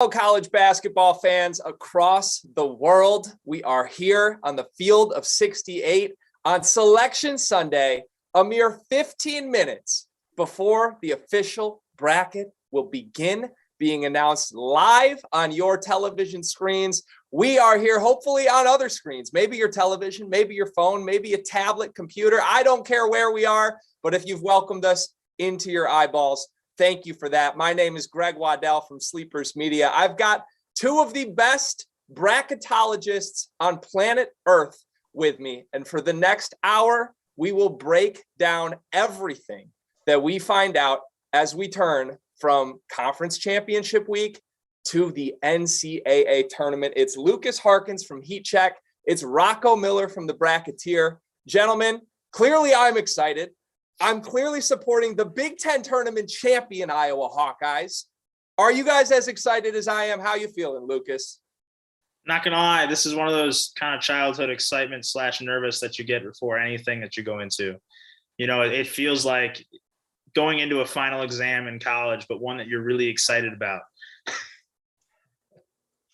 Hello, college basketball fans across the world. We are here on the field of 68 on Selection Sunday, a mere 15 minutes before the official bracket will begin being announced live on your television screens. We are here, hopefully on other screens, maybe your television, maybe your phone, maybe a tablet, computer. I don't care where we are, but if you've welcomed us into your eyeballs, thank you for that. My name is Greg Waddell from Sleepers Media. I've got two of the best bracketologists on planet Earth with me. And for the next hour, we will break down everything that we find out as we turn from Conference Championship Week to the NCAA Tournament. It's Lucas Harkins from Heat Check. It's Rocco Miller from The Bracketeer. Gentlemen, clearly I'm excited. I'm clearly supporting the Big Ten tournament champion Iowa Hawkeyes. Are you guys as excited as I am? How you feeling, Lucas? Not gonna lie, this is one of those kind of childhood excitement / nervous that you get before anything that you go into. You know, it feels like going into a final exam in college, but one that you're really excited about.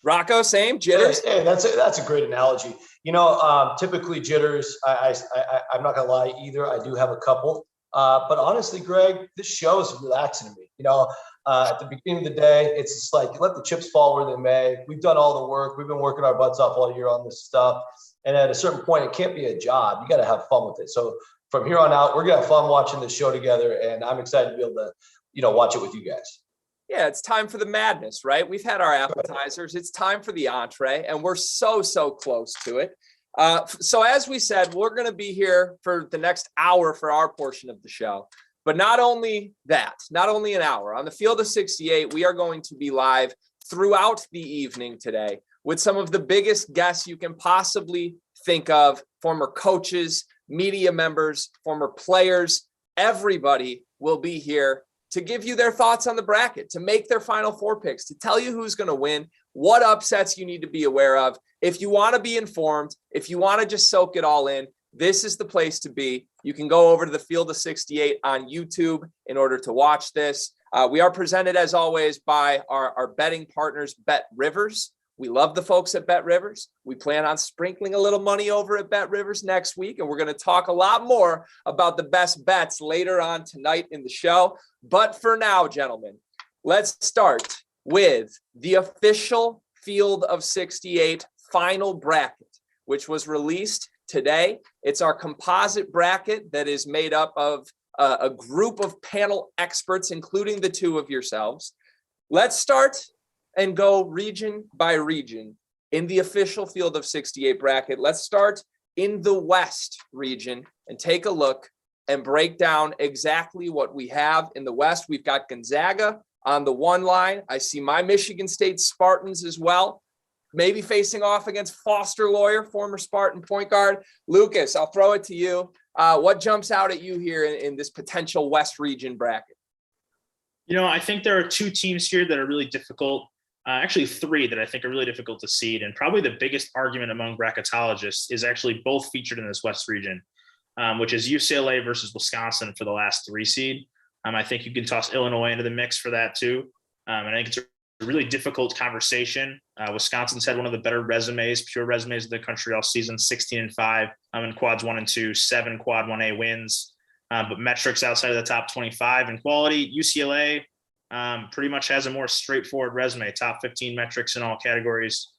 Rocco, same jitters. Hey, that's a great analogy. You know, typically jitters. I'm not gonna lie either. I do have a couple. But honestly, Greg, this show is relaxing to me. You know, at the beginning of the day, it's just like let the chips fall where they may. We've done all the work. We've been working our butts off all year on this stuff. And at a certain point, it can't be a job. You got to have fun with it. So from here on out, we're gonna have fun watching this show together, and I'm excited to be able to, watch it with you guys. Yeah, it's time for the madness, right? We've had our appetizers. It's time for the entree, and we're so close to it. So as we said, we're going to be here for the next hour for our portion of the show. But not only that, not only an hour. On the field of 68, we are going to be live throughout the evening today with some of the biggest guests you can possibly think of, former coaches, media members, former players. Everybody will be here to give you their thoughts on the bracket, to make their Final Four picks, to tell you who's going to win, what upsets you need to be aware of. If you want to be informed, if you want to just soak it all in, this is the place to be. You can go over to the Field of 68 on YouTube in order to watch this. We are presented, as always, by our betting partners, Bet Rivers. We love the folks at Bet Rivers. We plan on sprinkling a little money over at Bet Rivers next week, and we're going to talk a lot more about the best bets later on tonight in the show. But for now, gentlemen, let's start with the official Field of 68 final bracket, which was released today. It's our composite bracket that is made up of a group of panel experts, including the two of yourselves. Let's start and go region by region in the official Field of 68 bracket. Let's start in the West region and take a look and break down exactly what we have in the West. We've got Gonzaga on the one line. I see my Michigan State Spartans as well, maybe facing off against Foster Loyer, former Spartan point guard. Lucas, I'll throw it to you. What jumps out at you here in this potential West region bracket? You know, I think there are two teams here that are really difficult. Actually, three that I think are really difficult to seed. And probably the biggest argument among bracketologists is actually both featured in this West region, which is UCLA versus Wisconsin for the last 3 seed. I think you can toss Illinois into the mix for that too. And I think it's a really difficult conversation. Wisconsin's had one of the better resumes, pure resumes of the country all season, 16-5 in quads 1 and 2, 7 quad 1A wins. But metrics outside of the top 25 in quality, UCLA pretty much has a more straightforward resume, top 15 metrics in all categories.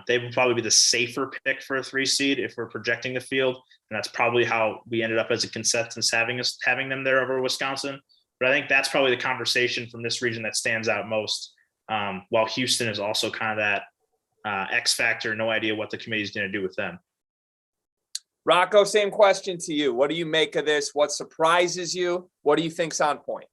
They would probably be the safer pick for a 3 seed if we're projecting the field. And that's probably how we ended up as a consensus having them there over Wisconsin. But I think that's probably the conversation from this region that stands out most. While Houston is also kind of that X factor, no idea what the committee is going to do with them. Rocco, same question to you. What do you make of this? What surprises you? What do you think's on point?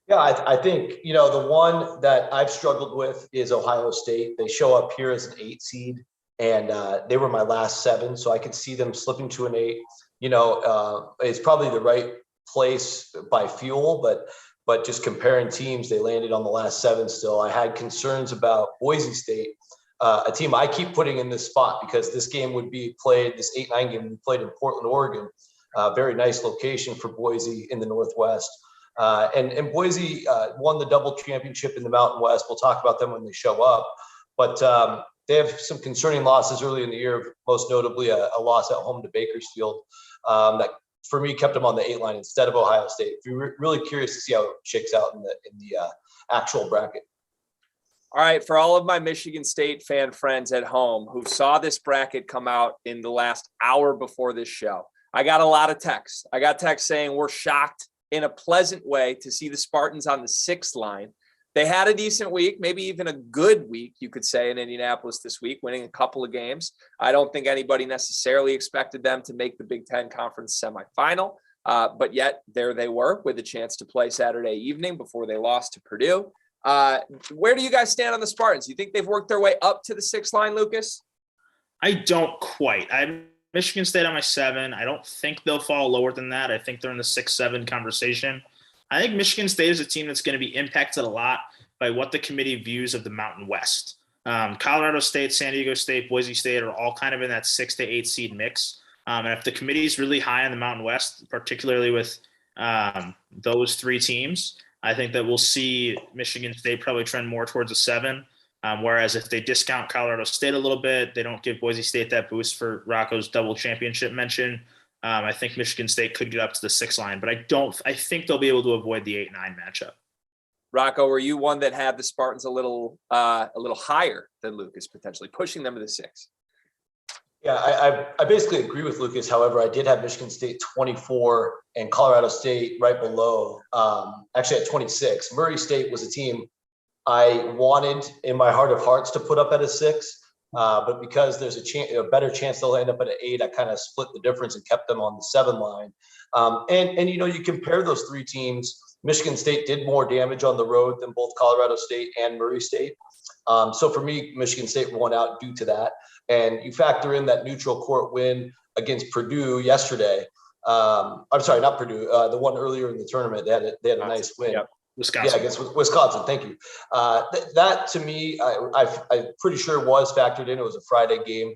Yeah, I think, the one that I've struggled with is Ohio State. They show up here as an 8 seed, and they were my last 7, so I could see them slipping to an 8. It's probably the right place by fuel, but just comparing teams, they landed on the last 7 still. I had concerns about Boise State, a team I keep putting in this spot because this game would be played, this 8-9 game would be played in Portland, Oregon. Very nice location for Boise in the Northwest. And Boise won the double championship in the Mountain West. We'll talk about them when they show up. But they have some concerning losses early in the year, most notably a loss at home to Bakersfield that, for me, kept them on the 8 line instead of Ohio State. We're really curious to see how it shakes out in the actual bracket. All right, for all of my Michigan State fan friends at home who saw this bracket come out in the last hour before this show, I got a lot of texts. I got texts saying we're shocked in a pleasant way to see the Spartans on the 6th line. They had a decent week, maybe even a good week, you could say, in Indianapolis this week, winning a couple of games. I don't think anybody necessarily expected them to make the Big Ten Conference semifinal, but yet there they were with a chance to play Saturday evening before they lost to Purdue. Where do you guys stand on the Spartans? You think they've worked their way up to the 6th line, Lucas? I don't quite. I have Michigan State on my 7. I don't think they'll fall lower than that. I think they're in the 6-7 conversation. I think Michigan State is a team that's going to be impacted a lot by what the committee views of the Mountain West. Colorado State, San Diego State, Boise State are all kind of in that 6 to 8 seed mix. And if the committee is really high on the Mountain West, particularly with those 3 teams, I think that we'll see Michigan State probably trend more towards a 7. Whereas if they discount Colorado State a little bit, they don't give Boise State that boost for Rocco's double championship mention. I think Michigan State could get up to the 6 line, but I think they'll be able to avoid the 8-9 matchup. Rocco, were you one that had the Spartans a little higher than Lucas, potentially pushing them to the 6? Yeah, I basically agree with Lucas. However, I did have Michigan State 24 and Colorado State right below, actually at 26. Murray State was a team I wanted in my heart of hearts to put up at a 6. But because there's a better chance they'll end up at an 8, I kind of split the difference and kept them on the 7 line. And you compare those 3 teams. Michigan State did more damage on the road than both Colorado State and Murray State. So for me, Michigan State won out due to that. And you factor in that neutral court win against Purdue yesterday. I'm sorry, not Purdue. The one earlier in the tournament, they had a nice win. Yep. Wisconsin. Yeah, against Wisconsin. Thank you. That to me, I'm pretty sure was factored in. It was a Friday game.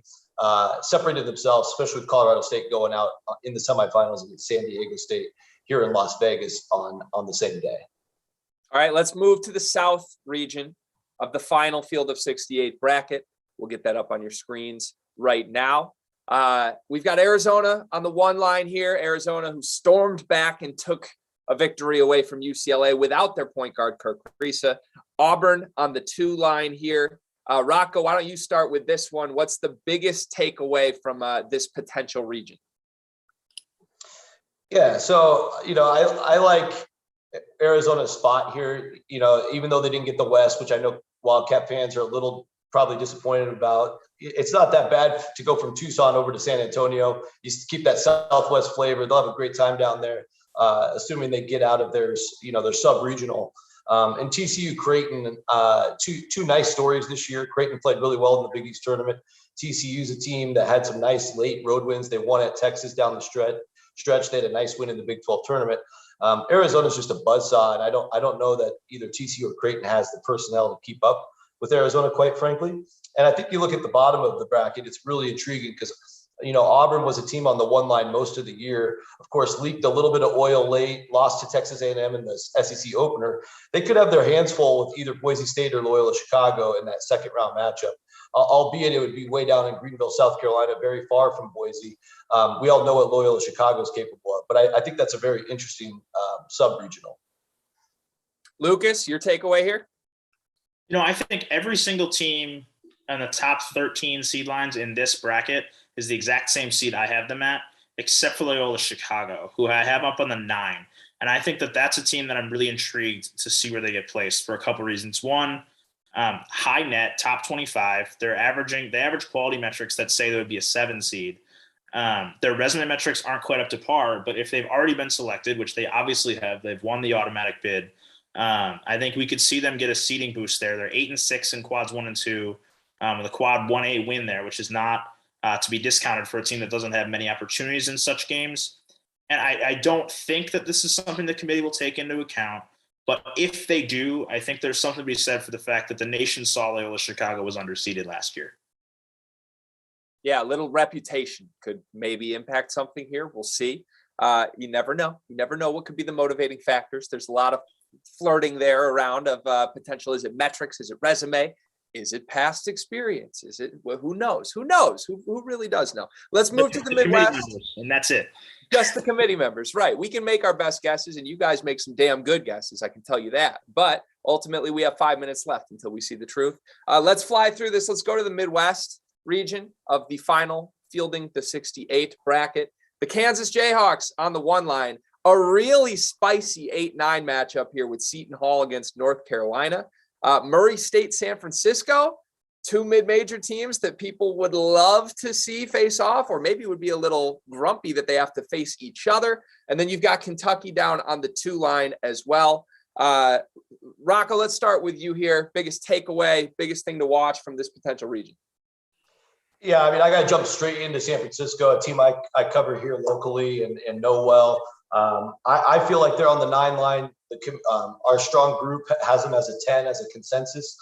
Separated themselves, especially with Colorado State going out in the semifinals against San Diego State here in Las Vegas on the same day. All right, let's move to the South region of the final field of 68 bracket. We'll get that up on your screens right now. We've got Arizona on the 1 line here. Arizona, who stormed back and took a victory away from UCLA without their point guard, Kirk Kaprizov. Auburn on the 2 line here. Rocco, why don't you start with this one? What's the biggest takeaway from this potential region? Yeah, so, I like Arizona's spot here, even though they didn't get the West, which I know Wildcat fans are a little probably disappointed about. It's not that bad to go from Tucson over to San Antonio. You keep that Southwest flavor. They'll have a great time down there, assuming they get out of their sub-regional. And TCU Creighton, two nice stories this year. Creighton played really well in the Big East tournament. TCU's a team that had some nice late road wins. They won at Texas down the stretch. They had a nice win in the Big 12 tournament. Arizona's just a buzzsaw, and I don't know that either TCU or Creighton has the personnel to keep up with Arizona, quite frankly. And I think you look at the bottom of the bracket, it's really intriguing because, Auburn was a team on the 1 line most of the year. Of course, leaked a little bit of oil late, lost to Texas A&M in the SEC opener. They could have their hands full with either Boise State or Loyola Chicago in that second round matchup, albeit it would be way down in Greenville, South Carolina, very far from Boise. We all know what Loyola Chicago is capable of, but I think that's a very interesting sub-regional. Lucas, your takeaway here? I think every single team on the top 13 seed lines in this bracket is the exact same seed I have them at, except for Loyola Chicago, who I have up on the 9. And I think that that's a team that I'm really intrigued to see where they get placed for a couple of reasons. One, high net, top 25. They average quality metrics that say they would be a 7 seed. Their resume metrics aren't quite up to par, but if they've already been selected, which they obviously have, they've won the automatic bid. I think we could see them get a seeding boost there. They're 8-6 in quads 1 and 2, with a quad 1A win there, which is not to be discounted for a team that doesn't have many opportunities in such games. And I don't think that this is something the committee will take into account. But if they do, I think there's something to be said for the fact that the nation saw Loyola Chicago was underseeded last year. Yeah, a little reputation could maybe impact something here. We'll see. You never know. You never know what could be the motivating factors. There's a lot of flirting there around of potential. Is it metrics? Is it resume? Is it past experience? Is it, well, who knows? Who knows? Who really does know? Let's move to the Midwest. And that's it. Just the committee members, right? We can make our best guesses, and you guys make some damn good guesses. I can tell you that. But ultimately, we have 5 minutes left until we see the truth. Let's fly through this. Let's go to the Midwest region of the final fielding the 68 bracket. The Kansas Jayhawks on the one line. A really spicy 8-9 matchup here with Seton Hall against North Carolina. Murray State, San Francisco, two mid-major teams that people would love to see face off, or maybe would be a little grumpy that they have to face each other. And then you've got Kentucky down on the 2 line as well. Rocco, let's start with you here. Biggest takeaway, biggest thing to watch from this potential region. Yeah, I mean, I got to jump straight into San Francisco, a team I cover here locally and know well. I feel like they're on the 9 line. Our strong group has them as a 10, as a consensus.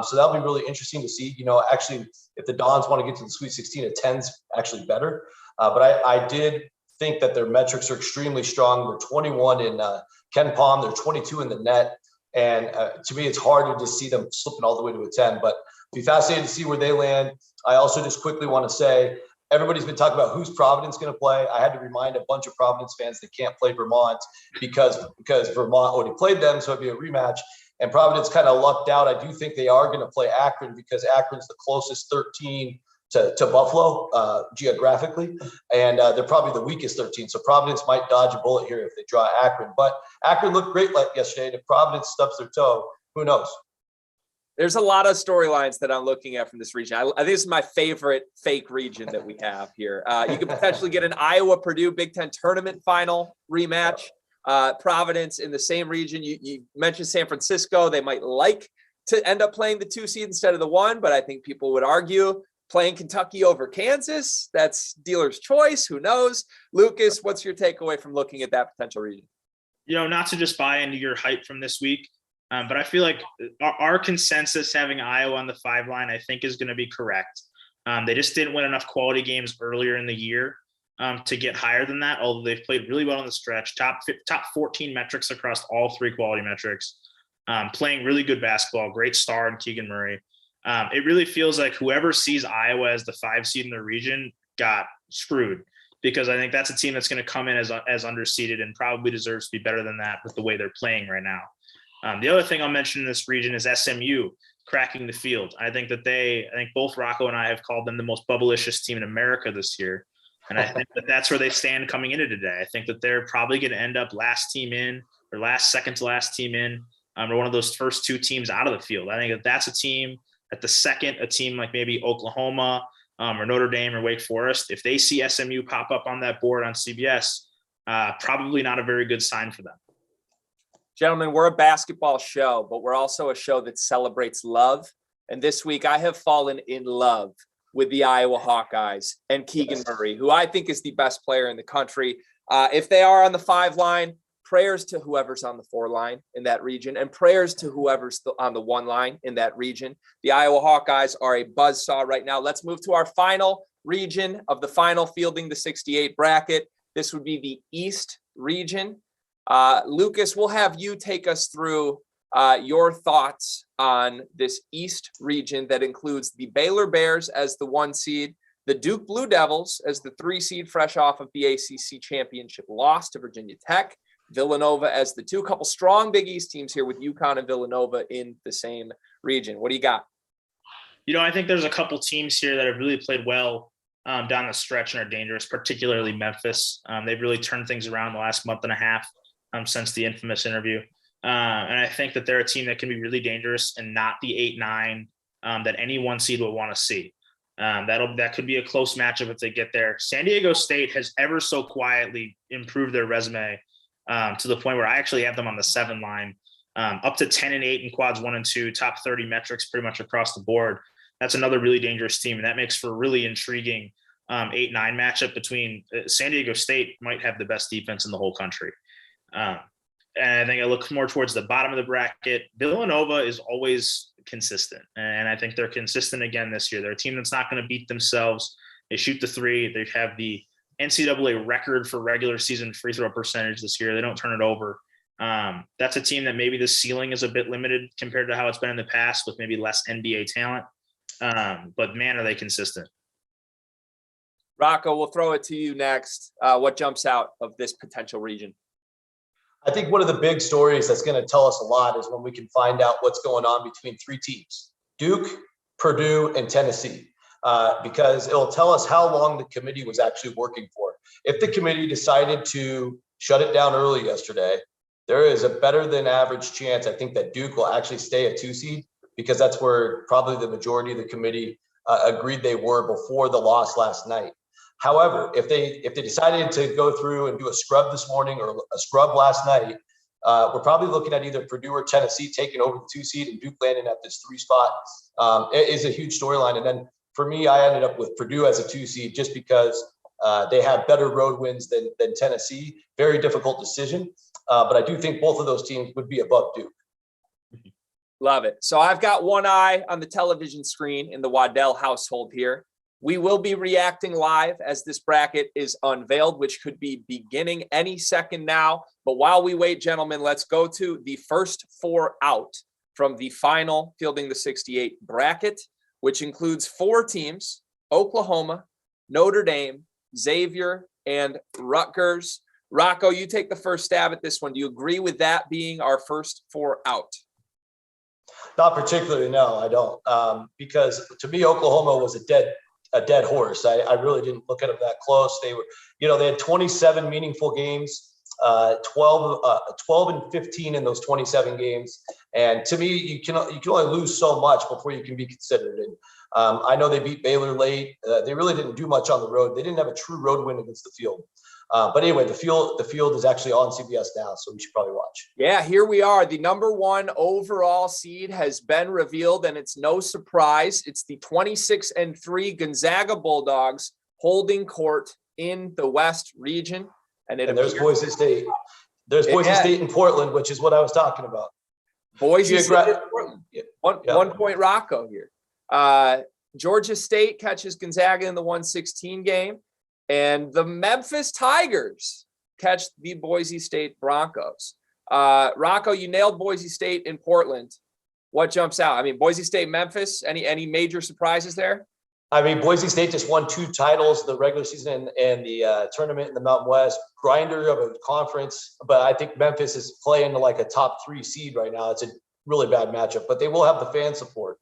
So that'll be really interesting to see. Actually, if the Dons want to get to the Sweet 16, a 10's actually better. But I did think that their metrics are extremely strong. They're 21 in Ken Palm. They're 22 in the net. And to me, it's hard to just see them slipping all the way to a 10. But be fascinated to see where they land. I also just quickly want to say, everybody's been talking about who's Providence going to play. I had to remind a bunch of Providence fans that can't play Vermont because Vermont already played them, so it'd be a rematch. And Providence kind of lucked out. I do think they are going to play Akron because Akron's the closest 13 to Buffalo geographically, and they're probably the weakest 13. So Providence might dodge a bullet here if they draw Akron. But Akron looked great like yesterday. And if Providence stubs their toe, who knows? There's a lot of storylines that I'm looking at from this region. I think this is my favorite fake region that we have here. You could potentially get an Iowa-Purdue Big Ten tournament final rematch. Providence in the same region. You mentioned San Francisco. They might like to end up playing the 2 seed instead of the 1, but I think people would argue playing Kentucky over Kansas. That's dealer's choice. Who knows? Lucas, what's your takeaway from looking at that potential region? Not to just buy into your hype from this week, but I feel like our consensus having Iowa on the 5 line, I think, is going to be correct. They just didn't win enough quality games earlier in the year to get higher than that, although they've played really well in the stretch. Top 14 metrics across all 3 quality metrics. Playing really good basketball, great star in Keegan Murray. It really feels like whoever sees Iowa as the 5 seed in the region got screwed, because I think that's a team that's going to come in as underseeded and probably deserves to be better than that with the way they're playing right now. The other thing I'll mention in this region is SMU cracking the field. I think both Rocco and I have called them the most bubblicious team in America this year. And I think that that's where they stand coming into today. I think that they're probably going to end up last team in, or second to last team in, or one of those first 2 teams out of the field. I think that that's a team at the second, a team like maybe Oklahoma or Notre Dame or Wake Forest. If they see SMU pop up on that board on CBS, probably not a very good sign for them. Gentlemen, we're a basketball show, but we're also a show that celebrates love. And this week I have fallen in love with the Iowa Hawkeyes and Keegan Murray, who I think is the best player in the country. If they are on the 5 line, prayers to whoever's on the 4 line in that region, and prayers to whoever's on the 1 line in that region. The Iowa Hawkeyes are a buzzsaw right now. Let's move to our final region of the final fielding the 68 bracket. This would be the East region. Lucas, we'll have you take us through your thoughts on this East region that includes the Baylor Bears as the 1 seed, the Duke Blue Devils as the 3 seed, fresh off of the ACC championship loss to Virginia Tech, Villanova as the 2. Couple strong Big East teams here with UConn and Villanova in the same region. What do you got? I think there's a couple teams here that have really played well down the stretch and are dangerous, particularly Memphis. They've really turned things around the last month and a half since the infamous interview. And I think that they're a team that can be really dangerous and not the 8-9 that any 1 seed will want to see. That could be a close matchup if they get there. San Diego State has ever so quietly improved their resume to the point where I actually have them on the 7 line, up to 10-8 in quads 1 and 2, top 30 metrics pretty much across the board. That's another really dangerous team, and that makes for a really intriguing 8-9 matchup between San Diego State might have the best defense in the whole country. And I think I look more towards the bottom of the bracket. Villanova is always consistent, and I think they're consistent again this year. They're a team that's not going to beat themselves. They shoot the 3. They have the NCAA record for regular season free throw percentage this year. They don't turn it over. That's a team that maybe the ceiling is a bit limited compared to how it's been in the past with maybe less NBA talent. But man, are they consistent. Rocco, we'll throw it to you next. What jumps out of this potential region? I think one of the big stories that's going to tell us a lot is when we can find out what's going on between three teams, Duke, Purdue, and Tennessee, because it'll tell us how long the committee was actually working for. If the committee decided to shut it down early yesterday, there is a better than average chance, I think, that Duke will actually stay a 2 seed, because that's where probably the majority of the committee agreed they were before the loss last night. However, if they decided to go through and do a scrub this morning or a scrub last night, we're probably looking at either Purdue or Tennessee taking over the 2 seed and Duke landing at this 3 spot. It is a huge storyline. And then for me, I ended up with Purdue as a 2 seed just because they have better road wins than Tennessee. Very difficult decision. But I do think both of those teams would be above Duke. Love it. So I've got one eye on the television screen in the Waddell household here. We will be reacting live as this bracket is unveiled, which could be beginning any second now. But while we wait, gentlemen, let's go to the first 4 out from the final Fielding the 68 bracket, which includes 4 teams: Oklahoma, Notre Dame, Xavier, and Rutgers. Rocco, you take the first stab at this one. Do you agree with that being our first 4 out? Not particularly, no, I don't. Because to me, Oklahoma was a dead horse. I really didn't look at them that close. They were, they had 27 meaningful games, 12 and 15 in those 27 games. And to me, you can only lose so much before you can be considered. And I know they beat Baylor late. They really didn't do much on the road. They didn't have a true road win against the Field. But anyway, the field is actually on CBS now, so we should probably watch. Yeah, here we are. The number 1 overall seed has been revealed, and it's no surprise. It's the 26-3 Gonzaga Bulldogs holding court in the West region. And there's Boise State. There's Boise State in Portland, which is what I was talking about. Boise State in Portland. Yeah. 1 point Rocco here. Georgia State catches Gonzaga in the 116 game. And the Memphis Tigers catch the Boise State Broncos. Rocco, you nailed Boise State in Portland. What jumps out? I mean, Boise State, Memphis, any major surprises there? I mean, Boise State just won 2 titles, the regular season and the tournament in the Mountain West. Grinder of a conference, but I think Memphis is playing like a top 3 seed right now. It's a really bad matchup, but they will have the fan support.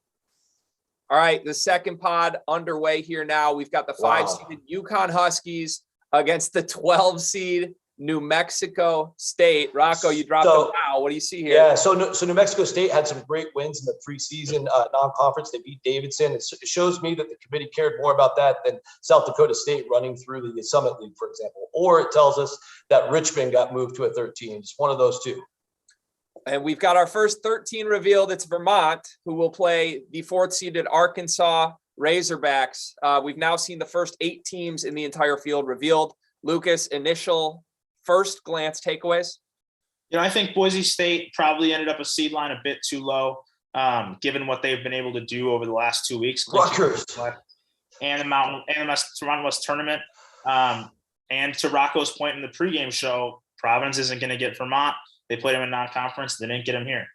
All right, the second pod underway here now. We've got the 5-seeded UConn Huskies against the 12-seed New Mexico State. Rocco, you dropped a wow. What do you see here? Yeah, so New Mexico State had some great wins in the preseason non-conference. They beat Davidson. It shows me that the committee cared more about that than South Dakota State running through the Summit League, for example. Or it tells us that Richmond got moved to a 13. It's one of those 2. And we've got our first 13 revealed. It's Vermont, who will play the 4th-seeded Arkansas Razorbacks. We've now seen the first 8 teams in the entire field revealed. Lucas, initial first glance takeaways? I think Boise State probably ended up a seed line a bit too low, given what they've been able to do over the last 2 weeks. Rutgers. And the Mountain West tournament. And to Rocco's point in the pregame show, Providence isn't going to get Vermont. They played him in non-conference. They didn't get him here.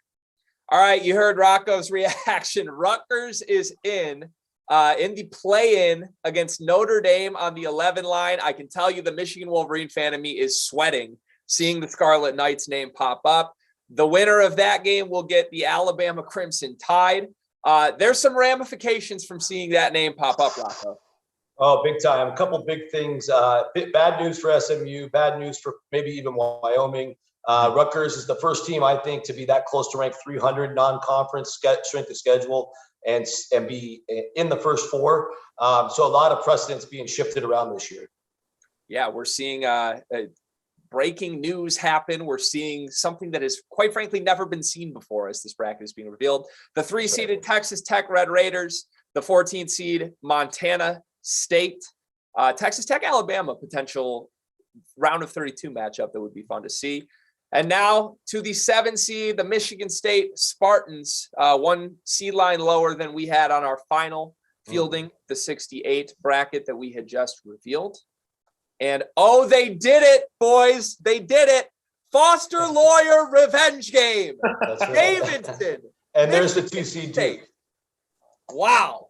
All right, you heard Rocco's reaction. Rutgers is in the play-in against Notre Dame on the 11 line. I can tell you the Michigan Wolverine fan in me is sweating seeing the Scarlet Knights name pop up. The winner of that game will get the Alabama Crimson Tide. There's some ramifications from seeing that name pop up, Rocco. Oh, big time. A couple big things. Bad news for SMU, bad news for maybe even Wyoming. Rutgers is the first team, I think, to be that close to rank 300 non-conference strength of schedule and be in the first 4. So a lot of precedents being shifted around this year. Yeah, we're seeing breaking news happen. We're seeing something that has, quite frankly, never been seen before as this bracket is being revealed. The 3-seeded Texas Tech Red Raiders, the 14th seed Montana State, Texas Tech, Alabama, potential round of 32 matchup that would be fun to see. And now to the 7 seed, the Michigan State Spartans, 1 seed line lower than we had on our final Fielding the 68 bracket that we had just revealed. And oh, they did it, boys. They did it. Foster Lawyer revenge game. That's right. Davidson. And there's the 2 seed Duke. Wow.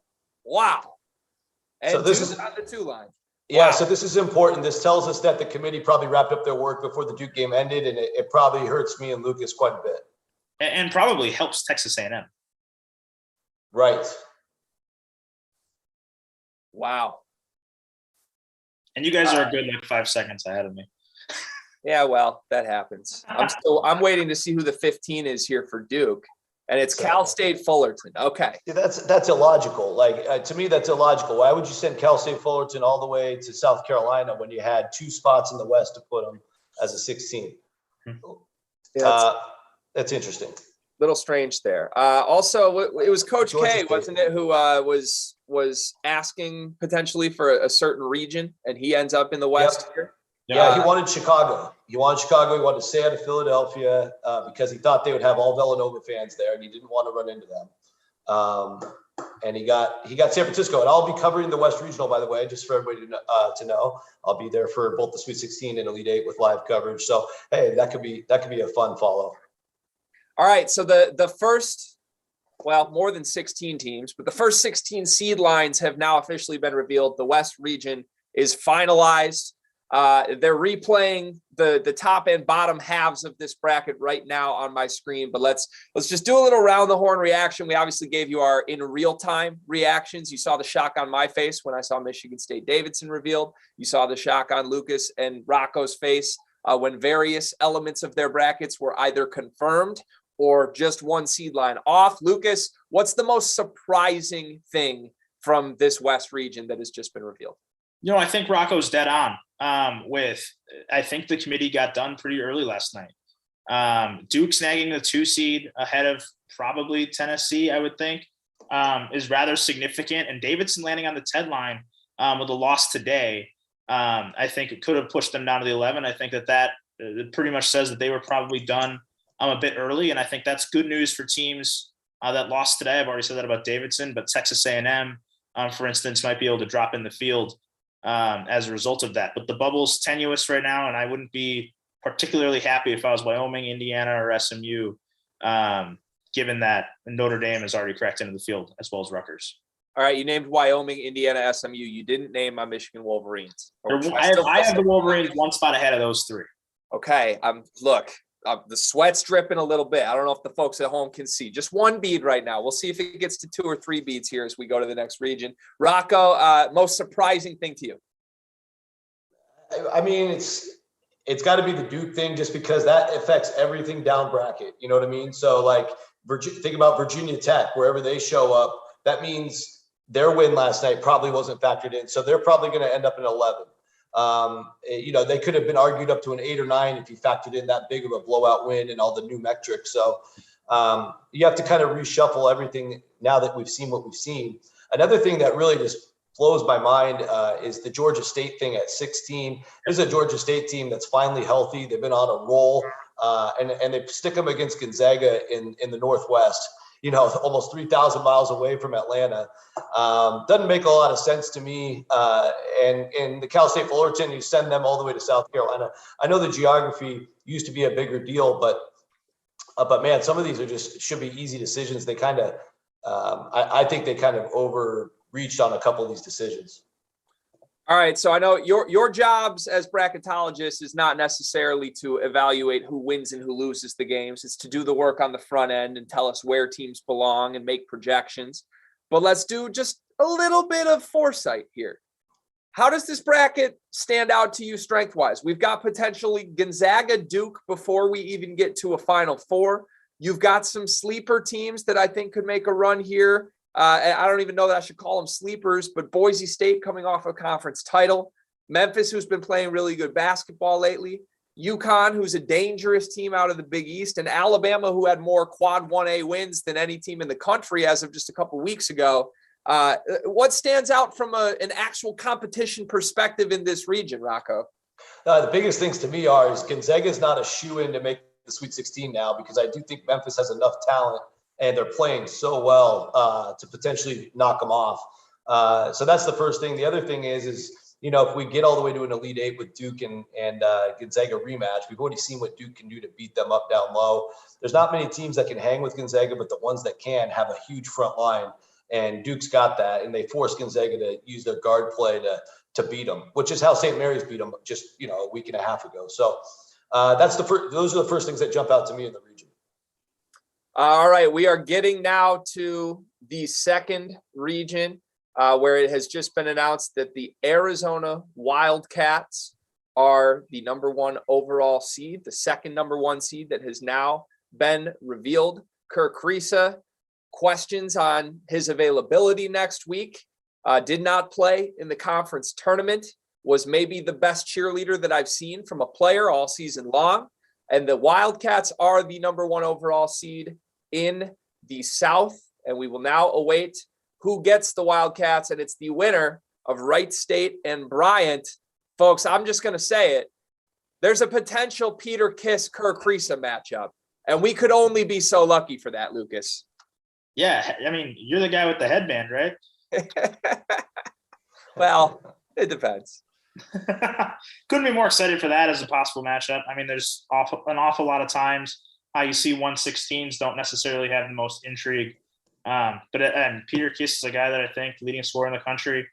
And So this Duke is on the 2 line. Yeah, Wow. so this is important. This tells us that the committee probably wrapped up their work before the Duke game ended, and it probably hurts me and Lucas quite a bit. And probably helps Texas A&M. Right. Wow. And you guys are a good 5 seconds ahead of me. Yeah, well, that happens. I'm waiting to see who the 15 is here for Duke. And it's Cal State Fullerton. Okay. Yeah, that's illogical. To me, that's illogical. Why would you send Cal State Fullerton all the way to South Carolina when you had 2 spots in the West to put them as a 16? Yeah, that's interesting. Little strange there. Also, it was Coach K, wasn't it, who was asking potentially for a certain region, and he ends up in the West here? Yeah, he wanted Chicago. He wanted to stay out of Philadelphia because he thought they would have all Villanova fans there, and he didn't want to run into them. And he got San Francisco, and I'll be covering the West Regional, by the way, just for everybody to know. I'll be there for both the Sweet 16 and Elite 8 with live coverage. So hey, that could be a fun follow. All right, so the first, well, more than 16 teams, but the first 16 seed lines have now officially been revealed. The West region is finalized. They're replaying the top and bottom halves of this bracket right now on my screen, but let's just do a little round the horn reaction. We obviously gave you our in real time reactions. You saw the shock on my face when I saw Michigan State Davidson revealed. You saw the shock on Lucas and Rocco's face when various elements of their brackets were either confirmed or just one seed line off. Lucas, what's the most surprising thing from this West region that has just been revealed? I think Rocco's dead on. I think the committee got done pretty early last night. Duke snagging the 2 seed ahead of probably Tennessee, I would think, is rather significant. And Davidson landing on the 10 line with a loss today, I think it could have pushed them down to the 11. I think that pretty much says that they were probably done a bit early. And I think that's good news for teams that lost today. I've already said that about Davidson, but Texas A&M, for instance, might be able to drop in the field as a result of that. But the bubble's tenuous right now, and I wouldn't be particularly happy if I was Wyoming, Indiana, or SMU, given that Notre Dame has already cracked into the field as well as Rutgers. All right, you named Wyoming, Indiana, SMU. You didn't name my Michigan Wolverines. I have the Wolverines 1 spot ahead of those 3. Okay, the sweat's dripping a little bit. I don't know if the folks at home can see. Just 1 bead right now. We'll see if it gets to 2 or 3 beads here as we go to the next region. Rocco, most surprising thing to you? I mean, it's got to be the Duke thing, just because that affects everything down bracket. You know what I mean? So think about Virginia Tech, wherever they show up. That means their win last night probably wasn't factored in. So they're probably going to end up in 11. They could have been argued up to an 8 or 9 if you factored in that big of a blowout win and all the new metrics. So you have to kind of reshuffle everything now that we've seen what we've seen. Another thing that really just blows my mind is the Georgia State thing at 16. This is a Georgia State team that's finally healthy. They've been on a roll, and they stick them against Gonzaga in the Northwest. Almost 3,000 miles away from Atlanta. Doesn't make a lot of sense to me. And the Cal State Fullerton, you send them all the way to South Carolina. I know the geography used to be a bigger deal, but man, some of these should be easy decisions. They kind of, I think they kind of overreached on a couple of these decisions. All right, so I know your jobs as bracketologists is not necessarily to evaluate who wins and who loses the games. It's to do the work on the front end and tell us where teams belong and make projections. But let's do just a little bit of foresight here. How does this bracket stand out to you strength-wise? We've got potentially Gonzaga, Duke before we even get to a Final Four. You've got some sleeper teams that I think could make a run here. I don't even know that I should call them sleepers, but Boise State coming off a conference title, Memphis, who's been playing really good basketball lately, UConn, who's a dangerous team out of the Big East, and Alabama, who had more quad 1A wins than any team in the country as of just a couple weeks ago. What stands out from an actual competition perspective in this region, Rocco? The biggest things to me is Gonzaga is not a shoe-in to make the Sweet 16 now, because I do think Memphis has enough talent and they're playing so well to potentially knock them off. So that's the first thing. The other thing is if we get all the way to an Elite Eight with Duke and Gonzaga rematch, we've already seen what Duke can do to beat them up, down low. There's not many teams that can hang with Gonzaga, but the ones that can have a huge front line. And Duke's got that, and they forced Gonzaga to use their guard play to beat them, which is how St. Mary's beat them just a week and a half ago. So those are the first things that jump out to me in the region. All right, we are getting now to the second region, where it has just been announced that the Arizona Wildcats are the number 1 overall seed, the second number 1 seed that has now been revealed. Kirk Risa, questions on his availability next week. Did not play in the conference tournament, was maybe the best cheerleader that I've seen from a player all season long. And the Wildcats are the number 1 overall seed in the South. And we will now await who gets the Wildcats. And it's the winner of Wright State and Bryant. Folks, I'm just going to say it. There's a potential Peter Kiss, Kirk Risa matchup. And we could only be so lucky for that, Lucas. Yeah, I mean, you're the guy with the headband, right? Well, it depends. Couldn't be more excited for that as a possible matchup. I mean, there's an awful lot of times you see 116s don't necessarily have the most intrigue. But Peter Kiss is a guy that I think leading scorer in the country,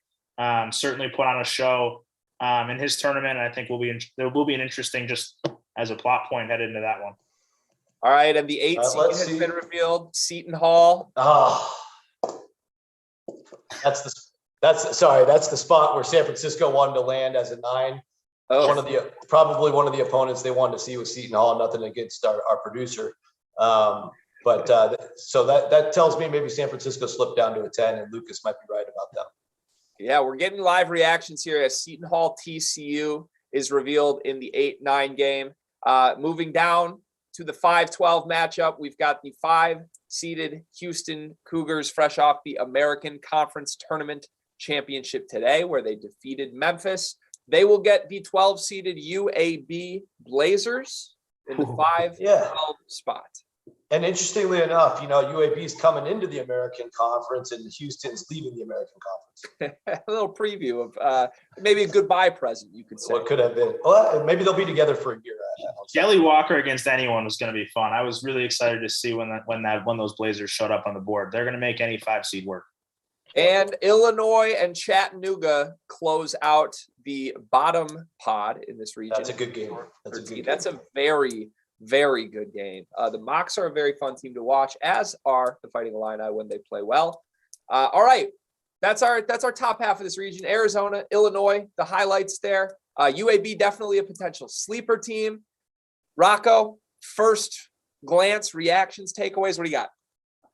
certainly put on a show in his tournament. I think there will be an interesting, just as a plot point, headed into that one. All right, and the 8 seed has been revealed. Seton Hall. Oh, that's the spot where San Francisco wanted to land as a 9. Oh. Probably one of the opponents they wanted to see was Seton Hall. Nothing against our producer, so that tells me maybe San Francisco slipped down to a 10, and Lucas might be right about that. Yeah, we're getting live reactions here as Seton Hall TCU is revealed in the 8-9 game. Moving down to the 5-12 matchup, we've got the 5-seeded Houston Cougars fresh off the American Conference Tournament Championship today, where they defeated Memphis. They will get the 12-seeded UAB Blazers in the 5-12 spot. And interestingly enough, UAB is coming into the American Conference and Houston's leaving the American Conference. A little preview of maybe a goodbye present, you could say. What could have been. Well, maybe they'll be together for a year. Jelly Walker against anyone was going to be fun. I was really excited to see when those Blazers showed up on the board. They're going to make any 5-seed work. And Illinois and Chattanooga close out the bottom pod in this region. That's a good game. That's a very, very good game. The Mocs are a very fun team to watch, as are the Fighting Illini when they play well. All right, that's our top half of this region. Arizona, Illinois, the highlights there. UAB definitely a potential sleeper team. Rocco, first glance, reactions, takeaways. What do you got?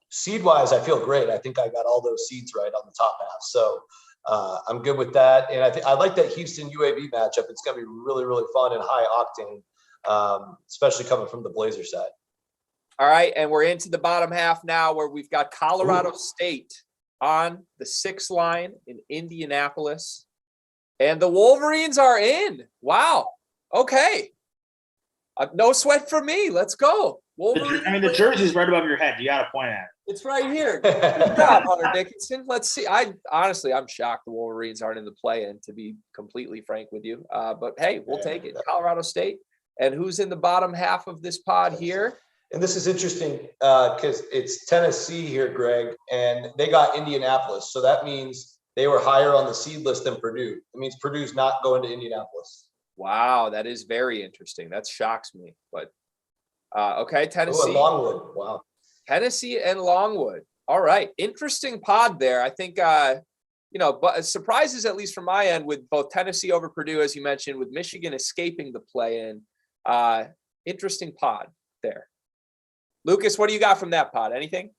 Seed-wise, I feel great. I think I got all those seeds right on the top half. So I'm good with that. And I like that Houston-UAB matchup. It's going to be really, really fun and high octane, especially coming from the Blazer side. All right, and we're into the bottom half now where we've got Colorado State on the 6 line in Indianapolis. And the Wolverines are in. Wow. Okay. No sweat for me. Let's go. The jersey's right above your head. You got to point at it. It's right here. Good job, Hunter Dickinson. Let's see. I'm shocked the Wolverines aren't in the play-in, to be completely frank with you. But hey, we'll take it. Colorado State. And who's in the bottom half of this pod here? And this is interesting because it's Tennessee here, Greg, and they got Indianapolis. So that means they were higher on the seed list than Purdue. It means Purdue's not going to Indianapolis. Wow, that is very interesting. That shocks me. But okay, Tennessee. And Longwood. Wow. Tennessee and Longwood. All right. Interesting pod there. I think, but surprises, at least from my end, with both Tennessee over Purdue, as you mentioned, with Michigan escaping the play-in. Interesting pod there. Lucas, what do you got from that pod? Anything?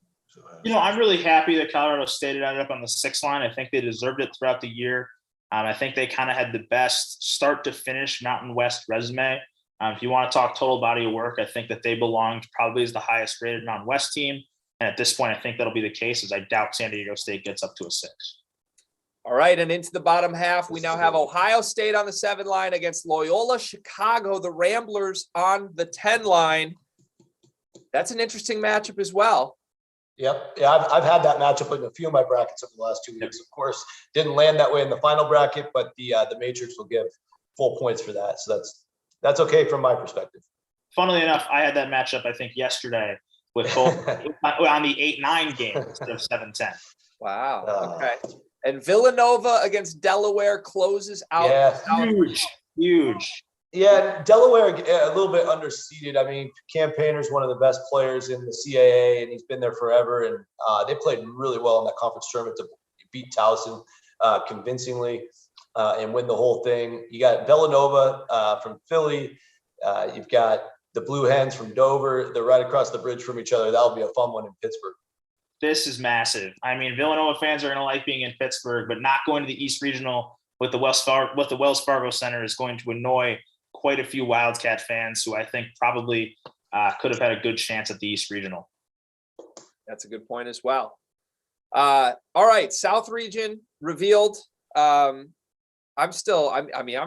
I'm really happy that Colorado State ended up on the 6th line. I think they deserved it throughout the year. I think they kind of had the best start to finish Mountain West resume. If you want to talk total body of work, I think that they belonged probably as the highest rated Mountain West team. And at this point, I think that'll be the case, as I doubt San Diego State gets up to a 6. All right. And into the bottom half, we now have Ohio State on the 7 line against Loyola Chicago, the Ramblers on the 10 line. That's an interesting matchup as well. Yep. Yeah, I've had that matchup in a few of my brackets over the last 2 weeks. Of course, didn't land that way in the final bracket, but the matrix will give full points for that. So that's okay from my perspective. Funnily enough, I had that matchup, I think, yesterday with both on the 8-9 game instead of 7-10. Wow. Okay. And Villanova against Delaware closes out. Yeah. Huge. Yeah, Delaware a little bit underseeded. I mean, Campaigner's one of the best players in the CAA, and he's been there forever. And they played really well in that conference tournament to beat Towson convincingly and win the whole thing. You got Villanova from Philly. You've got the Blue Hens from Dover. They're right across the bridge from each other. That'll be a fun one in Pittsburgh. This is massive. I mean, Villanova fans are going to like being in Pittsburgh, but not going to the East Regional with the Wells Fargo Center is going to annoy quite a few Wildcat fans who I think probably could have had a good chance at the East Regional. That's a good point as well. All right, South Region revealed. I'm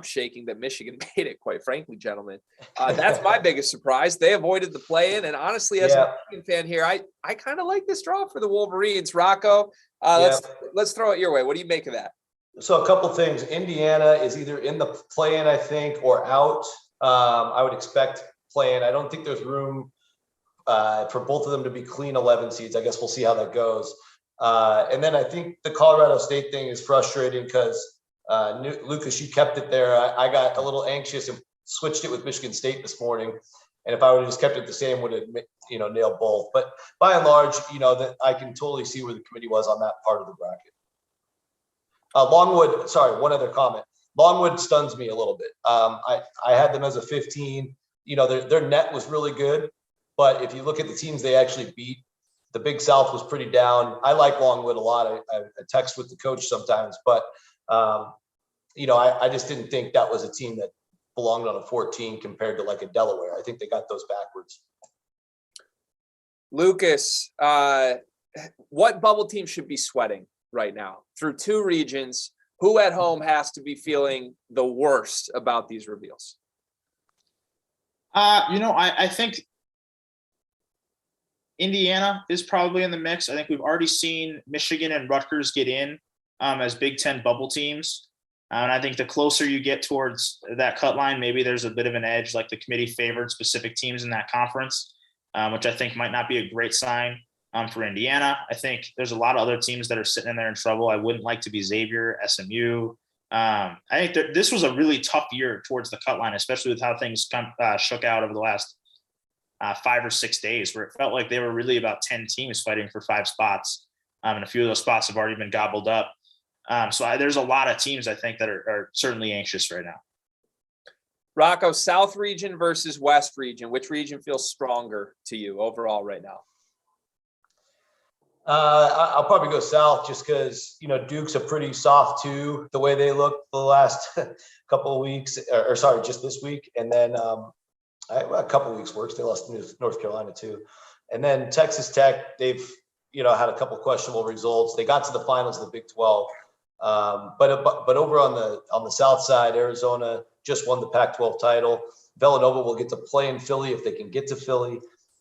shaking that Michigan made it, quite frankly, gentlemen. That's my biggest surprise. They avoided the play-in, and honestly, as a Michigan fan here, I kind of like this draw for the Wolverines. Rocco, let's throw it your way. What do you make of that? So a couple things. Indiana is either in the play-in, I think, or out. I would expect play-in. I don't think there's room for both of them to be clean 11 seeds. I guess we'll see how that goes. And then I think the Colorado State thing is frustrating because Lucas, you kept it there. I got a little anxious and switched it with Michigan State this morning. And if I would have just kept it the same, would have nailed both. But by and large, that I can totally see where the committee was on that part of the bracket. Longwood, sorry, one other comment. Longwood stuns me a little bit. I had them as a 15. Their net was really good, but if you look at the teams they actually beat, the Big South was pretty down. I like Longwood a lot. I text with the coach sometimes, but I just didn't think that was a team that belonged on a 14 compared to like a Delaware. I think they got those backwards. Lucas, what bubble team should be sweating right now through two regions? Who at home has to be feeling the worst about these reveals? I think Indiana is probably in the mix. I think we've already seen Michigan and Rutgers get in as Big Ten bubble teams. And I think the closer you get towards that cut line, maybe there's a bit of an edge, like the committee favored specific teams in that conference, which I think might not be a great sign for Indiana. I think there's a lot of other teams that are sitting in there in trouble. I wouldn't like to be Xavier, SMU. I think that this was a really tough year towards the cut line, especially with how things shook out over the last 5 or 6 days, where it felt like they were really about 10 teams fighting for 5 spots. And a few of those spots have already been gobbled up. There's a lot of teams, I think, that are certainly anxious right now. Rocco, South region versus West region. Which region feels stronger to you overall right now? I'll probably go South just because, Duke's a pretty soft 2, the way they look the last couple of weeks, or sorry, just this week. And then a couple of weeks works. They lost to North Carolina too. And then Texas Tech, they've, had a couple of questionable results. They got to the finals of the Big 12. But over on the South side, Arizona just won the Pac-12 title. Villanova will get to play in Philly if they can get to Philly.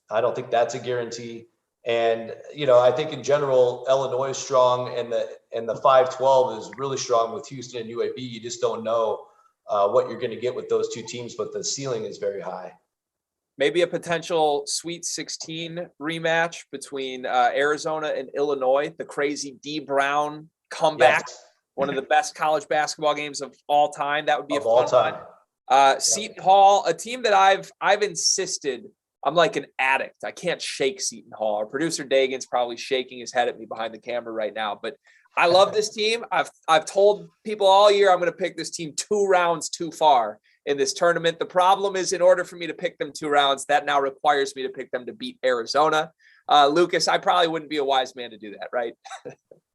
I don't think that's a guarantee. And, I think in general, Illinois is strong and the 5-12 is really strong with Houston and UAB. You just don't know what you're going to get with those two teams, but the ceiling is very high. Maybe a potential Sweet 16 rematch between Arizona and Illinois, the crazy D Brown comeback, one of the best college basketball games of all time. That would be a fun one. Seton Hall, a team that I've insisted, I'm like an addict. I can't shake Seton Hall. Our producer Dagan's probably shaking his head at me behind the camera right now, but I love this team. I've told people all year I'm going to pick this team 2 rounds too far in this tournament. The problem is, in order for me to pick them 2 rounds, that now requires me to pick them to beat Arizona. Lucas, I probably wouldn't be a wise man to do that, right?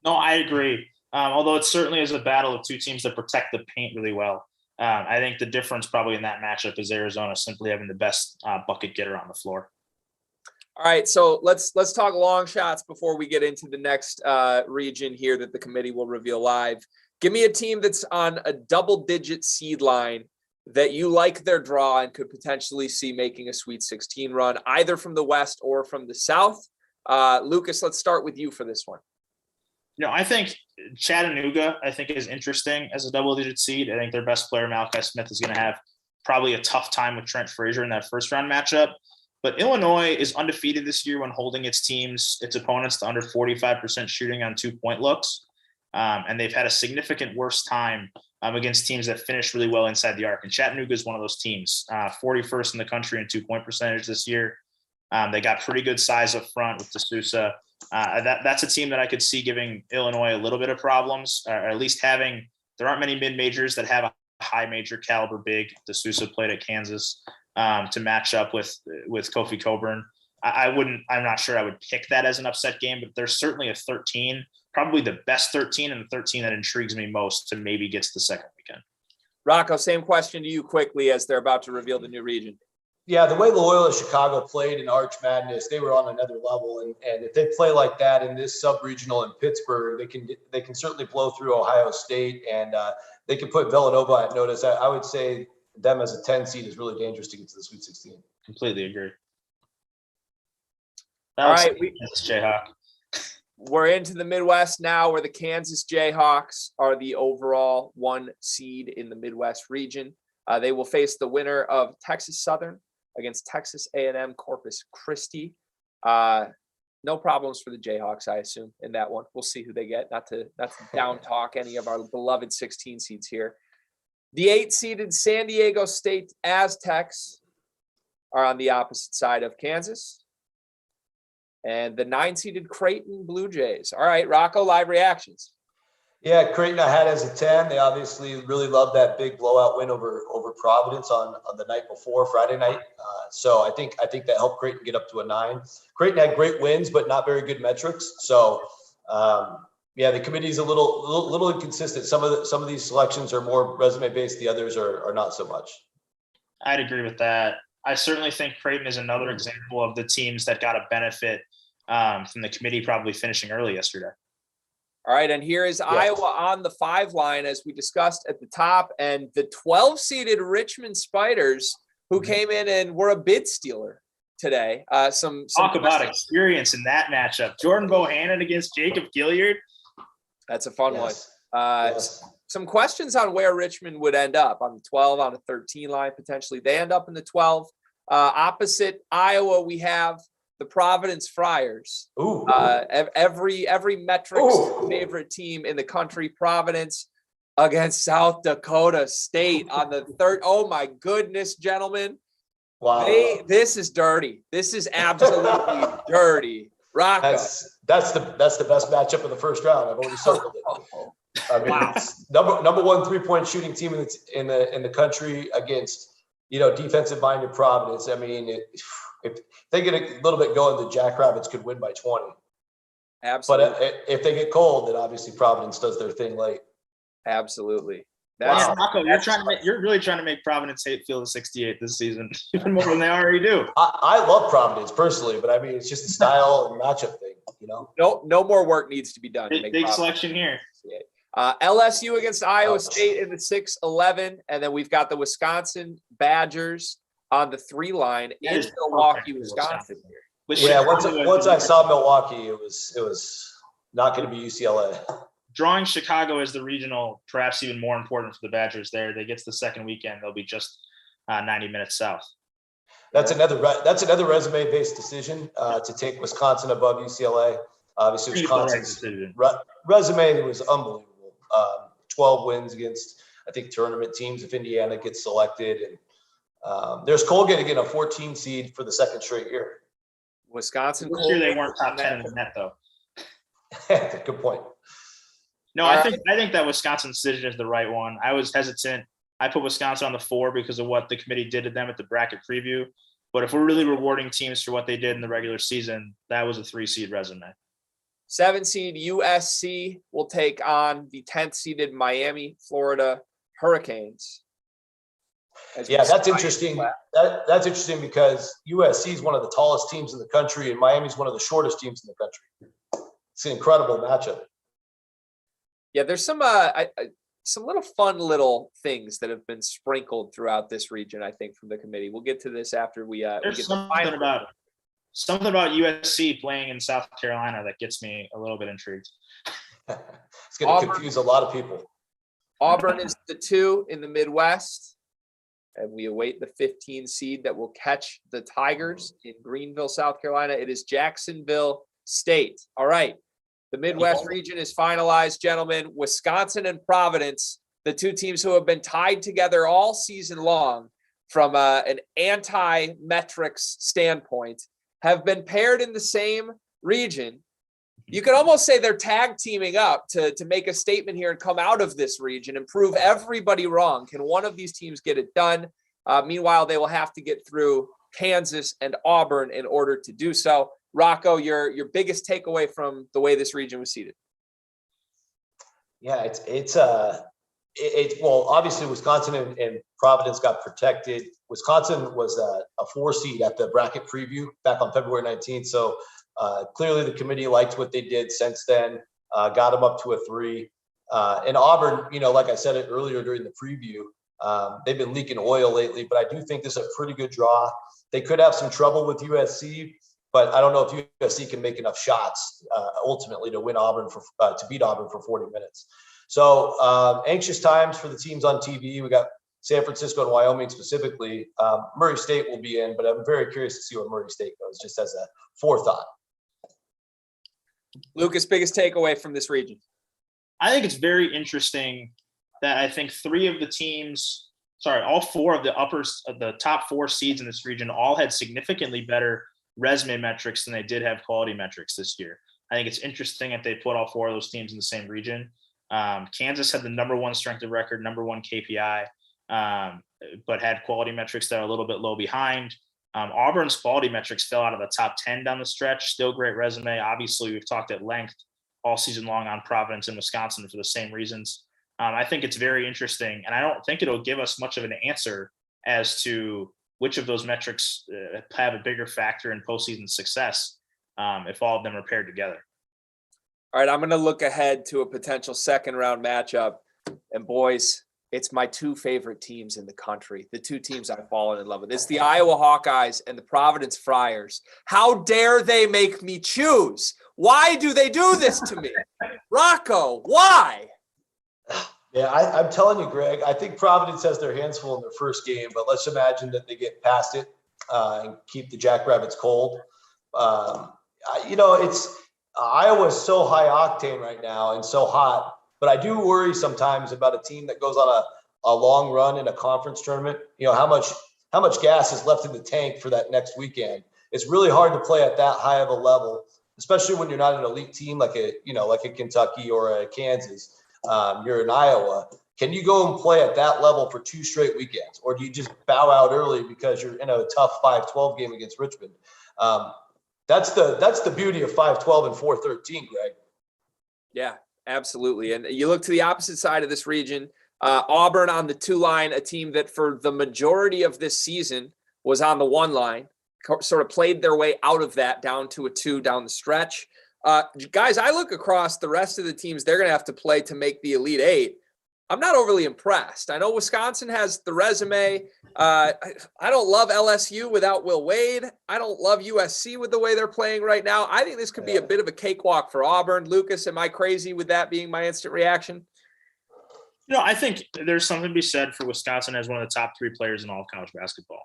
No, I agree. Although it certainly is a battle of 2 teams that protect the paint really well. I think the difference probably in that matchup is Arizona simply having the best bucket getter on the floor. All right, so let's talk long shots before we get into the next region here that the committee will reveal live. Give me a team that's on a double-digit seed line that you like their draw and could potentially see making a Sweet 16 run, either from the West or from the South. Lucas, let's start with you for this one. I think Chattanooga, is interesting as a double-digit seed. I think their best player, Malachi Smith, is going to have probably a tough time with Trent Frazier in that first-round matchup. But Illinois is undefeated this year when holding its opponents to under 45% shooting on 2-point looks. And they've had a significant worse time against teams that finish really well inside the arc. And Chattanooga is one of those teams, 41st in the country in 2-point percentage this year. They got pretty good size up front with D'Souza. That's a team that I could see giving Illinois a little bit of problems, or at least there aren't many mid-majors that have a high major caliber big. D'Souza played at Kansas to match up with Kofi Coburn. I'm not sure I would pick that as an upset game, but there's certainly a 13, probably the best 13 and the 13 that intrigues me most to maybe get to the second weekend. Rocco, same question to you quickly as they're about to reveal the new region. Yeah, the way Loyola Chicago played in Arch Madness, they were on another level. And if they play like that in this sub-regional in Pittsburgh, they can certainly blow through Ohio State, and they can put Villanova at notice. I would say them as a 10 seed is really dangerous to get to the Sweet 16. Completely agree. All right, Jayhawk. We're into the Midwest now, where the Kansas Jayhawks are the overall 1 seed in the Midwest region. They will face the winner of Texas Southern against Texas A&M Corpus Christi. No problems for the Jayhawks, I assume, in that one. We'll see who they get. Not to down talk any of our beloved 16 seeds here. The 8-seeded San Diego State Aztecs are on the opposite side of Kansas. And the 9-seeded Creighton Blue Jays. All right, Rocco, live reactions. Yeah, Creighton I had as a 10. They obviously really loved that big blowout win over Providence on the night before, Friday night. So I think that helped Creighton get up to a 9. Creighton had great wins, but not very good metrics. So the committee's a little inconsistent. Some of these selections are more resume based. The others are not so much. I'd agree with that. I certainly think Creighton is another example of the teams that got a benefit from the committee probably finishing early yesterday. All right, and here is Iowa on the 5 line, as we discussed at the top, and the 12-seeded Richmond Spiders, who came in and were a bid stealer today. Talk about experience in that matchup. Jordan Bohannon against Jacob Gilliard. That's a fun one. Some questions on where Richmond would end up on the 12, on the 13 line, potentially. They end up in the 12. Opposite Iowa, we have the Providence Friars. Ooh. Every metric's favorite team in the country, Providence against South Dakota State on the 3rd. Oh my goodness, gentlemen. Wow. This is dirty. This is absolutely dirty. Rocco. That's the best matchup of the first round. I've already circled it. I mean, it's number 1 3-point shooting team in the country against defensive minded Providence. I mean, if they get a little bit going, the Jackrabbits could win by 20. Absolutely. But if they get cold, then obviously Providence does their thing late. Absolutely. Rocco, you're really trying to make Providence hate field of 68 this season, even more than they already do. I love Providence personally, but I mean, it's just a style and matchup thing, No more work needs to be done. Big selection here. LSU against Iowa State in the 6-11, and then we've got the Wisconsin Badgers on the 3 line in Milwaukee, Wisconsin. Once I saw Milwaukee, it was not going to be UCLA. Drawing Chicago as the regional, perhaps even more important for the Badgers there. They get to the second weekend, they'll be just 90 minutes south. That's another resume-based decision to take Wisconsin above UCLA. Obviously, Wisconsin's resume was unbelievable. 12 wins against, I think, tournament teams if Indiana gets selected. And there's Colgate getting a 14 seed for the 2nd straight year. Wisconsin. This year they weren't top 10 in the net, though. Good point. No, I think that Wisconsin decision is the right one. I was hesitant. I put Wisconsin on the 4 because of what the committee did to them at the bracket preview. But if we're really rewarding teams for what they did in the regular season, that was a 3-seed resume. 7-seed USC will take on the 10th-seeded Miami, Florida Hurricanes. Yeah, that's interesting. That's interesting because USC is one of the tallest teams in the country, and Miami is one of the shortest teams in the country. It's an incredible matchup. Yeah, there's some little fun little things that have been sprinkled throughout this region, I think, from the committee. We'll get to this after we There's get something about something about USC playing in South Carolina that gets me a little bit intrigued. It's going to confuse a lot of people. Auburn is the 2 in the Midwest, and we await the 15 seed that will catch the Tigers in Greenville, South Carolina. It is Jacksonville State. All right. The Midwest region is finalized, gentlemen. Wisconsin and Providence, the 2 teams who have been tied together all season long from an anti-metrics standpoint, have been paired in the same region. You could almost say they're tag teaming up to make a statement here and come out of this region and prove everybody wrong. Can one of these teams get it done? Meanwhile, they will have to get through Kansas and Auburn in order to do so. Rocco, your biggest takeaway from the way this region was seeded? Yeah, well, obviously Wisconsin and Providence got protected. Wisconsin was a 4 seed at the bracket preview back on February 19th. So clearly the committee liked what they did since then, got them up to a 3. And Auburn, like I said it earlier during the preview, they've been leaking oil lately, but I do think this is a pretty good draw. They could have some trouble with USC, but I don't know if USC can make enough shots ultimately to win Auburn to beat Auburn for 40 minutes. So anxious times for the teams on TV. We got San Francisco and Wyoming specifically. Murray State will be in, but I'm very curious to see where Murray State goes, just as a forethought. Lucas, biggest takeaway from this region? I think it's very interesting that I think all 4 of the top 4 seeds in this region all had significantly better resume metrics than they did have quality metrics this year. I think it's interesting that they put all 4 of those teams in the same region. Kansas had the number 1 strength of record, number 1 KPI, but had quality metrics that are a little bit low behind. Auburn's quality metrics fell out of the top 10 down the stretch. Still great resume. Obviously, we've talked at length all season long on Providence and Wisconsin for the same reasons. I think it's very interesting, and I don't think it'll give us much of an answer as to which of those metrics have a bigger factor in postseason success if all of them are paired together. All right, I'm going to look ahead to a potential second-round matchup. And, boys, it's my 2 favorite teams in the country, the 2 teams I've fallen in love with. It's the Iowa Hawkeyes and the Providence Friars. How dare they make me choose? Why do they do this to me? Rocco, why? Yeah, I'm telling you, Greg, I think Providence has their hands full in their first game, but let's imagine that they get past it and keep the Jackrabbits cold. Iowa's so high octane right now and so hot, but I do worry sometimes about a team that goes on a long run in a conference tournament. How much gas is left in the tank for that next weekend. It's really hard to play at that high of a level, especially when you're not an elite team like a Kentucky or a Kansas. You're in Iowa. Can you go and play at that level for 2 straight weekends, or do you just bow out early because you're in a tough 5-12 game against Richmond? That's the beauty of 5-12 and 4-13, Greg. Yeah, absolutely. And you look to the opposite side of this region, Auburn on the 2 line, a team that for the majority of this season was on the 1 line, sort of played their way out of that down to a 2 down the stretch. Guys, I look across the rest of the teams they're going to have to play to make the Elite 8. I'm not overly impressed. I know Wisconsin has the resume. I don't love LSU without Will Wade. I don't love USC with the way they're playing right now. I think this could be a bit of a cakewalk for Auburn. Lucas, am I crazy with that being my instant reaction? I think there's something to be said for Wisconsin as one of the top 3 players in all of college basketball.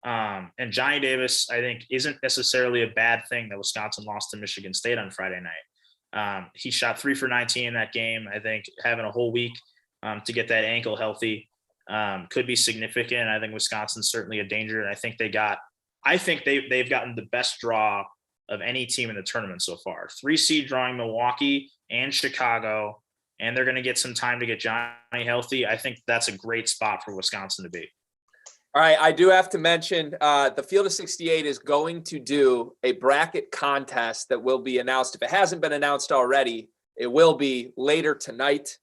And Johnny Davis, I think, isn't necessarily a bad thing that Wisconsin lost to Michigan State on Friday night. He shot 3 for 19 in that game. I think having a whole week to get that ankle healthy could be significant. I think Wisconsin's certainly a danger, and I think they've gotten the best draw of any team in the tournament so far. 3 seed drawing Milwaukee and Chicago, and they're going to get some time to get Johnny healthy. I think that's a great spot for Wisconsin to be. All right, I do have to mention the Field of 68 is going to do a bracket contest that will be announced. If it hasn't been announced already, it will be later tonight.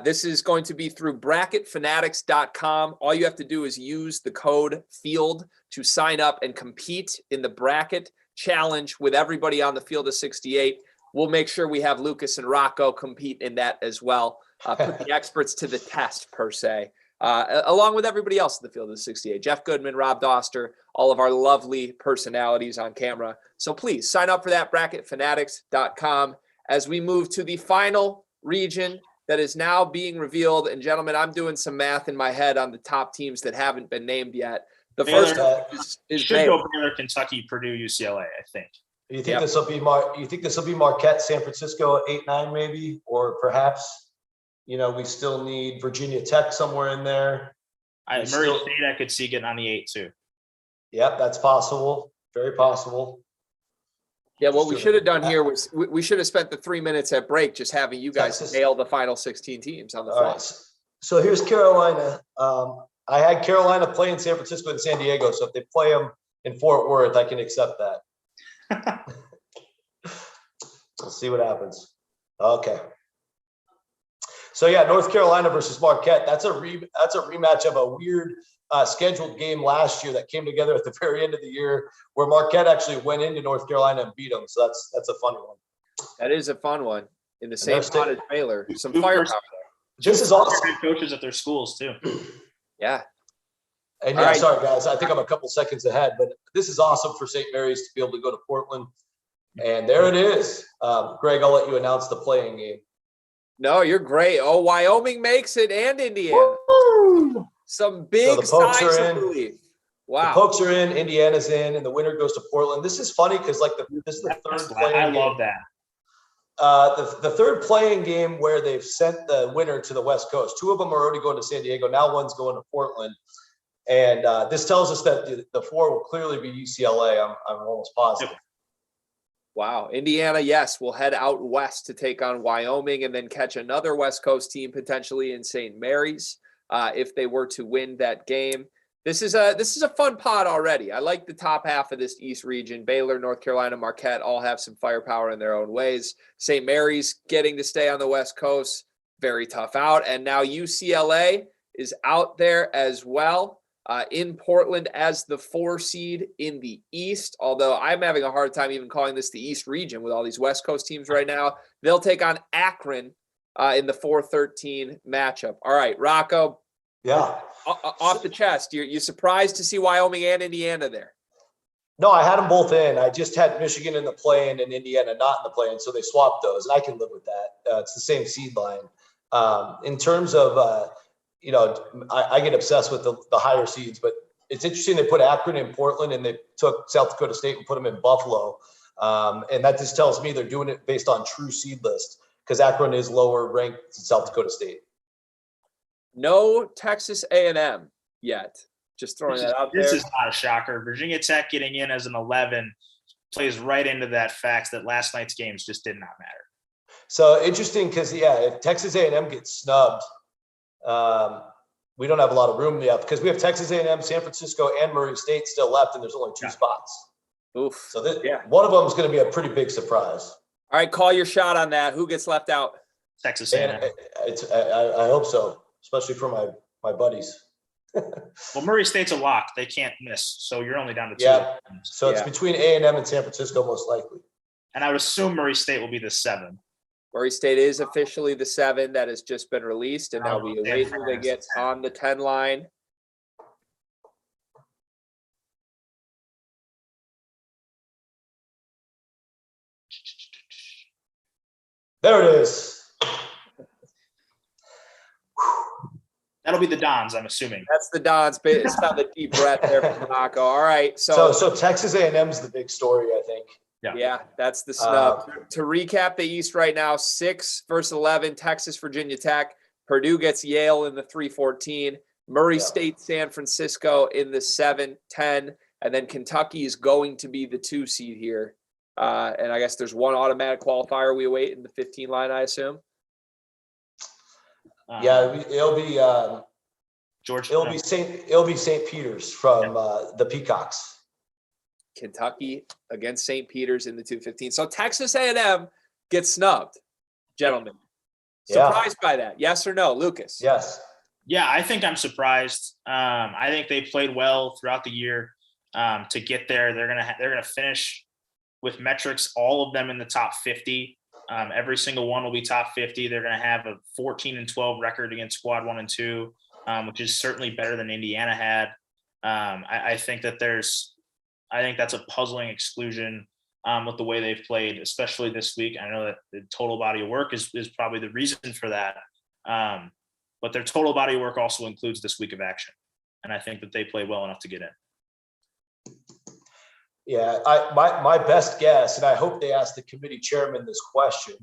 This is going to be through bracketfanatics.com. All you have to do is use the code FIELD to sign up and compete in the bracket challenge with everybody on the Field of 68. We'll make sure we have Lucas and Rocco compete in that as well. Put the experts to the test, per se. along with everybody else in the field of the 68. Jeff Goodman, Rob Dauster, all of our lovely personalities on camera. So please sign up for that, bracketfanatics.com, as we move to the final region that is now being revealed. And gentlemen, I'm doing some math in my head on the top teams that haven't been named yet. The first one is should go Baylor, Kentucky, Purdue, UCLA, I think. You think this will be Marquette, San Francisco, 8-9 maybe, or perhaps, we still need Virginia Tech somewhere in there. Murray State, I could see getting on the 8 too. Yep, that's possible. Very possible. Yeah, what we should have done here was we should have spent the 3 minutes at break just having you guys nail the final 16 teams on the fly. Right. So here's Carolina. I had Carolina play in San Francisco and San Diego. So if they play them in Fort Worth, I can accept that. We'll see what happens. Okay. So yeah, North Carolina versus Marquette. That's a rematch of a weird scheduled game last year that came together at the very end of the year, where Marquette actually went into North Carolina and beat them. So that's a fun one. That is a fun one in the same spot as Baylor. Some firepower there. This is awesome. Coaches at their schools too. Yeah. And yeah, sorry guys, I think I'm a couple seconds ahead, but this is awesome for St. Mary's to be able to go to Portland. And there it is. Greg, I'll let you announce the playing game. No, you're great. Oh, Wyoming makes it, and Indiana. Woo! Some big signs of relief. Wow. The Pokes are in, Indiana's in, and the winner goes to Portland. This is funny because this is the third playing game. I love that. The third playing game where they've sent the winner to the West Coast. 2 of them are already going to San Diego. Now one's going to Portland. And this tells us that the 4 will clearly be UCLA. I'm almost positive. Wow. Indiana, yes, will head out west to take on Wyoming and then catch another West Coast team potentially in St. Mary's if they were to win that game. This is a fun pot already. I like the top half of this East region. Baylor, North Carolina, Marquette all have some firepower in their own ways. St. Mary's getting to stay on the West Coast, very tough out. And now UCLA is out there as well. In Portland as the 4 seed in the East, although I'm having a hard time even calling this the East region with all these West Coast teams right now. They'll take on Akron in the 4-13 matchup. All right, Rocco. Yeah. Off the chest, you surprised to see Wyoming and Indiana there? No, I had them both in. I just had Michigan in the play-in and Indiana not in the play-in, so they swapped those, and I can live with that. It's the same seed line. In terms of I get obsessed with the higher seeds, but it's interesting they put Akron in Portland and they took South Dakota State and put them in Buffalo. And that just tells me they're doing it based on true seed list because Akron is lower ranked than South Dakota State. No Texas A&M yet. Just throwing that out there. This is not a shocker. Virginia Tech getting in as an 11 plays right into that fact that last night's games just did not matter. So interesting because, if Texas A&M gets snubbed, we don't have a lot of room yet because we have Texas A&M, San Francisco, and Murray State still left, and there's only 2 spots. Oof. So one of them is going to be a pretty big surprise. All right, call your shot on that. Who gets left out? Texas A&M. I hope so, especially for my buddies. Well, Murray State's a lock; they can't miss. So you're only down to 2. Yeah. So it's between A&M and San Francisco, most likely. And I would assume Murray State will be the 7. Murray State is officially the 7 that has just been released, and now we await who they get on the 10 line. There it is. That'll be the Dons, I'm assuming. That's the Dons. It's not the deep breath there from Rocco. All right. So Texas A&M is the big story, I think. Yeah, that's the snub. To recap the East right now, 6 versus 11, Texas, Virginia Tech. Purdue gets Yale in the 3-14. Murray State, San Francisco in the 7-10. And then Kentucky is going to be the 2 seed here. And I guess there's one automatic qualifier we await in the 15 line, I assume. It'll be George. It'll be St. Peter's from the Peacocks. Kentucky against St. Peter's in the 2-15. So Texas A&M gets snubbed, gentlemen. Surprised by that? Yes or no, Lucas? Yes. Yeah, I think I'm surprised. I think they played well throughout the year to get there. They're gonna finish with metrics, all of them in the top 50. Every single one will be top 50. They're gonna have a 14-12 record against squad 1 and 2. which is certainly better than Indiana had. I think that's a puzzling exclusion with the way they've played, especially this week. I know that the total body of work is probably the reason for that. But their total body of work also includes this week of action. And I think that they play well enough to get in. Yeah, my best guess, and I hope they ask the committee chairman this question,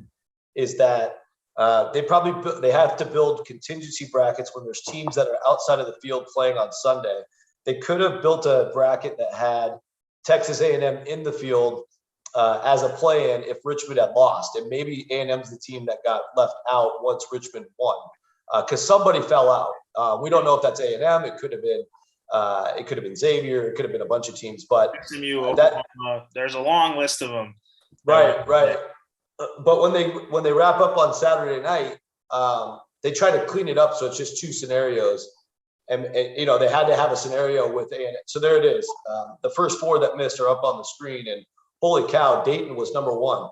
is that they have to build contingency brackets when there's teams that are outside of the field playing on Sunday. They could have built a bracket that had Texas A&M in the field as a play-in if Richmond had lost, and maybe A&M's the team that got left out once Richmond won, because somebody fell out. We don't know if that's A&M. It could have been Xavier. It could have been a bunch of teams, but SMU, Oklahoma, there's a long list of them. Right. But when they wrap up on Saturday night, they try to clean it up so it's just two scenarios, and they had to have a scenario with A&M. So there it is. The first four that missed are up on the screen, and holy cow, Dayton was number one.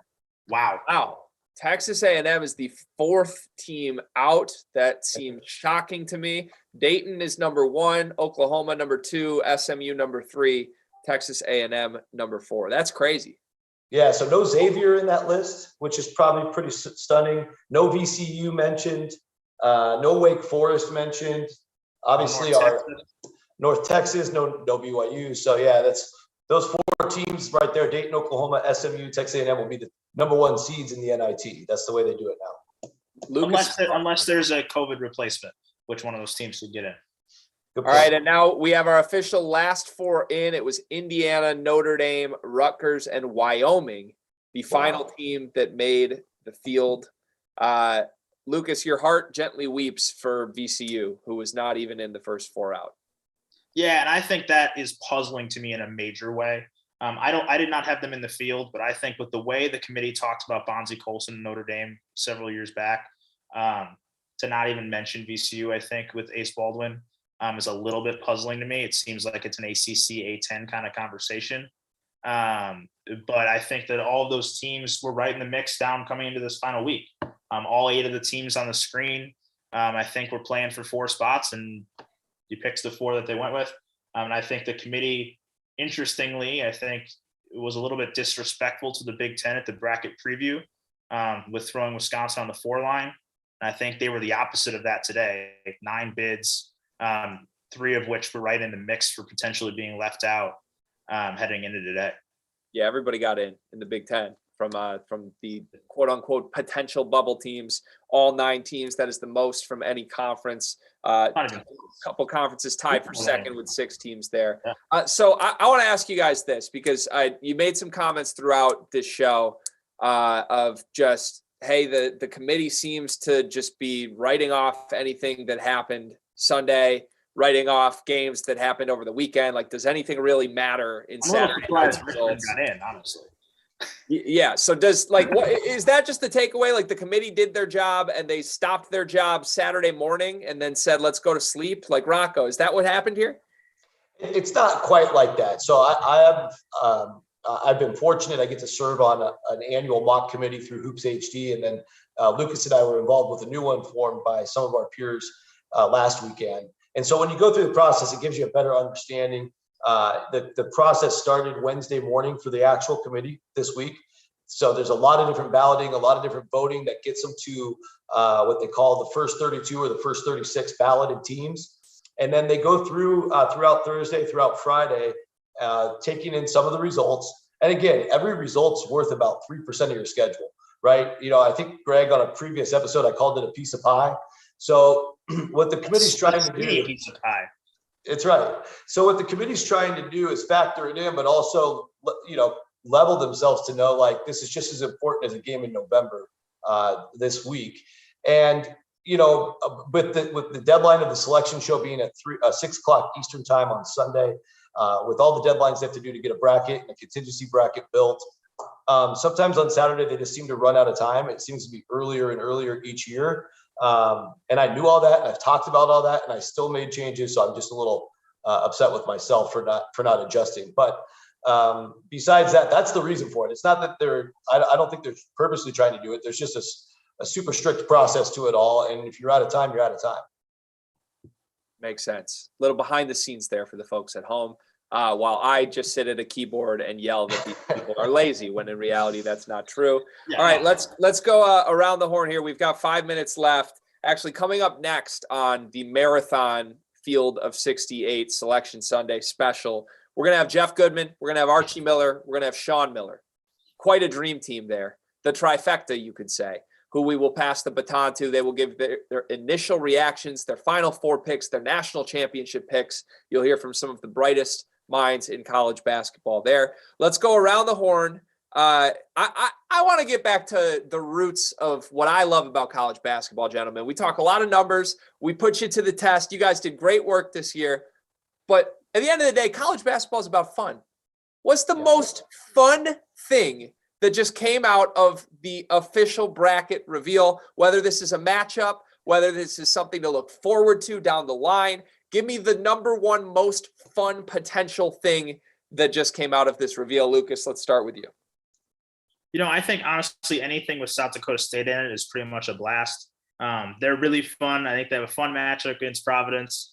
Wow. Texas A&M is the fourth team out. That seems shocking to me. Dayton is number one, Oklahoma number two, SMU number three, Texas A&M number four. That's crazy. Yeah, so no Xavier in that list, which is probably pretty stunning. No VCU mentioned. No Wake Forest mentioned. Obviously, North Texas, no BYU. So yeah, that's those four teams right there: Dayton, Oklahoma, SMU, Texas A&M will be the number one seeds in the NIT. That's the way they do it now. Unless there's a COVID replacement, which one of those teams would get in? All right, and now we have our official last four in. It was Indiana, Notre Dame, Rutgers, and Wyoming, the final team that made the field. Lucas, your heart gently weeps for VCU, who was not even in the first four out. Yeah, and I think that is puzzling to me in a major way. I did not have them in the field, but I think with the way the committee talked about Bonzie Colson and Notre Dame several years back, to not even mention VCU, I think, with Ace Baldwin is a little bit puzzling to me. It seems like it's an ACC A10 kind of conversation. But I think that all of those teams were right in the mix down coming into this final week. All 8 of the teams on the screen, I think we're playing for 4 spots, and you picked the 4 that they went with. And I think the committee, interestingly, I think it was a little bit disrespectful to the Big Ten at the bracket preview with throwing Wisconsin on the 4 line. And I think they were the opposite of that today. 9 bids, 3 of which were right in the mix for potentially being left out heading into today. Yeah, everybody got in the Big Ten from the quote unquote potential bubble teams. All 9 teams. That is the most from any conference. A couple conferences tied for second with 6 teams there. So I want to ask you guys this, because you made some comments throughout this show of just, hey, the committee seems to just be writing off anything that happened Sunday, writing off games that happened over the weekend. Like, does anything really matter in Saturday night's results? Got in, honestly. Yeah. So what is that just the takeaway? Like, the committee did their job and they stopped their job Saturday morning and then said, let's go to sleep? Like, Rocco, is that what happened here? It's not quite like that. So I've been fortunate. I get to serve on an annual mock committee through Hoops HD. And then Lucas and I were involved with a new one formed by some of our peers last weekend. And so when you go through the process, it gives you a better understanding. The process started Wednesday morning for the actual committee this week. So there's a lot of different balloting, a lot of different voting that gets them to what they call the first 32 or the first 36 balloted teams. And then they go through throughout Thursday, throughout Friday, taking in some of the results. And again, every result's worth about 3% of your schedule, right? I think, Greg, on a previous episode, I called it a piece of pie. So what the committee's trying to do, piece of pie. It's right. So what the committee's trying to do is factor it in, but also, level themselves to know, like, this is just as important as a game in November this week. And, with the deadline of the selection show being at 6 o'clock Eastern time on Sunday, with all the deadlines they have to do to get a bracket and a contingency bracket built, sometimes on Saturday, they just seem to run out of time. It seems to be earlier and earlier each year. And I knew all that, and I've talked about all that, and I still made changes. So I'm just a little upset with myself for not adjusting. But besides that, that's the reason for it. It's not that I don't think they're purposely trying to do it. There's just a super strict process to it all. And if you're out of time, you're out of time. Makes sense. A little behind the scenes there for the folks at home. While I just sit at a keyboard and yell that these people are lazy, when in reality that's not true. Yeah, all right, let's go around the horn here. We've got 5 minutes left. Actually, coming up next on the Marathon Field of 68 Selection Sunday special, we're gonna have Jeff Goodman, we're gonna have Archie Miller, we're gonna have Sean Miller. Quite a dream team there, the trifecta, you could say, who we will pass the baton to. They will give their initial reactions, their Final Four picks, their national championship picks. You'll hear from some of the brightest minds in college basketball there. Let's go around the horn. I want to get back to the roots of what I love about college basketball, gentlemen. We talk a lot of numbers. We put you to the test. You guys did great work this year. But at the end of the day, college basketball is about fun. What's the most fun thing that just came out of the official bracket reveal, whether this is a matchup, whether this is something to look forward to down the line? Give me the number one most fun potential thing that just came out of this reveal. Lucas, let's start with you. I think honestly anything with South Dakota State in it is pretty much a blast. They're really fun. I think they have a fun matchup against Providence.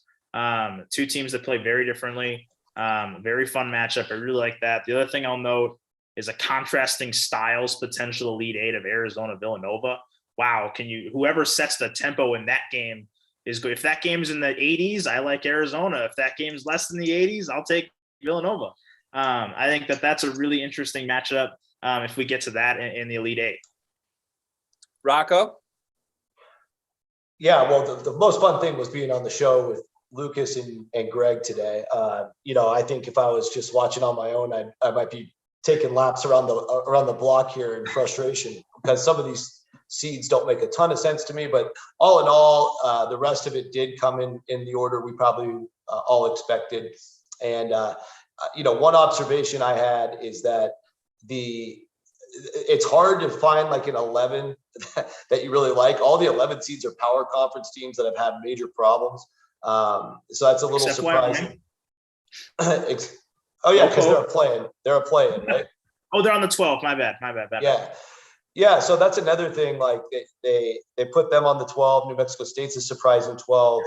Two teams that play very differently. Very fun matchup. I really like that. The other thing I'll note is a contrasting styles potential Elite Eight of Arizona, Villanova. Wow. Whoever sets the tempo in that game is good. If that game's in the 80s, I like Arizona. If that game's less than the 80s, I'll take Villanova. I think that's a really interesting matchup if we get to that in the Elite Eight. Rocco? Yeah, well, the most fun thing was being on the show with Lucas and Greg today. I think if I was just watching on my own, I might be taking laps around the block here in frustration, because some of these seeds don't make a ton of sense to me. But all in all, the rest of it did come in the order we probably all expected. And one observation I had is that it's hard to find like an 11 that you really like. All the 11 seeds are power conference teams that have had major problems. So that's a little surprising. Oh yeah, because they're a play-in, right? Oh, they're on the 12. My bad. Yeah. So that's another thing. Like they put them on the 12. New Mexico State's a surprising 12.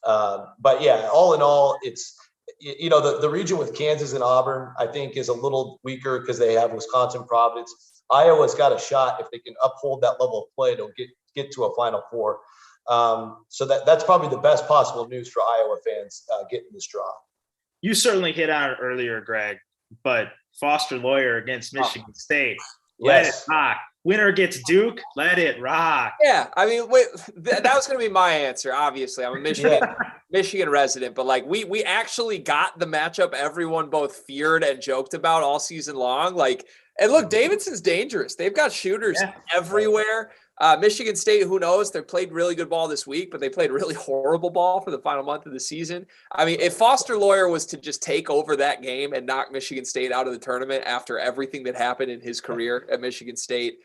But yeah, all in all, it's the region with Kansas and Auburn, I think, is a little weaker because they have Wisconsin, Providence. Iowa's got a shot if they can uphold that level of play to get to a Final Four. So that's probably the best possible news for Iowa fans getting this draw. You certainly hit on it earlier, Greg, but Foster Lawyer against Michigan State. Let it rock. Winner gets Duke. Let it rock. Yeah, I mean, that was going to be my answer. Obviously, I'm a Michigan resident, but like we actually got the matchup everyone both feared and joked about all season long. Like, and look, Davidson's dangerous. They've got shooters everywhere. Michigan State, who knows? They played really good ball this week, but they played really horrible ball for the final month of the season. I mean, if Foster Lawyer was to just take over that game and knock Michigan State out of the tournament after everything that happened in his career at Michigan State,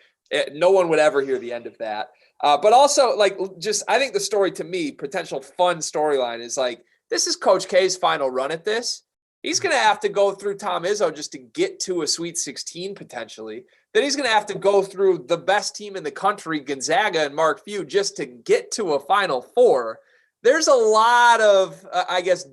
no one would ever hear the end of that. But also, I think the story to me, potential fun storyline is like, this is Coach K's final run at this. He's going to have to go through Tom Izzo just to get to a Sweet 16 potentially. Then he's going to have to go through the best team in the country, Gonzaga and Mark Few, just to get to a Final Four. There's a lot of,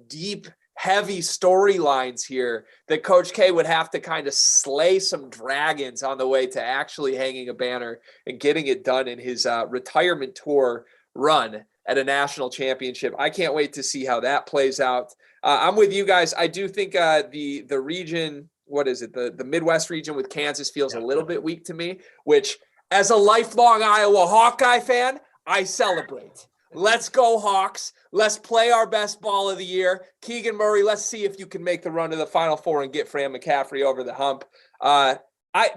deep, heavy storylines here that Coach K would have to kind of slay some dragons on the way to actually hanging a banner and getting it done in his retirement tour run at a national championship. I can't wait to see how that plays out. I'm with you guys. I do think the region, what is it? The Midwest region with Kansas feels a little bit weak to me, which as a lifelong Iowa Hawkeye fan, I celebrate. Let's go Hawks. Let's play our best ball of the year. Keegan Murray, let's see if you can make the run to the Final Four and get Fran McCaffrey over the hump.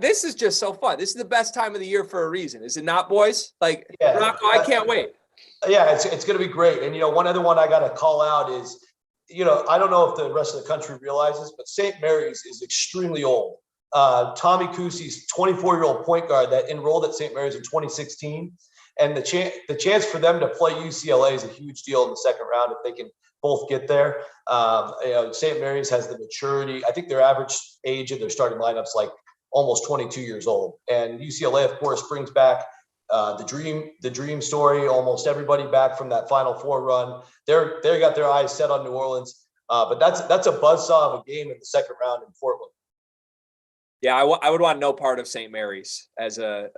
This is just so fun. This is the best time of the year for a reason. Is it not, boys? Rocco, I can't wait. Yeah, it's going to be great. And, one other one I got to call out is, I don't know if the rest of the country realizes, but St. Mary's is extremely old. Tommy Kusi's 24-year-old point guard that enrolled at St. Mary's in 2016. And the chance for them to play UCLA is a huge deal in the second round if they can both get there. St. Mary's has the maturity. I think their average age of their starting lineup's like almost 22 years old. And UCLA, of course, brings back the dream story, almost everybody back from that Final Four run. They got their eyes set on New Orleans. But that's a buzzsaw of a game in the second round in Portland. Yeah, I would want no part of St. Mary's as a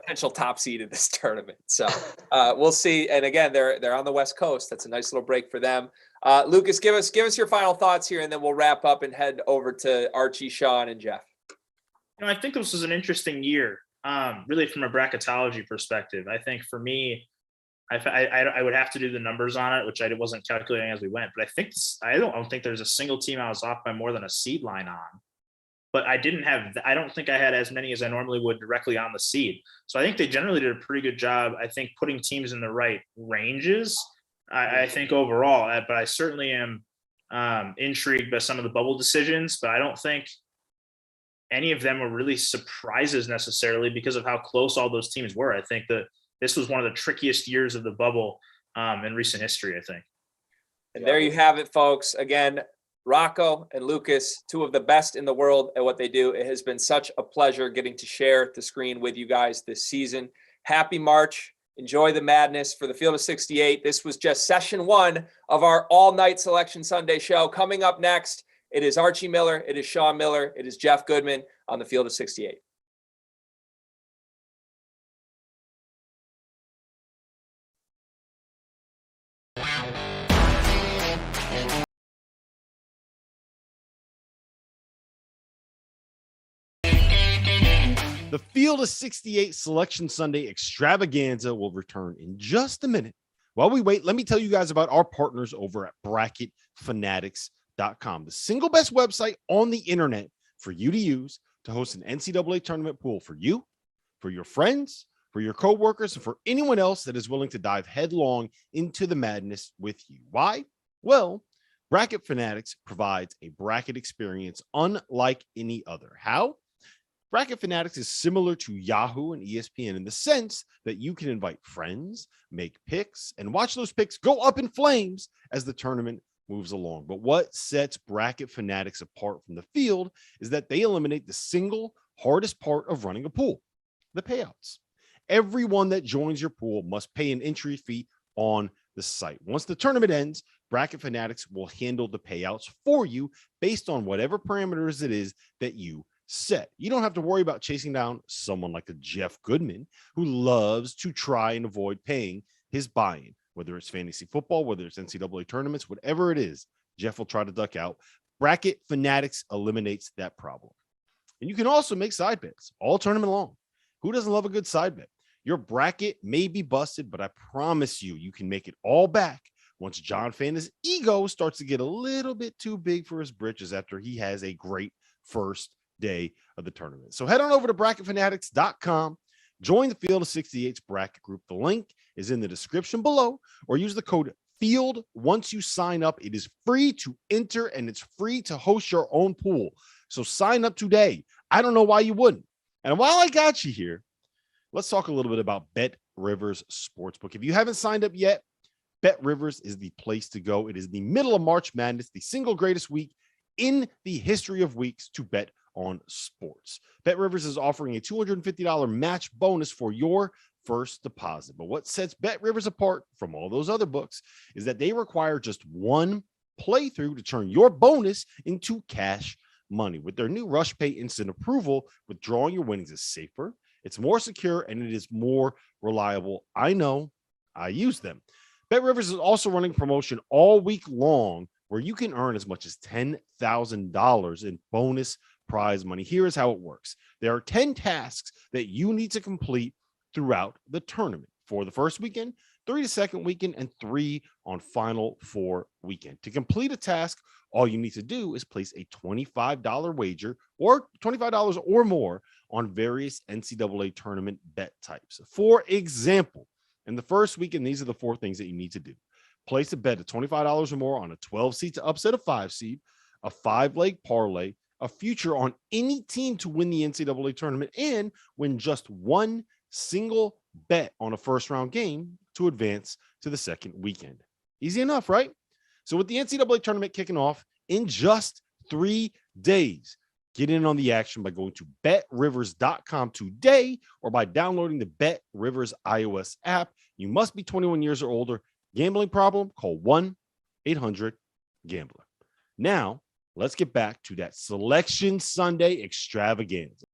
potential top seed in this tournament. So we'll see. And again, they're on the West Coast. That's a nice little break for them. Lucas, give us your final thoughts here, and then we'll wrap up and head over to Archie, Sean, and Jeff. I think this was an interesting year, really from a bracketology perspective. I think for me, I would have to do the numbers on it, which I wasn't calculating as we went. But I don't think there's a single team I was off by more than a seed line on. But I don't think I had as many as I normally would directly on the seed. So I think they generally did a pretty good job, I think, putting teams in the right ranges, I think overall. But I certainly am intrigued by some of the bubble decisions, but I don't think any of them were really surprises necessarily because of how close all those teams were. I think that this was one of the trickiest years of the bubble in recent history, I think. And there you have it, folks. Again, Rocco and Lucas, two of the best in the world at what they do. It has been such a pleasure getting to share the screen with you guys this season. Happy March. Enjoy the madness for the Field of 68. This was just session 1 of our all-night Selection Sunday show. Coming up next, it is Archie Miller, it is Sean Miller, it is Jeff Goodman on the Field of 68. The Field of 68 Selection Sunday Extravaganza will return in just a minute. While we wait, let me tell you guys about our partners over at BracketFanatics.com, the single best website on the internet for you to use to host an NCAA tournament pool for you, for your friends, for your coworkers, and for anyone else that is willing to dive headlong into the madness with you. Why? Well, Bracket Fanatics provides a bracket experience unlike any other. How? Bracket Fanatics is similar to Yahoo and ESPN in the sense that you can invite friends, make picks, and watch those picks go up in flames as the tournament moves along. But what sets Bracket Fanatics apart from the field is that they eliminate the single hardest part of running a pool, the payouts. Everyone that joins your pool must pay an entry fee on the site. Once the tournament ends, Bracket Fanatics will handle the payouts for you based on whatever parameters it is that you set. You don't have to worry about chasing down someone like a Jeff Goodman who loves to try and avoid paying his buy-in, whether it's fantasy football, whether it's NCAA tournaments, whatever it is, Jeff will try to duck out. Bracket Fanatics eliminates that problem. And you can also make side bets all tournament long. Who doesn't love a good side bet? Your bracket may be busted, but I promise you can make it all back once John Fanta's ego starts to get a little bit too big for his britches after he has a great first day of the tournament. So head on over to bracketfanatics.com, join the Field of 68's bracket group. The link is in the description below, or use the code FIELD once you sign up. It is free to enter and it's free to host your own pool. So sign up today. I don't know why you wouldn't. And while I got you here, let's talk a little bit about Bet Rivers Sportsbook. If you haven't signed up yet, Bet Rivers is the place to go. It is the middle of March Madness, the single greatest week in the history of weeks to bet on sports. Bet Rivers is offering a $250 match bonus for your first deposit. But what sets Bet Rivers apart from all those other books is that they require just one playthrough to turn your bonus into cash money. With their new Rush Pay instant approval, withdrawing your winnings is safer, it's more secure, and it is more reliable. I know, I use them. Bet Rivers is also running a promotion all week long where you can earn as much as $10,000 in bonus prize money. Here is how it works. There are 10 tasks that you need to complete throughout the tournament. For the first weekend, 3 the second weekend, and 3 on Final Four weekend. To complete a task, all you need to do is place a $25 wager or $25 or more on various NCAA tournament bet types. For example, in the first weekend, these are the 4 things that you need to do. Place a bet of $25 or more on a 12 seed to upset a 5 seed, a 5-leg parlay, a future on any team to win the NCAA tournament, and win just one single bet on a first round game to advance to the second weekend. Easy enough, right? So with the NCAA tournament kicking off in just 3 days, Get in on the action by going to betrivers.com today or by downloading the BetRivers iOS app. You must be 21 years or older. Gambling problem? Call 1-800-GAMBLER. Now, let's get back to that Selection Sunday extravaganza.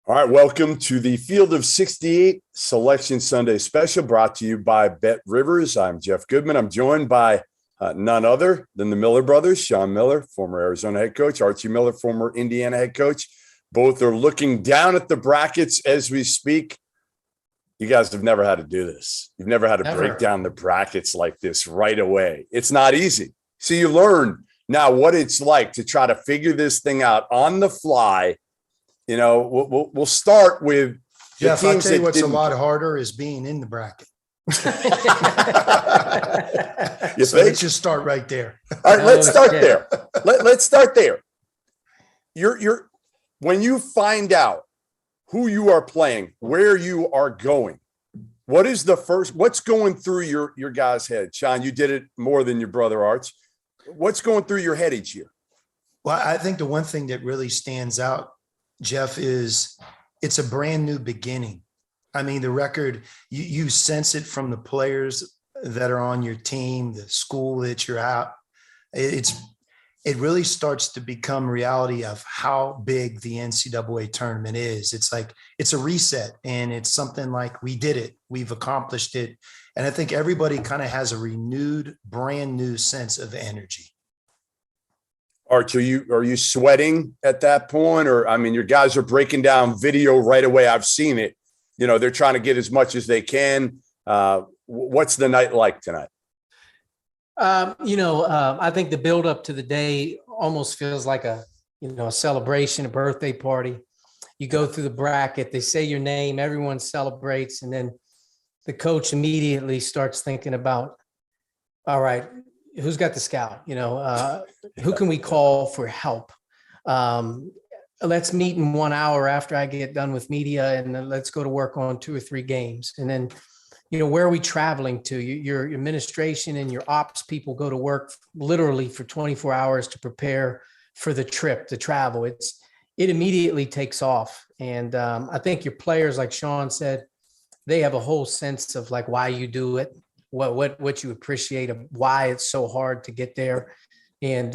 All right, welcome to the Field of 68 Selection Sunday special brought to you by Bet Rivers. I'm Jeff Goodman. I'm joined by none other than the Miller brothers, Sean Miller, former Arizona head coach, Archie Miller, former Indiana head coach. Both are looking down at the brackets as we speak. You guys have never had to do this. You've never had to break down the brackets like this right away. It's not easy. So you learn now what it's like to try to figure this thing out on the fly. You know, we'll start with Jeff. I'll tell you what's a lot harder is being in the bracket. So let's just start right there. All right, let's start there. Let's start there. You're when you find out who you are playing, where you are going, what's going through your guys' head? Sean, you did it more than your brother Arch. What's going through your head each year? Well, I think the one thing that really stands out, Jeff, is it's a brand new beginning. I mean, the record, you sense it from the players that are on your team, the school that you're at. It really starts to become reality of how big the NCAA tournament is. It's like, it's a reset, and it's something like we did it, we've accomplished it. And I think everybody kind of has a renewed, brand new sense of energy. Arch, are you sweating at that point? Or, I mean, your guys are breaking down video right away. I've seen it. You know, they're trying to get as much as they can. What's the night like tonight? I think the build up to the day almost feels like a celebration, a birthday party. You go through the bracket, they say your name, everyone celebrates. And then the coach immediately starts thinking about, all right, who's got the scout? Who can we call for help? Let's meet in 1 hour after I get done with media, and then let's go to work on 2 or 3 games. And then, where are we traveling to? Your administration and your ops people go to work literally for 24 hours to prepare for the trip, the travel. It immediately takes off. And I think your players, like Sean said, they have a whole sense of like why you do it, what you appreciate, of why it's so hard to get there. And,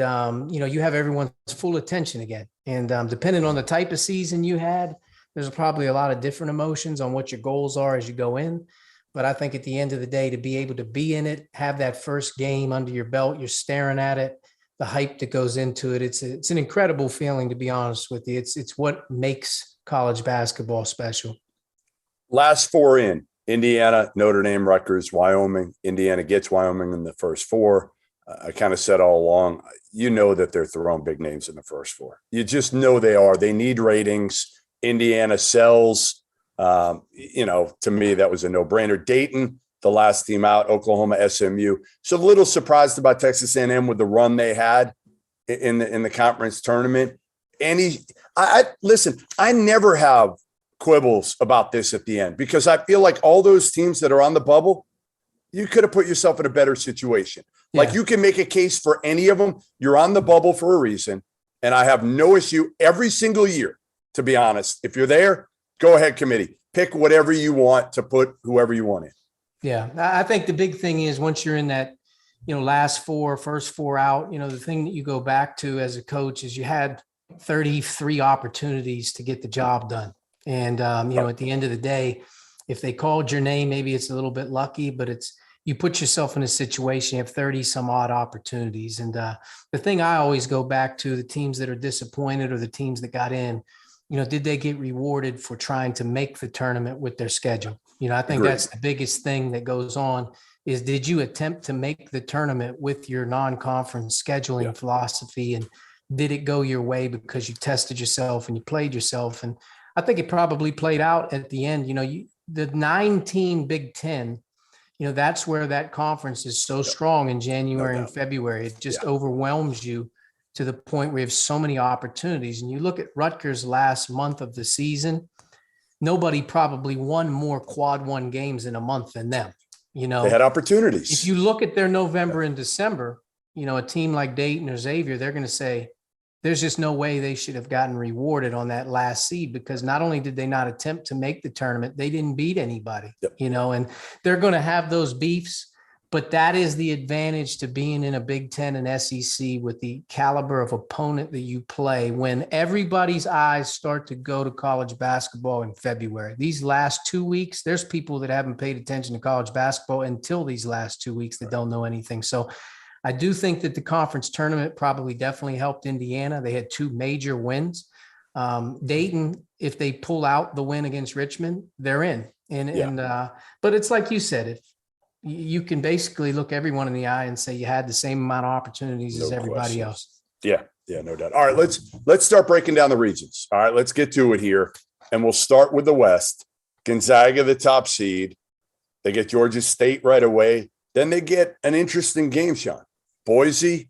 you have everyone's full attention again. And depending on the type of season you had, there's probably a lot of different emotions on what your goals are as you go in. But I think at the end of the day, to be able to be in it, have that first game under your belt, you're staring at it, the hype that goes into it. It's an incredible feeling, to be honest with you. It's what makes college basketball special. Last 4 in: Indiana, Notre Dame, Rutgers, Wyoming. Indiana gets Wyoming in the first 4. I kind of said all along, you know that they're throwing big names in the first four. You just know they are. They need ratings. Indiana sells. To me, that was a no-brainer. Dayton, the last team out, Oklahoma, SMU. So a little surprised about Texas A&M with the run they had in the conference tournament. And listen, I never have quibbles about this at the end because I feel like all those teams that are on the bubble, you could have put yourself in a better situation. Yeah. Like you can make a case for any of them. You're on the bubble for a reason. And I have no issue every single year, to be honest. If you're there, go ahead, committee. Pick whatever you want to put whoever you want in. Yeah. I think the big thing is once you're in that, first four out, the thing that you go back to as a coach is you had 33 opportunities to get the job done. And, at the end of the day, if they called your name, maybe it's a little bit lucky, but you put yourself in a situation, you have 30 some odd opportunities. And the thing I always go back to, the teams that are disappointed or the teams that got in, did they get rewarded for trying to make the tournament with their schedule? I think that's the biggest thing that goes on is did you attempt to make the tournament with your non-conference scheduling philosophy, and did it go your way because you tested yourself and you played yourself? And I think it probably played out at the end. The 9-team Big Ten, that's where that conference is so strong in January and February. It just overwhelms you to the point where you have so many opportunities. And you look at Rutgers last month of the season, nobody probably won more quad one games in a month than them. They had opportunities. If you look at their November and December, a team like Dayton or Xavier, they're going to say, there's just no way they should have gotten rewarded on that last seed because not only did they not attempt to make the tournament, they didn't beat anybody, and they're going to have those beefs, but that is the advantage to being in a Big Ten and SEC with the caliber of opponent that you play when everybody's eyes start to go to college basketball in February. These last 2 weeks, there's people that haven't paid attention to college basketball until these last 2 weeks that don't know anything. So I do think that the conference tournament probably definitely helped Indiana. They had two major wins. Dayton, if they pull out the win against Richmond, they're in. But it's like you said, if you can basically look everyone in the eye and say you had the same amount of opportunities as everybody else. Yeah, no doubt. All right, let's start breaking down the regions. All right, let's get to it here. And we'll start with the West. Gonzaga, the top seed. They get Georgia State right away. Then they get an interesting game, Sean. Boise,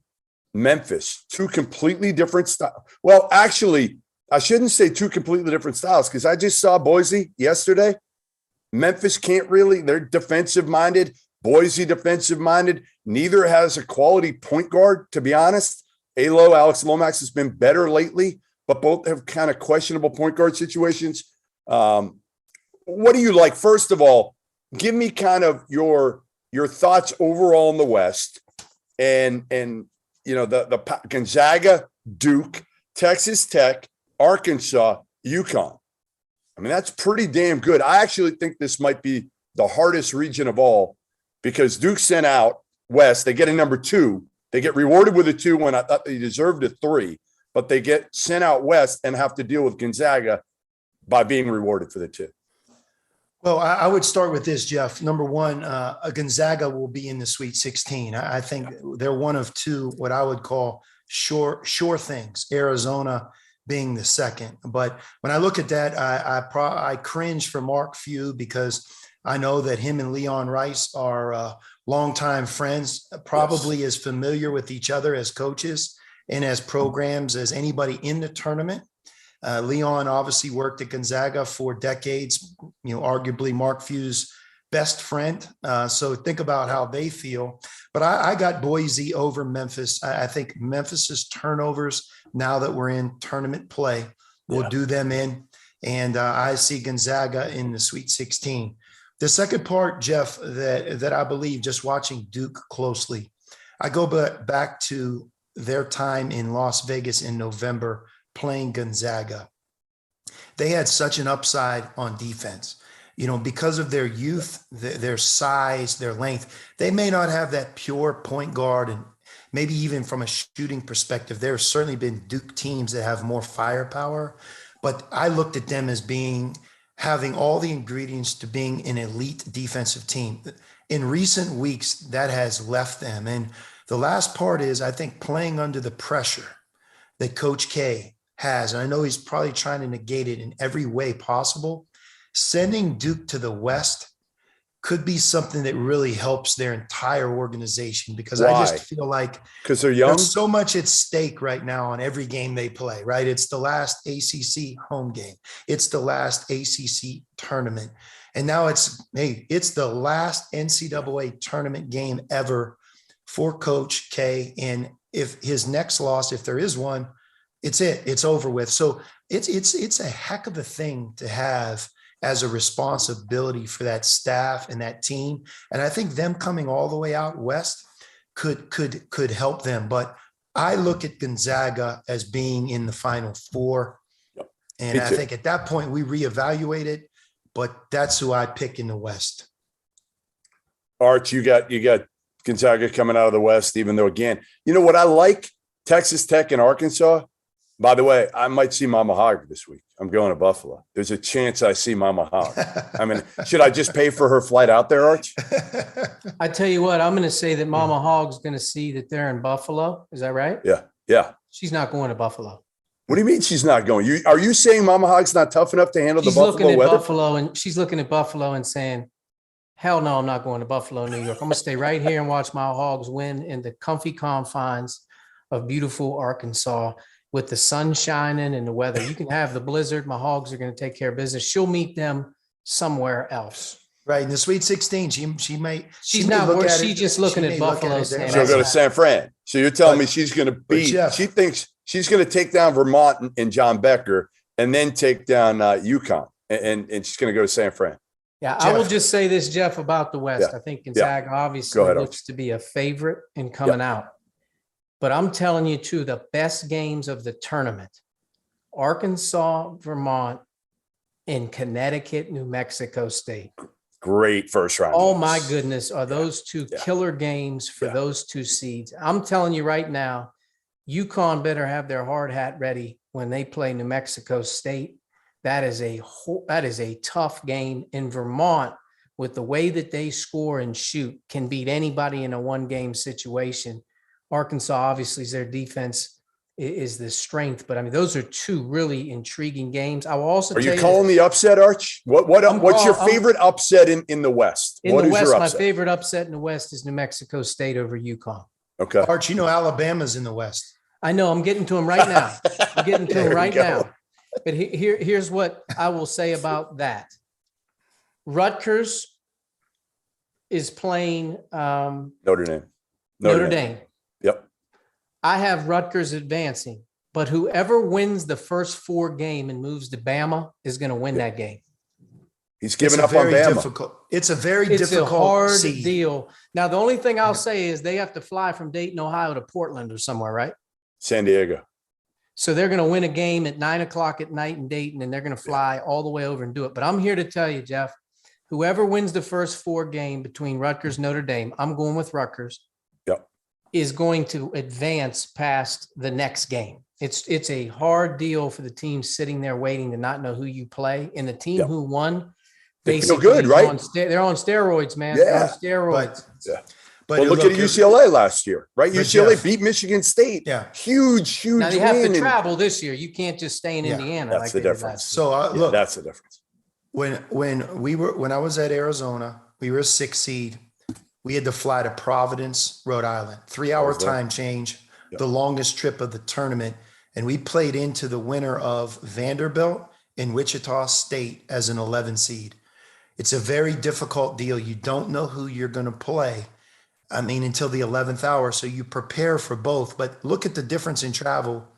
Memphis, two completely different styles. Well, actually, I shouldn't say two completely different styles because I just saw Boise yesterday. Memphis can't really. They're defensive-minded. Boise defensive-minded. Neither has a quality point guard, to be honest. Alex Lomax has been better lately, but both have kind of questionable point guard situations. What do you like? First of all, give me kind of your thoughts overall in the West and the Gonzaga, Duke, Texas Tech, Arkansas, UConn. I mean, that's pretty damn good. I actually think this might be the hardest region of all because Duke sent out West. They get a number 2. They get rewarded with a 2 when I thought they deserved a 3, but they get sent out West and have to deal with Gonzaga by being rewarded for the 2. Well, I would start with this, Jeff. Number one, Gonzaga will be in the Sweet 16. I think they're one of two, what I would call sure things, Arizona being the second. But when I look at that, I cringe for Mark Few because I know that him and Leon Rice are longtime friends, probably as familiar with each other as coaches and as programs as anybody in the tournament. Leon obviously worked at Gonzaga for decades, arguably Mark Few's best friend. So think about how they feel. But I got Boise over Memphis. I think Memphis's turnovers, now that we're in tournament play, will do them in. And I see Gonzaga in the Sweet 16. The second part, Jeff, that I believe, just watching Duke closely, I go back to their time in Las Vegas in November playing Gonzaga. They had such an upside on defense. Because of their youth, their size, their length, they may not have that pure point guard. And maybe even from a shooting perspective, there have certainly been Duke teams that have more firepower. But I looked at them as having all the ingredients to being an elite defensive team. In recent weeks, that has left them. And The last part is, I think, playing under the pressure that Coach K has, and I know he's probably trying to negate it in every way possible. Sending Duke to the West could be something that really helps their entire organization, because Why? I just feel like Because they're young. there's so much at stake right now on every game they play, right? It's the last ACC home game. It's the last ACC tournament. And now it's the last NCAA tournament game ever for Coach K. And if his next loss, if there is one, it's over with. So it's a heck of a thing to have as a responsibility for that staff and that team. And I think them coming all the way out west could help them. But I look at Gonzaga as being in the Final Four. Yep. And Me I too. think at that point we reevaluate it, but that's who I pick in the West. Arch, you got Gonzaga coming out of the West, even though, again, you know what I like? Texas Tech and Arkansas. By the way, I might see Mama Hog this week. I'm going to Buffalo. There's a chance I see Mama Hog. I mean, should I just pay for her flight out there, Arch? I tell you what, I'm going to say that Mama Hog's going to see that they're in Buffalo. Is that right? Yeah. She's not going to Buffalo. What do you mean she's not going? Are you saying Mama Hog's not tough enough to handle She's the looking Buffalo at weather? Buffalo, and she's looking at Buffalo and saying, hell no, I'm not going to Buffalo, New York. I'm going to stay right here and watch my Hogs win in the comfy confines of beautiful Arkansas with the sun shining and the weather. You can have the blizzard. My Hogs are going to take care of business. She'll meet them somewhere else. Right. In the Sweet 16, she may. She's may not look worried. at it- She's just looking she at may look Buffalo it there. saying, She'll go to San Fran. So you're telling me But- she's going to but beat, Jeff- she thinks she's going to take down Vermont and John Becker and then take down UConn and she's going to go to San Fran. Yeah, I will Jeff. just say this, Jeff, about the West. Yeah. I think Gonzaga obviously Go ahead, looks to be a favorite in coming out. But I'm telling you, two, the best games of the tournament, Arkansas, Vermont, and Connecticut, New Mexico State. Great first round. Oh games. my goodness, are those two Yeah. killer games for Yeah. those two seeds? I'm telling you right now, UConn better have their hard hat ready when they play New Mexico State. That is a tough game. In Vermont, with the way that they score and shoot, can beat anybody in a one-game situation. Arkansas, obviously, their defense is the strength, but I mean, those are two really intriguing games. I will also Are tell you calling the upset, Arch? What's your favorite upset in the West? in What the is West, your my upset? favorite upset in the West is New Mexico State over UConn. Okay. Arch, Alabama's in the West. I know, I'm getting to him right now. I'm getting to There him we right go. now. But here's what I will say about that. Rutgers is playing Notre Dame. Notre Dame. Yep. I have Rutgers advancing, but whoever wins the first four game and moves to Bama is going to win that game. He's giving It's up a on very Bama. difficult. It's a very It's a difficult hard seed. deal. Now, the only thing I'll say is they have to fly from Dayton, Ohio to Portland or somewhere, right? San Diego. So they're going to win a game at 9:00 at night in Dayton, and they're going to fly all the way over and do it. But I'm here to tell you, Jeff, whoever wins the first four game between Rutgers, Notre Dame, I'm going with Rutgers, Yep. is going to advance past the next game. It's a hard deal for the team sitting there waiting to not know who you play. And the team Yep. who won, They feel basically good, is right? they're on steroids, man. They're on Yeah. steroids. But Well, look at UCLA last year, right? but UCLA Jeff- beat Michigan State. Yeah. Huge Now they have win. to And travel this year. You can't just stay in Yeah, Indiana. that's like the they did difference. last year. So Yeah, look, that's the difference. when I was at Arizona, we were a 6 seed. We had to fly to Providence, Rhode Island, 3-hour was that? time change, Yep. the longest trip of the tournament. And we played into the winner of Vanderbilt and Wichita State as an 11 seed. It's a very difficult deal. You don't know who you're going to play. I mean, until the 11th hour. So you prepare for both, but look at the difference in travel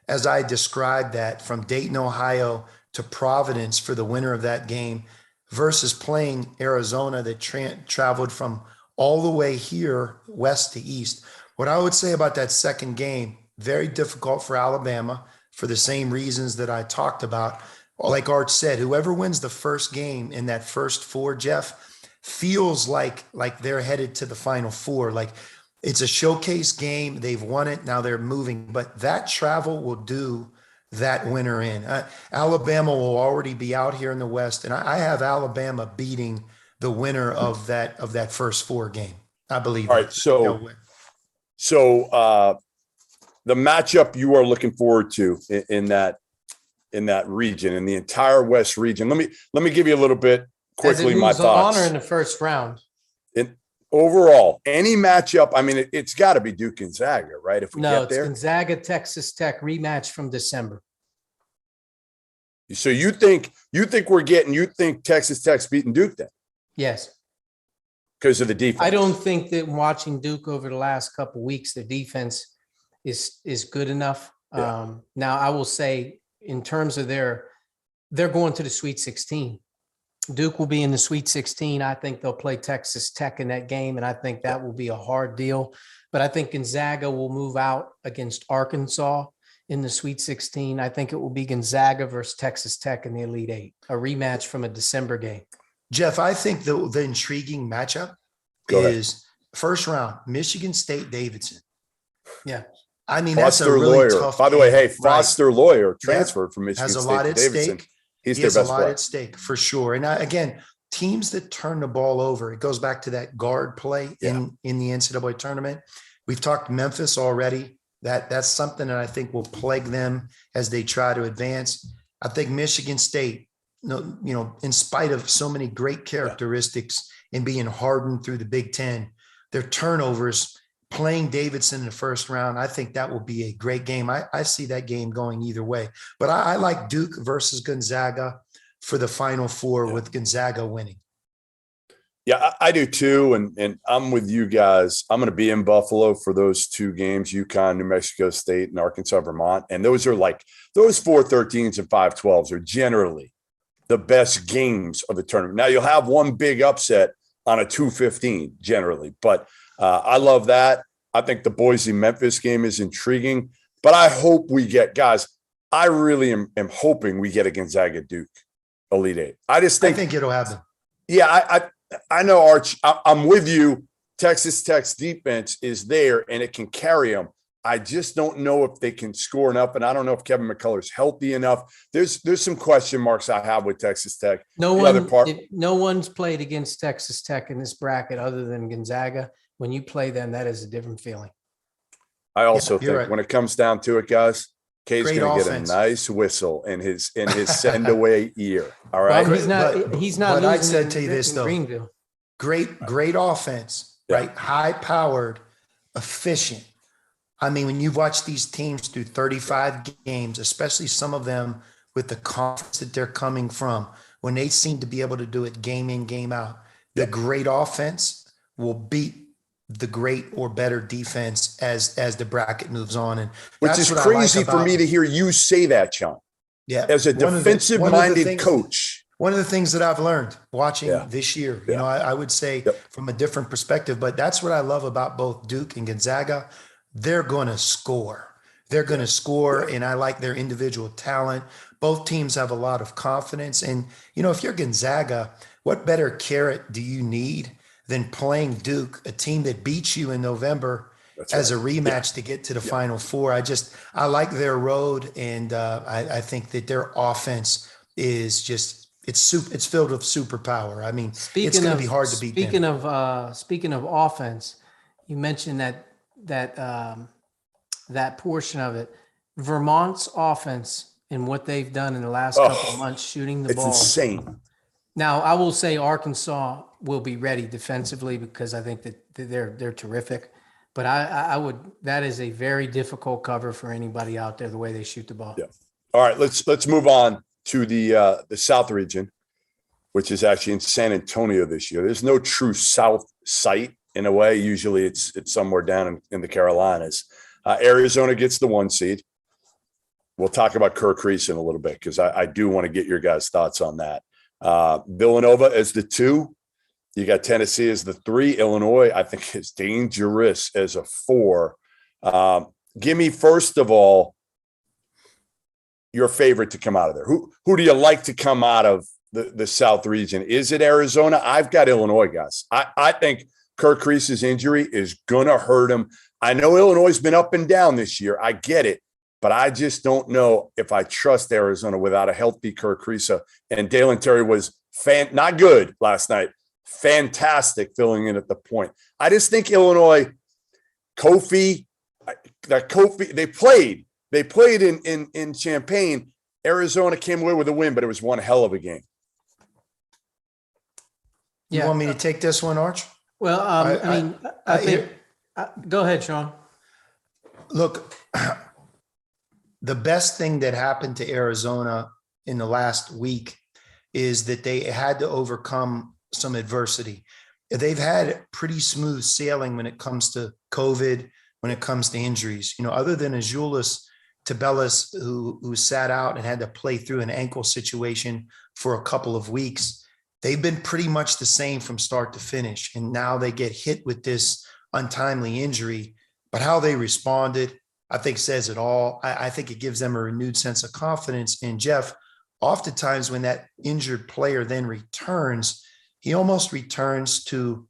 as I described that from Dayton, Ohio to Providence for the winner of that game versus playing Arizona that traveled from all the way here, west to east. What I would say about that second game, very difficult for Alabama for the same reasons that I talked about. Like Art said, whoever wins the first game in that first four, Jeff, feels like they're headed to the Final Four. Like it's a showcase game. They've won it. Now they're moving, but that travel will do that winner in. Alabama will already be out here in the West, and I have Alabama beating the winner of that first four game. I believe. All right, so they'll win. So the matchup you are looking forward to in that region, in the entire West region. Let me give you a little bit quickly my thoughts. On or in the first round. Overall, any matchup, I mean, it's got to be Duke Gonzaga, right? If we get there. Gonzaga, Texas Tech rematch from December. So you think Texas Tech's beating Duke then? Yes. Because of the defense. I don't think that watching Duke over the last couple of weeks, their defense is good enough. Yeah. Now I will say in terms of they're going to the Sweet 16. Duke will be in the Sweet 16. I think they'll play Texas Tech in that game, and I think that will be a hard deal. But I think Gonzaga will move out against Arkansas in the Sweet 16. I think it will be Gonzaga versus Texas Tech in the Elite Eight, a rematch from a December game. Jeff, I think the intriguing matchup is first round, Michigan State Davidson. Yeah. I mean, Foster that's a really Lawyer. tough By the way, game. hey, Foster Lawyer transferred from Michigan has a State lot to at Davidson. stake. He's He their has a best lot player. at stake for sure. And again, teams that turn the ball over, it goes back to that guard play in the NCAA tournament. We've talked Memphis already. That's something that I think will plague them as they try to advance. I think Michigan State, in spite of so many great characteristics in being hardened through the Big Ten, their turnovers, playing Davidson in the first round, I think that will be a great game. I see that game going either way. But I like Duke versus Gonzaga for the Final Four with Gonzaga winning. Yeah, I do too. And I'm with you guys. I'm going to be in Buffalo for those two games, UConn, New Mexico State, and Arkansas, Vermont. And those 4-13s and 5-12s are generally the best games of the tournament. Now, you'll have one big upset on a 2-15 generally, but I love that. I think the Boise-Memphis game is intriguing, but I hope we get, guys, I really am hoping we get a Gonzaga-Duke Elite Eight. I think it'll happen. Yeah, I know, Arch. I'm with you. Texas Tech's defense is there, and it can carry them. I just don't know if they can score enough, and I don't know if Kevin McCullough's healthy enough. There's some question marks I have with Texas Tech. No one's played against Texas Tech in this bracket other than Gonzaga. When you play them, that is a different feeling. I also think when it comes down to it, guys, K's going to get a nice whistle in his send away ear. All right. Well, he's not. But I'd say to you this though, Greenville. Great offense, right? High powered, efficient. I mean, when you've watched these teams through 35 games, especially some of them with the confidence that they're coming from, when they seem to be able to do it game in, game out, the great offense will beat the great or better defense as the bracket moves on. And which is crazy for me to hear you say that, Sean. Yeah. As a defensive-minded coach. One of the things that I've learned watching this year, I would say from a different perspective, but that's what I love about both Duke and Gonzaga. They're going to score. They're going to score, and I like their individual talent. Both teams have a lot of confidence. And, if you're Gonzaga, what better carrot do you need than playing Duke, a team that beats you in November as a rematch to get to the Final Four? I like their road, and I think that their offense is just it's filled with superpower. I mean, it's going to be hard to beat them. Speaking of offense, you mentioned that portion of it. Vermont's offense and what they've done in the last couple of months shooting the ball. It's insane. Now, I will say Arkansas will be ready defensively because I think that they're terrific. But that is a very difficult cover for anybody out there, the way they shoot the ball. Yeah. All right, let's move on to the South region, which is actually in San Antonio this year. There's no true South site in a way. Usually it's somewhere down in the Carolinas. Arizona gets the 1 seed. We'll talk about Kerr Kriisa in a little bit because I do want to get your guys' thoughts on that. Villanova as the 2. You got Tennessee as the 3. Illinois, I think, is dangerous as a 4. Give me, first of all, your favorite to come out of there. Who do you like to come out of the South region? Is it Arizona? I've got Illinois, guys. I think Kerr Kriisa's injury is going to hurt him. I know Illinois has been up and down this year. I get it. But I just don't know if I trust Arizona without a healthy Kerr Kriisa. And Dalen Terry was not good last night. Fantastic filling in at the point. I just think Illinois, Kofi, they played in Champaign. Arizona came away with a win, but it was one hell of a game. You want me to take this one, Arch? Well, I think. Go ahead, Sean. Look, the best thing that happened to Arizona in the last week is that they had to overcome some adversity. They've had pretty smooth sailing when it comes to COVID, when it comes to injuries. Other than Azuolas Tubelis, who sat out and had to play through an ankle situation for a couple of weeks, they've been pretty much the same from start to finish. And now they get hit with this untimely injury. But how they responded, I think, says it all. I think it gives them a renewed sense of confidence. And Jeff, oftentimes when that injured player then returns, he almost returns to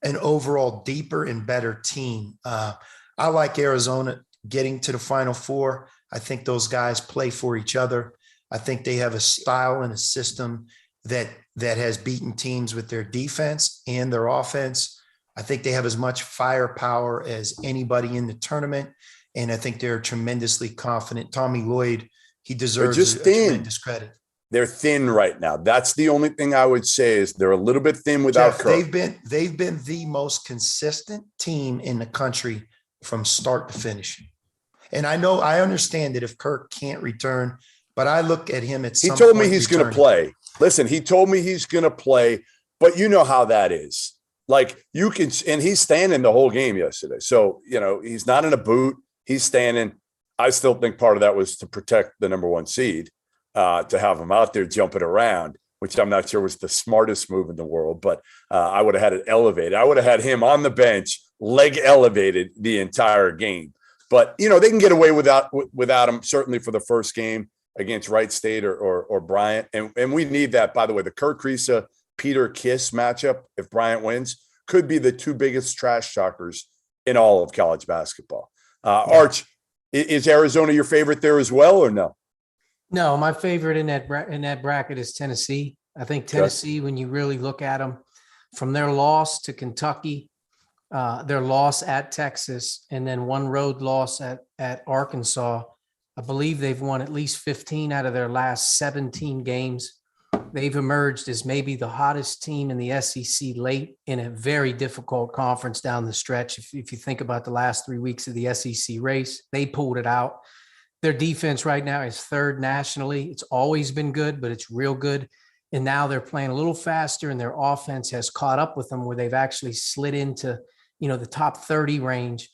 an overall deeper and better team. I like Arizona getting to the Final Four. I think those guys play for each other. I think they have a style and a system that has beaten teams with their defense and their offense. I think they have as much firepower as anybody in the tournament. And I think they're tremendously confident. Tommy Lloyd, he deserves a tremendous credit. They're thin right now. That's the only thing I would say is they're a little bit thin without Jeff, Kirk. They've been the most consistent team in the country from start to finish. And I understand that if Kirk can't return, but I look at him at some point. He told me he's going to play. Listen, he told me he's going to play, but you know how that is. Like you can, and he's standing the whole game yesterday. So, he's not in a boot. He's standing. I still think part of that was to protect the number one seed, to have him out there jumping around, which I'm not sure was the smartest move in the world, but I would have had it elevated. I would have had him on the bench, leg elevated the entire game. But, they can get away without him, certainly for the first game against Wright State or Bryant. And we need that, by the way. The Kirk Kriisa, Peter Kiss matchup, if Bryant wins, could be the two biggest trash talkers in all of college basketball. Arch, is Arizona your favorite there as well, or no? No, my favorite in that bracket is Tennessee. I think Tennessee, when you really look at them, from their loss to Kentucky, their loss at Texas, and then one road loss at Arkansas, I believe they've won at least 15 out of their last 17 games. They've emerged as maybe the hottest team in the SEC late in a very difficult conference down the stretch. If you think about the last 3 weeks of the SEC race, they pulled it out. Their defense right now is third nationally. It's always been good, but it's real good. And now they're playing a little faster, and their offense has caught up with them where they've actually slid into, the top 30 range.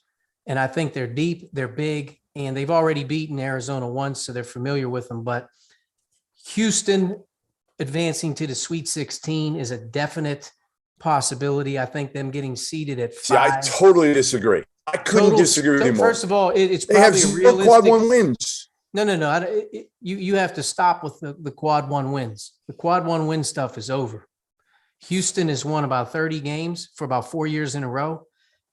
And I think they're deep, they're big, and they've already beaten Arizona once, so they're familiar with them. But Houston advancing to the Sweet 16 is a definite possibility. I think them getting seated at 5. See, I totally disagree. I couldn't disagree with you more. First of all, it's they have probably a realistic quad one wins. No. You have to stop with the quad one wins. The quad one win stuff is over. Houston has won about 30 games for about 4 years in a row,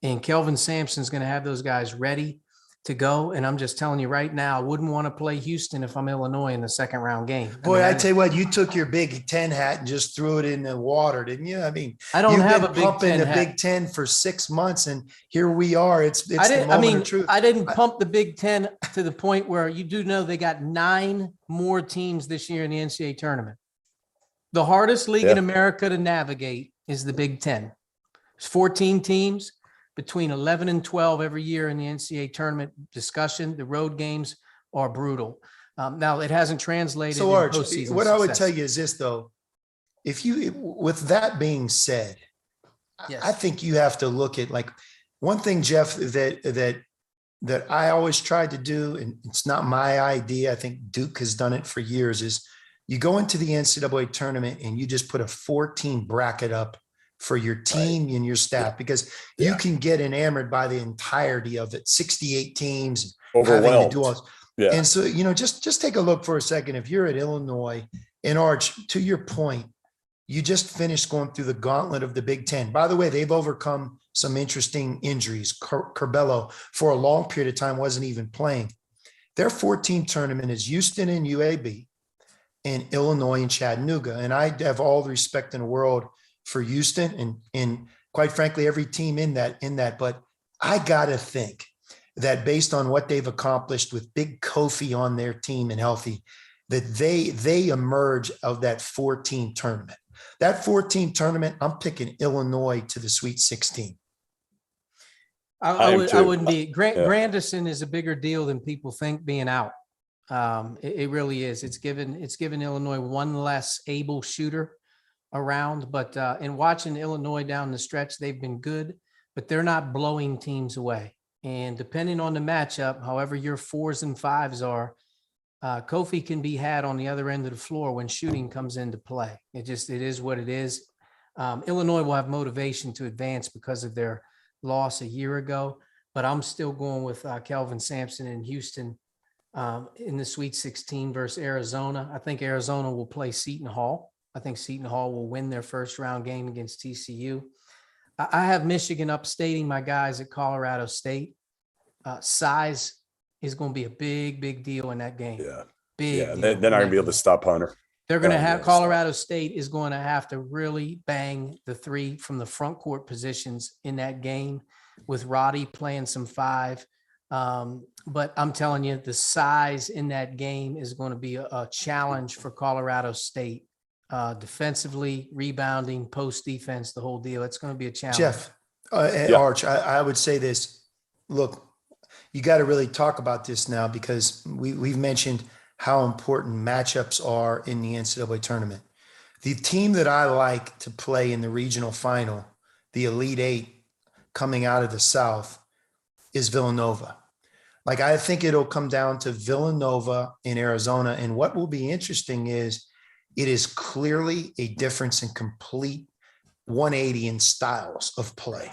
and Kelvin Sampson's going to have those guys ready to go. And I'm just telling you right now, I wouldn't want to play Houston if I'm Illinois in the second round game. Boy, I tell you what, you took your Big Ten hat and just threw it in the water, didn't you? I mean, I don't have a Big pumping Ten the hat. Big Ten for 6 months, and here we are. It's the moment of truth. I didn't pump the Big Ten to the point where you do know they got 9 more teams this year in the NCAA tournament. The hardest league in America to navigate is the Big Ten. There's 14 teams. Between 11 and 12 every year in the NCAA tournament discussion. The road games are brutal. Now, it hasn't translated. So, Arch, postseason what I would success. tell you is this, though. With that being said, Yes. I think you have to look at, like, one thing, Jeff, that I always tried to do, and it's not my idea, I think Duke has done it for years, is you go into the NCAA tournament and you just put a 14 bracket up for your team and your staff, because you can get enamored by the entirety of it. 68 teams, Overwhelmed. And so, just take a look for a second. If you're at Illinois, and Arch, to your point, you just finished going through the gauntlet of the Big Ten. By the way, they've overcome some interesting injuries. Curbelo, for a long period of time, wasn't even playing. Their 14 tournament is Houston and UAB, and Illinois and Chattanooga. And I have all the respect in the world for Houston and quite frankly, every team in that, but I got to think that based on what they've accomplished with Big Kofi on their team and healthy, that they emerge of that 14 tournament. That 14 tournament, I'm picking Illinois to the Sweet 16. I wouldn't be. Grandison is a bigger deal than people think being out. It really is. It's given Illinois one less able shooter around, but in watching Illinois down the stretch, they've been good, but they're not blowing teams away. And depending on the matchup, however your 4s and 5s are, Kofi can be had on the other end of the floor when shooting comes into play. It is what it is. Illinois will have motivation to advance because of their loss a year ago, but I'm still going with Kelvin Sampson in Houston in the Sweet 16 versus Arizona. I think Arizona will play Seton Hall. I think Seton Hall will win their first round game against TCU. I have Michigan upstating my guys at Colorado State. Size is going to be a big deal in that game. Yeah. Big. They're not going to be able to stop Hunter. They're going to have Colorado State is going to have to really bang the three from the front court positions in that game with Roddy playing some 5. But I'm telling you, the size in that game is going to be a challenge for Colorado State. Defensively, rebounding, post defense, the whole deal. It's going to be a challenge. Jeff, Arch, I would say this. Look, you got to really talk about this now because we've mentioned how important matchups are in the NCAA tournament. The team that I like to play in the regional final, the Elite 8 coming out of the South, is Villanova. Like, I think it'll come down to Villanova in Arizona. And what will be interesting is it is clearly a difference in complete 180 in styles of play.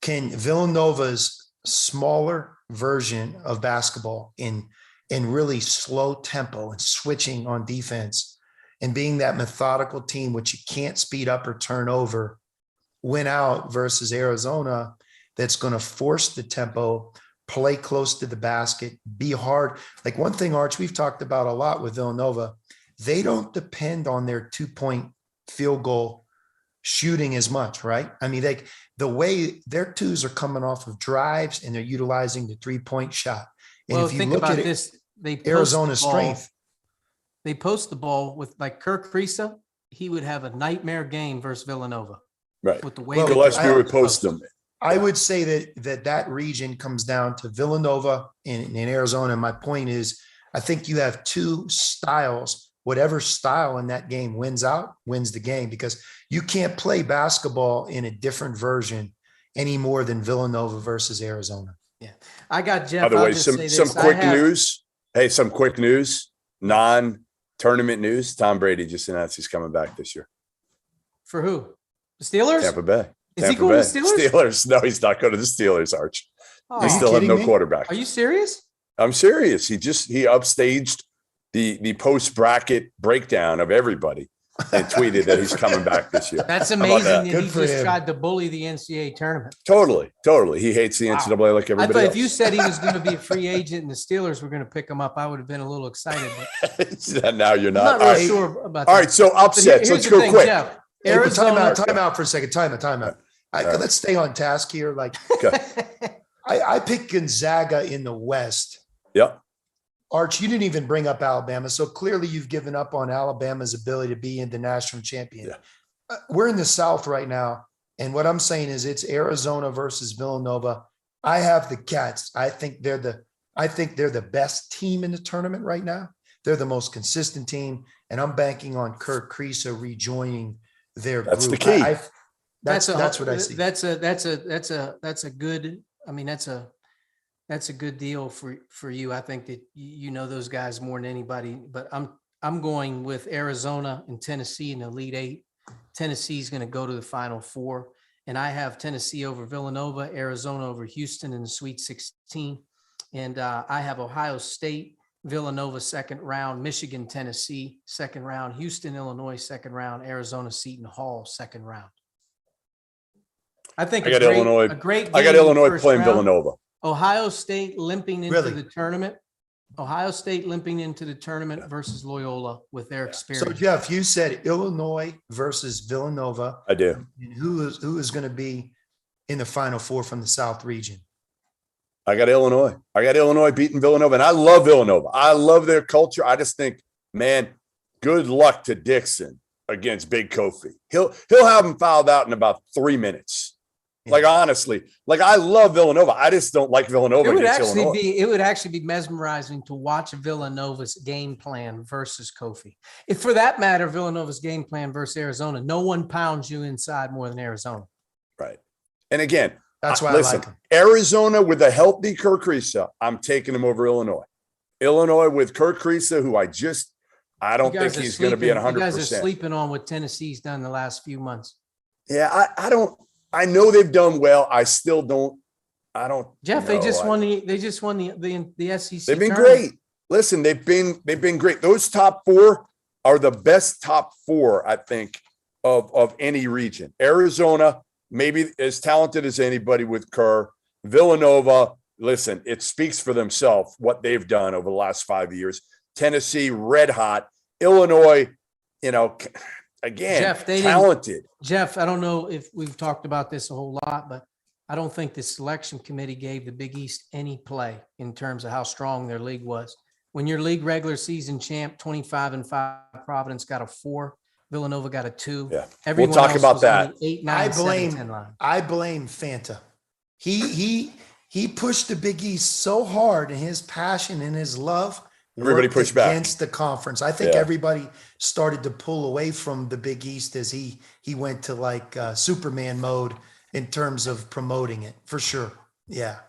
Can Villanova's smaller version of basketball in really slow tempo and switching on defense and being that methodical team, which you can't speed up or turn over, win out versus Arizona that's going to force the tempo, play close to the basket, be hard. Like one thing, Arch, we've talked about a lot with Villanova, they don't depend on their 2-point field goal shooting as much, right? I mean, the way their 2s are coming off of drives and they're utilizing the 3-point shot. And well, if you think look about at this, Arizona's strength. They post the ball with like Kirk Kriisa, he would have a nightmare game versus Villanova. Right. With the way Gillespie would post them. I would say that region comes down to Villanova in Arizona. My point is, I think you have 2 styles. Whatever style in that game wins the game, because you can't play basketball in a different version any more than Villanova versus Arizona. Yeah. I got Jeff. By the way, some quick news. Hey, some quick news, non-tournament news. Tom Brady just announced he's coming back this year. For who? The Steelers? Tampa Bay. Is he going to the Steelers? Steelers. No, he's not going to the Steelers, Arch. Oh, They still have no quarterback. Are you serious? I'm serious. He upstaged the post-bracket breakdown of everybody and tweeted that he's coming back this year. That's amazing that he just tried to bully the NCAA tournament. Totally. He hates the NCAA like everybody I thought else. if you said he was going to be a free agent and the Steelers were going to pick him up, I would have been a little excited. But now you're not. I'm not really sure about that. All right, so upsets. Let's go quick. Jeff, Arizona. Time out for a second. Time out. Let's stay on task here. Like, I picked Gonzaga in the West. Yep. Arch, you didn't even bring up Alabama. So clearly you've given up on Alabama's ability to be in the national champion. Yeah. We're in the South right now. And what I'm saying is it's Arizona versus Villanova. I have the Cats. I think they're the best team in the tournament right now. They're the most consistent team. And I'm banking on Kirk Kriisa rejoining their group. That's the key. That's what I see. That's a good, I mean, that's a good deal for you. I think that you know those guys more than anybody, but I'm going with Arizona and Tennessee in the Elite 8. Tennessee's going to go to the Final 4, and I have Tennessee over Villanova, Arizona over Houston in the Sweet 16, and I have Ohio State, Villanova second round, Michigan, Tennessee second round, Houston, Illinois second round, Arizona, Seton Hall second round. I think I got Illinois playing round. Villanova. Ohio State limping into Really? the tournament. Ohio State limping into the tournament versus Loyola with their experience. So Jeff, you said Illinois versus Villanova. I do. And who is going to be in the Final 4 from the South region? I got Illinois. I got Illinois beating Villanova, and I love Villanova. I love their culture. I just think, man, good luck to Dixon against Big Kofi. He'll have him fouled out in about 3 minutes. Like, honestly, like, I love Villanova. I just don't like Villanova against Illinois. It would actually be mesmerizing to watch Villanova's game plan versus Kofi. If, for that matter, Villanova's game plan versus Arizona, no one pounds you inside more than Arizona. Right. And again, That's why listen, I like him. Arizona with a healthy Kirk Kriisa, I'm taking him over Illinois. Illinois with Kirk Kriisa, who I don't think he's going to be at 100%. You guys are sleeping on what Tennessee's done the last few months. Yeah, I know they've done well. I still don't. I don't. Jeff, know. they just won the SEC. They've been tournament. great. Listen, they've been great. Those top four are the best top four, I think, of any region. Arizona, maybe as talented as anybody with Kerr. Villanova, listen, it speaks for themselves what they've done over the last 5 years. Tennessee, red hot. Illinois, again, Jeff, talented. Jeff, I don't know if we've talked about this a whole lot, but I don't think the selection committee gave the Big East any play in terms of how strong their league was. When your league regular season champ, 25-5, Providence got a 4, Villanova got a 2. Yeah, Everyone we'll talk else about was that. on the 8, 9, 7, 10 line. I blame Fanta. He pushed the Big East so hard in his passion and his love. Everybody pushed back against the conference. I think Yeah. everybody started to pull away from the Big East as he went to like Superman mode in terms of promoting it, for sure. Yeah.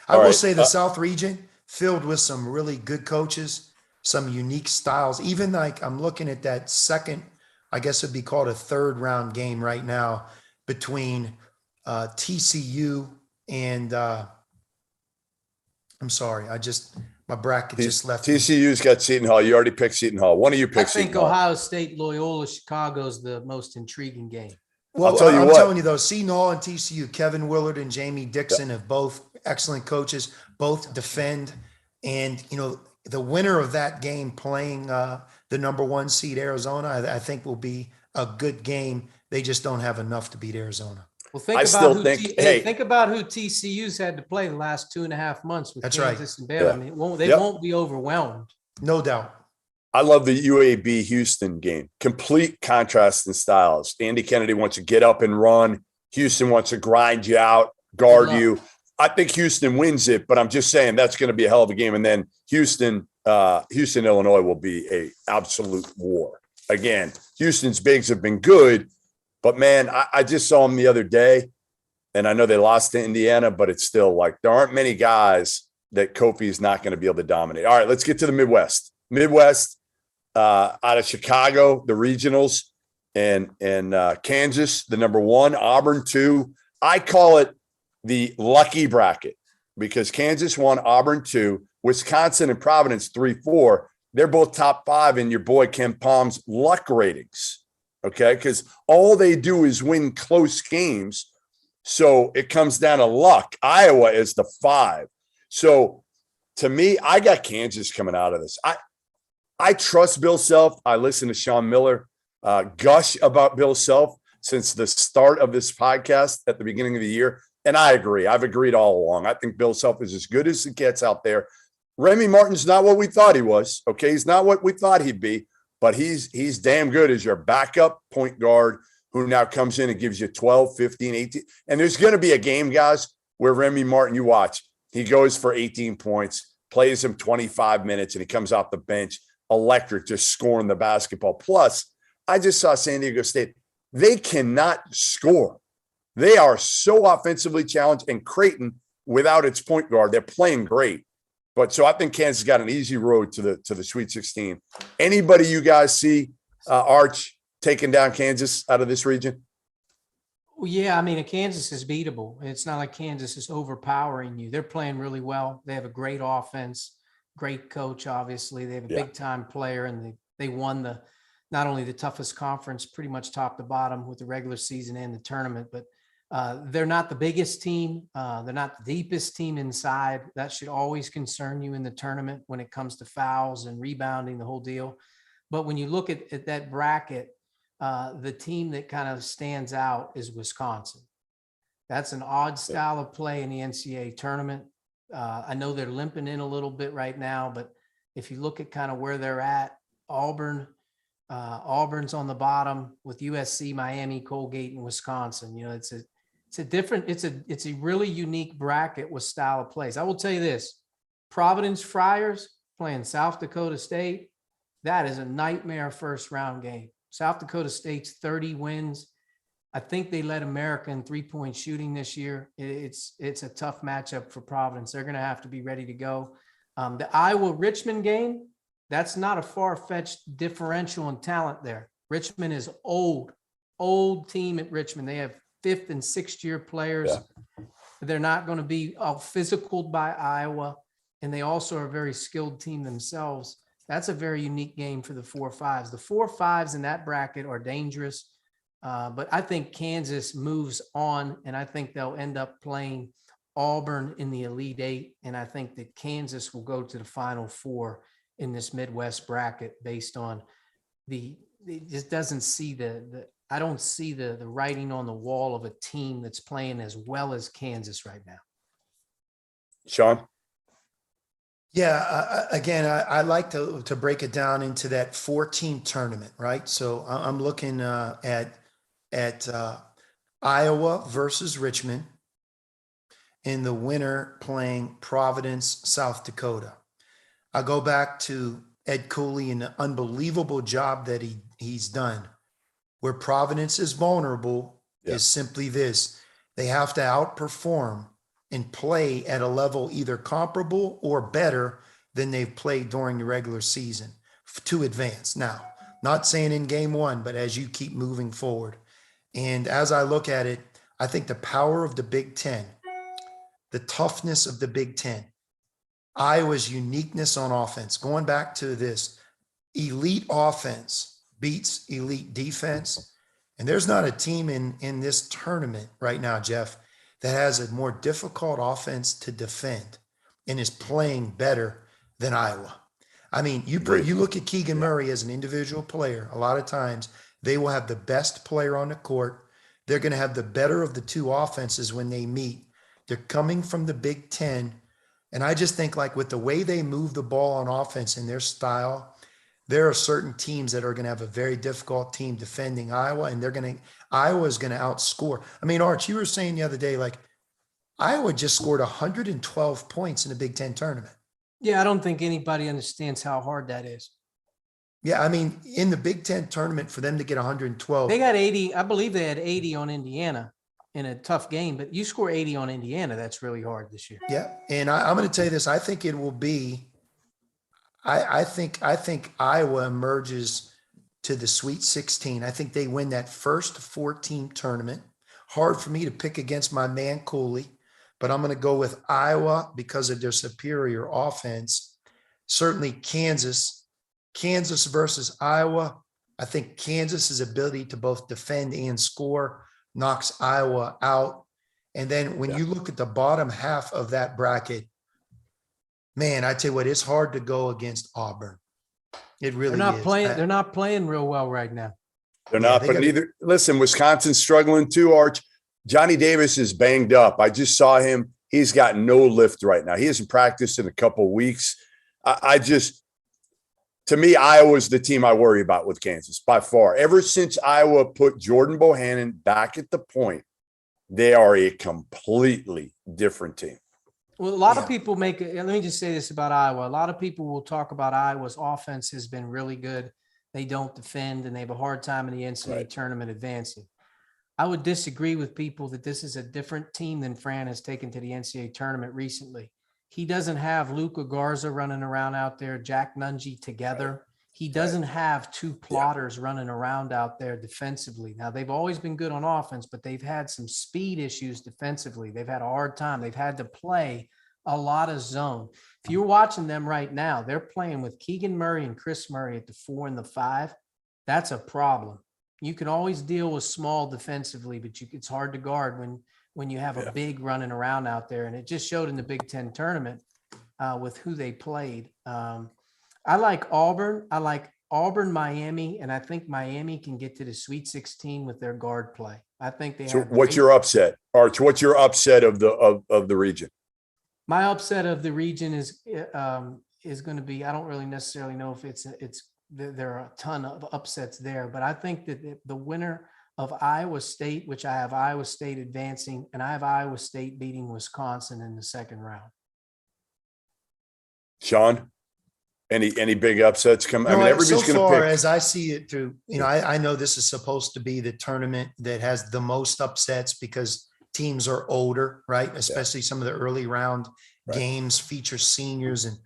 I will say the South region filled with some really good coaches, some unique styles. Even like I'm looking at that second, I guess it'd be called a third round game right now between TCU and I'm sorry, my bracket just left me. TCU's got Seton Hall. You already picked Seton Hall. One of you I picked think Seton Hall. Ohio State, Loyola, Chicago's the most intriguing game. Well, I'll tell you I'm what. telling you though, Seton Hall and TCU, Kevin Willard and Jamie Dixon have both excellent coaches, both defend. And, the winner of that game playing the number 1 seed Arizona, I think will be a good game. They just don't have enough to beat Arizona. Well, I still think, think about who TCU's had to play the last 2.5 months with That's Kansas and Baylor. Yeah. I mean, they won't be overwhelmed. No doubt. I love the UAB Houston game. Complete contrast in styles. Andy Kennedy wants to get up and run. Houston wants to grind you out, guard you. I think Houston wins it, but I'm just saying that's going to be a hell of a game. And then Houston, Illinois will be a absolute war. Again, Houston's bigs have been good, but man, I just saw them the other day, and I know they lost to Indiana, but it's still like there aren't many guys that Kofi is not going to be able to dominate. All right, let's get to the Midwest. Out of Chicago, the regionals, and Kansas, the number 1, Auburn 2. I call it the lucky bracket because Kansas 1, Auburn 2, Wisconsin and Providence 3-4. They're both top 5 in your boy Ken Palm's luck ratings. Okay, because all they do is win close games. So it comes down to luck. Iowa is the 5. So to me, I got Kansas coming out of this. I trust Bill Self. I listen to Sean Miller gush about Bill Self since the start of this podcast at the beginning of the year. And I agree. I've agreed all along. I think Bill Self is as good as it gets out there. Remy Martin's not what we thought he was. Okay, he's not what we thought he'd be. But he's damn good as your backup point guard who now comes in and gives you 12, 15, 18. And there's going to be a game, guys, where Remy Martin, you watch, he goes for 18 points, plays him 25 minutes, and he comes off the bench, electric, just scoring the basketball. Plus, I just saw San Diego State. They cannot score. They are so offensively challenged. And Creighton, without its point guard, they're playing great. But so I think Kansas got an easy road to the Sweet 16. Anybody you guys see, Arch, taking down Kansas out of this region? Well, yeah, I mean, Kansas is beatable. It's not like Kansas is overpowering you. They're playing really well. They have a great offense, great coach, obviously. They have a big-time player, and they won not only the toughest conference, pretty much top to bottom with the regular season and the tournament, but they're not the biggest team. They're not the deepest team inside. That should always concern you in the tournament when it comes to fouls and rebounding, the whole deal. But when you look at that bracket, the team that kind of stands out is Wisconsin. That's an odd style of play in the NCAA tournament. I know they're limping in a little bit right now, but if you look at kind of where they're at, Auburn's on the bottom with USC, Miami, Colgate, and Wisconsin. You know, it's a really unique bracket with style of plays. I will tell you this: Providence Friars playing South Dakota State. That is a nightmare first round game. South Dakota State's 30 wins. I think they led America in 3-point shooting this year. It's a tough matchup for Providence. They're going to have to be ready to go. The Iowa-Richmond game, that's not a far-fetched differential in talent there. Richmond is old team at Richmond. They have 5th and 6th year players. Yeah. They're not going to be physical by Iowa, and they also are a very skilled team themselves. That's a very unique game for the 4-5s. The 4-5s in that bracket are dangerous. But I think Kansas moves on, and I think they'll end up playing Auburn in the Elite Eight. And I think that Kansas will go to the Final Four in this Midwest bracket based on it just doesn't see I don't see the writing on the wall of a team that's playing as well as Kansas right now. Sean? Yeah, again, I like to break it down into that 4-team tournament, right? So I'm looking at Iowa versus Richmond, and the winner playing Providence, South Dakota. I go back to Ed Cooley and the unbelievable job that he's done. Where Providence is vulnerable is simply this: they have to outperform and play at a level either comparable or better than they've played during the regular season to advance. Now, not saying in game one, but as you keep moving forward. And as I look at it, I think the power of the Big Ten, the toughness of the Big Ten, Iowa's uniqueness on offense, going back to this, elite offense beats elite defense. And there's not a team in this tournament right now, Jeff, that has a more difficult offense to defend and is playing better than Iowa. I mean, you look at Keegan Murray as an individual player. A lot of times they will have the best player on the court. They're going to have the better of the two offenses when they meet. They're coming from the Big Ten. And I just think, like, with the way they move the ball on offense and their style, there are certain teams that are going to have a very difficult team defending Iowa, and Iowa is going to outscore. I mean, Arch, you were saying the other day, like, Iowa just scored 112 points in the Big Ten tournament. Yeah, I don't think anybody understands how hard that is. Yeah, I mean, in the Big Ten tournament, for them to get 112. They got 80. I believe they had 80 on Indiana in a tough game, but you score 80 on Indiana, that's really hard this year. Yeah, and I'm going to tell you this. I think it will be I think Iowa emerges to the Sweet 16. I think they win that first 4-team tournament. Hard for me to pick against my man Cooley, but I'm going to go with Iowa because of their superior offense. Certainly Kansas versus Iowa. I think Kansas's ability to both defend and score knocks Iowa out. And then when you look at the bottom half of that bracket, man, I tell you what, it's hard to go against Auburn. It really is. They're not playing real well right now. They're not, but neither. Listen, Wisconsin's struggling too, Arch. Johnny Davis is banged up. I just saw him. He's got no lift right now. He hasn't practiced in a couple of weeks. To me, Iowa's the team I worry about with Kansas by far. Ever since Iowa put Jordan Bohannon back at the point, they are a completely different team. Well, a lot of people let me just say this about Iowa. A lot of people will talk about Iowa's offense has been really good. They don't defend, and they have a hard time in the NCAA tournament advancing. I would disagree with people that this is a different team than Fran has taken to the NCAA tournament recently. He doesn't have Luka Garza running around out there, Jack Nungy together. He doesn't have two plotters running around out there defensively. Now, they've always been good on offense, but they've had some speed issues defensively. They've had a hard time. They've had to play a lot of zone. If you're watching them right now, they're playing with Keegan Murray and Chris Murray at the 4 and the 5. That's a problem. You can always deal with small defensively, but it's hard to guard when you have a big running around out there. And it just showed in the Big Ten tournament with who they played. I like Auburn. I like Auburn, Miami, and I think Miami can get to the Sweet 16 with their guard play. I think they. So, what's your upset, Arch? What's your upset of the region? My upset of the region is going to be, I don't really necessarily know if there are a ton of upsets there, but I think that the winner of Iowa State, which I have Iowa State advancing, and I have Iowa State beating Wisconsin in the second round. Sean, any big upsets come? I mean, everybody's so going far to pick. as I see it through, I know this is supposed to be the tournament that has the most upsets because teams are older, right? Especially some of the early round games feature seniors and,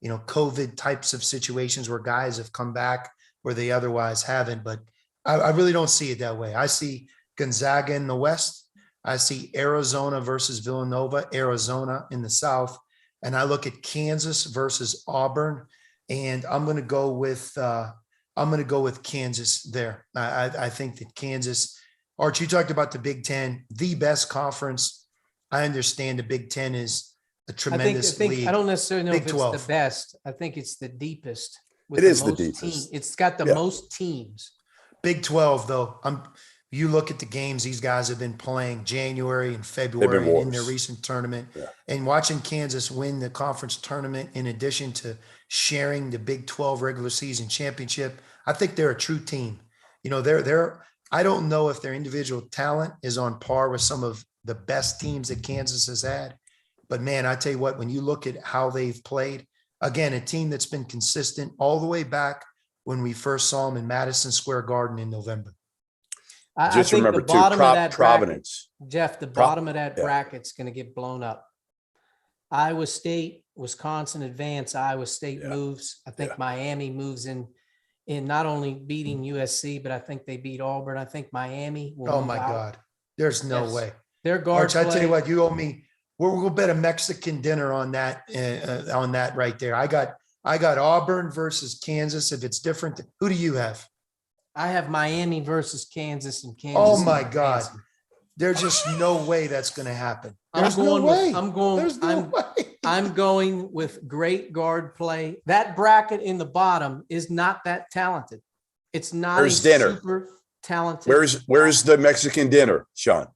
COVID types of situations where guys have come back where they otherwise haven't. But I really don't see it that way. I see Gonzaga in the West. I see Arizona versus Villanova, Arizona in the South. And I look at Kansas versus Auburn. And I'm going to go with Kansas there. I think that Kansas, Archie, you talked about the Big Ten, the best conference. I understand the Big Ten is a tremendous league. I don't necessarily know Big if it's 12. the best. I think it's the deepest. It is the most deepest. It's got the most teams. Big 12, though. You look at the games these guys have been playing January and February in their recent tournament, and watching Kansas win the conference tournament in addition to sharing the Big 12 regular season championship. I think they're a true team. I don't know if their individual talent is on par with some of the best teams that Kansas has had, but man, I tell you what, when you look at how they've played, again, a team that's been consistent all the way back when we first saw them in Madison Square Garden in November. Just remember too, Providence. Jeff, the bottom of that bracket's going to get blown up. Iowa State, Wisconsin advance. Iowa State moves. I think Miami moves in not only beating USC, but I think they beat Auburn. I think Miami will. Oh my God, there's no way. Their guards. I tell you what, you owe me. We'll bet a Mexican dinner on that. On that right there. I got Auburn versus Kansas. If it's different, who do you have? I have Miami versus Kansas and Kansas. Oh my God. There's just no way that's going to happen. I'm going with great guard play. That bracket in the bottom is not that talented. It's not super talented. Where's the Mexican dinner, Sean?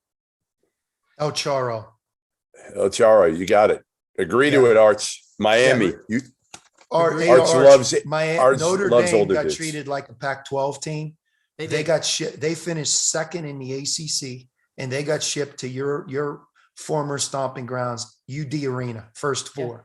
El Charro, you got it. Agree to it, Arch. Miami. Arch loves it. Notre Dame got treated like a Pac-12 team. They got they finished second in the ACC, and they got shipped to your former stomping grounds, UD Arena, first four.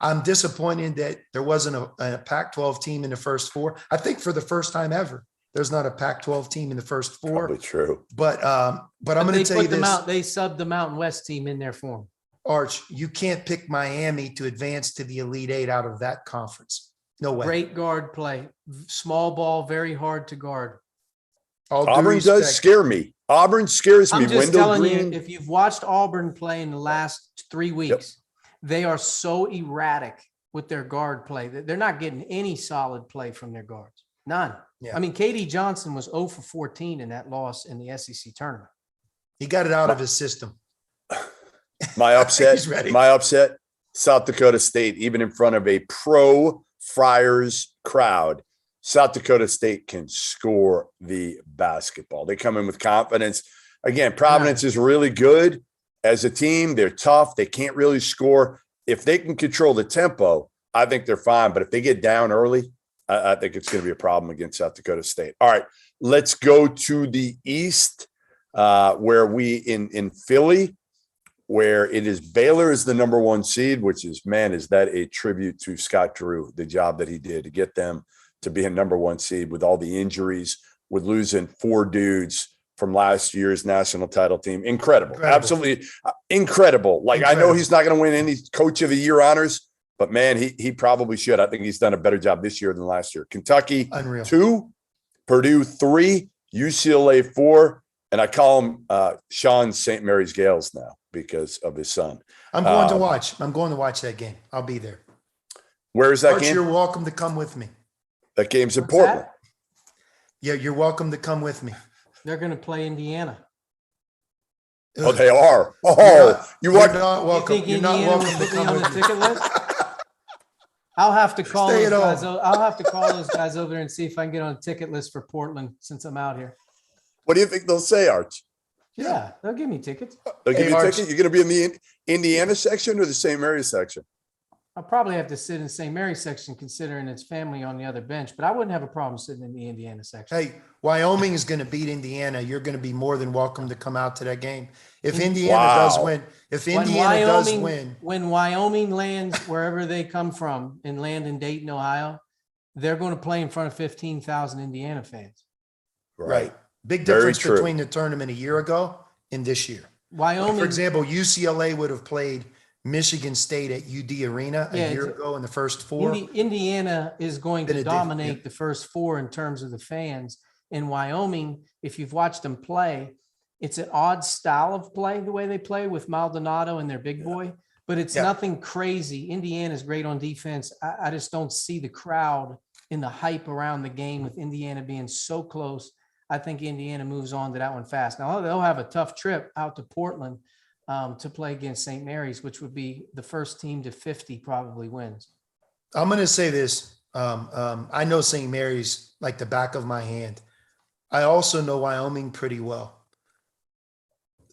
I'm disappointed that there wasn't a Pac-12 team in the first four. I think for the first time ever, there's not a Pac-12 team in the first four. Probably true. But I'm going to tell you this. They subbed the Mountain West team in there for them. Arch, you can't pick Miami to advance to the Elite Eight out of that conference. No way. Great guard play. Small ball, very hard to guard. Auburn does scare me. Auburn scares me. I'm just telling you, if you've watched Auburn play in the last 3 weeks, they are so erratic with their guard play that they're not getting any solid play from their guards. None. Yeah. I mean, KD Johnson was 0 for 14 in that loss in the SEC tournament. He got it out of his system. My upset, South Dakota State, even in front of a pro Friars crowd, South Dakota State can score the basketball. They come in with confidence. Again, Providence is really good as a team. They're tough. They can't really score. If they can control the tempo, I think they're fine. But if they get down early, I think it's going to be a problem against South Dakota State. All right, let's go to the East, where we in Philly, where it is Baylor is the number one seed, which is, man, is that a tribute to Scott Drew, the job that he did to get them to be a number one seed with all the injuries, with losing 4 dudes from last year's national title team. Incredible. Absolutely incredible. I know he's not going to win any coach of the year honors, but man, he probably should. I think he's done a better job this year than last year. Kentucky, Unreal. 2, Purdue 3, UCLA 4, and I call him Sean St. Mary's Gales now because of his son. I'm going to watch. I'm going to watch that game. I'll be there. Where is that game? You're welcome to come with me. That game's in Portland. That? Yeah, you're welcome to come with me. They're going to play Indiana. Oh, they are. Oh, you're not welcome. You're not welcome to come on the ticket list. I'll have to call those guys. I'll have to call those guys over there and see if I can get on a ticket list for Portland since I'm out here. What do you think they'll say, Arch? Yeah, they'll give me tickets. They'll give Hey, you a Arch. ticket. You're going to be in the Indiana section or the St. Mary's section? I'll probably have to sit in St. Mary's section considering its family on the other bench, but I wouldn't have a problem sitting in the Indiana section. Hey, Wyoming is going to beat Indiana. You're going to be more than welcome to come out to that game. If Indiana does Wow. win, if When Indiana does Wyoming- win, When Wyoming lands wherever they come from and land in Dayton, Ohio, they're going to play in front of 15,000 Indiana fans. right. Big Very difference true. between the tournament a year ago and this year. Wyoming, For example, UCLA would have played Michigan State at UD Arena Yeah, a year it's- ago in the first four. Indiana is going Been to a different- dominate the first four in terms of the fans. In Wyoming, if you've watched them play, it's an odd style of play, the way they play with Maldonado and their big boy, but it's Yeah. nothing crazy. Indiana's great on defense. I just don't see the crowd in the hype around the game with Indiana being so close. I think Indiana moves on to that one fast. Now, they'll have a tough trip out to Portland to play against St. Mary's, which would be the first team to 50 probably wins. I'm going to say this. I know St. Mary's like the back of my hand. I also know Wyoming pretty well.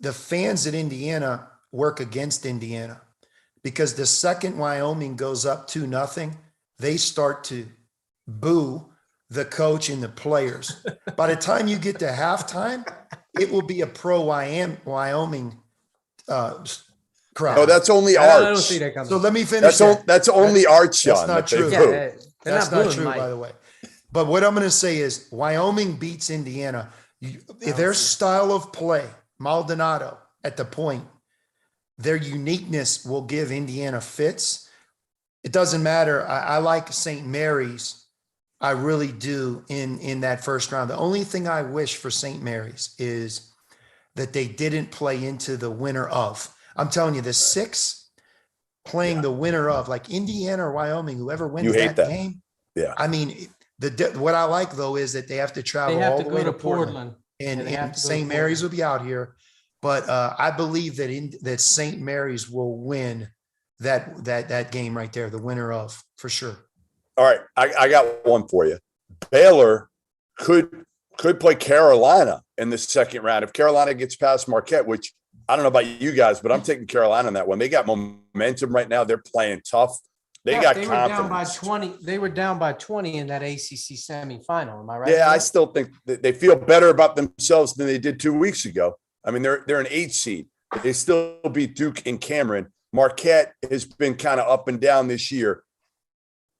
The fans at Indiana work against Indiana because the second Wyoming goes up 2-0, they start to boo the coach and the players. By the time you get to halftime, it will be a pro Wyoming crowd. No, that's only I don't Arch. see that coming. So let me finish that. That's only Arch, That's John. not that they true. Yeah, boo. they're That's not not booing true, Mike. by the way. But what I'm going to say is Wyoming beats Indiana. Their style of play, Maldonado at the point, their uniqueness will give Indiana fits. It doesn't matter. I like St. Mary's. I really do in that first round. The only thing I wish for St. Mary's is that they didn't play into the winner of. I'm telling you, the six playing the winner of, like Indiana or Wyoming, whoever wins You hate that. game. Yeah. I mean, what I like though is that they have to travel They have all to the go way to to Portland, Portland. and, Yeah, they have and to go to St. Mary's Portland. will be out here. But I believe that St. Mary's will win that game right there, the winner of, for sure. All right, I got one for you. Baylor could play Carolina in the second round if Carolina gets past Marquette, which I don't know about you guys, but I'm taking Carolina in that one. They got momentum right now. They're playing tough. They got They were down by confidence. 20. They were down by 20 in that ACC semifinal. Am I right? Yeah, I Bill? still think that they feel better about themselves than they did 2 weeks ago. I mean, they're an 8 seed. They still beat Duke and Cameron. Marquette has been kind of up and down this year.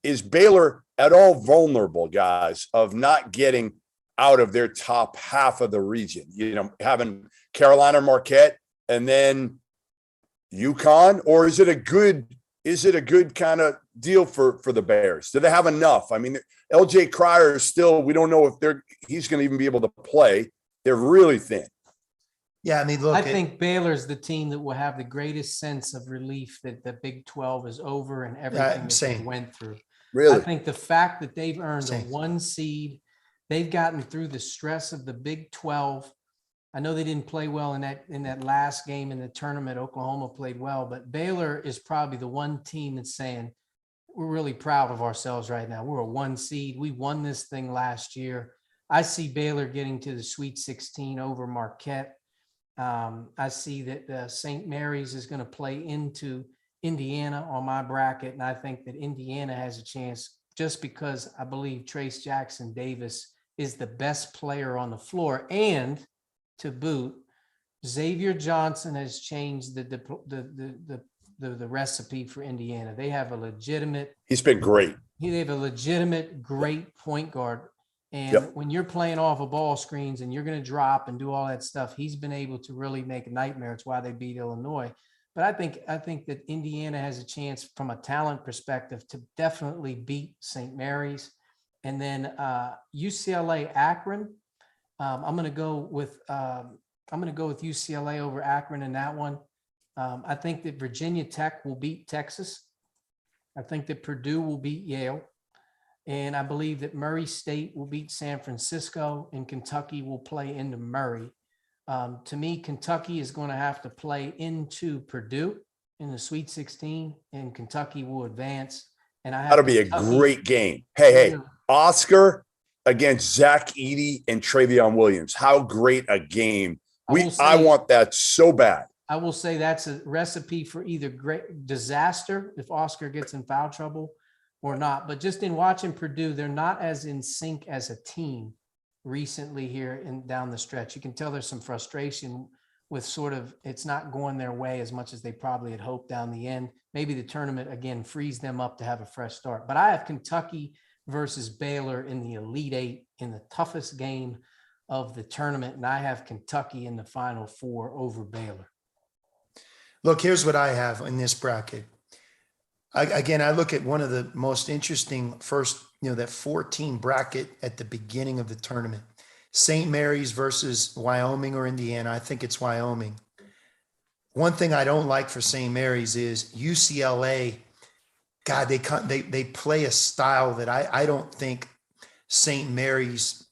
Is Baylor at all vulnerable, guys, of not getting out of their top half of the region? You know, having Carolina, Marquette, and then UConn, or is it a good kind of deal for the Bears? Do they have enough? I mean, LJ Cryer is still, we don't know if he's going to even be able to play. They're really thin. Yeah, I mean, look, I think Baylor's the team that will have the greatest sense of relief that the Big 12 is over and everything that they same. went through. Really? I think the fact that they've earned a Same. 1 seed, they've gotten through the stress of the Big 12. I know they didn't play well in that last game in the tournament. Oklahoma played well, but Baylor is probably the one team that's saying, we're really proud of ourselves right now. We're a 1 seed. We won this thing last year. I see Baylor getting to the Sweet 16 over Marquette. I see that St. Mary's is going to play into Indiana on my bracket, and I think that Indiana has a chance just because I believe Trace Jackson Davis is the best player on the floor, and to boot, Xavier Johnson has changed the recipe for Indiana. They have a legitimate. He's been great. They have a legitimate great point guard. And Yep. when you're playing off of ball screens and you're going to drop and do all that stuff, he's been able to really make a nightmare. It's why they beat Illinois. But I think that Indiana has a chance from a talent perspective to definitely beat St. Mary's. And then UCLA Akron. I'm going to go with UCLA over Akron in that one. I think that Virginia Tech will beat Texas. I think that Purdue will beat Yale. And I believe that Murray State will beat San Francisco and Kentucky will play into Murray. To me, Kentucky is going to have to play into Purdue in the Sweet 16 and Kentucky will advance. And That'll be a great game. Hey, Oscar against Zach Edey and Travion Williams. How great a game I want that so bad. I will say that's a recipe for either great disaster if Oscar gets in foul trouble or not. But just in watching Purdue, they're not as in sync as a team recently here and down the stretch. You can tell there's some frustration with sort of it's not going their way as much as they probably had hoped down the end. Maybe the tournament, again, frees them up to have a fresh start. But I have Kentucky versus Baylor in the Elite Eight in the toughest game of the tournament, and I have Kentucky in the Final Four over Baylor. Look, here's what I have in this bracket. I look at one of the most interesting first, that 14 bracket at the beginning of the tournament. St. Mary's versus Wyoming or Indiana. I think it's Wyoming. One thing I don't like for St. Mary's is UCLA. God, they play a style that I don't think St. Mary's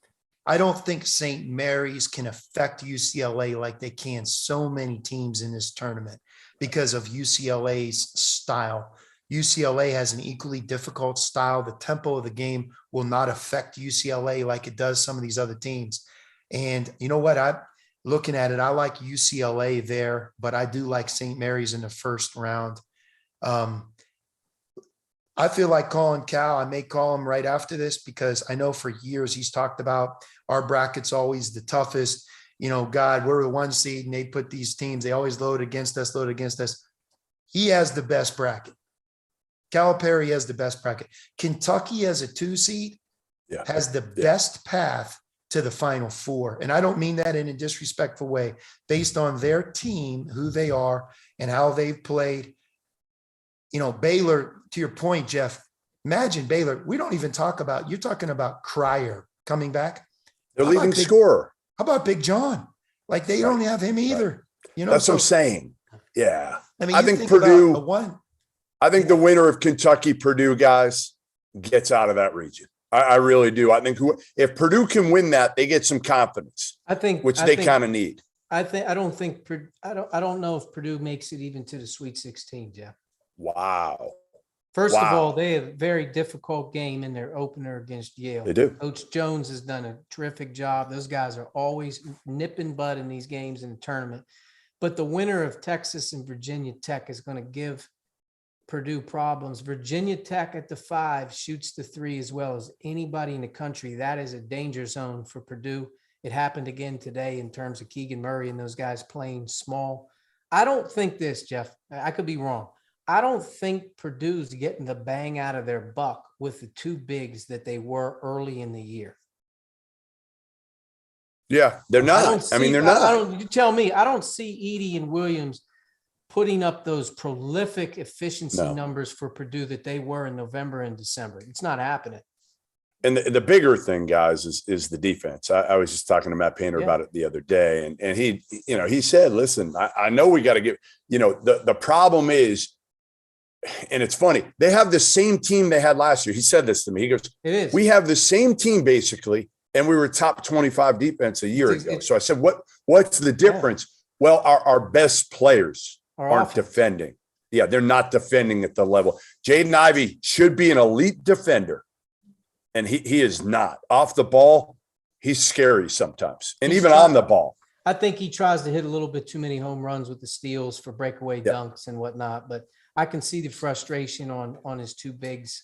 can affect UCLA like they can so many teams in this tournament because of UCLA's style. UCLA has an equally difficult style. The tempo of the game will not affect UCLA like it does some of these other teams. And you know what? I'm looking at it. I like UCLA there, but I do like St. Mary's in the first round. I feel like calling Cal. I may call him right after this because I know for years he's talked about our bracket's always the toughest. God, we're the 1 seed and they put these teams, they always load against us. He has the best bracket. Calipari has the best bracket. Kentucky as a 2 seed has the best path to the Final Four. And I don't mean that in a disrespectful way, based on their team, who they are and how they've played. Baylor, to your point, Jeff, imagine Baylor. We don't even talk about, you're talking about Cryer coming back. Their leading scorer. How about Big John? Like they don't have him either. That's what I'm saying. Yeah. I think Purdue, I think the winner of Kentucky Purdue, guys, gets out of that region. I really do. I think if Purdue can win that, they get some confidence. Which they kind of need. I don't know if Purdue makes it even to the Sweet 16, Jeff. Wow. First of all, they have a very difficult game in their opener against Yale. They do. Coach Jones has done a terrific job. Those guys are always nipping bud in these games in the tournament. But the winner of Texas and Virginia Tech is going to give Purdue problems. Virginia Tech at the 5 shoots the 3 as well as anybody in the country. That is a danger zone for Purdue. It happened again today in terms of Keegan Murray and those guys playing small. I don't think this, Jeff. I could be wrong. I don't think Purdue's getting the bang out of their buck with the 2 bigs that they were early in the year. Yeah, they're not. They're not. You tell me. I don't see Edey and Williams putting up those prolific efficiency numbers for Purdue that they were in November and December. It's not happening. And the bigger thing, guys, is the defense. I was just talking to Matt Painter about it the other day, and he said, "Listen, I know we got to get. The problem is." And it's funny. They have the same team they had last year. He said this to me. He goes, "It is. We have the same team basically, and we were top 25 defense a year ago." So I said, "What's the difference?" Well, our best players aren't defending. Yeah, they're not defending at the level. Jaden Ivey should be an elite defender, and he is not. Off the ball, he's scary sometimes, and even on the ball. I think he tries to hit a little bit too many home runs with the steals for breakaway dunks and whatnot, but I can see the frustration on his 2 bigs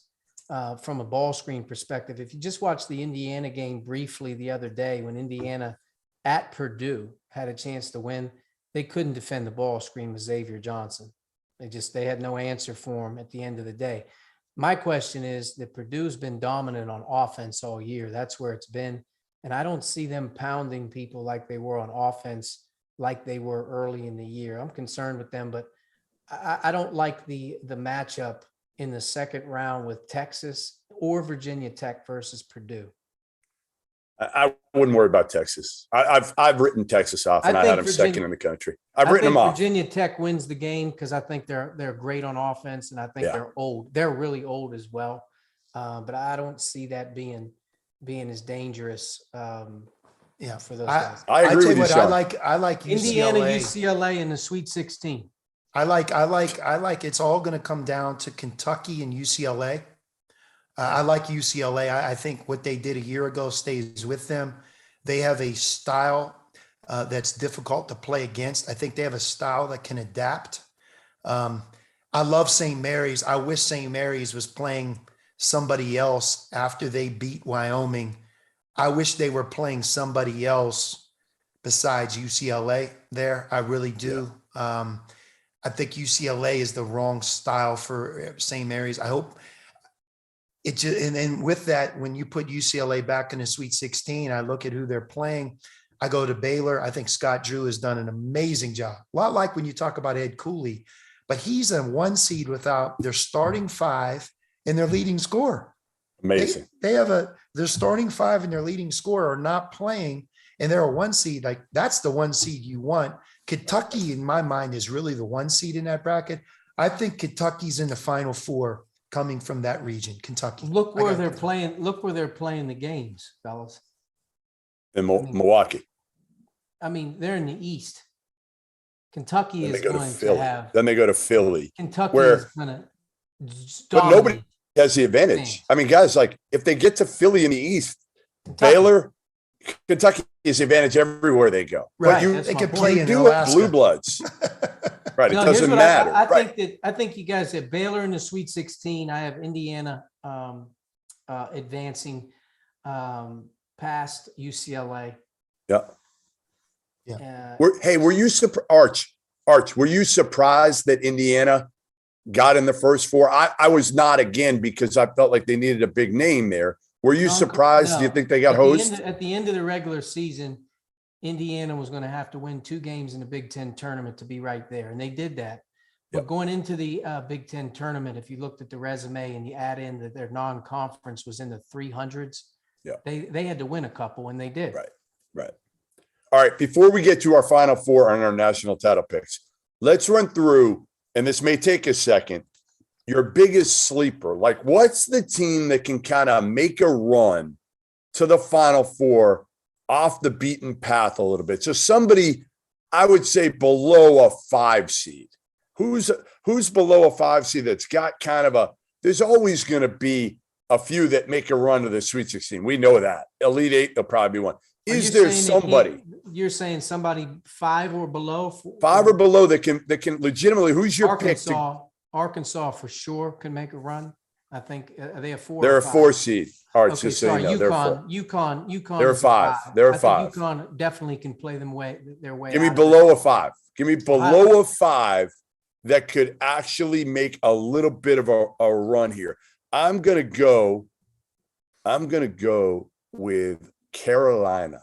from a ball screen perspective. If you just watch the Indiana game briefly the other day when Indiana at Purdue had a chance to win, they couldn't defend the ball screen with Xavier Johnson. They had no answer for him at the end of the day. My question is that Purdue's been dominant on offense all year. That's where it's been. And I don't see them pounding people like they were on offense, like they were early in the year. I'm concerned with them, but I don't like the matchup in the second round with Texas or Virginia Tech versus Purdue. I wouldn't worry about Texas. I've written Texas off, and I had them second in the country. I've written them off. Virginia Tech wins the game because I think they're great on offense, and I think they're old. They're really old as well, but I don't see that being as dangerous. For those guys. I agree with you, Sean. I like Indiana, UCLA in the Sweet 16. I like it's all going to come down to Kentucky and UCLA. I like UCLA. I think what they did a year ago stays with them. They have a style that's difficult to play against. I think they have a style that can adapt. I love St. Mary's. I wish St. Mary's was playing somebody else after they beat Wyoming. I wish they were playing somebody else besides UCLA there. I really do. Yeah. I think UCLA is the wrong style for St. Mary's. I hope it just, and then with that, when you put UCLA back in the Sweet 16, I look at who they're playing. I go to Baylor. I think Scott Drew has done an amazing job. A lot like when you talk about Ed Cooley, but he's a 1 seed without their starting 5 and their leading scorer. Amazing. They have their starting 5 and their leading scorer are not playing, and they're a 1 seed. Like, that's the 1 seed you want. Kentucky, in my mind, is really the 1 seed in that bracket. I think Kentucky's in the Final Four coming from that region, Kentucky. Look where they're playing. Look where they're playing the games, fellas. In Milwaukee. I mean, they're in the East. Kentucky is going to have. Then they go to Philly. Kentucky is going to. But nobody has the advantage. I mean, guys, like, if they get to Philly in the East, Baylor, Kentucky is the advantage everywhere they go. Right. But they could play in do Alaska. it blue bloods. Right. It doesn't matter. I think you guys have Baylor in the Sweet 16. I have Indiana advancing past UCLA. Yeah. Yeah. Were you surprised, Arch, were you surprised that Indiana got in the first 4? I was not, again, because I felt like they needed a big name there. Were you surprised? No. Do you think they got hosed? At the end of the regular season, Indiana was going to have to win 2 games in the Big Ten tournament to be right there. And they did that. But going into the Big Ten tournament, if you looked at the resume and you add in that their non-conference was in the 300s, they had to win a couple, and they did. Right. All right. Before we get to our Final Four on our national title picks, let's run through, and this may take a second, your biggest sleeper. Like, what's the team that can kind of make a run to the Final Four off the beaten path a little bit? So somebody, I would say, below a 5 seed. Who's below a 5 seed that's got kind of there's always going to be a few that make a run to the Sweet 16. We know that. Elite 8, there'll probably be one. Is there somebody? You're saying somebody 5 or below? 5 or below that can legitimately, who's your Arkansas, pick? Arkansas for sure can make a run. I think are they a 4? They're a 4 seed. All right, Okay, just so you know, UConn. They're a 5. They're a 5. UConn definitely can play their way. Give me below a 5. Give me below a 5 that could actually make a little bit of a run here. I'm gonna go with Carolina,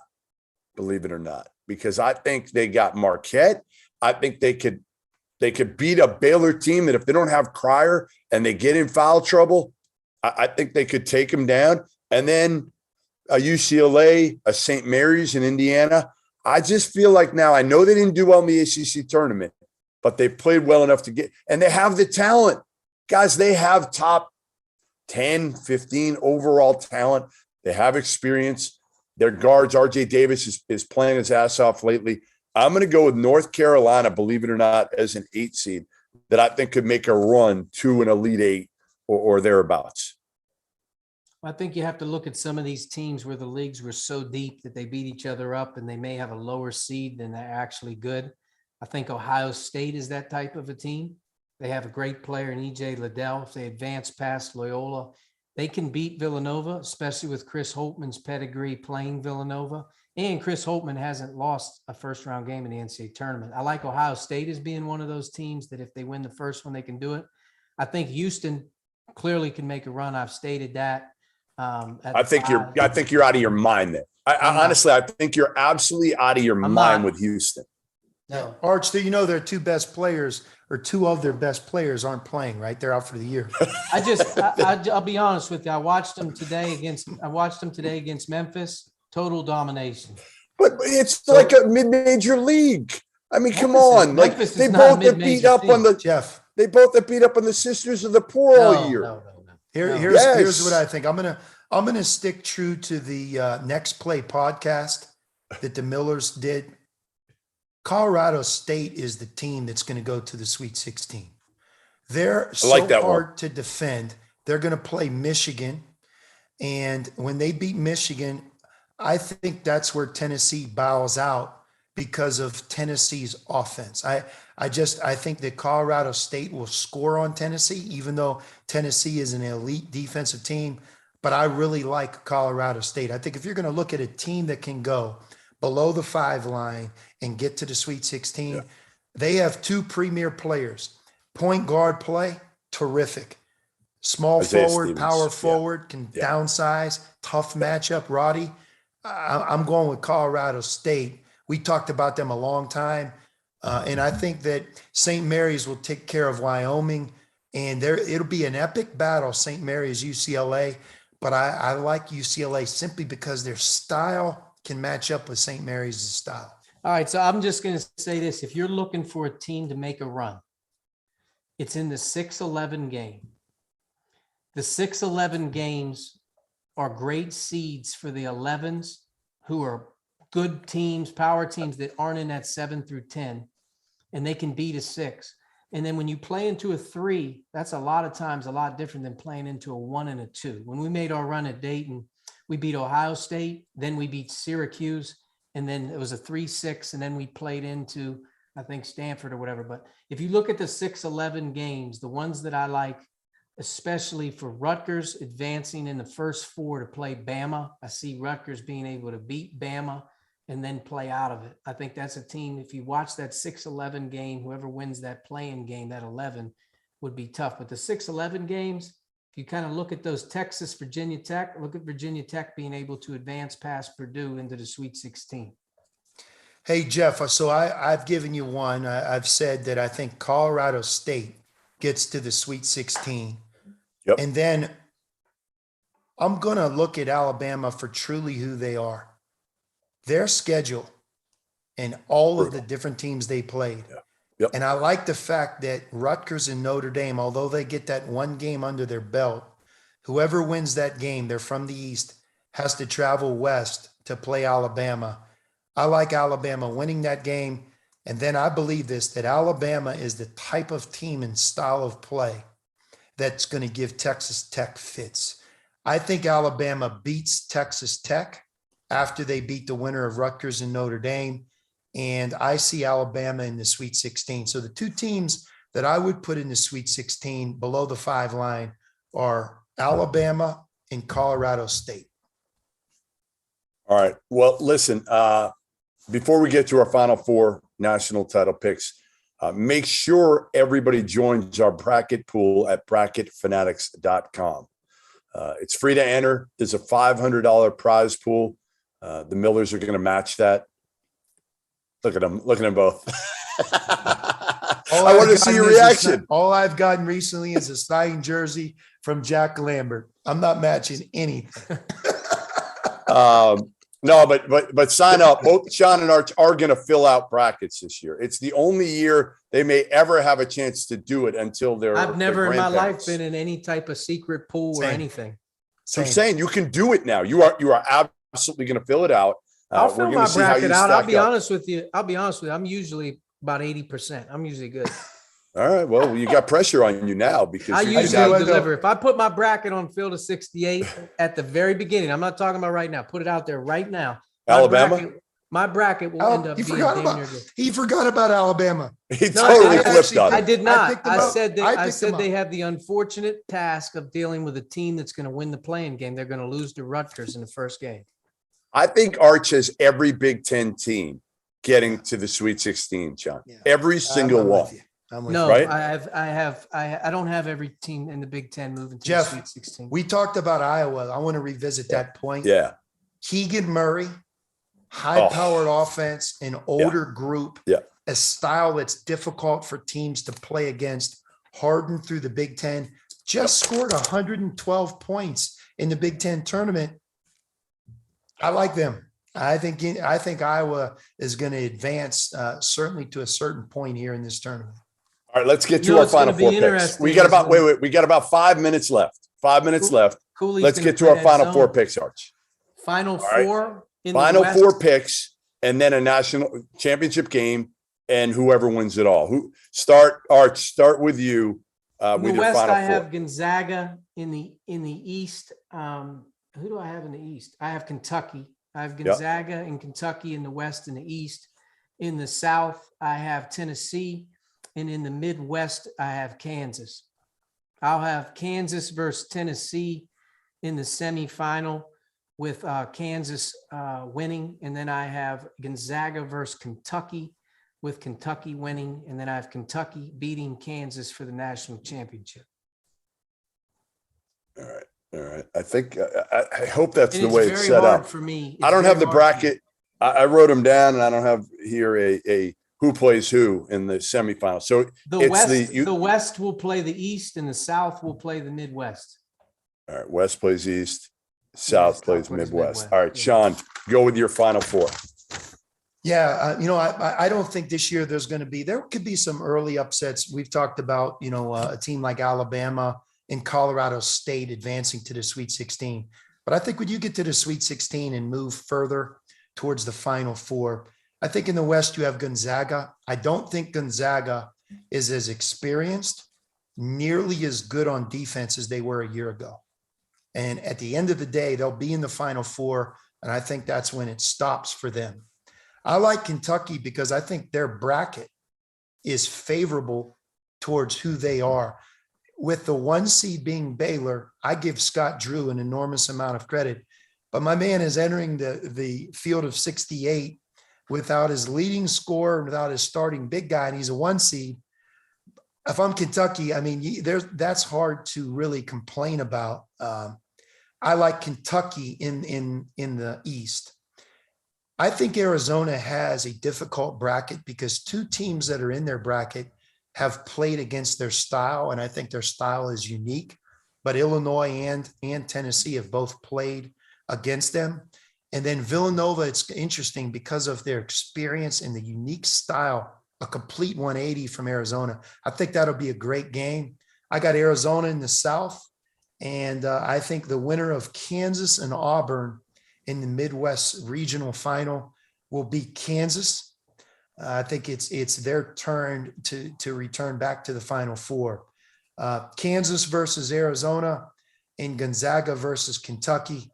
believe it or not, because I think they got Marquette. I think they could beat a Baylor team that if they don't have Cryer and they get in foul trouble, I think they could take them down. And then a UCLA, a St. Mary's in Indiana. I just feel like now, I know they didn't do well in the ACC tournament, but they played well enough to get, and they have the talent. Guys, they have top 10, 15 overall talent. They have experience. Their guards, RJ Davis, is playing his ass off lately. I'm going to go with North Carolina, believe it or not, as an 8 seed that I think could make a run to an Elite 8 or thereabouts. I think you have to look at some of these teams where the leagues were so deep that they beat each other up and they may have a lower seed than they're actually good. I think Ohio State is that type of a team. They have a great player in EJ Liddell. If they advance past Loyola, they can beat Villanova, especially with Chris Holtman's pedigree playing Villanova. And Chris Holtman hasn't lost a first-round game in the NCAA tournament. I like Ohio State as being one of those teams that if they win the first one, they can do it. I think Houston clearly can make a run. I've stated that. I think you're out of your mind there. I honestly think you're absolutely out of your mind with Houston. No, Arch, you know their 2 best players, or 2 of their best players, aren't playing, right? They're out for the year. I'll be honest with you. I watched them today against Memphis. Total domination. But it's like a mid-major league. I mean, come on. Like, they both have beat up on the Jeff. They both have beat up on the Sisters of the Poor all year. No. Here's what I think. I'm gonna stick true to the Next Play podcast that the Millers did. Colorado State is the team that's going to go to the Sweet 16. They're so hard to defend. They're going to play Michigan, and when they beat Michigan, I think that's where Tennessee bows out because of Tennessee's offense. I think that Colorado State will score on Tennessee, even though Tennessee is an elite defensive team. But I really like Colorado State. I think if you're going to look at a team that can go below the 5 line and get to the Sweet 16, they have 2 premier players. Point guard play, terrific. Small Isaiah forward, Stevens. power forward, can downsize, tough matchup. Roddy, I'm going with Colorado State. We talked about them a long time. And I think that St. Mary's will take care of Wyoming. And it'll be an epic battle, St. Mary's, UCLA. But I like UCLA simply because their style can match up with St. Mary's style. All right, so I'm just going to say this. If you're looking for a team to make a run, it's in the 6-11 game. The 6-11 games are great seeds for the 11s who are good teams, power teams that aren't in that 7 through 10, and they can beat a 6. And then when you play into a 3, that's a lot of times a lot different than playing into a 1 and a 2. When we made our run at Dayton, we beat Ohio State, then we beat Syracuse, and then it was a 3-6, and then we played into, I think, Stanford or whatever. But if you look at the 6-11 games, the ones that I like, especially for Rutgers advancing in the first 4 to play Bama, I see Rutgers being able to beat Bama and then play out of it. I think that's a team, if you watch that 6-11 game, whoever wins that playing game, that 11 would be tough. But the 6-11 games, if you kind of look at those Texas, Virginia Tech, look at Virginia Tech being able to advance past Purdue into the Sweet 16. Hey, Jeff, so I've given you one. I've said that I think Colorado State gets to the Sweet 16. Yep. And then I'm going to look at Alabama for truly who they are. Their schedule and all of the different teams they played. Yep. And I like the fact that Rutgers and Notre Dame, although they get that one game under their belt, whoever wins that game, they're from the East, has to travel west to play Alabama. I like Alabama winning that game. And then I believe this, that Alabama is the type of team and style of play that's going to give Texas Tech fits. I think Alabama beats Texas Tech after they beat the winner of Rutgers and Notre Dame. And I see Alabama in the Sweet 16. So the 2 teams that I would put in the Sweet 16 below the 5 line are Alabama and Colorado State. All right. Well, listen, before we get to our final 4 national title picks, make sure everybody joins our bracket pool at bracketfanatics.com. It's free to enter. There's a $500 prize pool. The Millers are going to match that. Look at them both. I want to see your reaction. All I've gotten recently is a signed jersey from Jack Lambert. I'm not matching anything. No, but sign up. Both Sean and Arch are going to fill out brackets this year. It's the only year they may ever have a chance to do it until they're. I've never in my life been in any type of secret pool or anything. So I'm saying you can do it now. You are absolutely going to fill it out. I'll fill my bracket out. I'll be honest with you. I'm usually about 80%. I'm usually good. All right. Well, you got pressure on you now because I usually deliver. If I put my bracket on Phil to 68 at the very beginning, I'm not talking about right now. Put it out there right now. My bracket will end up being damn near good. He forgot about Alabama. He totally flipped on it. I did not. I said they have the unfortunate task of dealing with a team that's going to win the playing game. They're going to lose to Rutgers in the first game. I think Arch has every Big Ten team getting to the Sweet 16, John. Yeah. Every single one. No, right? I don't have every team in the Big Ten moving to the Sweet 16. We talked about Iowa. I want to revisit that point. Yeah. Keegan Murray, high-powered offense, an older group, a style that's difficult for teams to play against, hardened through the Big Ten, just scored 112 points in the Big Ten tournament. I like them. I think Iowa is going to advance certainly to a certain point here in this tournament. All right, let's get to our final 4 picks. We got about we got about 5 minutes left. 5 minutes left. Let's get to our final 4 picks, Arch. Final 4. Final 4 picks, and then a national championship game, and whoever wins it all. Arch? Start with you. In the West, I have Gonzaga. In the East, who do I have in the East? I have Kentucky. I have Gonzaga and Kentucky in the West and the East. In the South, I have Tennessee. And in the Midwest, I have Kansas. I'll have Kansas versus Tennessee in the semifinal with Kansas winning. And then I have Gonzaga versus Kentucky with Kentucky winning. And then I have Kentucky beating Kansas for the national championship. All right. All right. I think, I hope that's And the way it's very set hard up. for me. I don't have the bracket. I wrote them down, and I don't have here a who plays who in the semifinal. So The West will play the East, and the South will play the Midwest. all right, West plays East, South South plays plays Midwest. Midwest. All right, Yeah. Sean, go with your final four. Yeah, I don't think this year there could be some early upsets. We've talked about, a team like Alabama and Colorado State advancing to the Sweet 16. But I think when you get to the Sweet 16 and move further towards the Final Four, I think in the West you have Gonzaga. I don't think Gonzaga is as experienced, nearly as good on defense as they were a year ago. And at the end of the day, they'll be in the Final Four, and I think that's when it stops for them. I like Kentucky because I think their bracket is favorable towards who they are. With the 1 seed being Baylor, I give Scott Drew an enormous amount of credit, but my man is entering the field of 68 without his leading scorer, without his starting big guy, and he's a 1 seed. If I'm Kentucky, I mean, that's hard to really complain about. I like Kentucky in the East. I think Arizona has a difficult bracket because 2 teams that are in their bracket have played against their style, and I think their style is unique. But Illinois and Tennessee have both played against them. And then Villanova, it's interesting because of their experience and the unique style, a complete 180 from Arizona. I think that'll be a great game. I got Arizona in the South, and I think the winner of Kansas and Auburn in the Midwest regional final will be Kansas. I think it's their turn to return back to the Final Four. Kansas versus Arizona and Gonzaga versus Kentucky.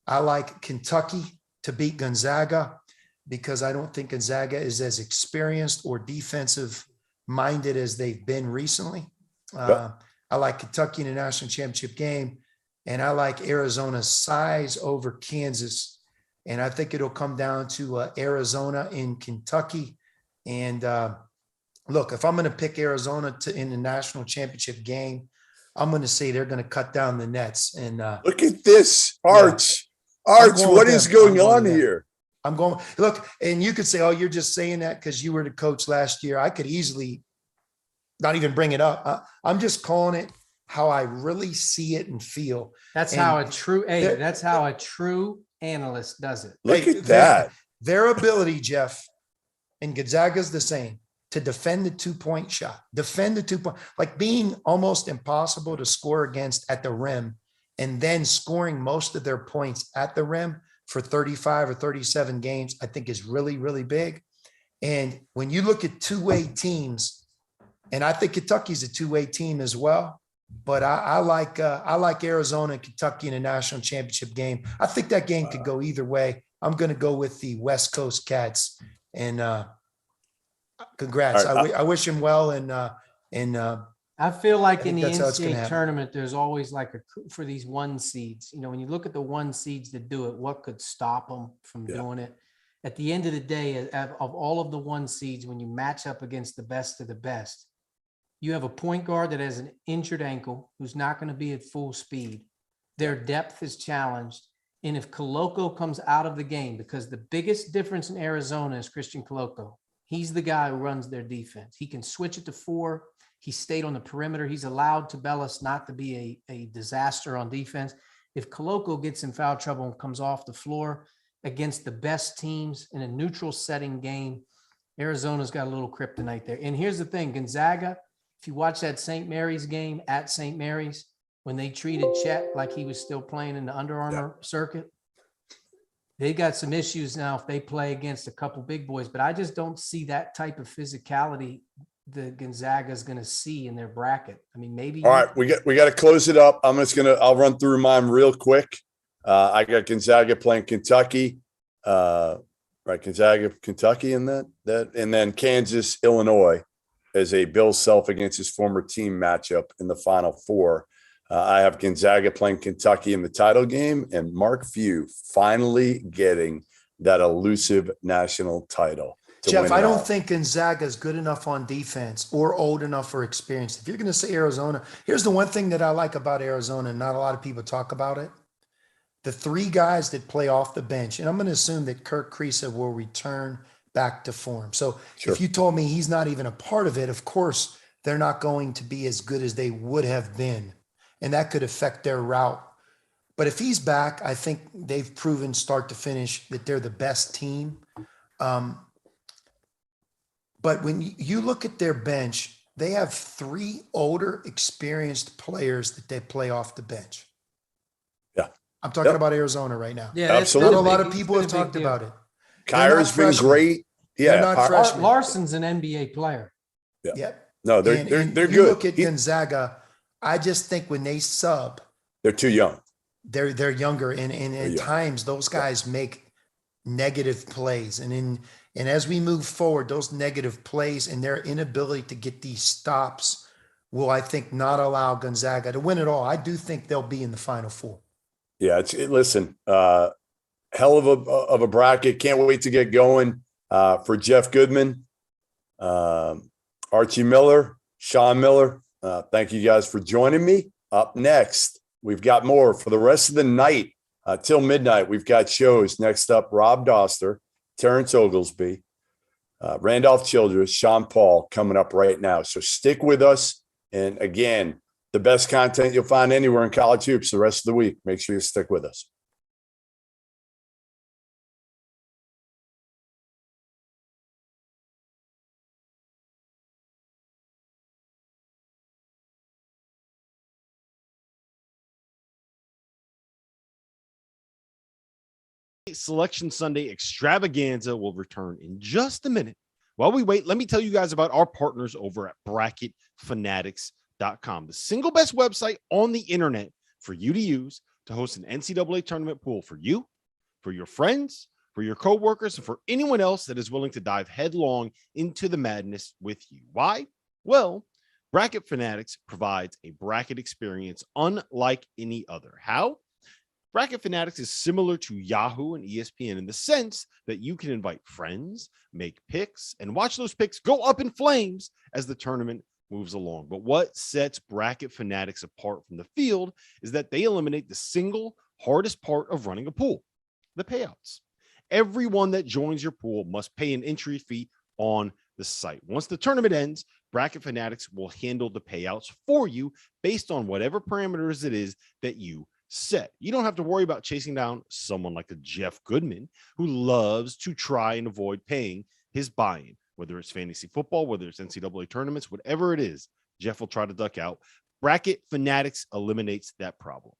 I like Kentucky to beat Gonzaga because I don't think Gonzaga is as experienced or defensive minded as they've been recently. I like Kentucky in the national championship game, and I like Arizona's size over Kansas. And I think it'll come down to Arizona and Kentucky. And look, if I'm going to pick Arizona in the national championship game, I'm going to say they're going to cut down the nets. And Look at this, Arch. Arch, what is going on here? I'm going, look, and you could say, oh, you're just saying that because you were the coach last year. I could easily not even bring it up. I'm just calling it how I really see it and feel. That's And how a true analyst does it. Look at that. Their ability, Jeff, and Gonzaga's the same, to defend the 2-point shot, like being almost impossible to score against at the rim, and then scoring most of their points at the rim for 35 or 37 games, I think is really, really big. And when you look at two-way teams, and I think Kentucky's a two-way team as well, but I like Arizona and Kentucky in a national championship game. I think that game could go either way. I'm going to go with the West Coast Cats, and congrats. Right, I wish him well, and I feel like I in think the that's how it's gonna NCAA happen. tournament, there's always like for these 1 seeds, when you look at the 1 seeds that do it, what could stop them from doing it? At the end of the day, of all of the 1 seeds, when you match up against the best of the best, you have a point guard that has an injured ankle who's not going to be at full speed. Their depth is challenged. And if Koloko comes out of the game, because the biggest difference in Arizona is Christian Koloko, he's the guy who runs their defense. He can switch it to 4. He stayed on the perimeter. He's allowed Tabellis not to be a disaster on defense. If Koloko gets in foul trouble and comes off the floor against the best teams in a neutral setting game, Arizona's got a little kryptonite there. And here's the thing, Gonzaga, if you watch that St. Mary's game at St. Mary's, when they treated Chet like he was still playing in the Under Armour circuit, they got some issues now if they play against a couple big boys, but I just don't see that type of physicality that Gonzaga is going to see in their bracket. I mean, maybe. All right, we got to close it up. I'll run through mine real quick. I got Gonzaga playing Kentucky. Right, Gonzaga, Kentucky, and and then Kansas, Illinois, as a Bill Self against his former team matchup in the Final Four. I have Gonzaga playing Kentucky in the title game, and Mark Few finally getting that elusive national title. Jeff, I don't think Gonzaga is good enough on defense or old enough or experienced. If you're going to say Arizona, here's the one thing that I like about Arizona, and not a lot of people talk about it. The three guys that play off the bench, and I'm going to assume that Kirk Kriisa will return back to form. So if you told me he's not even a part of it, of course, they're not going to be as good as they would have been. And that could affect their route. But if he's back, I think they've proven start to finish that they're the best team. But when you look at their bench, they have three older, experienced players that they play off the bench. Yeah. I'm talking about Arizona right now. Yeah, absolutely. Not a lot of people have talked about it. Kyra's been great. They're not freshmen. Larson's an NBA player. Yeah. No, they're good. You look at Gonzaga, I just think when they sub, they're too young. They're younger, and at times those guys make negative plays, and as we move forward, those negative plays and their inability to get these stops will, I think, not allow Gonzaga to win it all. I do think they'll be in the Final Four. Yeah, listen, hell of a bracket. Can't wait to get going for Jeff Goodman, Archie Miller, Sean Miller. Thank you guys for joining me. Up next, we've got more for the rest of the night till midnight. We've got shows. Next up, Rob Dauster, Terrence Oglesby, Randolph Childress, Sean Paul coming up right now. So stick with us. And again, the best content you'll find anywhere in college hoops the rest of the week. Make sure you stick with us. Selection Sunday Extravaganza will return in just a minute. While we wait, let me tell you guys about our partners over at BracketFanatics.com, the single best website on the internet for you to use to host an NCAA tournament pool for you, for your friends, for your coworkers, and for anyone else that is willing to dive headlong into the madness with you. Why? Well, Bracket Fanatics provides a bracket experience unlike any other. How? Bracket Fanatics is similar to Yahoo and ESPN in the sense that you can invite friends, make picks, and watch those picks go up in flames as the tournament moves along. But what sets Bracket Fanatics apart from the field is that they eliminate the single hardest part of running a pool, the payouts. Everyone that joins your pool must pay an entry fee on the site. Once the tournament ends, Bracket Fanatics will handle the payouts for you based on whatever parameters it is that you set. You don't have to worry about chasing down someone like a Jeff Goodman who loves to try and avoid paying his buy-in, whether it's fantasy football, whether it's NCAA tournaments, whatever it is, Jeff will try to duck out. Bracket Fanatics eliminates that problem.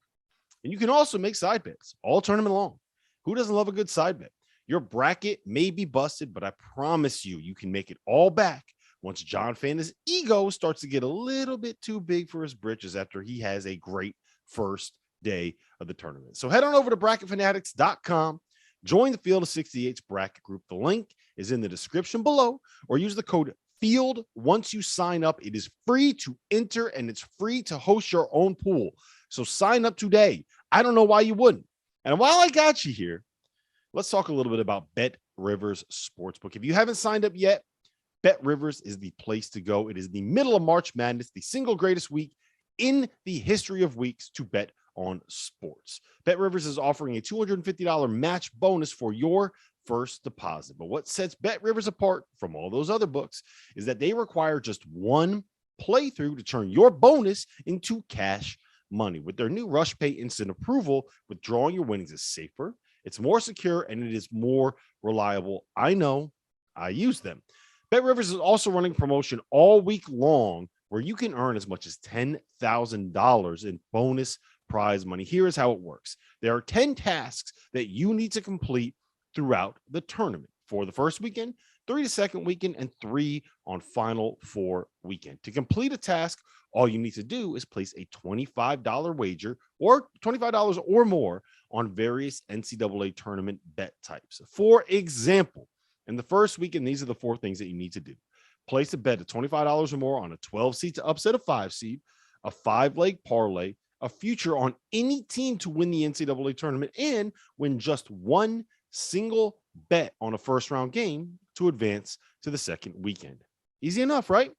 And you can also make side bets all tournament long. Who doesn't love a good side bet? Your bracket may be busted, but I promise you, you can make it all back once John Fanta's ego starts to get a little bit too big for his britches after he has a great first day of the tournament. So head on over to bracketfanatics.com, join the Field of 68's bracket group. The link is in the description below, or use the code FIELD once you sign up. It is free to enter and it's free to host your own pool. So sign up today. I don't know why you wouldn't. And while I got you here, let's talk a little bit about Bet Rivers Sportsbook. If you haven't signed up yet, Bet Rivers is the place to go. It is the middle of March Madness, the single greatest week in the history of weeks to bet on sports. Bet Rivers is offering a $250 match bonus for your first deposit. But what sets Bet Rivers apart from all those other books is that they require just one playthrough to turn your bonus into cash money. With their new Rush Pay instant approval, withdrawing your winnings is safer, it's more secure, and it is more reliable. I know, I use them. Bet Rivers is also running a promotion all week long where you can earn as much as $10,000 in bonus prize money. Here is how it works. There are 10 tasks that you need to complete throughout the tournament. For the first weekend, 3 the second weekend, and 3 on Final Four weekend. To complete a task, all you need to do is place a $25 wager or $25 or more on various NCAA tournament bet types. For example, in the first weekend, these are the 4 things that you need to do. Place a bet of $25 or more on a 12 seed to upset a 5 seed, a 5-leg parlay, a future on any team to win the NCAA tournament, and win just one single bet on a first round game to advance to the second weekend. Easy enough, right?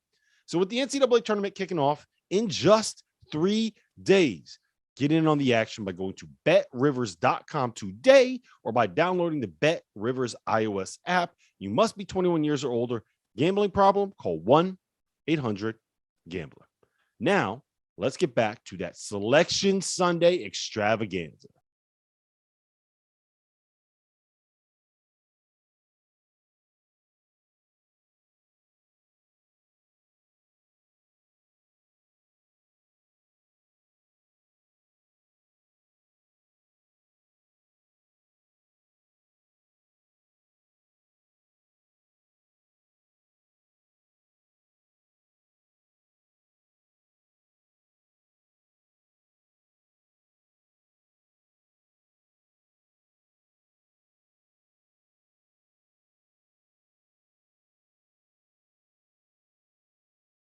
So with the NCAA tournament kicking off in just 3 days, get in on the action by going to betrivers.com today or by downloading the BetRivers iOS app. You must be 21 years or older. Gambling problem? Call 1-800-GAMBLER. Now, let's get back to that Selection Sunday extravaganza.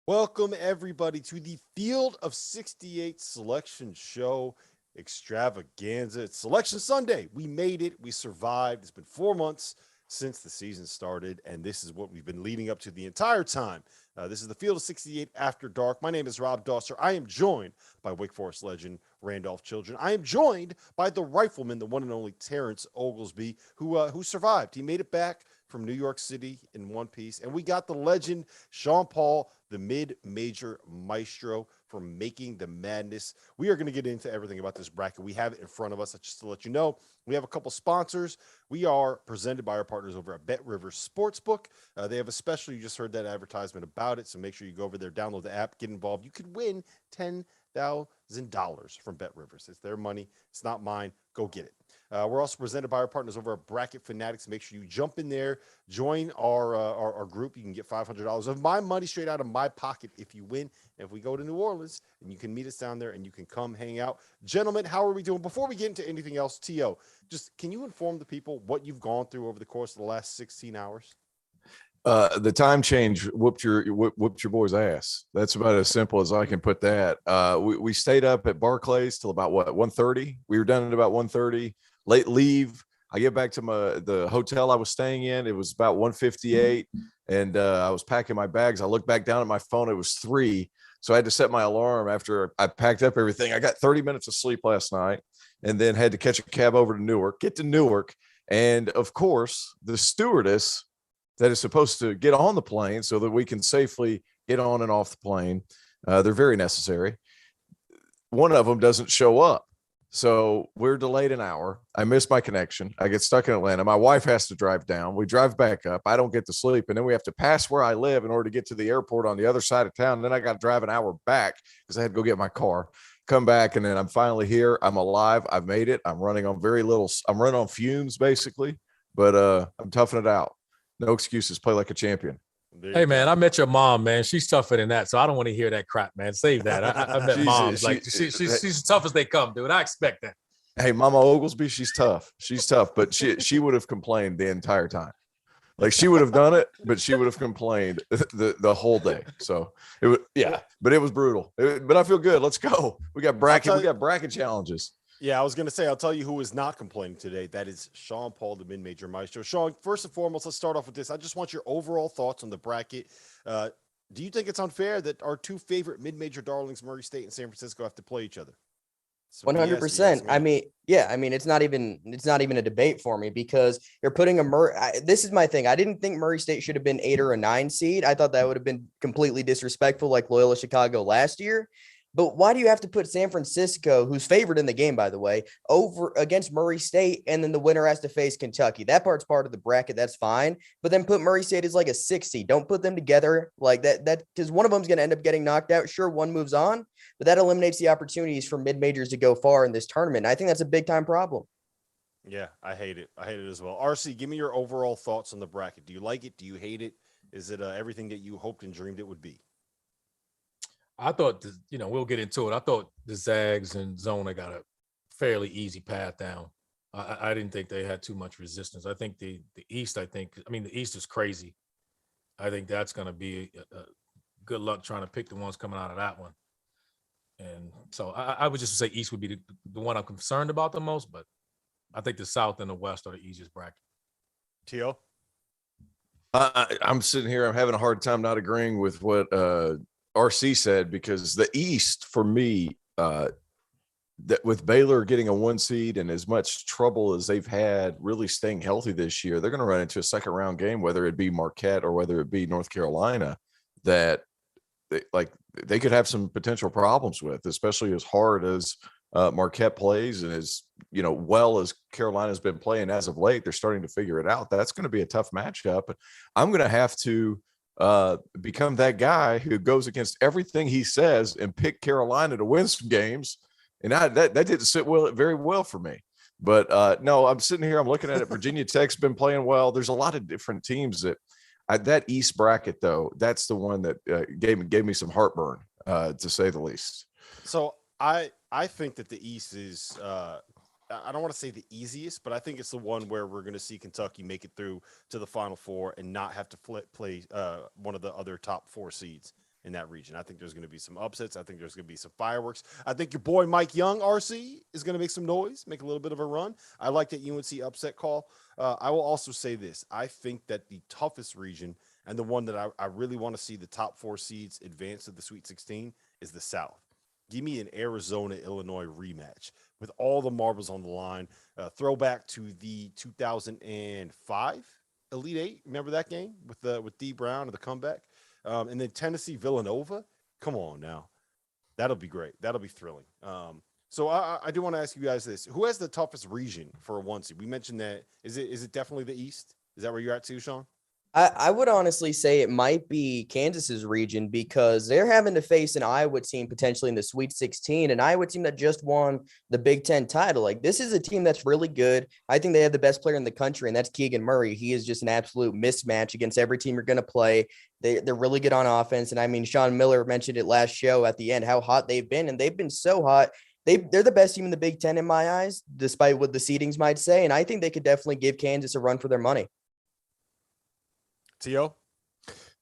Welcome, everybody, to the Field of 68 Selection Show extravaganza. It's Selection Sunday. We made it. We survived. It's been 4 months since the season started, and this is what we've been leading up to the entire time. This is the Field of 68 After Dark. My name is Rob Dauster. I am joined by Wake Forest legend Randolph Childress. I am joined by the rifleman, the one and only Terrence Oglesby, who survived. He made it back from New York City in one piece. And we got the legend, Sean Paul, the mid-major maestro, for making the madness. We are going to get into everything about this bracket. We have it in front of us. Just to let you know, we have a couple sponsors. We are presented by our partners over at Bet Rivers Sportsbook. They have a special. You just heard that advertisement about it. So make sure you go over there, download the app, get involved. You could win $10,000 from Bet Rivers. It's their money. It's not mine. Go get it. We're also presented by our partners over at Bracket Fanatics. Make sure you jump in there, join our group. You can get $500 of my money straight out of my pocket if you win. And if we go to New Orleans, and you can meet us down there and you can come hang out. Gentlemen, how are we doing? Before we get into anything else, T.O., just can you inform the people what you've gone through over the course of the last 16 hours? The time change whooped your boy's ass. That's about as simple as I can put that. We stayed up at Barclays till about 1:30. We were done at about 1:30. Late leave. I get back to the hotel I was staying in. It was about 1:58, and I was packing my bags. I looked back down at my phone. It was 3, so I had to set my alarm after I packed up everything. I got 30 minutes of sleep last night, and then had to catch a cab over to Newark. Get to Newark, and of course, the stewardess that is supposed to get on the plane so that we can safely get on and off the plane. They're very necessary. One of them doesn't show up. So we're delayed an hour. I miss my connection. I get stuck in Atlanta. My wife has to drive down. We drive back up. I don't get to sleep. And then we have to pass where I live in order to get to the airport on the other side of town. And then I got to drive an hour back because I had to go get my car, come back. And then I'm finally here. I'm alive. I've made it. I'm running on I'm running on fumes basically, but I'm toughing it out. No excuses. Play like a champion. Hey, man, I met your mom, man. She's tougher than that, so I don't want to hear that crap, man. Save that. I met moms. She's as tough as they come, dude. I expect that. Hey, Mama Oglesby, she's tough. She's tough, but she would have complained the entire time. Like, she would have done it, but she would have complained the whole day. So it was, yeah, but it was brutal. But I feel good. Let's go. We got bracket challenges. Yeah, I was going to say, I'll tell you who is not complaining today. That is Sean Paul, the mid-major maestro. Sean, first and foremost, let's start off with this. I just want your overall thoughts on the bracket. Do you think it's unfair that our two favorite mid-major darlings, Murray State and San Francisco, have to play each other? 100%. I mean, it's not even a debate for me because you're putting this is my thing. I didn't think Murray State should have been 8 or a 9 seed. I thought that would have been completely disrespectful, like Loyola Chicago last year. But why do you have to put San Francisco, who's favored in the game, by the way, over against Murray State, and then the winner has to face Kentucky? That part's part of the bracket. That's fine. But then put Murray State as like a 6 seed. Don't put them together like that. Because one of them's going to end up getting knocked out. Sure, one moves on, but that eliminates the opportunities for mid-majors to go far in this tournament. And I think that's a big-time problem. Yeah, I hate it. I hate it as well. RC, give me your overall thoughts on the bracket. Do you like it? Do you hate it? Is it everything that you hoped and dreamed it would be? I thought, we'll get into it. I thought the Zags and Zona got a fairly easy path down. I didn't think they had too much resistance. I think the East, the East is crazy. I think that's going to be good luck trying to pick the ones coming out of that one. And so I would just say East would be the one I'm concerned about the most, but I think the South and the West are the easiest bracket. T.O.? I'm sitting here. I'm having a hard time not agreeing with what RC said, because the East for me, that with Baylor getting a 1 seed and as much trouble as they've had really staying healthy this year, they're going to run into a second round game, whether it be Marquette or whether it be North Carolina, that they could have some potential problems with, especially as hard as Marquette plays and as well as Carolina's been playing as of late. They're starting to figure it out. That's going to be a tough matchup. I'm going to have to become that guy who goes against everything he says and pick Carolina to win some games. And that didn't sit very well for me. But no, I'm sitting here, I'm looking at it. Virginia Tech's been playing well. There's a lot of different teams that East bracket, though, that's the one that gave me some heartburn, to say the least. So I think that the East is I don't want to say the easiest, but I think it's the one where we're going to see Kentucky make it through to the Final Four and not have to play one of the other top 4 seeds in that region. I think there's going to be some upsets. I think there's going to be some fireworks. I think your boy Mike Young, RC, is going to make some noise, make a little bit of a run. I like that UNC upset call. I will also say this. I think that the toughest region and the one that I really want to see the top 4 seeds advance to the Sweet 16 is the South. Give me an Arizona-Illinois rematch with all the marbles on the line. Throwback to the 2005 Elite Eight. Remember that game with D Brown and the comeback? And then Tennessee-Villanova. Come on now. That'll be great. That'll be thrilling. So I do want to ask you guys this. Who has the toughest region for a 1 seed? We mentioned that. Is it definitely the East? Is that where you're at too, Sean? I would honestly say it might be Kansas's region, because they're having to face an Iowa team potentially in the Sweet 16, an Iowa team that just won the Big Ten title. Like, this is a team that's really good. I think they have the best player in the country, and that's Keegan Murray. He is just an absolute mismatch against every team you're going to play. They're really good on offense. And I mean, Sean Miller mentioned it last show at the end, how hot they've been, and they've been so hot. They're the best team in the Big Ten in my eyes, despite what the seedings might say. And I think they could definitely give Kansas a run for their money. T.O.?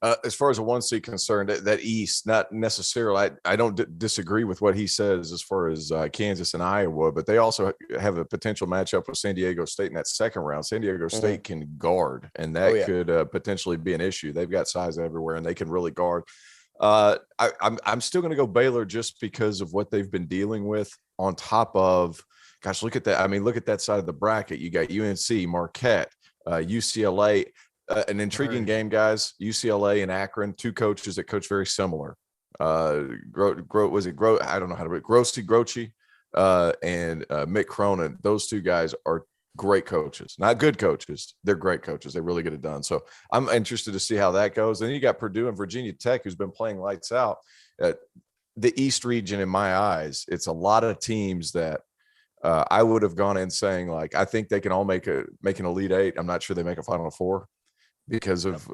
As far as a 1 seed concerned, that East, not necessarily. I don't disagree with what he says as far as Kansas and Iowa, but they also have a potential matchup with San Diego State in that second round. San Diego State can guard, and that could potentially be an issue. They've got size everywhere, and they can really guard. I'm still going to go Baylor just because of what they've been dealing with. On top of, gosh, look at that. I mean, look at that side of the bracket. You got UNC, Marquette, UCLA. An intriguing game, guys. UCLA and Akron, 2 coaches that coach very similar. I don't know how to read. Groce, and Mick Cronin. Those 2 guys are great coaches. Not good coaches. They're great coaches. They really get it done. So I'm interested to see how that goes. And then you got Purdue and Virginia Tech, who's been playing lights out. The East region, in my eyes, it's a lot of teams that I would have gone in saying, like, I think they can all make an Elite Eight. I'm not sure they make a Final Four because of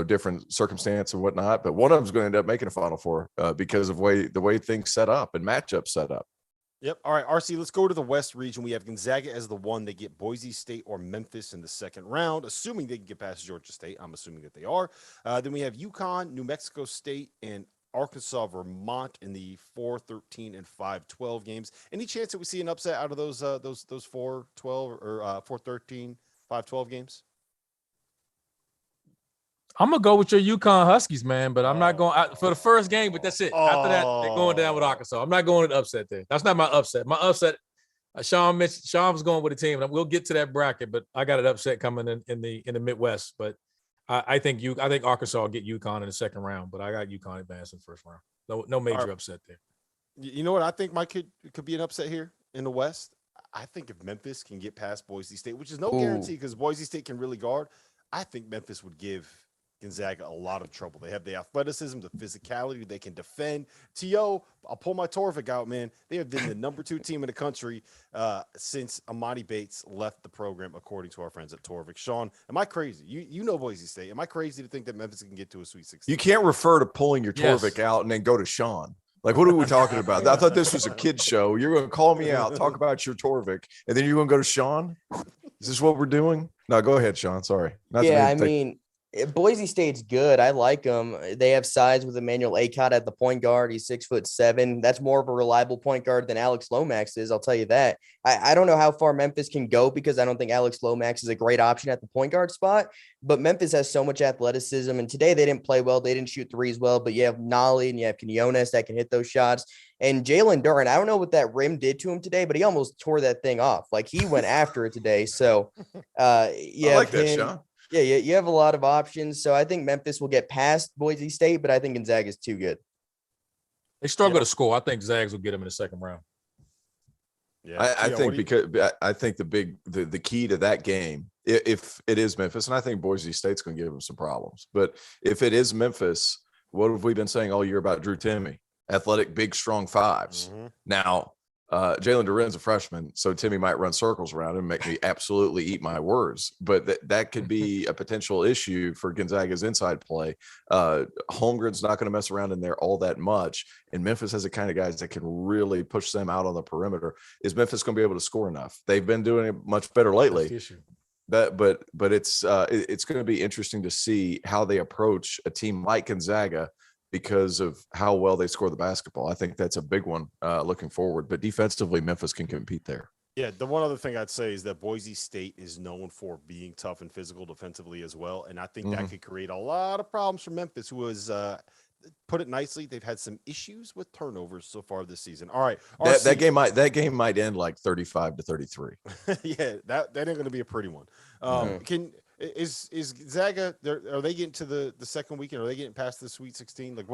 different circumstance and whatnot, but one of them's going to end up making a Final Four because of the way things set up and matchups set up. Yep. All right, RC, let's go to the West region. We have Gonzaga as the 1. They get Boise State or Memphis in the second round, assuming they can get past Georgia State. I'm assuming that they are. Then we have UConn, New Mexico State, and Arkansas, Vermont in the 4-13 and 5-12 games. Any chance that we see an upset out of those 4-12 or 4-13, 5-12 games? I'm gonna go with your UConn Huskies, man, but I'm not going for the first game. But that's it. After that, they're going down with Arkansas. I'm not going to upset there. That's not my upset. My upset. Sean was going with a team, and we'll get to that bracket. But I got an upset coming in the Midwest. But I think Arkansas will get UConn in the second round. But I got UConn advancing first round. No major upset there. You know what I think could be an upset here in the West? I think if Memphis can get past Boise State, which is no guarantee because Boise State can really guard, I think Memphis would give Gonzaga a lot of trouble. They have the athleticism, the physicality, they can defend. T.O., I'll pull my Torvik out, man. They have been the number 2 team in the country since Amani Bates left the program, according to our friends at Torvik. Sean, am I crazy? You know Boise State. Am I crazy to think that Memphis can get to a Sweet 16? You can't refer to pulling your Yes. Torvik out and then go to Sean. Like, what are we talking about? I thought this was a kid's show. You're going to call me out, talk about your Torvik, and then you're going to go to Sean? Is this what we're doing? No, go ahead, Sean. Sorry. Yeah, I mean, Boise State's good. I like them. They have size with Emmanuel Acott at the point guard. He's 6'7". That's more of a reliable point guard than Alex Lomax is. I'll tell you that. I don't know how far Memphis can go because I don't think Alex Lomax is a great option at the point guard spot, but Memphis has so much athleticism. And today they didn't play well. They didn't shoot threes well, but you have Nolly and you have Quinones that can hit those shots. And Jalen Duren, I don't know what that rim did to him today, but he almost tore that thing off. Like he went after it today. So yeah, I like that, Sean. Yeah, you have a lot of options. So I think Memphis will get past Boise State, but I think Gonzaga is too good. They struggle to score. I think Zags will get them in the second round. Yeah, I think I think the key to that game, if it is Memphis, and I think Boise State's going to give them some problems, but if it is Memphis, what have we been saying all year about Drew Timme? Athletic, big, strong fives. Mm-hmm. Now, Jalen Duren's a freshman, so Timme might run circles around him and make me absolutely eat my words. But that could be a potential issue for Gonzaga's inside play. Holmgren's not going to mess around in there all that much, and Memphis has the kind of guys that can really push them out on the perimeter. Is Memphis going to be able to score enough? They've been doing it much better lately. That's the issue. But it's going to be interesting to see how they approach a team like Gonzaga, because of how well they score the basketball. I think that's a big one looking forward. But defensively, Memphis can compete there. Yeah, the one other thing I'd say is that Boise State is known for being tough and physical defensively as well. And I think that could create a lot of problems for Memphis, who has, put it nicely, they've had some issues with turnovers so far this season. All right. That game might end like 35-33. Yeah, that ain't going to be a pretty one. Is Gonzaga, are they getting to the second weekend? Are they getting past the Sweet 16? Like,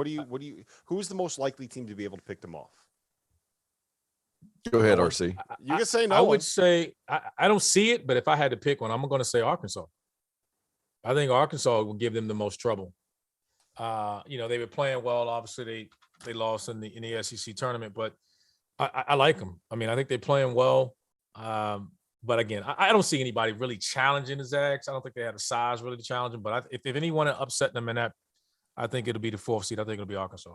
who's the most likely team to be able to pick them off? Go ahead, RC. You can say no. I would say I don't see it, but if I had to pick one, I'm going to say Arkansas. I think Arkansas will give them the most trouble. They've been playing well. Obviously, they lost in the SEC tournament, but I like them. I mean, I think they're playing well. But again, I don't see anybody really challenging the Zags. I don't think they have the size really to challenge them. But if anyone upset them in that, I think it'll be the 4th seed. I think it'll be Arkansas.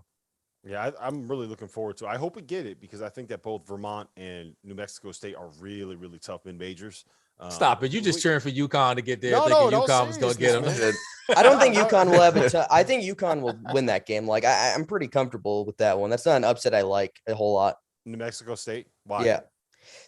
Yeah, I'm really looking forward to it. I hope we get it because I think that both Vermont and New Mexico State are really, really tough mid-majors. Stop it. You just cheering for UConn to get there, No, thinking no UConn was going to get them. I don't think UConn will have I think UConn will win that game. Like I'm pretty comfortable with that one. That's not an upset I like a whole lot. New Mexico State? Why? Yeah.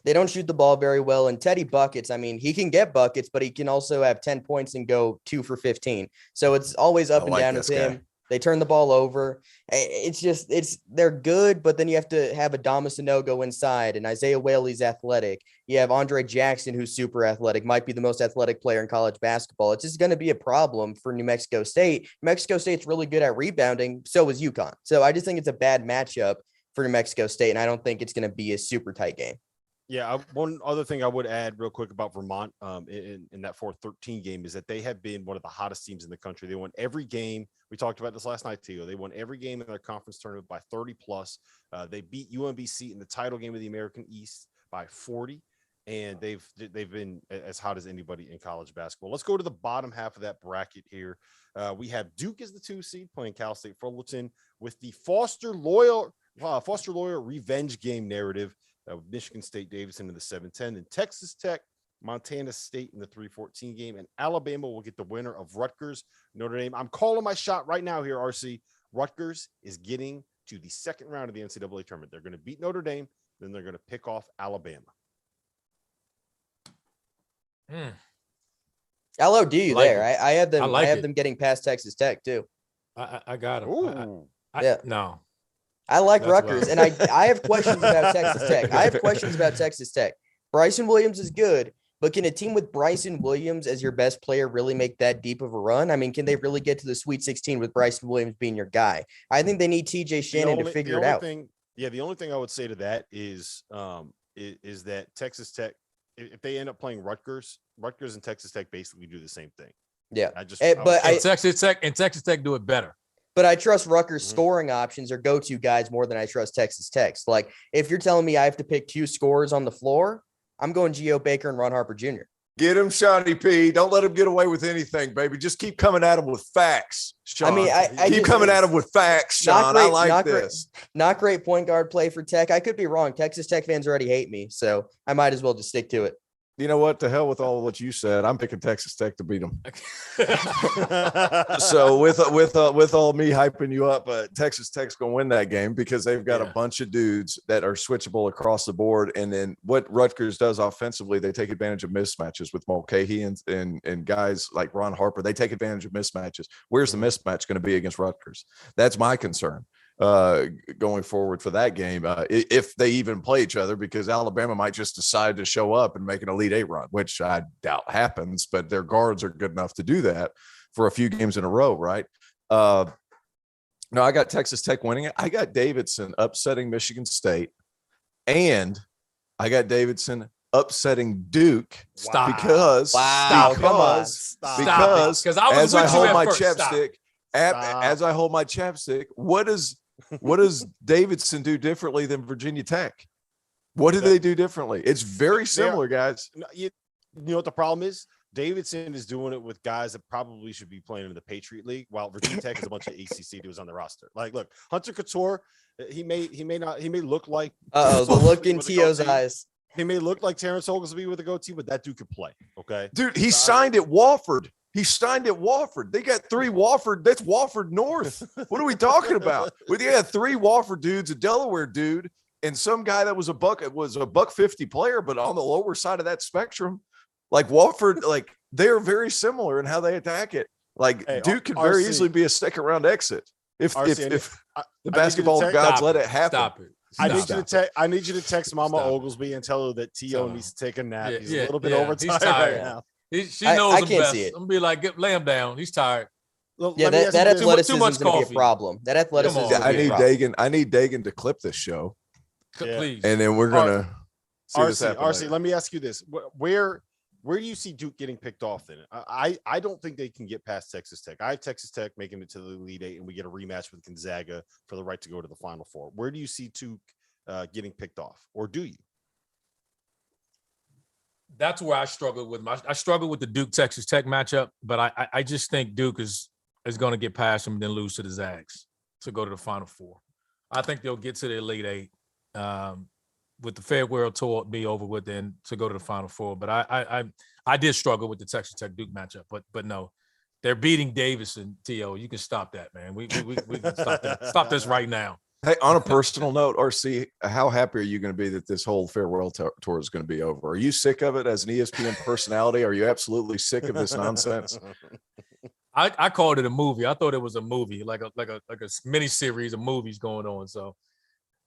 They don't shoot the ball very well. And Teddy buckets, I mean, he can get buckets, but he can also have 10 points and go 2 for 15. So it's always up and down with him. They turn the ball over. They're good, but then you have to have Adama Sanogo go inside, and Isaiah Whaley's athletic. You have Andre Jackson, who's super athletic, might be the most athletic player in college basketball. It's just going to be a problem for New Mexico State. New Mexico State's really good at rebounding. So is UConn. So I just think it's a bad matchup for New Mexico State, and I don't think it's going to be a super tight game. Yeah, one other thing I would add real quick about Vermont in that 4-13 game is that they have been one of the hottest teams in the country. They won every game. We talked about this last night, too. They won every game in their conference tournament by 30+. They beat UMBC in the title game of the American East by 40, and they've been as hot as anybody in college basketball. Let's go to the bottom half of that bracket here. We have Duke as the 2 seed playing Cal State Fullerton with the Foster Lawyer revenge game narrative. Michigan State Davidson in the 7-10, and Texas Tech, Montana State in the 3-14 game, and Alabama will get the winner of Rutgers, Notre Dame. I'm calling my shot right now here, RC. Rutgers is getting to the second round of the NCAA tournament. They're going to beat Notre Dame, then they're going to pick off Alabama. I'll OD you like there. I have them. I have them getting past Texas Tech too. I got them. No. I like That's Rutgers, and I have questions about Texas Tech. I have questions about Texas Tech. Bryson Williams is good, but can a team with Bryson Williams as your best player really make that deep of a run? I mean, can they really get to the Sweet 16 with Bryson Williams being your guy? I think they need TJ Shannon to figure it out. The only thing I would say to that is that Texas Tech, if they end up playing Rutgers and Texas Tech basically do the same thing. Yeah. But Texas Tech do it better. But I trust Rutgers' Mhm. scoring options or go-to guys more than I trust Texas Tech's. Like, if you're telling me I have to pick 2 scorers on the floor, I'm going Geo Baker and Ron Harper Jr. Get him, Shawnee P. Don't let him get away with anything, baby. Just keep coming at him with facts, Sean. I mean, I keep just- coming at him with facts, Sean. I like this. Not great point guard play for Tech. I could be wrong. Texas Tech fans already hate me, so I might as well just stick to it. You know what? To hell with all of what you said. I'm picking Texas Tech to beat them. So with all me hyping you up, Texas Tech's gonna win that game because they've got a bunch of dudes that are switchable across the board. And then what Rutgers does offensively, they take advantage of mismatches with Mulcahy and guys like Ron Harper. They take advantage of mismatches. Where's the mismatch going to be against Rutgers? That's my concern going forward for that game, if they even play each other, because Alabama might just decide to show up and make an Elite Eight run, which I doubt happens, but their guards are good enough to do that for a few games in a row, right? No, I got Texas Tech winning it. I got Davidson upsetting Michigan State, and I got Davidson upsetting Duke. Stop. Because Wow, come on. because Because I was as I with you hold at my first. Stop. chapstick, as I hold my chapstick, what does Davidson do differently than Virginia Tech? What do they do differently? It's very similar, guys. No, you know what the problem is? Davidson is doing it with guys that probably should be playing in the Patriot League, while Virginia Tech is a bunch of ACC dudes on the roster. Like, look, Hunter Couture, he may look like The look in with a Tio's goatee. eyes. He may look like Terrence Oglesby with a goatee, but that dude could play. Okay, Dude, he signed at Wofford. He signed at Wofford. They got 3 Wofford. That's Wofford North. What are we talking about? Well, they had 3 Wofford dudes, a Delaware dude, and some guy that was a buck 50 player, but on the lower side of that spectrum. Like Wofford, like they are very similar in how they attack it. Like Hey, Duke could very RC. easily be a second round exit if RC, if I the need you to basketball text- gods Stop let it. it happen. Stop it. I need you to text Mama Stop it. Oglesby and tell her that T.O. Stop. needs to take a nap. Yeah, He's a yeah, little bit yeah. overtired He's tired. right now. She I knows him can't best. see it. I'm gonna be like, lay him down. He's tired. Well, Yeah, let me that ask you this. athleticism much is going to be a coffee. problem. That athleticism is on. going I to be a need problem. I need Dagan to clip this show, Yeah. Please. and then we're gonna see this happen. RC, later. let me ask you this: where do you see Duke getting picked off? Then I don't think they can get past Texas Tech. I have Texas Tech making it to the Elite Eight, and we get a rematch with Gonzaga for the right to go to the Final Four. Where do you see Duke getting picked off, or do you? That's where I struggle with the Duke Texas Tech matchup, but I just think Duke is going to get past them and then lose to the Zags to go to the Final Four. I think they'll get to the Elite Eight with the farewell tour be over with, then to go to the Final Four. But I did struggle with the Texas Tech Duke matchup, but no, they're beating Davidson. T.O., you can stop that, man. We can stop that. Stop this right now. Hey, on a personal note, RC, how happy are you going to be that this whole farewell tour is going to be over? Are you sick of it as an ESPN personality? Are you absolutely sick of this nonsense? I called it a movie. I thought it was a movie, like a mini series of movies going on. So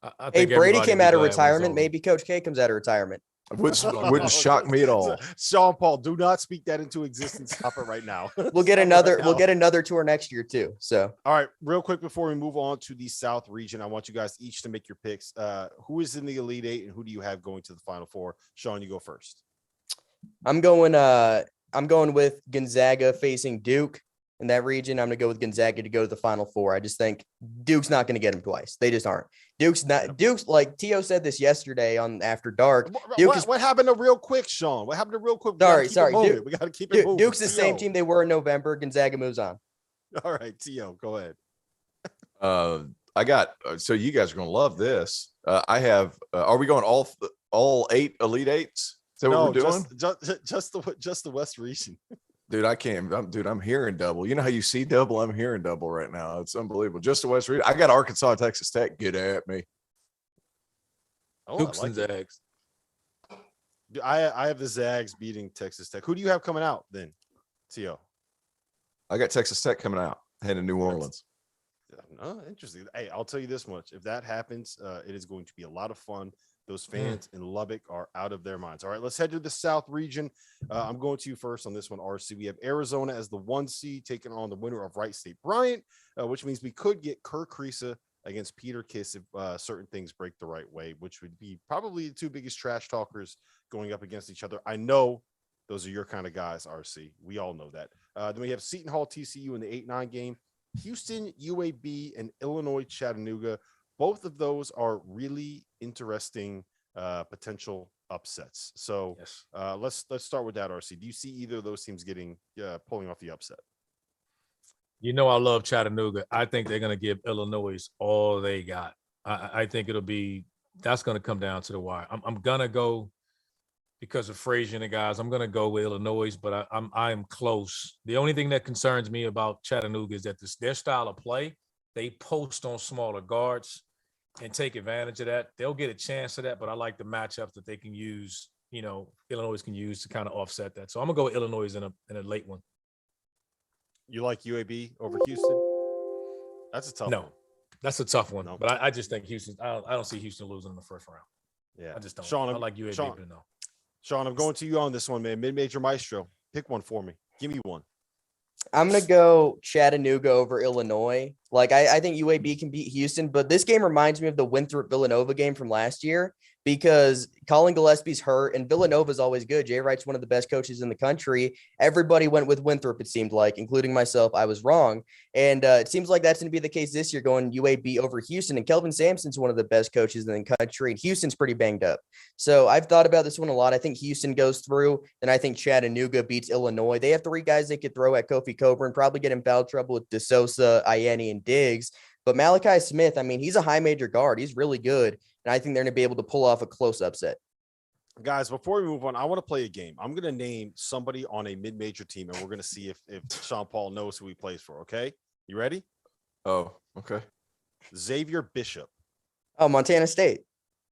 I Hey, think Brady everybody came be out of glad when it's retirement. over. Maybe Coach K comes out of retirement. Wouldn't shock me at all. Sean Paul, do not speak that into existence. Stop it right now. We'll get Stop it another. right We'll now. get another tour next year too. So All right, real quick before we move on to the South region, I want you guys each to make your picks. Who is in the Elite Eight, and who do you have going to the Final Four? Sean, you go first. I'm going with Gonzaga facing Duke in that region. I'm going to go with Gonzaga to go to the Final Four. I just think Duke's not going to get them twice. They just aren't. Duke's like T.O. said this yesterday on After Dark. What happened to real quick, Sean? What happened to real quick? Sorry, we got to keep it moving. Duke's the same T.O. team they were in November. Gonzaga moves on. All right, T.O., go ahead. I got so you guys are going to love this. I have. Are we going all 8 Elite Eights? Is that what we're doing? Just the West region. Dude, I can't. I'm hearing double. You know how you see double? I'm hearing double right now. It's unbelievable. Just the West region. I got Arkansas and Texas Tech. Get at me. Oh, Dukes I like and it. Zags. I have the Zags beating Texas Tech. Who do you have coming out then, T.O.? I got Texas Tech coming out, heading to New Orleans. Oh, interesting. Hey, I'll tell you this much. If that happens, it is going to be a lot of fun. Those fans in Lubbock are out of their minds. All right, let's head to the South region. I'm going to you first on this one, RC. We have Arizona as the 1 seed taking on the winner of Wright State Bryant, which means we could get Kirk Kriisa against Peter Kiss if certain things break the right way, which would be probably the 2 biggest trash talkers going up against each other. I know Those are your kind of guys, RC. We all know that. Then we have Seton Hall, TCU in the 8-9 game. Houston, UAB, and Illinois, Chattanooga. Both of those are really interesting potential upsets. So Yes. Let's start with that, RC. Do you see either of those teams getting pulling off the upset? You know, I love Chattanooga. I think they're going to give Illinois all they got. I think that's going to come down to the wire. I'm going to go because of Frazier and the guys. I'm going to go with Illinois, but I'm close. The only thing that concerns me about Chattanooga is that their style of play, they post on smaller guards and take advantage of that. They'll get a chance of that, but I like the matchups that they can use, Illinois can use to kind of offset that. So I'm going to go with Illinois in a late one. You like UAB over Houston? That's a tough one. No, that's a tough one. No. But I just think Houston. I don't see Houston losing in the first round. Yeah, I just don't. Sean, I like UAB, but no. Sean, I'm going to you on this one, man. Mid-major maestro. Pick one for me. Give me one. I'm going to go Chattanooga over Illinois. Like, I think UAB can beat Houston, but this game reminds me of the Winthrop-Villanova game from last year because Colin Gillespie's hurt and Villanova's always good. Jay Wright's one of the best coaches in the country. Everybody went with Winthrop, it seemed like, including myself. I was wrong. And it seems like that's going to be the case this year, going UAB over Houston. And Kelvin Sampson's one of the best coaches in the country, and Houston's pretty banged up. So I've thought about this one a lot. I think Houston goes through, and I think Chattanooga beats Illinois. They have three guys they could throw at Kofi Coburn, probably get in foul trouble with DeSosa, Ianni, and Diggs. But Malachi Smith, I mean, he's a high major guard. He's really good. And I think they're going to be able to pull off a close upset. Guys, before we move on, I want to play a game. I'm going to name somebody on a mid-major team, and we're going to see if Sean Paul knows who he plays for, okay? You ready? Oh, okay. Xavier Bishop. Oh, Montana State.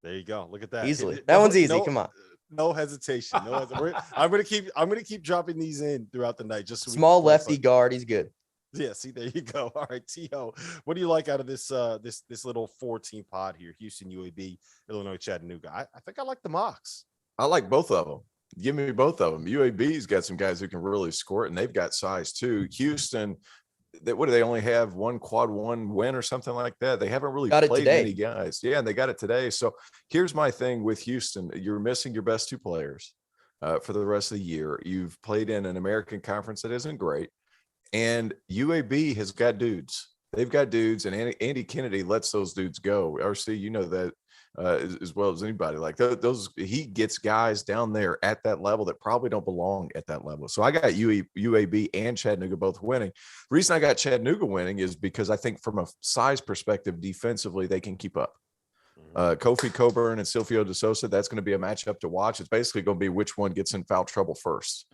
There you go. Look at that. Easily. That one's easy. Come on. No hesitation. I'm going to keep dropping these in throughout the night. Just so small lefty guard. He's good. Yeah, see, there you go. All right, T.O., what do you like out of this this little 4-team pod here? Houston, UAB, Illinois, Chattanooga. I think I like the mocks. I like both of them. Give me both of them. UAB's got some guys who can really score it, and they've got size too. Houston, what do they only have one quad one win or something like that? They haven't really played many guys. Yeah, and they got it today. So here's my thing with Houston. You're missing your best two players for the rest of the year. You've played in an American conference that isn't great. And UAB has got dudes. They've got dudes, and Andy Kennedy lets those dudes go. RC, you know that as well as anybody. Like those, he gets guys down there at that level that probably don't belong at that level. So I got UAB and Chattanooga both winning. The reason I got Chattanooga winning is because I think from a size perspective, defensively, they can keep up. Kofi Coburn and Silvio DeSosa, that's going to be a matchup to watch. It's basically going to be which one gets in foul trouble first.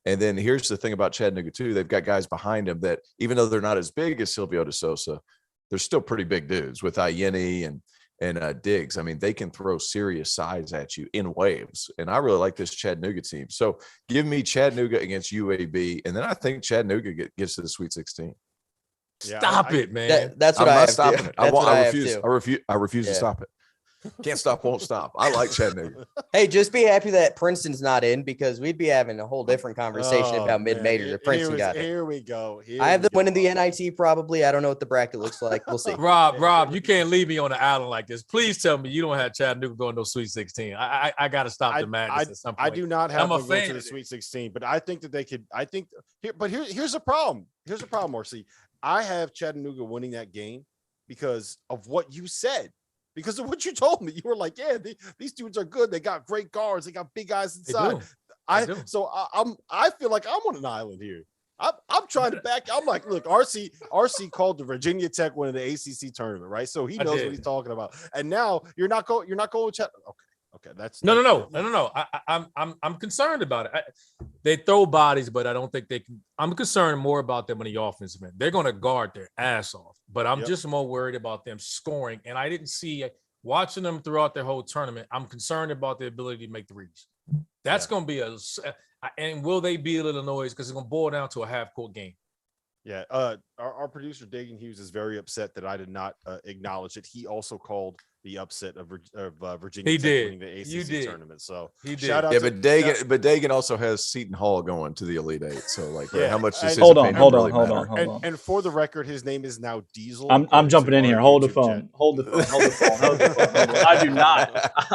And then here's the thing about Chattanooga too. They've got guys behind him that even though they're not as big as Silvio DeSosa, they're still pretty big dudes with Ianni and Diggs. I mean, they can throw serious size at you in waves. And I really like this Chattanooga team. So give me Chattanooga against UAB. And then I think Chattanooga gets to the Sweet 16. Yeah, Stop it, man. That's what I'm I not have stopping to. it. I refuse Yeah. to stop it. Can't stop, won't stop. I like Chattanooga. Hey, just be happy that Princeton's not in because we'd be having a whole different conversation about mid-majors if Princeton got it. Here we go. I have them winning the NIT probably. I don't know what the bracket looks like. We'll see. Rob, you can't leave me on the island like this. Please tell me you don't have Chattanooga going to Sweet 16. I got to stop the madness at some point. I do not have I'm a them going fan to the of it. Sweet 16, but I think that they could. I think here, but here's the problem. Here's the problem, Marcy. I have Chattanooga winning that game because of what you said. Because of what you told me, you were like, "Yeah, these dudes are good. They got great guards. They got big guys inside." I feel like I'm on an island here. I'm trying to back. I'm like, look, RC called the Virginia Tech win of the ACC tournament, right? So he knows what he's talking about. And now you're not going Chat. Okay, that's no. I'm concerned about it. They throw bodies, but I don't think they can. I'm concerned more about them on the offensive end. They're going to guard their ass off, but I'm just more worried about them scoring. And I didn't see watching them throughout their whole tournament. I'm concerned about their ability to make threes. That's going to be and will they beat Illinois? Because it's going to boil down to a half-court game. Yeah. our producer Dagan Hughes is very upset that I did not acknowledge it. He also called the upset of Virginia He Tech did. winning the You ACC did. tournament. So He did. shout out Yeah, to but Dagan also has Seton Hall going to the Elite Eight. So like, Yeah, how much does and- his Hold on, opinion really hold matter? on. and for the record, his name is now Diesel. I'm according jumping to in our here. Hold the YouTube phone. chat. Hold the phone. Hold the phone. Hold the phone.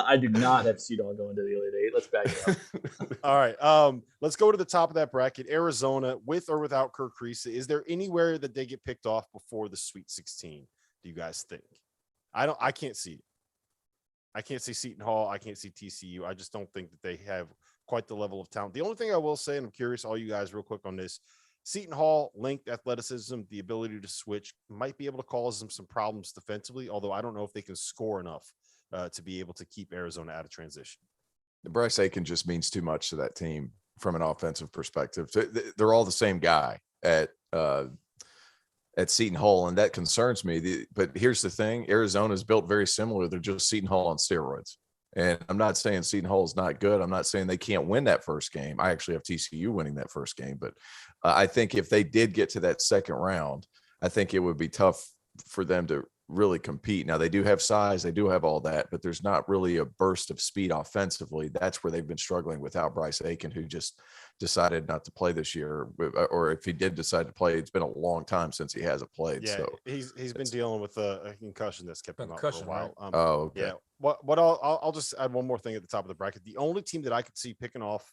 I do not have Seton going to the Elite Eight. Let's back it up. All right. Let's go to the top of that bracket. Arizona, with or without Kirk Creesa. Is there anywhere that they get picked off before the Sweet 16? Do you guys think? I can't see it. I can't see Seton Hall. I can't see TCU. I just don't think that they have quite the level of talent. The only thing I will say, and I'm curious, all you guys, real quick on this, Seton Hall, length, athleticism, the ability to switch might be able to cause them some problems defensively, although I don't know if they can score enough to be able to keep Arizona out of transition. Bryce Aiken just means too much to that team from an offensive perspective. They're all the same guy at Seton Hall, and that concerns me. But here's the thing: Arizona is built very similar. They're just Seton Hall on steroids. And I'm not saying Seton Hall is not good. I'm not saying they can't win that first game. I actually have TCU winning that first game. But I think if they did get to that second round, I think it would be tough for them to really compete. Now, they do have size. They do have all that. But there's not really a burst of speed offensively. That's where they've been struggling without Bryce Aiken, who just decided not to play this year. Or if he did decide to play, it's been a long time since he hasn't played. Yeah, So he's been dealing with a concussion that's kept him out for a while. Right? okay. Yeah. What I'll just add one more thing at the top of the bracket. The only team that I could see picking off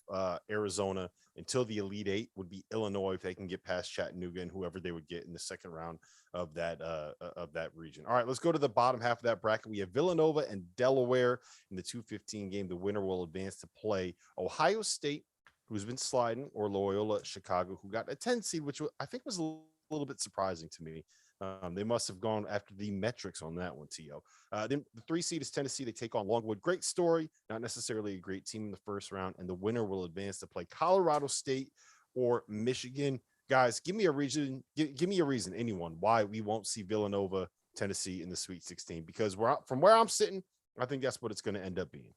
Arizona until the Elite Eight would be Illinois if they can get past Chattanooga and whoever they would get in the second round of that region. All right, let's go to the bottom half of that bracket. We have Villanova and Delaware in the 2:15 game. The winner will advance to play Ohio State, who's been sliding, or Loyola Chicago, who got a 10 seed, which I think was a little bit surprising to me. They must have gone after the metrics on that one, T.O. Then the 3 seed is Tennessee. They take on Longwood. Great story, not necessarily a great team in the first round. And the winner will advance to play Colorado State or Michigan. Guys, give me a reason. Give me a reason, anyone, why we won't see Villanova, Tennessee in the Sweet 16. Because from where I'm sitting, I think that's what it's going to end up being.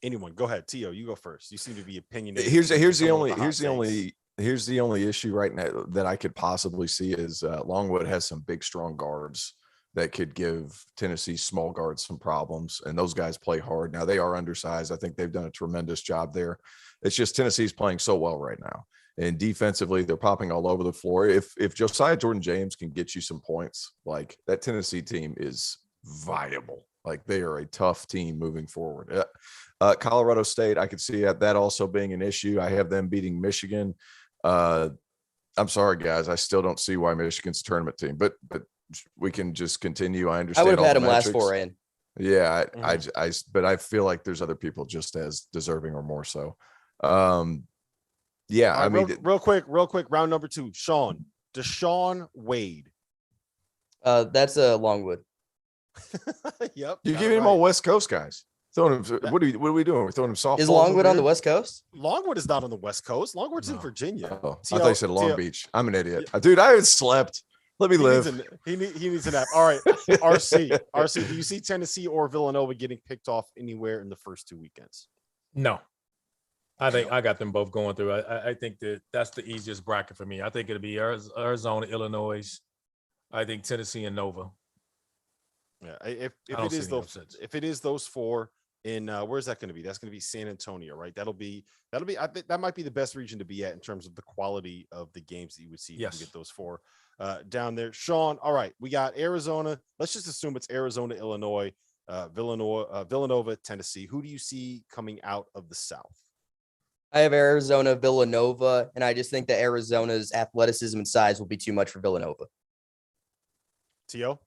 Anyone, go ahead. T.O., you go first. You seem to be opinionated. Here's the only issue right now that I could possibly see is Longwood has some big, strong guards that could give Tennessee small guards some problems. And those guys play hard. Now, they are undersized. I think they've done a tremendous job there. It's just Tennessee's playing so well right now. And defensively, they're popping all over the floor. If Josiah Jordan-James can get you some points, like that Tennessee team is viable. Like they are a tough team moving forward. Colorado State, I could see that also being an issue. I have them beating Michigan. I'm sorry, guys. I still don't see why Michigan's a tournament team, but we can just continue. I understand. I would have had them him last 4 in. Yeah, but I feel like there's other people just as deserving or more so. Yeah, right, I mean, real quick, round number 2. Deshaun Wade. That's a Longwood. Yep. you're giving him all West Coast guys. Throwing him. What are we doing? We're throwing him softballs. Is Longwood over on the here? West Coast? Longwood is not on the West Coast. Longwood's in Virginia. Oh, I thought you said Long Beach. I'm an idiot, dude. I haven't slept. Let me live. He needs a nap. All right, RC. Do you see Tennessee or Villanova getting picked off anywhere in the first 2 weekends? No. I think I got them both going through. I think that's the easiest bracket for me. I think it'll be Arizona, Illinois. I think Tennessee and Nova. Yeah, if it is those 4 in where's that going to be? That's going to be San Antonio, right? That'll be I think that might be the best region to be at in terms of the quality of the games that you would see. Yes. If you can get those 4 down there. Sean, all right, we got Arizona. Let's just assume it's Arizona, Illinois, Villanova, Tennessee. Who do you see coming out of the South? I have Arizona, Villanova, and I just think that Arizona's athleticism and size will be too much for Villanova. T.O.?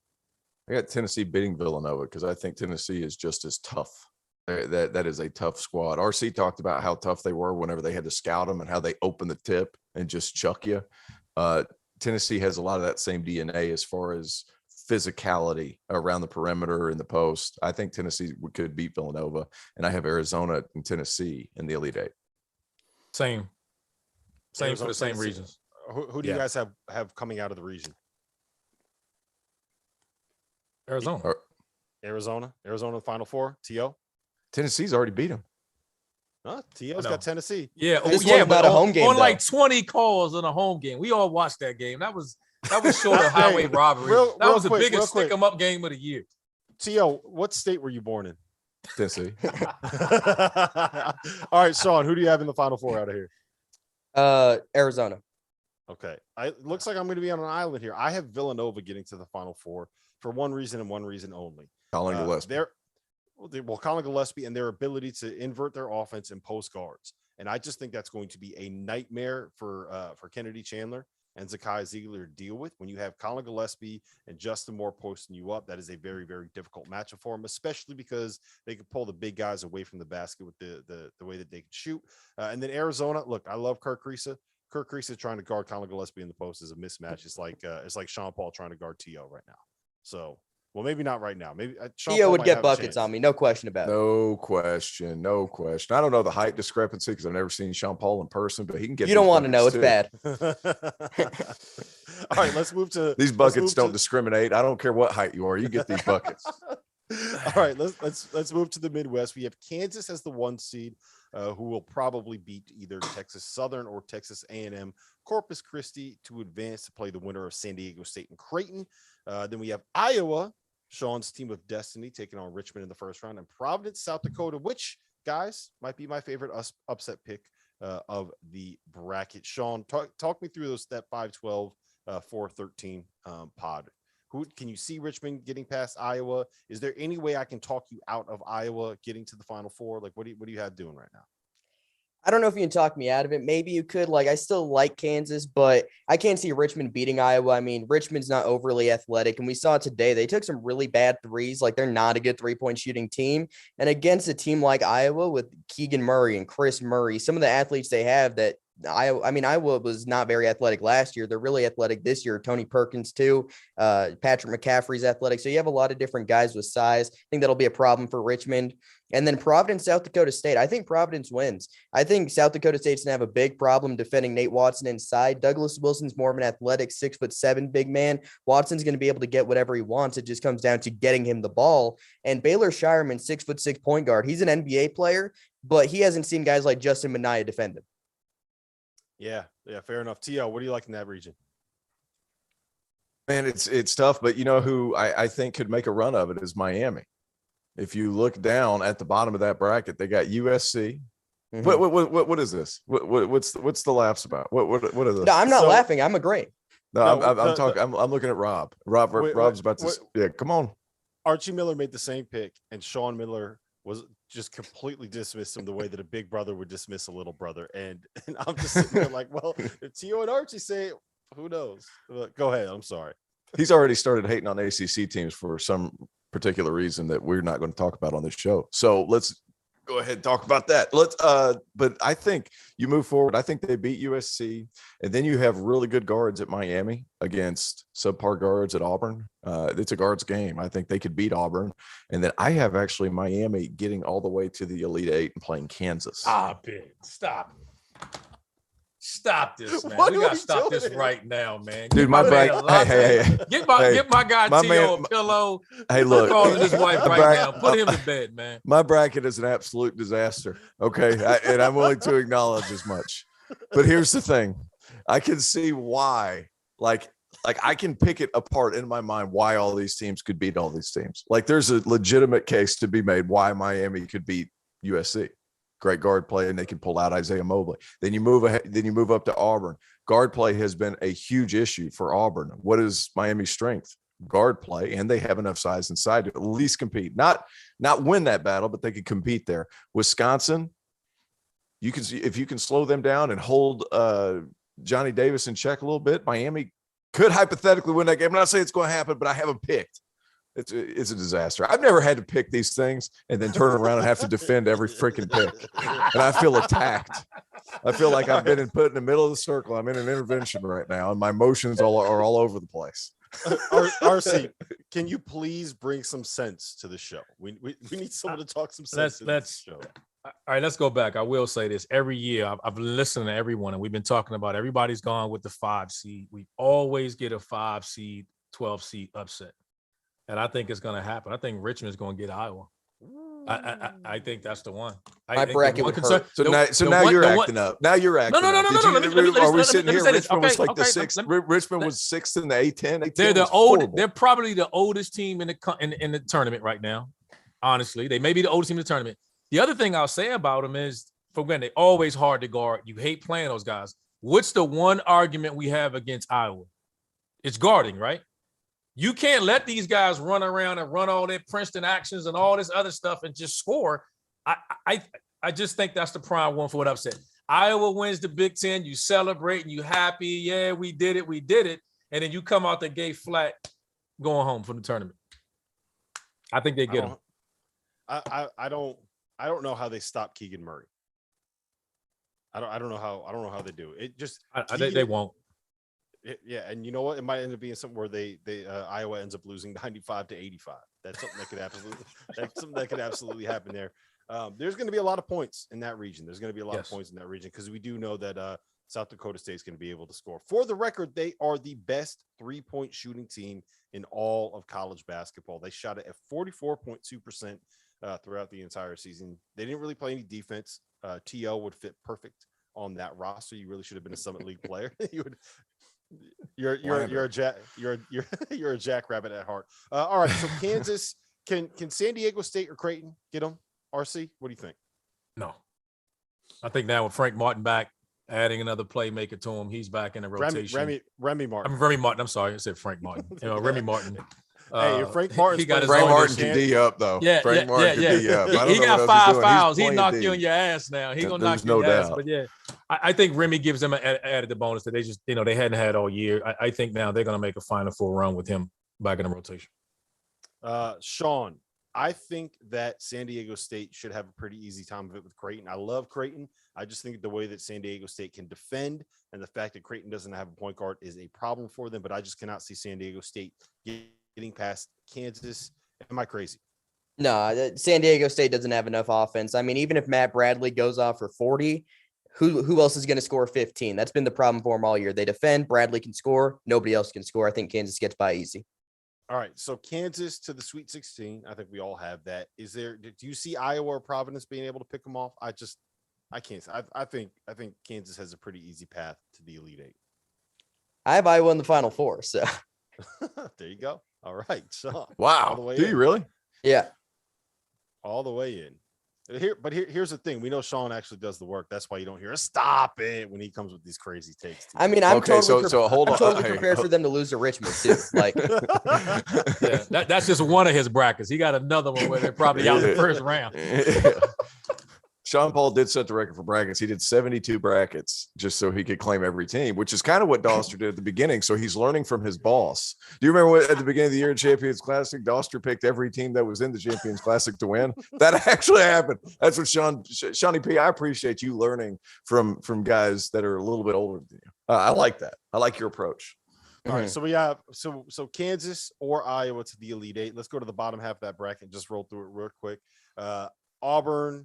I got Tennessee beating Villanova because I think Tennessee is just as tough. That is a tough squad. RC talked about how tough they were whenever they had to scout them and how they open the tip and just chuck you. Tennessee has a lot of that same DNA as far as physicality around the perimeter and the post. I think Tennessee could beat Villanova, and I have Arizona and Tennessee in the Elite Eight. Same Arizona, for the same Tennessee. reasons. Who do you guys have coming out of the region? Arizona in the Final Four. T.O. Tennessee's already beat them. T.O.'s got Tennessee. Yeah, This yeah, one's but not a home game, on though. like 20 calls on a home game. We all watched that game. That was short of highway robbery. real That was the quick, real biggest quick. stick 'em up game of the year. T.O., what state were you born in? Tennessee. All right, Sean, who do you have in the Final Four out of here? Arizona. Okay. It looks like I'm going to be on an island here. I have Villanova getting to the Final Four for one reason and one reason only. Colin Gillespie. Colin Gillespie and their ability to invert their offense and post guards. And I just think that's going to be a nightmare for Kennedy Chandler and Zakai Ziegler to deal with. When you have Colin Gillespie and Justin Moore posting you up, that is a very, very difficult matchup for them, especially because they can pull the big guys away from the basket with the way that they can shoot. And then Arizona, look, I love Kirk Risa. Kirk Risa trying to guard Colin Gillespie in the post is a mismatch. It's like Sean Paul trying to guard T.O. right now. So, well, maybe not right now. Maybe Sean T.O. Paul would might get have a buckets chance. on me. No question about it. No question. No question. I don't know the height discrepancy because I've never seen Sean Paul in person, but he can get. You don't want to know. It's buckets, bad. All right, let's move to These buckets don't discriminate. I don't care what height you are. You get these buckets. All right, let's move to the Midwest. We have Kansas as the 1 seed, who will probably beat either Texas Southern or Texas A&M Corpus Christi to advance to play the winner of San Diego State and Creighton. Then we have Iowa, Sean's team of destiny, taking on Richmond in the first round, and Providence, South Dakota, which, guys, might be my favorite upset pick of the bracket. Sean, talk me through that 5-12, 4-13 pod. Who can you see Richmond getting past Iowa? Is there any way I can talk you out of Iowa getting to the Final Four? Like, what do you have doing right now? I don't know if you can talk me out of it. Maybe you could. Like, I still like Kansas, but I can't see Richmond beating Iowa. I mean, Richmond's not overly athletic, and we saw today they took some really bad threes. Like, they're not a good three-point shooting team. And against a team like Iowa with Keegan Murray and Chris Murray, some of the athletes they have that Iowa was not very athletic last year. They're really athletic this year. Tony Perkins too. Patrick McCaffrey's athletic. So you have a lot of different guys with size. I think that'll be a problem for Richmond. And then Providence, South Dakota State. I think Providence wins. I think South Dakota State's gonna have a big problem defending Nate Watson inside. Douglas Wilson's more of an athletic 6'7" big man. Watson's gonna be able to get whatever he wants. It just comes down to getting him the ball. And Baylor Shireman, 6'6" point guard. He's an NBA player, but he hasn't seen guys like Justin Minaya defend him. Yeah, fair enough. T.O., what do you like in that region? Man, it's tough, but you know who I think could make a run of it is Miami. If you look down at the bottom of that bracket, they got USC. Mm-hmm. What is this? What's the laughs about? What are the? No, I'm not laughing. I'm agreeing. No, I'm talking. I'm looking at Rob. Rob's about to. Yeah, come on. Archie Miller made the same pick, and Sean Miller was just completely dismissed him the way that a big brother would dismiss a little brother. And I'm just sitting there like, well, if T.O. and Archie say it, who knows? Go ahead. I'm sorry. He's already started hating on ACC teams for some particular reason that we're not going to talk about on this show. So let's go ahead and talk about that. But I think you move forward. I think they beat USC, and then you have really good guards at Miami against subpar guards at Auburn. It's a guards game. I think they could beat Auburn, and then I have actually Miami getting all the way to the Elite Eight and playing Kansas. Stop it! Stop this, man. What We are gotta we stop doing this here? right now, man. Dude, my back. Hey. Get my guy my T.O. man- a pillow. Hey, look. Calling his wife My right back- now. Put him to bed, man. My bracket is an absolute disaster. Okay. And I'm willing to acknowledge as much. But here's the thing. I can see why, like I can pick it apart in my mind why all these teams could beat all these teams. Like there's a legitimate case to be made why Miami could beat USC. Great guard play, and they can pull out Isaiah Mobley. Then you move ahead, then you move up to Auburn. Guard play has been a huge issue for Auburn. What is Miami's strength? Guard play, and they have enough size inside to at least compete. Not win that battle, but they could compete there. Wisconsin, you can see if you can slow them down and hold Johnny Davis in check a little bit. Miami could hypothetically win that game. I'm not saying it's going to happen, but I haven't picked. It's a disaster. I've never had to pick these things and then turn around and have to defend every freaking pick. And I feel attacked. I feel like I've been put in the middle of the circle. I'm in an intervention right now, and my emotions are all over the place. RC, can you please bring some sense to the show? We need someone to talk some sense to this show. All right, let's go back. I will say this. Every year, I've listened to everyone, and we've been talking about everybody's gone with the 5 seed. We always get a 5 seed, 12 seed upset. And I think it's going to happen. I think Richmond's going to get Iowa. I think that's the one. My bracket would hurt. So now you're acting up. Now you're acting No. up. Are we sitting here? Richmond was like the sixth. Richmond was sixth in the A10. They're the old. They're probably the oldest team in the tournament right now. Honestly, they may be the oldest team in the tournament. The other thing I'll say about them is, for when they're always hard to guard. You hate playing those guys. What's the one argument we have against Iowa? It's guarding, right? You can't let these guys run around and run all their Princeton actions and all this other stuff and just score. I just think that's the prime one for what I've said. Iowa wins the Big Ten. You celebrate and you happy. Yeah, we did it. And then you come out the gate flat going home from the tournament. I think they get them. I don't know how they stop Keegan Murray. I don't know how they do it. Just they won't. Yeah, and you know what? It might end up being something where Iowa ends up losing 95-85. That's something that could absolutely happen there. There's going to be a lot of points in that region. There's going to be a lot of points in that region because we do know that South Dakota State is going to be able to score. For the record, they are the best 3-point shooting team in all of college basketball. They shot it at 44.2% throughout the entire season. They didn't really play any defense. T.O. would fit perfect on that roster. You really should have been a Summit League player. You're a jackrabbit at heart. All right, so Kansas, can San Diego State or Creighton get them? RC, what do you think? No, I think now with Frank Martin back, adding another playmaker to him, he's back in the rotation. Remy Martin. Remy Martin. I'm sorry, I said Frank Martin. Remy Martin. Hey, if Frank Martin, Frank Martin can D up though. Yeah, Frank Martin can D up. He got 5 fouls. He knocked you on your ass now. He gonna knock you on your ass. But yeah, I think Remy gives them an added bonus that they just they hadn't had all year. I think now they're gonna make a Final Four run with him back in the rotation. Sean, I think that San Diego State should have a pretty easy time of it with Creighton. I love Creighton. I just think the way that San Diego State can defend and the fact that Creighton doesn't have a point guard is a problem for them. But I just cannot see San Diego State getting past Kansas. Am I crazy? No, San Diego State doesn't have enough offense. I mean, even if Matt Bradley goes off for 40, who else is going to score 15? That's been the problem for them all year. They defend, Bradley can score, nobody else can score. I think Kansas gets by easy. All right, so Kansas to the Sweet 16. I think we all have that. Do you see Iowa or Providence being able to pick them off? I can't. I think Kansas has a pretty easy path to the Elite Eight. I have Iowa in the Final Four, so there you go. All right, Sean. Wow, do you really? Yeah, all the way in. Here's the thing. We know Sean actually does the work. That's why you don't hear us stop it when he comes with these crazy takes. I mean, I'm totally totally prepared for them to lose to Richmond too. Like, that's just one of his brackets. He got another one where they're probably out in the first round. Sean Paul did set the record for brackets. He did 72 brackets just so he could claim every team, which is kind of what Dauster did at the beginning. So he's learning from his boss. Do you remember what, at the beginning of the year in Champions Classic, Dauster picked every team that was in the Champions Classic to win? That actually happened. That's what Shawnee P. I appreciate you learning from guys that are a little bit older than you. I like that. I like your approach. All right, so we have so Kansas or Iowa to the Elite Eight. Let's go to the bottom half of that bracket. Just roll through it real quick. Auburn,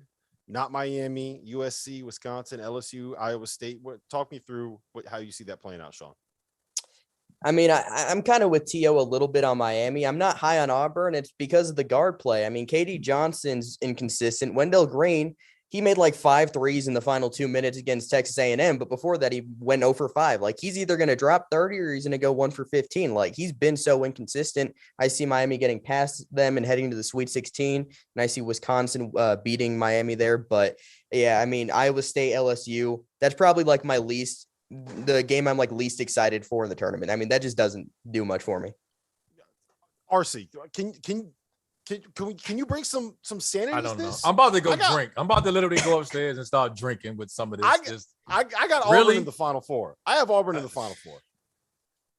not Miami, USC, Wisconsin, LSU, Iowa State. Talk me through how you see that playing out, Sean. I mean, I'm kind of with T.O. a little bit on Miami. I'm not high on Auburn. It's because of the guard play. I mean, KD Johnson's inconsistent. Wendell Green, he made like 5 threes in the final 2 minutes against Texas A&M. But before that, he went 0 for 5. Like, he's either going to drop 30 or he's going to go 1 for 15. Like, he's been so inconsistent. I see Miami getting past them and heading to the Sweet 16. And I see Wisconsin beating Miami there. But, yeah, I mean, Iowa State, LSU, that's probably like the game I'm like least excited for in the tournament. I mean, that just doesn't do much for me. RC, can you bring some sanity? I don't know. I'm about to go drink. I'm about to literally go upstairs and start drinking with some of this. I got Auburn in the Final Four. I have Auburn in the Final Four.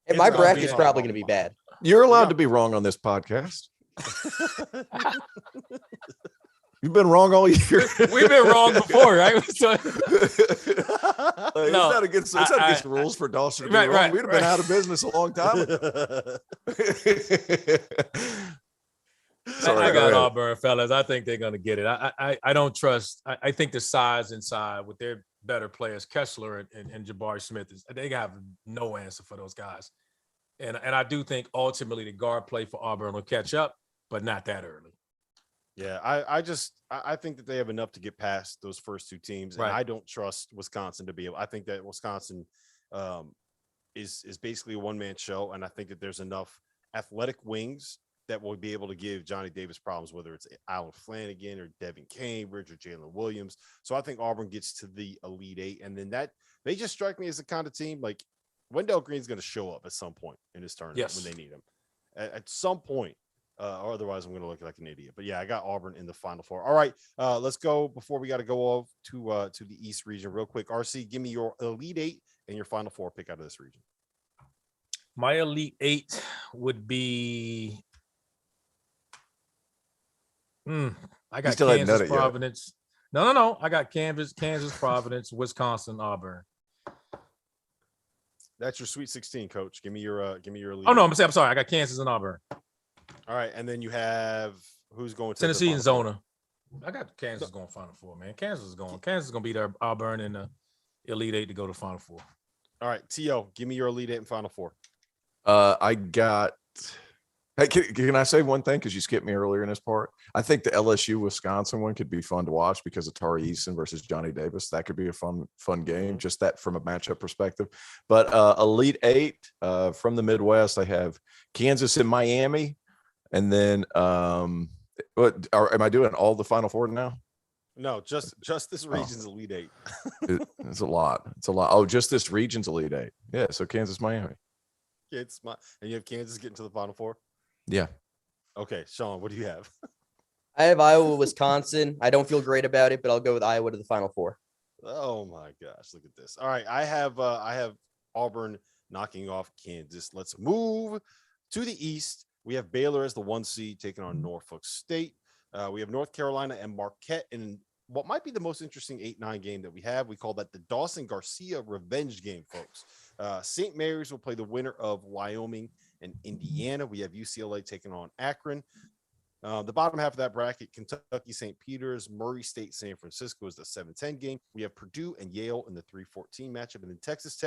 And my bracket's probably going to be bad. You're allowed to be wrong on this podcast. You've been wrong all year. We've been wrong before, right? It's not against the rules for Dauster to be wrong. We'd have been out of business a long time ago. Sorry, I got Auburn, fellas. I think they're going to get it. I don't trust. I think the size inside with their better players, Kessler and Jabari Smith, they have no answer for those guys. And I do think ultimately the guard play for Auburn will catch up, but not that early. Yeah, I think that they have enough to get past those first two teams, and Right. I don't trust Wisconsin to be able. I think that Wisconsin is basically a one-man show, and I think that there's enough athletic wings that will be able to give Johnny Davis problems, whether it's Alan Flanagan or Devin Cambridge or Jalen Williams. So I think Auburn gets to the Elite Eight, and then that they just strike me as the kind of team like Wendell Green's going to show up at some point in this tournament Yes. when they need him. At some point. Or otherwise, I'm going to look like an idiot. But yeah, I got Auburn in the Final Four. All right, let's go before we got to go off to the East region real quick. RC, give me your Elite Eight and your Final Four pick out of this region. My Elite Eight would be. I got still hadn't done Kansas, it yet. Providence. No. I got Kansas, Providence, Wisconsin, Auburn. That's your Sweet 16, Coach. Give me your Elite. Oh no, Eight. I'm sorry. I got Kansas and Auburn. All right, and then you have who's going to the Tennessee and Final Four? Zona. I got Kansas going Final Four, man. Kansas is going to beat Auburn in the Elite Eight to go to Final Four. All right, T.O., give me your Elite Eight and Final Four. I got. Hey, can I say one thing? Because you skipped me earlier in this part. I think the LSU Wisconsin one could be fun to watch because of Tari Eason versus Johnny Davis. That could be a fun game. Just that from a matchup perspective. But Elite Eight from the Midwest, I have Kansas and Miami, and then am I doing all the Final Four now? No, just this region's Elite Eight. It's a lot. It's a lot. Oh, just this region's Elite Eight. Yeah. So Kansas, Miami. And you have Kansas getting to the Final Four. Yeah. Okay, Sean, what do you have? I have Iowa, Wisconsin. I don't feel great about it, but I'll go with Iowa to the Final Four. Oh my gosh, look at this. All right, I have Auburn knocking off Kansas. Let's move to the East. We have Baylor as the 1 seed taking on Norfolk State. We have North Carolina and Marquette in what might be the most interesting 8-9 game that we have. We call that the Dawson Garcia revenge game, folks. St. Mary's will play the winner of Wyoming and Indiana. We have UCLA taking on Akron. The bottom half of that bracket, Kentucky, St. Peter's, Murray State, San Francisco is the 7-10 game. We have Purdue and Yale in the 3-14 matchup, and then Texas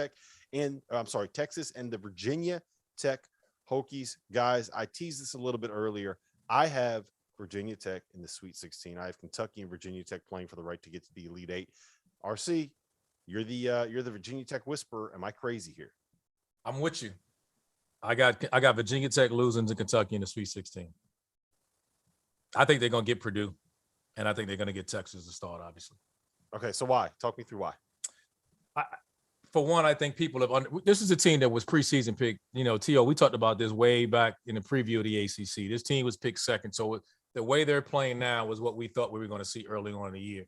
and the Virginia Tech Hokies. Guys, I teased this a little bit earlier. I have Virginia Tech in the Sweet 16. I have Kentucky and Virginia Tech playing for the right to get to the Elite Eight. RC, you're the Virginia Tech whisperer. Am I crazy here? I'm with you. I got Virginia Tech losing to Kentucky in the Sweet 16. I think they're going to get Purdue, and I think they're going to get Texas to start, obviously. Okay, so why? Talk me through why. For one, I think people have this is a team that was preseason picked. You know, T.O., we talked about this way back in the preview of the ACC. This team was picked second. So the way they're playing now was what we thought we were going to see early on in the year.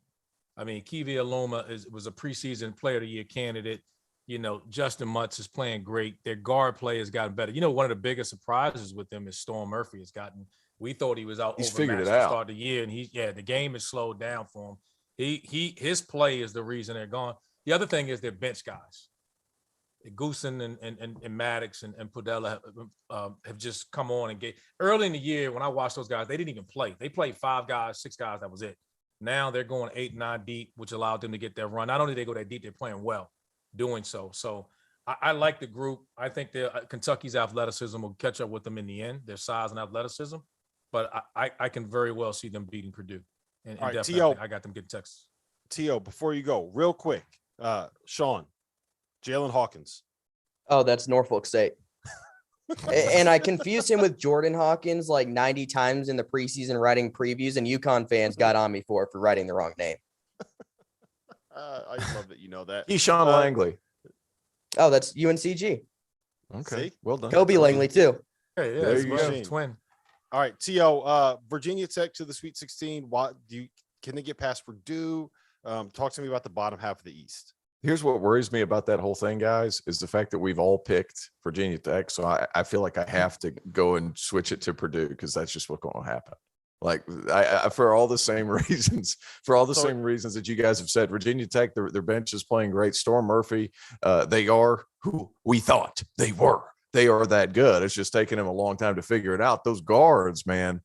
I mean, Kiwi Aloma was a preseason player of the year candidate. You know, Justin Mutz is playing great. Their guard play has gotten better. You know, one of the biggest surprises with them is Storm Murphy has gotten. We thought he was out. He's overmatched figured it to out. start the year, and the game has slowed down for him. His play is the reason they're gone. The other thing is their bench guys. Goosen and Maddox and Podella have just come on and get early in the year. When I watched those guys, they didn't even play. They played 5 guys, 6 guys. That was it. Now they're going 8, 9 deep, which allowed them to get their run. Not only did they go that deep, they're playing well doing so. So I like the group. I think Kentucky's athleticism will catch up with them in the end, their size and athleticism. But I can very well see them beating Purdue. And all right, definitely, I got them getting Texas. T.O., before you go, real quick, Sean, Jalen Hawkins. Oh, that's Norfolk State. And I confused him with Jordan Hawkins like 90 times in the preseason writing previews, and UConn fans got on me for writing the wrong name. I love that you know that. He's Sean Langley. Oh, that's UNCG. Okay, See? well done. Kobe Langley too. Hey, yeah, There it's you my go. twin. All right, T.O., Virginia Tech to the Sweet 16. Can they get past Purdue? Talk to me about the bottom half of the East. Here's what worries me about that whole thing, guys, is the fact that we've all picked Virginia Tech. So I feel like I have to go and switch it to Purdue because that's just what's going to happen. Like I for all the same reasons, same reasons that you guys have said, Virginia Tech, their bench is playing great. Storm Murphy, they are who we thought they were. They are that good. It's just taken them a long time to figure it out. Those guards, man,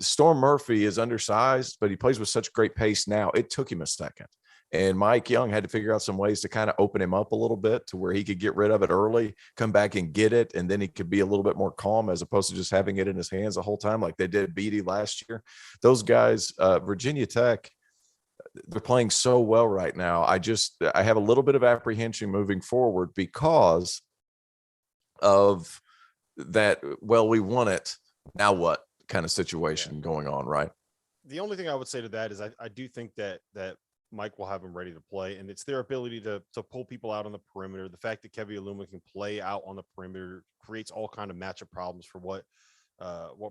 Storm Murphy is undersized, but he plays with such great pace now. It took him a second. And Mike Young had to figure out some ways to kind of open him up a little bit to where he could get rid of it early, come back and get it, and then he could be a little bit more calm as opposed to just having it in his hands the whole time like they did Beatty last year. Those guys, Virginia Tech, they're playing so well right now. I have a little bit of apprehension moving forward because of that. Well, we won it. Now what kind of situation going on, right? The only thing I would say to that is I do think that Mike will have them ready to play, and it's their ability to pull people out on the perimeter. The fact that Kevin Aluma can play out on the perimeter creates all kind of matchup problems for what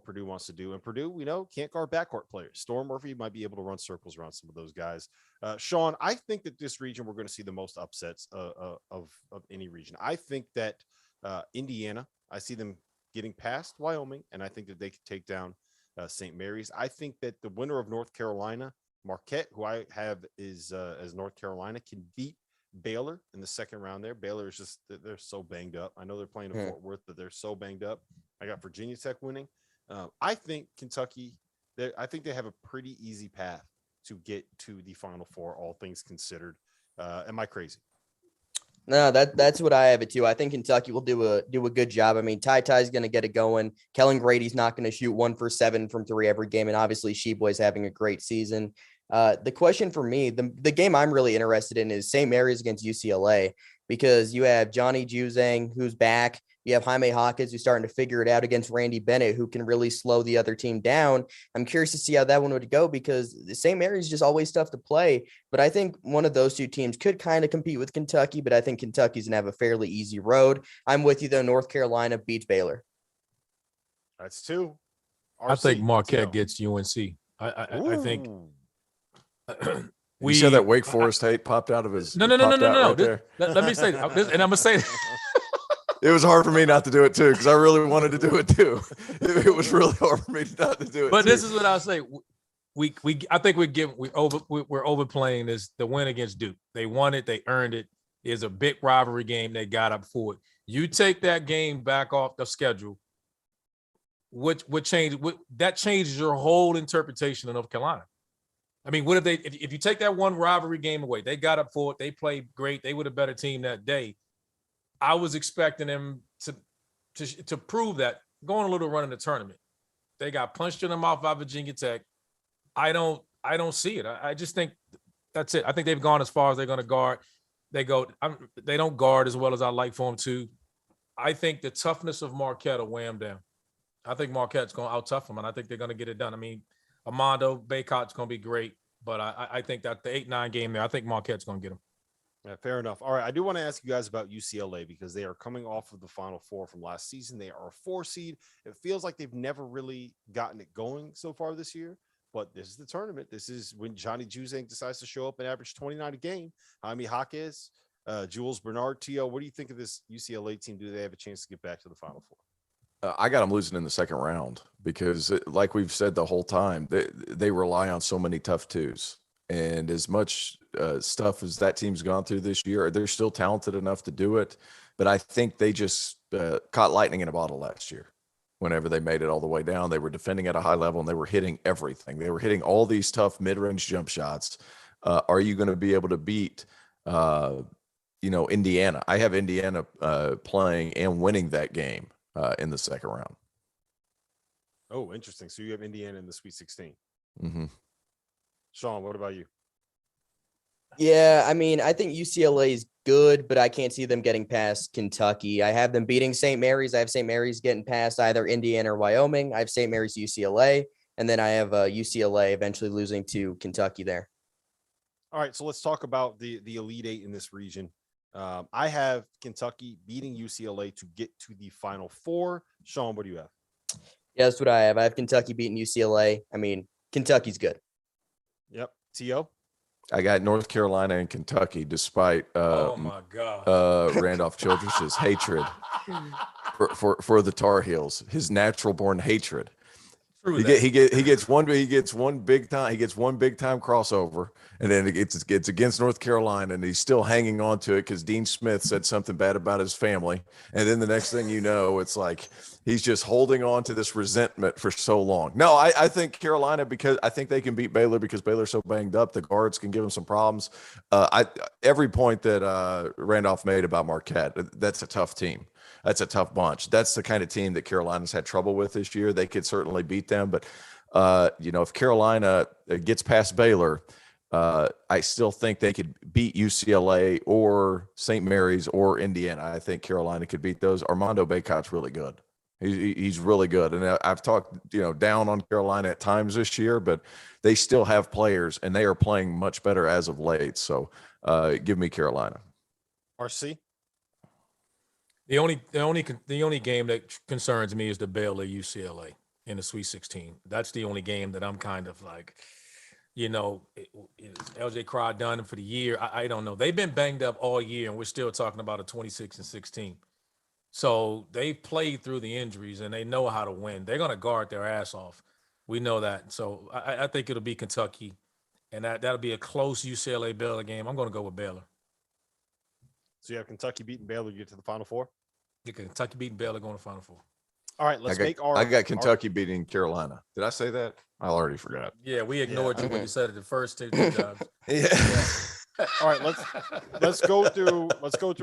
Purdue wants to do. And Purdue, we know, can't guard backcourt players. Storm Murphy might be able to run circles around some of those guys. Sean, I think that this region, we're going to see the most upsets of any region. I think that Indiana, I see them getting past Wyoming, and I think that they could take down St. Mary's. I think that the winner of North Carolina, Marquette, who I have is as North Carolina, can beat Baylor in the second round there. Baylor is just, they're so banged up. I know they're playing in Fort Worth, but they're so banged up. I got Virginia Tech winning. I think Kentucky, I think they have a pretty easy path to get to the Final Four, all things considered. Am I crazy? No, that's what I have it too. I think Kentucky will do a good job. I mean, Ty's going to get it going. Kellen Grady's not going to shoot 1 for 7 from 3 every game, and obviously Sheboy's having a great season. The question for me, the game I'm really interested in is St. Mary's against UCLA, because you have Johnny Juzang, who's back. You have Jaime Hawkins, who's starting to figure it out, against Randy Bennett, who can really slow the other team down. I'm curious to see how that one would go, because St. Mary's is just always tough to play. But I think one of those two teams could kind of compete with Kentucky, but I think Kentucky's going to have a fairly easy road. I'm with you, though. North Carolina beats Baylor. That's 2. I think Marquette gets UNC. I think you said that Wake Forest hate popped out of his. No. Right Let me say this, and I'm gonna say. It was hard for me not to do it too, because I really wanted to do it too. It was really hard for me not to do it. But this is what I'll say: I think we're overplaying this. The win against Duke, they won it, they earned it. It's a big rivalry game. They got up for it. You take that game back off the schedule. What that changes your whole interpretation of North Carolina. I mean, what if you take that one rivalry game away? They got up for it. They played great. They were the better team that day. I was expecting them to prove that, going a little run in the tournament. They got punched in the mouth by Virginia Tech. I don't see it. I just think that's it. I think they've gone as far as they're going to guard. They don't guard as well as I like for them to. I think the toughness of Marquette will weigh them down. I think Marquette's going to out-tough them, and I think they're going to get it done. I mean, Armando Baycott's going to be great, but I think that the 8-9 game there, I think Marquette's going to get them. Yeah, fair enough. All right, I do want to ask you guys about UCLA, because they are coming off of the Final Four from last season. They are a 4 seed. It feels like they've never really gotten it going so far this year, but this is the tournament. This is when Johnny Juzang decides to show up and average 29 a game. Jaime Hawkins, Jules Bernard, T.O., what do you think of this UCLA team? Do they have a chance to get back to the Final Four? I got them losing in the second round because, like we've said the whole time, they rely on so many tough twos. And as much stuff as that team's gone through this year, they're still talented enough to do it. But I think they just caught lightning in a bottle last year. Whenever they made it all the way down, they were defending at a high level and they were hitting everything. They were hitting all these tough mid-range jump shots. Are you going to be able to beat, Indiana? I have Indiana playing and winning that game in the second round. Oh, interesting. So you have Indiana in the Sweet 16. Mm-hmm. Sean, what about you? Yeah, I mean, I think UCLA is good, but I can't see them getting past Kentucky. I have them beating St. Mary's. I have St. Mary's getting past either Indiana or Wyoming. I have St. Mary's, UCLA, and then I have UCLA eventually losing to Kentucky there. All right, so let's talk about the Elite Eight in this region. I have Kentucky beating UCLA to get to the Final Four. Sean, what do you have? Yeah, that's what I have. I have Kentucky beating UCLA. I mean, Kentucky's good. Yep. T.O.? I got North Carolina and Kentucky, despite Oh my God. Randolph Childress's hatred for the Tar Heels, his natural born hatred. True He that. gets one big time crossover, and then it's against North Carolina, and he's still hanging on to it because Dean Smith said something bad about his family, and then the next thing you know, it's like he's just holding on to this resentment for so long. No, I think Carolina, because I think they can beat Baylor because Baylor's so banged up, the guards can give them some problems. Every point that Randolph made about Marquette, that's a tough team. That's a tough bunch. That's the kind of team that Carolina's had trouble with this year. They could certainly beat them, but if Carolina gets past Baylor, I still think they could beat UCLA or St. Mary's or Indiana. I think Carolina could beat those. Armando Bacot's really good. He's really good, and I've talked down on Carolina at times this year, but they still have players, and they are playing much better as of late. So give me Carolina. RC. The only game that concerns me is the Baylor UCLA in the Sweet 16. That's the only game that I'm kind of like, is LJ Craw done for the year? I don't know. They've been banged up all year, and we're still talking about a 26-16. So they've played through the injuries, and they know how to win. They're going to guard their ass off. We know that. So I think it'll be Kentucky, and that'll be a close UCLA Baylor game. I'm going to go with Baylor. So you have Kentucky beating Baylor, you get to the Final Four? Yeah, Kentucky beating Baylor going to Final Four. All right, I got Kentucky beating Carolina. Did I say that? I already forgot. Yeah, we ignored you when you said it the first two times. Yeah. All right, let's go through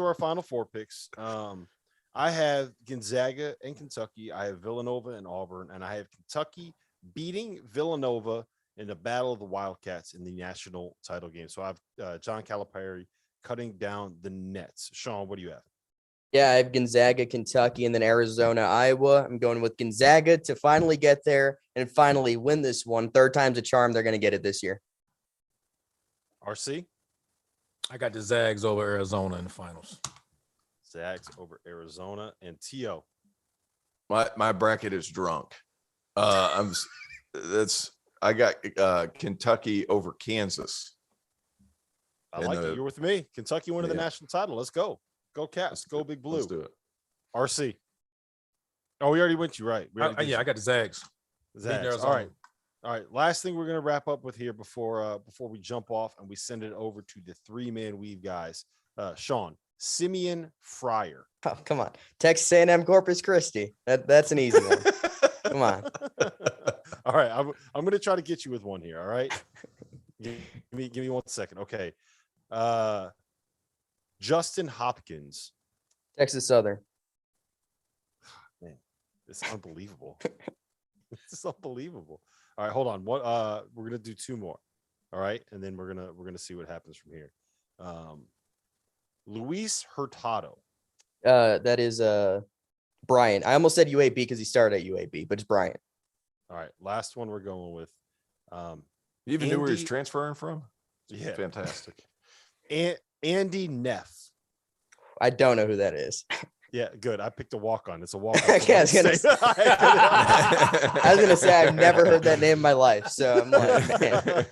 our Final Four picks. I have Gonzaga and Kentucky. I have Villanova and Auburn, and I have Kentucky beating Villanova in the Battle of the Wildcats in the national title game. So I have John Calipari cutting down the nets. Sean, what do you have? Yeah, I have Gonzaga, Kentucky, and then Arizona, Iowa. I'm going with Gonzaga to finally get there and finally win this one. Third time's a charm. They're going to get it this year. RC? I got the Zags over Arizona in the finals. Zags over Arizona and T.O. My bracket is drunk. I got Kentucky over Kansas. I like it. You're with me. Kentucky winning the national title. Let's go. Go Cats. Go Big Blue. Let's do it. RC. Oh, we already went you right. I got the Zags. Zags. All right. Last thing we're going to wrap up with here before we jump off and we send it over to the three-man weave guys. Sean, Simeon Fryer. Oh, come on. Texas A&M Corpus Christi. That's an easy one. Come on. All right. I'm going to try to get you with one here. All right. Give me 1 second. Okay. Justin Hopkins. Texas Southern. Man, this is unbelievable. This is unbelievable. All right, hold on. We're gonna do two more. All right, and then we're gonna see what happens from here. Luis Hurtado. That is Bryant. I almost said UAB because he started at UAB, but it's Bryant. All right, last one we're going with. You even knew where he's transferring from? Yeah, fantastic. Andy Neff. I don't know who that is. Yeah, good. I picked a walk-on. It's a walk-on. I was gonna say I've never heard that name in my life. So I'm like, man.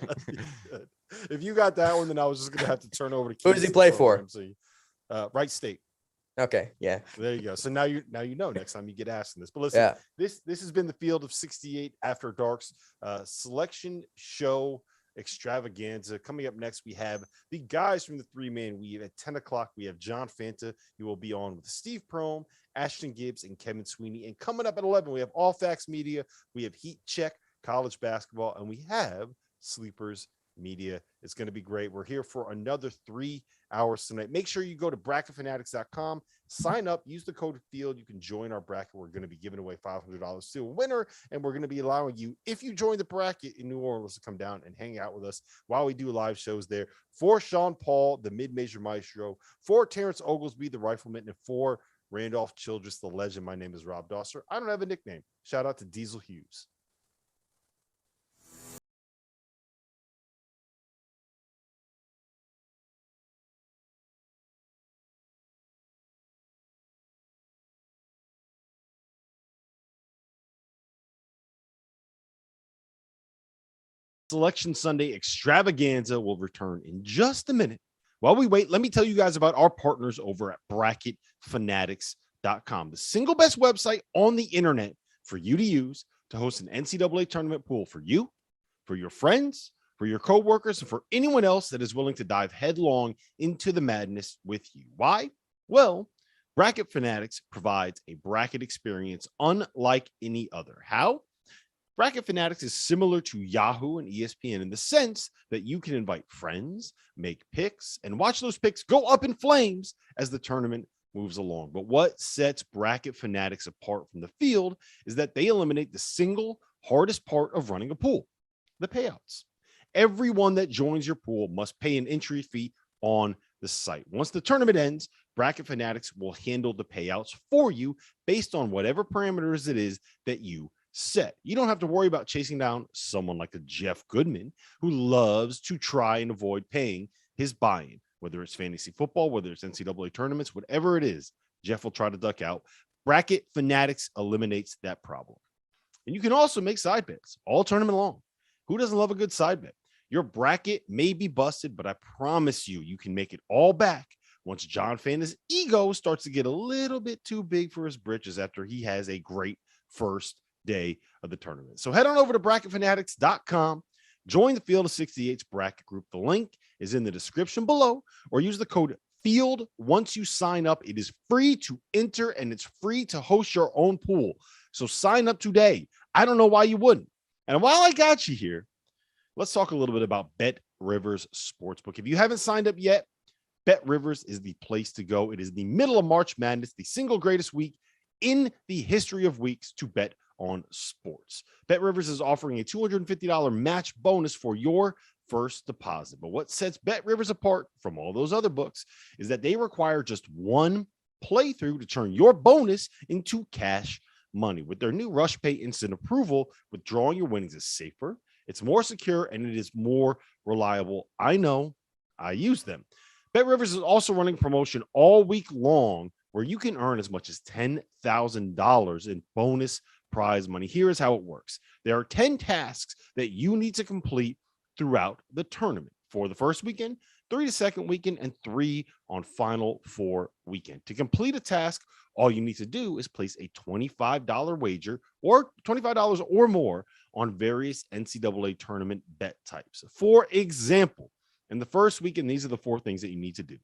If you got that one, then I was just gonna have to turn over to who does he play for? Wright State. Okay, yeah. There you go. So now you know next time you get asked in this. But listen, this has been the Field of 68 After Dark's selection show extravaganza. Coming up next, we have the guys from the three-man weave. At 10 o'clock, we have John Fanta. He will be on with Steve Prohm, Ashton Gibbs, and Kevin Sweeney. And coming up at 11, we have All Facts Media. We have Heat Check, college basketball, and we have Sleepers Media. It's going to be great. We're here for another 3 hours tonight. Make sure you go to bracketfanatics.com, sign up, use the code FIELD. You can join our bracket. We're going to be giving away $500 to a winner, and we're going to be allowing you, if you join the bracket in New Orleans, to come down and hang out with us while we do live shows there. For Sean Paul, the mid-major maestro, for Terrence Oglesby, the rifleman, and for Randolph Childress, the legend, my name is Rob Dauster. I don't have a nickname. Shout out to Diesel Hughes. Selection Sunday extravaganza will return in just a minute. While we wait, let me tell you guys about our partners over at bracketfanatics.com, the single best website on the internet for you to use to host an NCAA tournament pool for you, for your friends, for your coworkers, and for anyone else that is willing to dive headlong into the madness with you. Why? Well, Bracket Fanatics provides a bracket experience unlike any other. How? Bracket Fanatics is similar to Yahoo and ESPN in the sense that you can invite friends, make picks, and watch those picks go up in flames as the tournament moves along. But what sets Bracket Fanatics apart from the field is that they eliminate the single hardest part of running a pool, the payouts. Everyone that joins your pool must pay an entry fee on the site. Once the tournament ends, Bracket Fanatics will handle the payouts for you based on whatever parameters it is that you set. You don't have to worry about chasing down someone like a Jeff Goodman who loves to try and avoid paying his buy-in, whether it's fantasy football, whether it's NCAA tournaments, whatever it is, Jeff will try to duck out. Bracket Fanatics eliminates that problem. And you can also make side bets all tournament long. Who doesn't love a good side bet? Your bracket may be busted, but I promise you, you can make it all back once John Fanta's ego starts to get a little bit too big for his britches after he has a great first day of the tournament. So head on over to bracketfanatics.com, join the Field of 68's bracket group. The link is in the description below, or use the code FIELD once you sign up. It is free to enter and it's free to host your own pool. So sign up today. I don't know why you wouldn't. And while I got you here, let's talk a little bit about Bet Rivers Sportsbook. If you haven't signed up yet, Bet Rivers is the place to go. It is the middle of March Madness, the single greatest week in the history of weeks to bet on sports. Bet Rivers is offering a $250 match bonus for your first deposit. But what sets Bet Rivers apart from all those other books is that they require just one playthrough to turn your bonus into cash money. With their new Rush Pay instant approval, withdrawing your winnings is safer, it's more secure, and it is more reliable. I know, I use them. Bet Rivers is also running a promotion all week long where you can earn as much as $10,000 in bonus prize money. Here is how it works. There are 10 tasks that you need to complete throughout the tournament. For the first weekend, 3 the second weekend, and 3 on Final Four weekend. To complete a task, all you need to do is place a $25 wager or $25 or more on various NCAA tournament bet types. For example, in the first weekend, these are the 4 things that you need to do.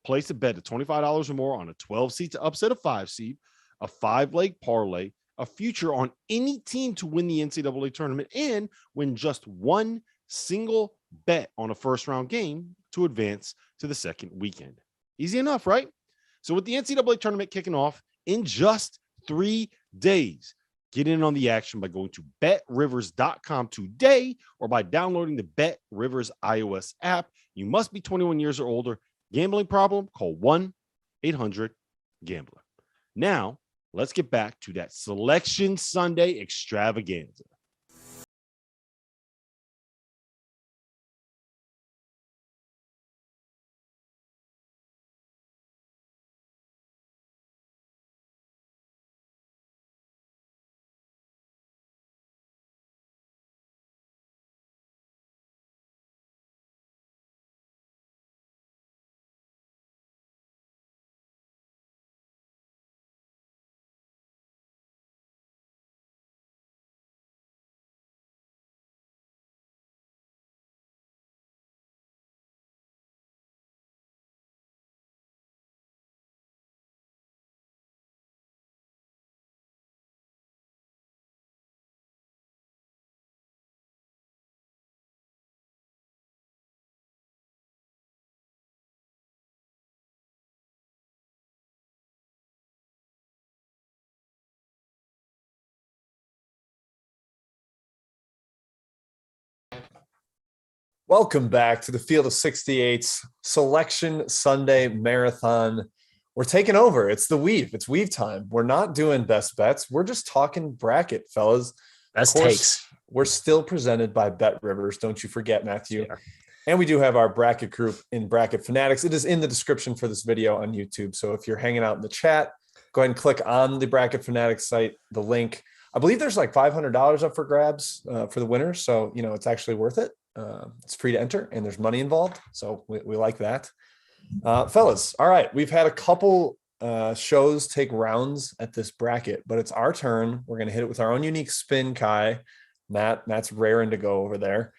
Place a bet of $25 or more on a 12 seed to upset a 5 seed, a 5-leg parlay, a future on any team to win the NCAA tournament, and win just one single bet on a first round game to advance to the second weekend. Easy enough, right? So with the NCAA tournament kicking off in just 3 days, get in on the action by going to betrivers.com today or by downloading the Bet Rivers iOS app. You must be 21 years or older. Gambling problem? Call 1-800-GAMBLER. Now, let's get back to that Selection Sunday extravaganza. Welcome back to the Field of 68's Selection Sunday Marathon. We're taking over. It's the weave. It's weave time. We're not doing best bets. We're just talking bracket, fellas. Best takes. We're still presented by Bet Rivers. Don't you forget, Matthew. Yeah. And we do have our bracket group in Bracket Fanatics. It is in the description for this video on YouTube. So if you're hanging out in the chat, go ahead and click on the Bracket Fanatics site, the link. I believe there's like $500 up for grabs for the winners. So, you know, it's actually worth it. It's free to enter and there's money involved. So we like that. Fellas, all right. We've had a couple shows take rounds at this bracket, but it's our turn. We're going to hit it with our own unique spin, Kai. Matt's raring to go over there.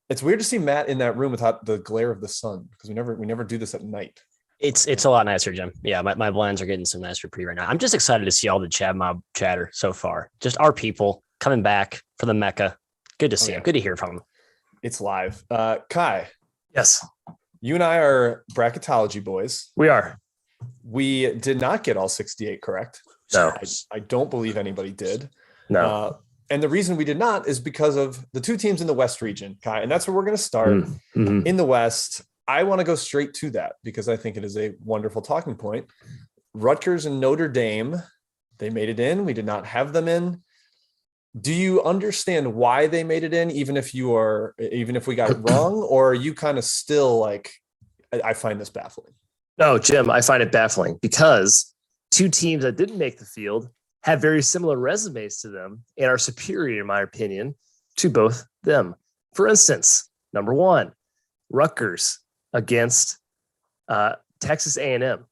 It's weird to see Matt in that room without the glare of the sun because we never do this at night. It's a lot nicer, Jim. Yeah, my blinds are getting some nicer pretty right now. I'm just excited to see all the Chad Mob chatter so far. Just our people coming back for the Mecca. Good to see him. Good to hear from him. It's live. Kai. Yes. You and I are bracketology boys. We are. We did not get all 68 correct. No. I don't believe anybody did. No. And the reason we did not is because of the two teams in the West region, Kai. And that's where we're going to start. Mm-hmm. In the West, I want to go straight to that because I think it is a wonderful talking point. Rutgers and Notre Dame, they made it in. We did not have them in. Do you understand why they made it in, even if we got it wrong, or are you kind of still like, I find this baffling? No, Jim, I find it baffling because two teams that didn't make the field have very similar resumes to them and are superior, in my opinion, to both them. For instance, number one, Rutgers against Texas A&M.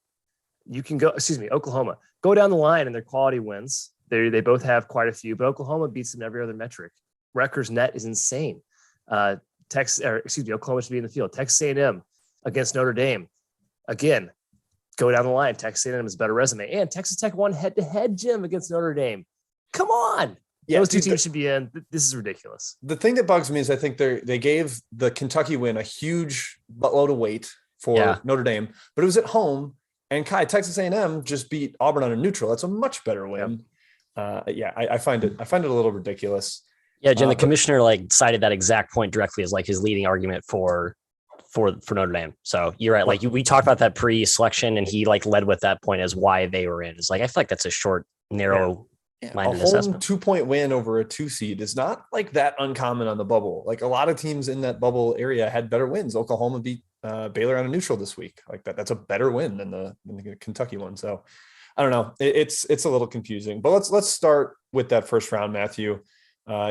Oklahoma. Go down the line and their quality wins. They both have quite a few, but Oklahoma beats them every other metric. Rutgers net is insane. Oklahoma should be in the field. Texas A&M against Notre Dame. Again, go down the line. Texas A&M has a better resume. And Texas Tech won head-to-head, Jim, against Notre Dame. Come on. Yeah, those two teams should be in. This is ridiculous. The thing that bugs me is I think they gave the Kentucky win a huge buttload of weight for Notre Dame, but it was at home. And Texas A&M just beat Auburn on a neutral. That's a much better win. I find it a little ridiculous. Yeah, Jim, the commissioner cited that exact point directly as his leading argument for Notre Dame. So you're right. We talked about that pre-selection, and he led with that point as why they were in. It's I feel like that's a short, narrow minded assessment. 2-point win over a 2 seed is not that uncommon on the bubble. A lot of teams in that bubble area had better wins. Oklahoma beat Baylor on a neutral this week. That's a better win than the Kentucky one. So I don't know. It's a little confusing, but let's start with that first round, Matthew.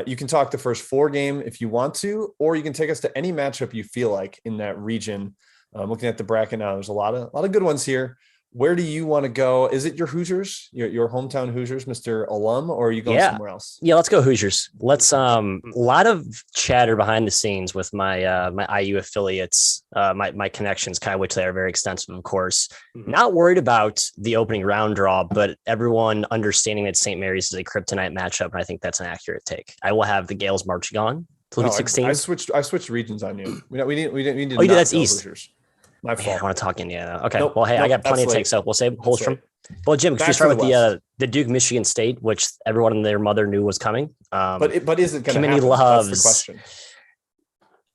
You can talk the first 4 game if you want to, or you can take us to any matchup you feel like in that region. Looking at the bracket now, there's a lot of good ones here. Where do you want to go? Is it your Hoosiers, your hometown Hoosiers, Mr. Alum, or are you going somewhere else? Yeah, let's go Hoosiers. Let's a lot of chatter behind the scenes with my my IU affiliates, my connections, which they are very extensive, of course. Mm-hmm. Not worried about the opening round draw, but everyone understanding that St. Mary's is a kryptonite matchup, and I think that's an accurate take. I will have the Gales marching on to Elite 16. I switched regions on you. We didn't. Oh, you did. That's East. Hoosiers. My fault. I want to talk Indiana. Okay. Nope, well, hey, I got plenty of takes, so we'll say Holstrom. Well, Jim, should we start with the Duke Michigan State, which everyone and their mother knew was coming? But is it going to happen? Loves, that's the question.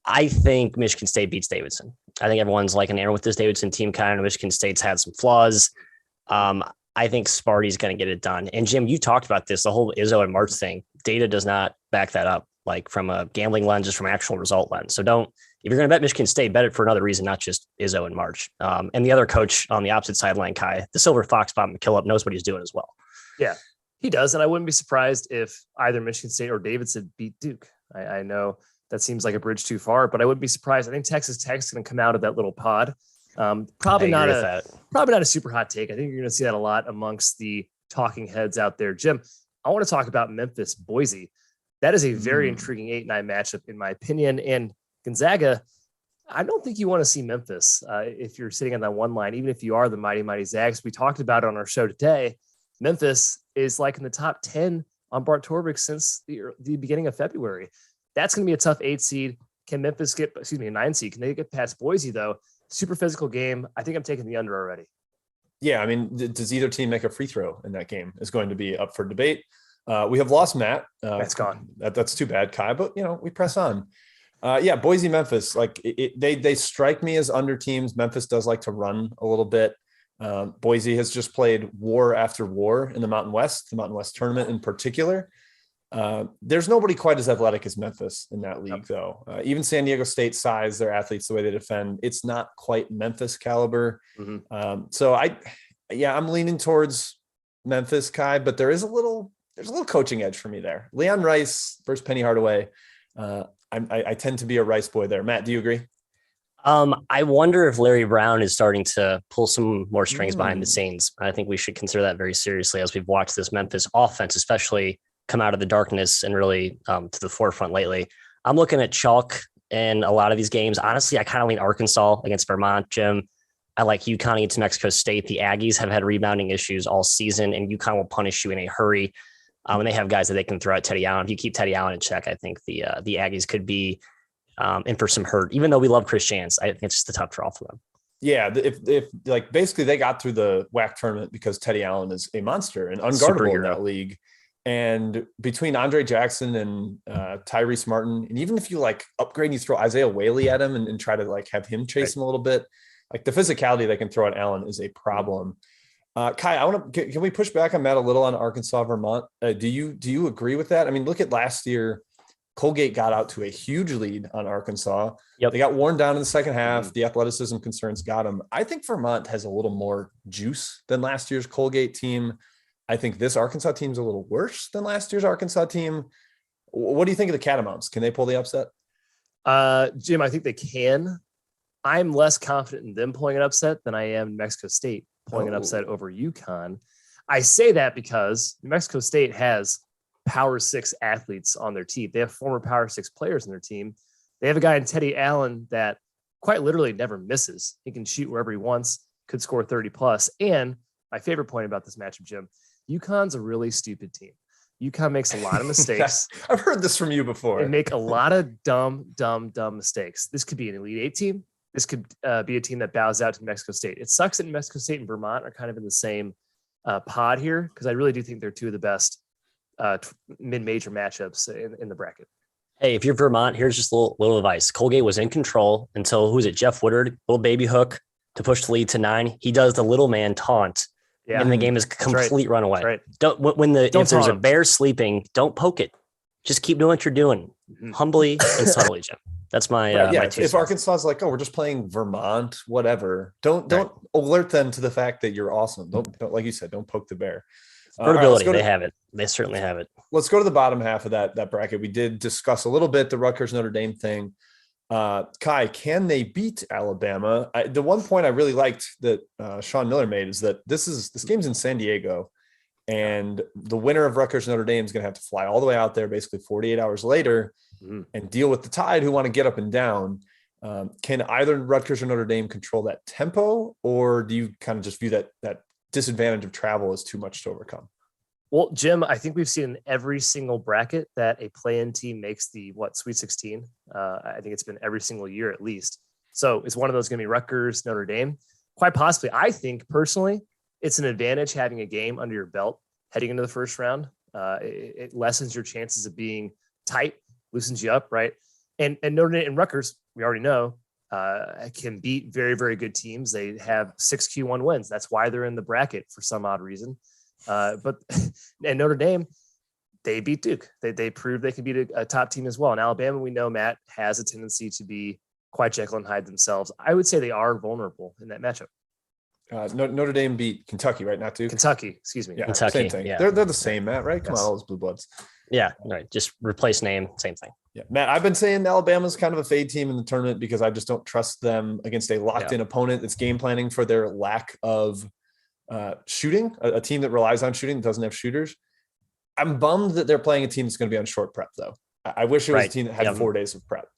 I think Michigan State beats Davidson. I think everyone's enamored with this Davidson team. Michigan State's had some flaws. I think Sparty's going to get it done. And Jim, you talked about this, the whole Izzo and March thing. Data does not back that up, from a gambling lens, just from an actual result lens. So if you're going to bet Michigan State, bet it for another reason, not just Izzo and March. And the other coach on the opposite sideline, Kai, the Silver Fox, Bob McKillop, knows what he's doing as well. Yeah, he does. And I wouldn't be surprised if either Michigan State or Davidson beat Duke. I know that seems like a bridge too far, but I wouldn't be surprised. I think Texas Tech's going to come out of that little pod. Probably not a super hot take. I think you're going to see that a lot amongst the talking heads out there. Jim, I want to talk about Memphis Boise. That is a very intriguing 8-9 matchup, in my opinion. And Gonzaga, I don't think you want to see Memphis if you're sitting on that one line, even if you are the mighty, mighty Zags. We talked about it on our show today. Memphis is in the top 10 on Bart Torvik since the beginning of February. That's going to be a tough 8 seed. Can Memphis a 9 seed? Can they get past Boise, though? Super physical game. I think I'm taking the under already. Yeah, does either team make a free throw in that game is going to be up for debate. We have lost Matt. That's gone. That's too bad, Kai, but we press on. Boise, Memphis, they strike me as under teams. Memphis does like to run a little bit. Boise has just played war after war in the Mountain West tournament in particular. There's nobody quite as athletic as Memphis in that league, though. Even San Diego State size, their athletes, the way they defend, it's not quite Memphis caliber. Mm-hmm. So I'm leaning towards Memphis, Kai, but there's a little coaching edge for me there. Leon Rice versus Penny Hardaway. I tend to be a Rice boy there. Matt, do you agree? I wonder if Larry Brown is starting to pull some more strings behind the scenes. I think we should consider that very seriously as we've watched this Memphis offense, especially come out of the darkness and really to the forefront lately. I'm looking at chalk in a lot of these games. Honestly, I kind of lean Arkansas against Vermont, Jim. I like UConn against Mexico State. The Aggies have had rebounding issues all season, and UConn will punish you in a hurry. And they have guys that they can throw at Teddy Allen. If you keep Teddy Allen in check, I think the Aggies could be in for some hurt. Even though we love Chris Jans, I think it's just a tough draw for them. Yeah, if like basically they got through the WAC tournament because Teddy Allen is a monster and unguardable in that league. And between Andre Jackson and Tyrese Martin, and even if you like upgrade and you throw Isaiah Whaley at him and try to like have him chase him a little bit, like the physicality they can throw at Allen is a problem. Kai, can we push back on Matt a little on Arkansas, Vermont? Do you agree with that? I mean, look at last year. Colgate got out to a huge lead on Arkansas. They got worn down in the second half. The athleticism concerns got them. I think Vermont has a little more juice than last year's Colgate team. I think this Arkansas team's a little worse than last year's Arkansas team. What do you think of the Catamounts? Can they pull the upset? Jim, I think they can. I'm less confident in them pulling an upset than I am New Mexico State pulling an upset over UConn. I say that because New Mexico State has Power 6 athletes on their team. They have former Power 6 players on their team. They have a guy in Teddy Allen that quite literally never misses. He can shoot wherever he wants, could score 30 plus. And my favorite point about this matchup, Jim, UConn's a really stupid team. UConn makes a lot of mistakes. I've heard this from you before. They make a lot of dumb mistakes. This could be an Elite Eight team. This could be a team that bows out to New Mexico State. It sucks that New Mexico State and Vermont are kind of in the same pod here, because I really do think they're two of the best mid-major matchups in the bracket. Hey, if you're Vermont, here's just a little advice. Colgate was in control until, who's it, Jeff Woodard, little baby hook to push the lead to 9. He does the little man taunt, and the game is complete runaway. Right. If there's a bear sleeping, don't poke it. Just keep doing what you're doing, humbly and subtly, Jim. That's my my if Arkansas is like, oh, we're just playing Vermont, whatever. Don't alert them to the fact that you're awesome. Don't like you said, don't poke the bear. Portability, they have it. They certainly have it. Let's go to the bottom half of that bracket. We did discuss a little bit the Rutgers Notre Dame thing. Kai, can they beat Alabama? The one point I really liked that Sean Miller made is that this game's in San Diego, and the winner of Rutgers Notre Dame is going to have to fly all the way out there, basically 48 hours later, and deal with the Tide, who want to get up and down. Can either Rutgers or Notre Dame control that tempo, or do you kind of just view that disadvantage of travel is too much to overcome? Well, Jim, I think we've seen in every single bracket that a play-in team makes the Sweet 16. I think it's been every single year at least. So is one of those going to be Rutgers, Notre Dame? Quite possibly. I think personally, it's an advantage having a game under your belt heading into the first round. It lessens your chances of being tight, loosens you up, right? And Notre Dame and Rutgers, we already know, can beat very, very good teams. They have 6 Q1 wins. That's why they're in the bracket for some odd reason. And Notre Dame, they beat Duke. They proved they can beat a top team as well. And Alabama, we know, Matt, has a tendency to be quite Jekyll and Hyde themselves. I would say they are vulnerable in that matchup. Notre Dame beat Kentucky, right? Not Duke? Kentucky, excuse me. Yeah, Kentucky, same thing. yeah. They're the same, Matt, right? Come on, all those blue bloods. Yeah, right. Just replace name, same thing. Yeah, Matt, I've been saying Alabama's kind of a fade team in the tournament because I just don't trust them against a locked-in opponent that's game planning for their lack of shooting, a team that relies on shooting that doesn't have shooters. I'm bummed that they're playing a team that's going to be on short prep, though. I wish it was a team that had 4 days of prep.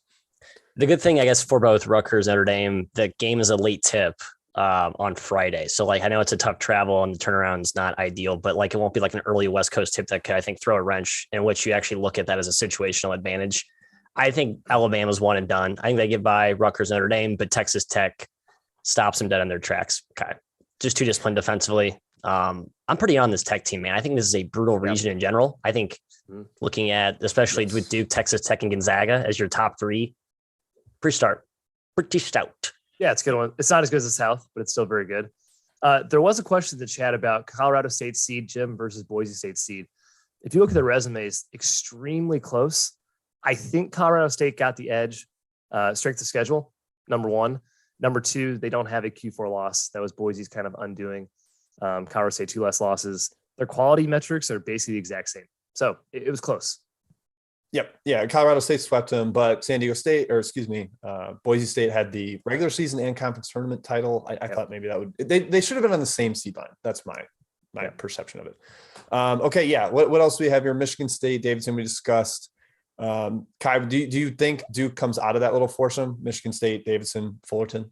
The good thing, I guess, for both Rutgers and Notre Dame, the game is a late tip on Friday. So, I know it's a tough travel and the turnaround is not ideal, but, it won't be like an early West Coast tip that could, I think, throw a wrench in which you actually look at that as a situational advantage. I think Alabama's one and done. I think they get by Rutgers and Notre Dame, but Texas Tech stops them dead on their tracks. Okay. Just too disciplined defensively. I'm pretty on this Tech team, man. I think this is a brutal region in general. I think looking at, especially with Duke, Texas Tech, and Gonzaga as your top 3, pretty stout. Yeah, it's a good one. It's not as good as the South, but it's still very good. There was a question in the chat about Colorado State seed, Jim, versus Boise State seed. If you look at the resumes, extremely close. I think Colorado State got the edge. Strength of schedule, number 1. Number 2, they don't have a Q4 loss. That was Boise's kind of undoing. Colorado State 2 less losses. Their quality metrics are basically the exact same. So it was close. Yep. Yeah. Colorado State swept them, but San Diego State, or excuse me, Boise State had the regular season and conference tournament title. I thought maybe that would, they should have been on the same seed line. That's my perception of it. Okay. Yeah. What else do we have here? Michigan State, Davidson, we discussed. Kai, do you think Duke comes out of that little foursome? Michigan State, Davidson, Fullerton?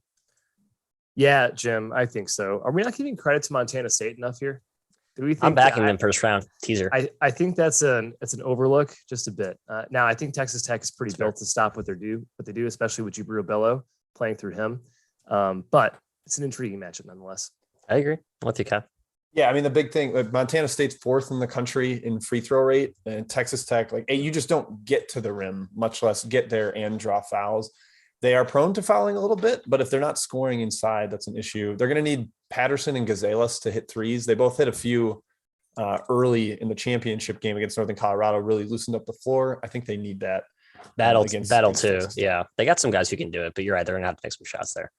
Yeah, Jim, I think so. Are we not giving credit to Montana State enough here? Do we think I'm backing them first round teaser. I think that's an overlook just a bit. Now I think Texas Tech is pretty built to stop what they do, especially with Jubrio Bello playing through him. But it's an intriguing matchup nonetheless. I agree. I'm with you, Kai. Yeah, I mean the big thing, like Montana State's fourth in the country in free throw rate, and Texas Tech, like you just don't get to the rim, much less get there and draw fouls. They are prone to fouling a little bit, but if they're not scoring inside, that's an issue. They're going to need Patterson and Gazelles to hit threes. They both hit a few early in the championship game against Northern Colorado, really loosened up the floor. I think they need that. Battle too. Texas. Yeah, they got some guys who can do it, but you're right. They're going to have to make some shots there.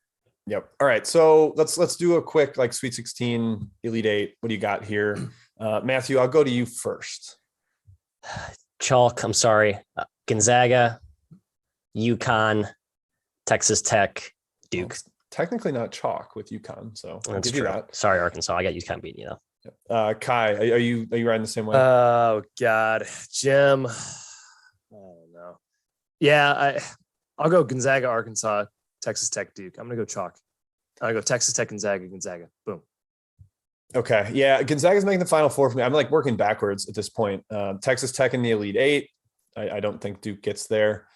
Yep. All right. So let's do a quick like Sweet 16, Elite 8. What do you got here? Matthew, I'll go to you first. Chalk. I'm sorry. Gonzaga, UConn, Texas Tech, Duke. Well, technically not chalk with UConn, so I'll That's give you true. that. Sorry, Arkansas. I got UConn beating you though. Kai, are you riding the same way? Oh God, Jim. Oh no. Yeah, I'll go Gonzaga, Arkansas, Texas Tech, Duke. I'm gonna go chalk. I'll go Texas Tech, Gonzaga. Boom. Okay. Yeah, Gonzaga's making the Final Four for me. I'm like working backwards at this point. Texas Tech in the Elite 8. I don't think Duke gets there.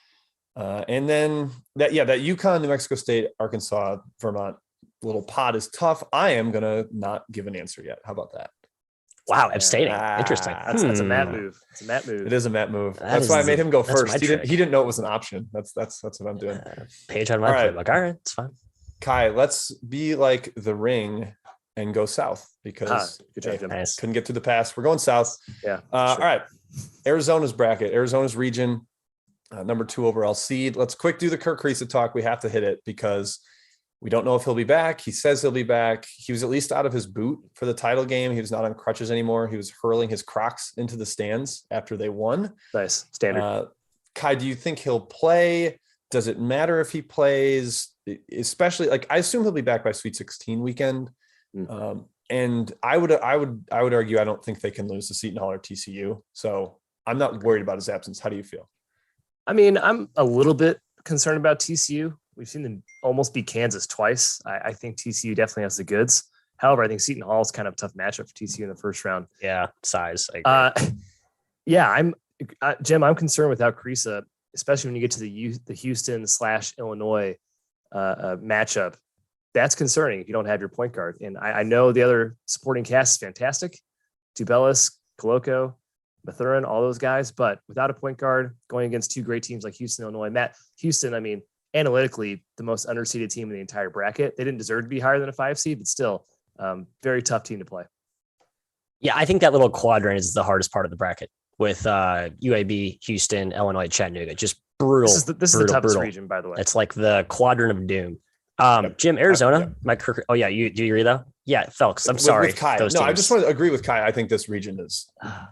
And then that UConn, New Mexico State, Arkansas, Vermont little pot is tough. I am going to not give an answer yet. How about that? Wow. Abstaining. Interesting. That's a Matt move. It's a Matt move. It is a Matt move. That's why I made him go first. He didn't know it was an option. That's what I'm doing. Page on my playbook. All right. It's fine. Kai, let's be like the Ring and go south because couldn't get to the pass. We're going south. Yeah. All right. Arizona's bracket, Arizona's region. Number 2 overall seed. Let's quick do the Kirk Kriisa talk. We have to hit it because we don't know if he'll be back. He says he'll be back. He was at least out of his boot for the title game. He was not on crutches anymore. He was hurling his Crocs into the stands after they won. Nice. Standard. Kai, do you think he'll play? Does it matter if he plays? Especially like I assume he'll be back by Sweet 16 weekend. And I would argue I don't think they can lose to Seton Hall or TCU. So I'm not worried about his absence. How do you feel? I mean, I'm a little bit concerned about TCU. We've seen them almost beat Kansas twice. I think TCU definitely has the goods. However, I think Seton Hall is kind of a tough matchup for TCU in the first round. Yeah, size. Yeah, Jim. I'm concerned without Kriisa, especially when you get to the Houston/Illinois matchup. That's concerning if you don't have your point guard. And I know the other supporting cast is fantastic. Tubelis, Koloko, Mathurin, all those guys, but without a point guard going against 2 great teams like Houston, Illinois, Houston, I mean, analytically, the most underseeded team in the entire bracket. They didn't deserve to be higher than a 5 seed, but still very tough team to play. Yeah, I think that little quadrant is the hardest part of the bracket with UAB, Houston, Illinois, Chattanooga. Just brutal. This is the toughest region, by the way. It's like the quadrant of doom. Jim, Arizona, Mike Kirk. Oh yeah, do you agree though? Yeah, Phelps. I'm sorry. With Kai. No, I just want to agree with Kai. I think this region is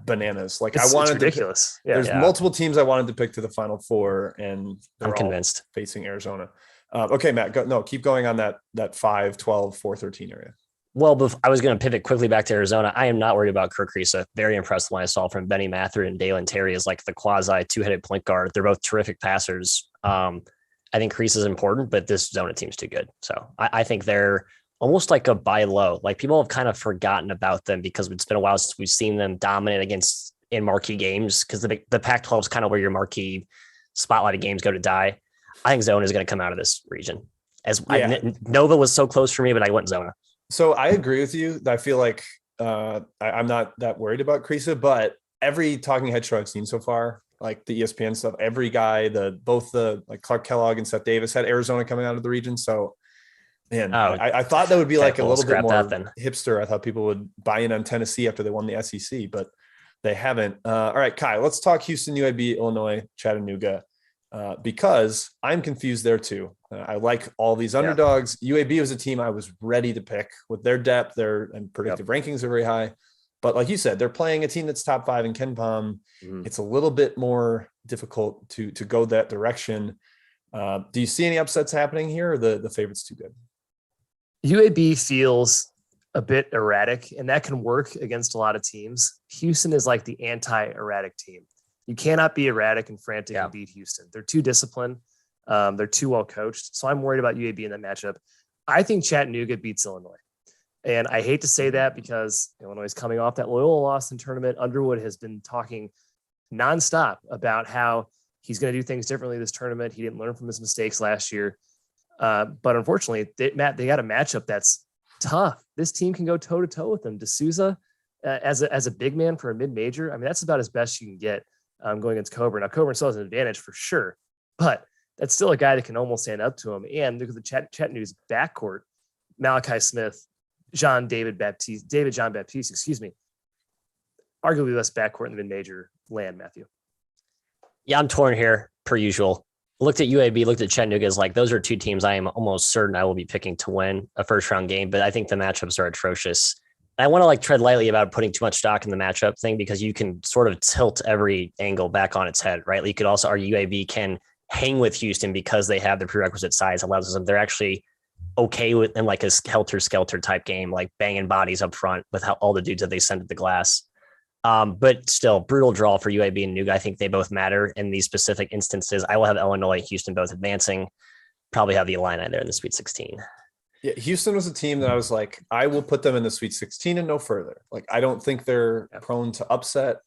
bananas. Like I wanted ridiculous. There's multiple teams I wanted to pick to the Final Four, and I'm convinced facing Arizona. Okay, Matt, keep going on that 5, 12, 4, 13 area. Well, I was going to pivot quickly back to Arizona. I am not worried about Kirk Kriisa. Very impressed when I saw from Benny Mather and Dalen Terry as like the quasi 2-headed point guard. They're both terrific passers. I think Kriisa is important, but this Zona team's too good. So I think they're almost like a buy low. Like people have kind of forgotten about them because it's been a while since we've seen them dominate in marquee games because the Pac-12 is kind of where your marquee spotlighted games go to die. I think Zona is going to come out of this region. Nova was so close for me, but I went Zona. So I agree with you. I feel like I'm not that worried about Kriisa, but every talking head show I've seen so far, like the ESPN stuff, every guy, both Clark Kellogg and Seth Davis had Arizona coming out of the region. So, man, I thought that would be like a little bit more hipster. I thought people would buy in on Tennessee after they won the SEC, but they haven't. All right, Kai, let's talk Houston, UAB, Illinois, Chattanooga, because I'm confused there too. I like all these underdogs. UAB was a team I was ready to pick with their depth, and predictive rankings are very high. But like you said, they're playing a team that's top 5 in Ken Palm. It's a little bit more difficult to go that direction. Do you see any upsets happening here, or the favorite's too good? UAB feels a bit erratic, and that can work against a lot of teams. Houston is like the anti-erratic team. You cannot be erratic and frantic and beat Houston. They're too disciplined. They're too well coached. So I'm worried about UAB in that matchup. I think Chattanooga beats Illinois. And I hate to say that because Illinois is coming off that Loyola loss in tournament. Underwood has been talking nonstop about how he's going to do things differently this tournament. He didn't learn from his mistakes last year. But unfortunately, they got a matchup that's tough. This team can go toe-to-toe with them. D'Souza, as a big man for a mid-major, I mean, that's about as best you can get going against Coburn. Now, Coburn still has an advantage for sure, but that's still a guy that can almost stand up to him. And look at the Chattanooga's backcourt, Malachi Smith, John Baptiste, arguably the best backcourt in the mid-major land, Matthew. Yeah, I'm torn here, per usual. Looked at UAB, looked at Chattanooga as like, those are two teams I am almost certain I will be picking to win a first round game, but I think the matchups are atrocious. I want to like tread lightly about putting too much stock in the matchup thing because you can sort of tilt every angle back on its head, right? Like you could also argue UAB can hang with Houston because they have the prerequisite size, allows them, they're actually okay with in like a helter-skelter type game, like banging bodies up front with how all the dudes that they send to the glass. But still, brutal draw for UAB and Nuga. I think they both matter in these specific instances. I will have Illinois and Houston both advancing. Probably have the Illini there in the Sweet 16. Yeah, Houston was a team that I was like, I will put them in the Sweet 16 and no further. Like, I don't think they're prone to upset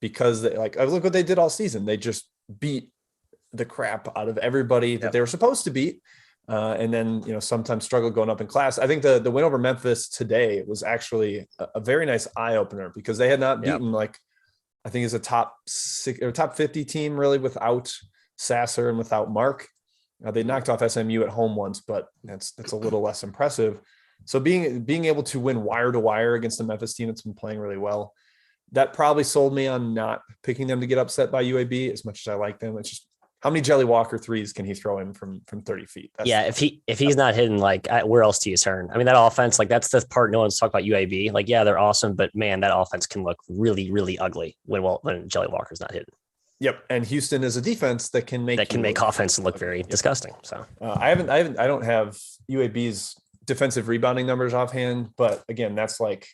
because they like, look what they did all season. They just beat the crap out of everybody that they were supposed to beat. And then, sometimes struggle going up in class. I think the win over Memphis today was actually a very nice eye opener because they had not beaten I think it's a top 50 team really without Sasser and without Mark. They knocked off SMU at home once, but that's a little less impressive. So being able to win wire to wire against the Memphis team that's been playing really well, that probably sold me on not picking them to get upset by UAB as much as I like them. It's just, how many Jelly Walker threes can he throw in from 30 feet? If he's not hitting, where else do you turn? I mean, that offense, that's the part no one's talking about UAB. They're awesome, but man, that offense can look really, really ugly when Jelly Walker's not hitting. Yep, and Houston is a defense that can make offense look very disgusting. So I don't have UAB's defensive rebounding numbers offhand, but again, that's like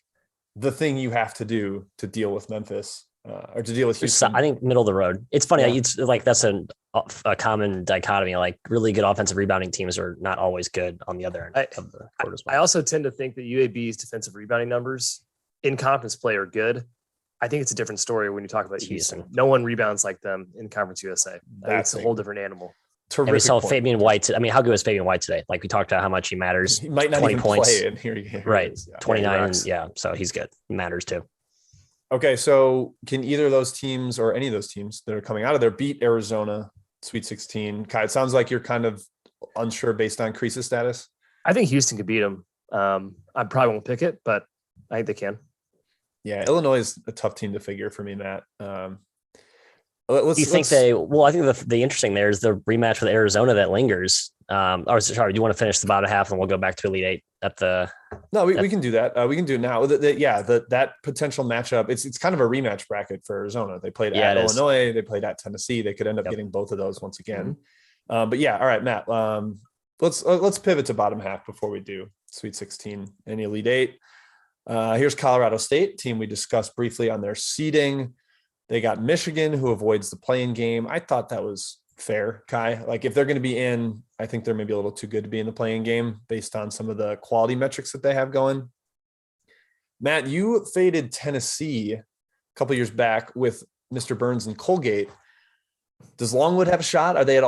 the thing you have to do to deal with Memphis. Or to deal with Houston. I think middle of the road. It's funny. Yeah. It's like that's a common dichotomy. Like really good offensive rebounding teams are not always good on the other end of the court as well. I also tend to think that UAB's defensive rebounding numbers in conference play are good. I think it's a different story when you talk about Houston. No one rebounds like them in Conference USA. That's a whole different animal. And we saw Fabian White. I mean, how good was Fabian White today? Like we talked about how much he matters. He might not 20 even points. Play it. Here right. 29. Yeah, so he's good. He matters too. Okay, so can either of those teams or any of those teams that are coming out of there beat Arizona Sweet 16? Kai, it sounds like you're kind of unsure based on Crease's status. I think Houston could beat them. I probably won't pick it, but I think they can. Yeah, Illinois is a tough team to figure for me, Matt. I think the interesting there is the rematch with Arizona that lingers. Do you want to finish the bottom half and we'll go back to Elite Eight at the? No, we can do that. We can do it now. That potential matchup. It's kind of a rematch bracket for Arizona. They played at Illinois. They played at Tennessee. They could end up getting both of those once again. But yeah, all right, Matt. Let's pivot to bottom half before we do Sweet 16 and Elite Eight. Here's Colorado State, team we discussed briefly on their seeding. They got Michigan, who avoids the play-in game. I thought that was fair, Kai. Like if they're going to be in, I think they're maybe a little too good to be in the play-in game based on some of the quality metrics that they have going. Matt, you faded Tennessee a couple years back with Mr. Burns and Colgate. Does Longwood have a shot? Are they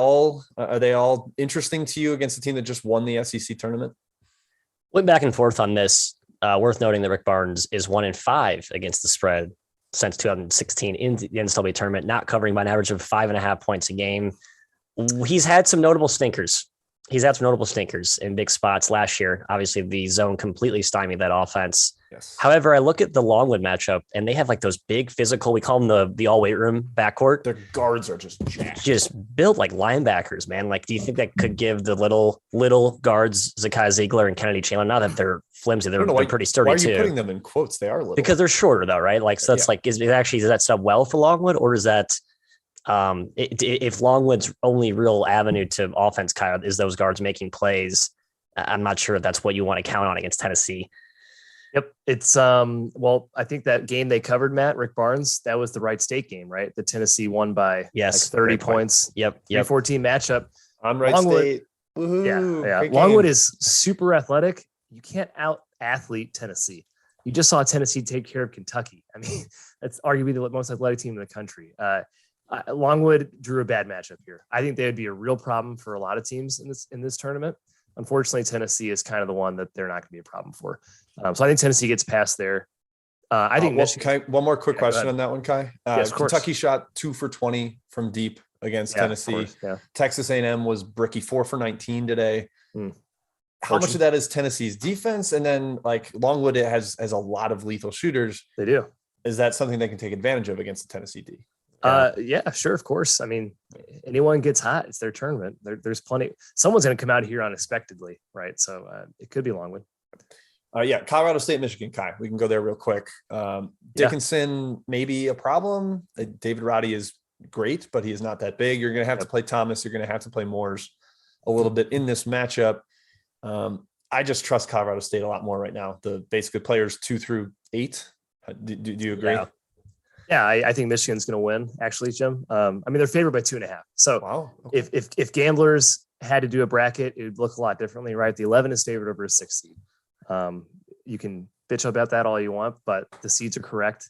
all interesting to you against a team that just won the SEC tournament? Went back and forth on this. Worth noting that Rick Barnes is 1-5 against the spread since 2016 in the NCAA tournament, not covering by an average of 5.5 points a game. He's had some notable stinkers. In big spots last year. Obviously, the zone completely stymied that offense. Yes. However, I look at the Longwood matchup, and they have like those big physical. We call them the all weight room backcourt. Their guards are just jacked. Just built like linebackers, man. Like, do you think that could give the little guards Zakai Ziegler and Kennedy Chandler? Not that they're flimsy, they're pretty sturdy why are you too. putting them in quotes? They are little because they're shorter, though, right? Like, so that's like, is that stuff well for Longwood, or is that if Longwood's only real avenue to offense, Kyle, is those guards making plays? I'm not sure if that's what you want to count on against Tennessee. Yep. It's well, I think that game they covered, Matt, Rick Barnes, that was the Wright State game, right? The Tennessee won by like 30 points. Yep. 14 matchup. On Wright State. Woohoo. Yeah. Longwood is super athletic. You can't out athlete Tennessee. You just saw Tennessee take care of Kentucky. I mean, that's arguably the most athletic team in the country. Longwood drew a bad matchup here. I think they would be a real problem for a lot of teams in this tournament. Unfortunately, Tennessee is kind of the one that they're not going to be a problem for. So I think Tennessee gets past there. I think Michigan. One more quick question on that one, Kai. Yes, of course. Kentucky shot 2 for 20 from deep against Tennessee. Texas A&M was bricky 4 for 19 today. How much of that is Tennessee's defense? And then like Longwood has a lot of lethal shooters. They do. Is that something they can take advantage of against the Tennessee D? Yeah, sure. Of course. I mean, anyone gets hot, it's their tournament. There's plenty. Someone's going to come out here unexpectedly, right? So it could be Longwood. Colorado State, Michigan, Kai. We can go there real quick. Dickinson may be a problem. David Roddy is great, but he is not that big. You're going to have to play Thomas. You're going to have to play Moores a little bit in this matchup. I just trust Colorado State a lot more right now. The basically players 2 through 8. Do you agree? Yeah, I think Michigan's going to win, actually, Jim. I mean, they're favored by 2.5. So if gamblers had to do a bracket, it would look a lot differently, right? The 11 is favored over a 6 seed. You can bitch about that all you want, but the seeds are correct.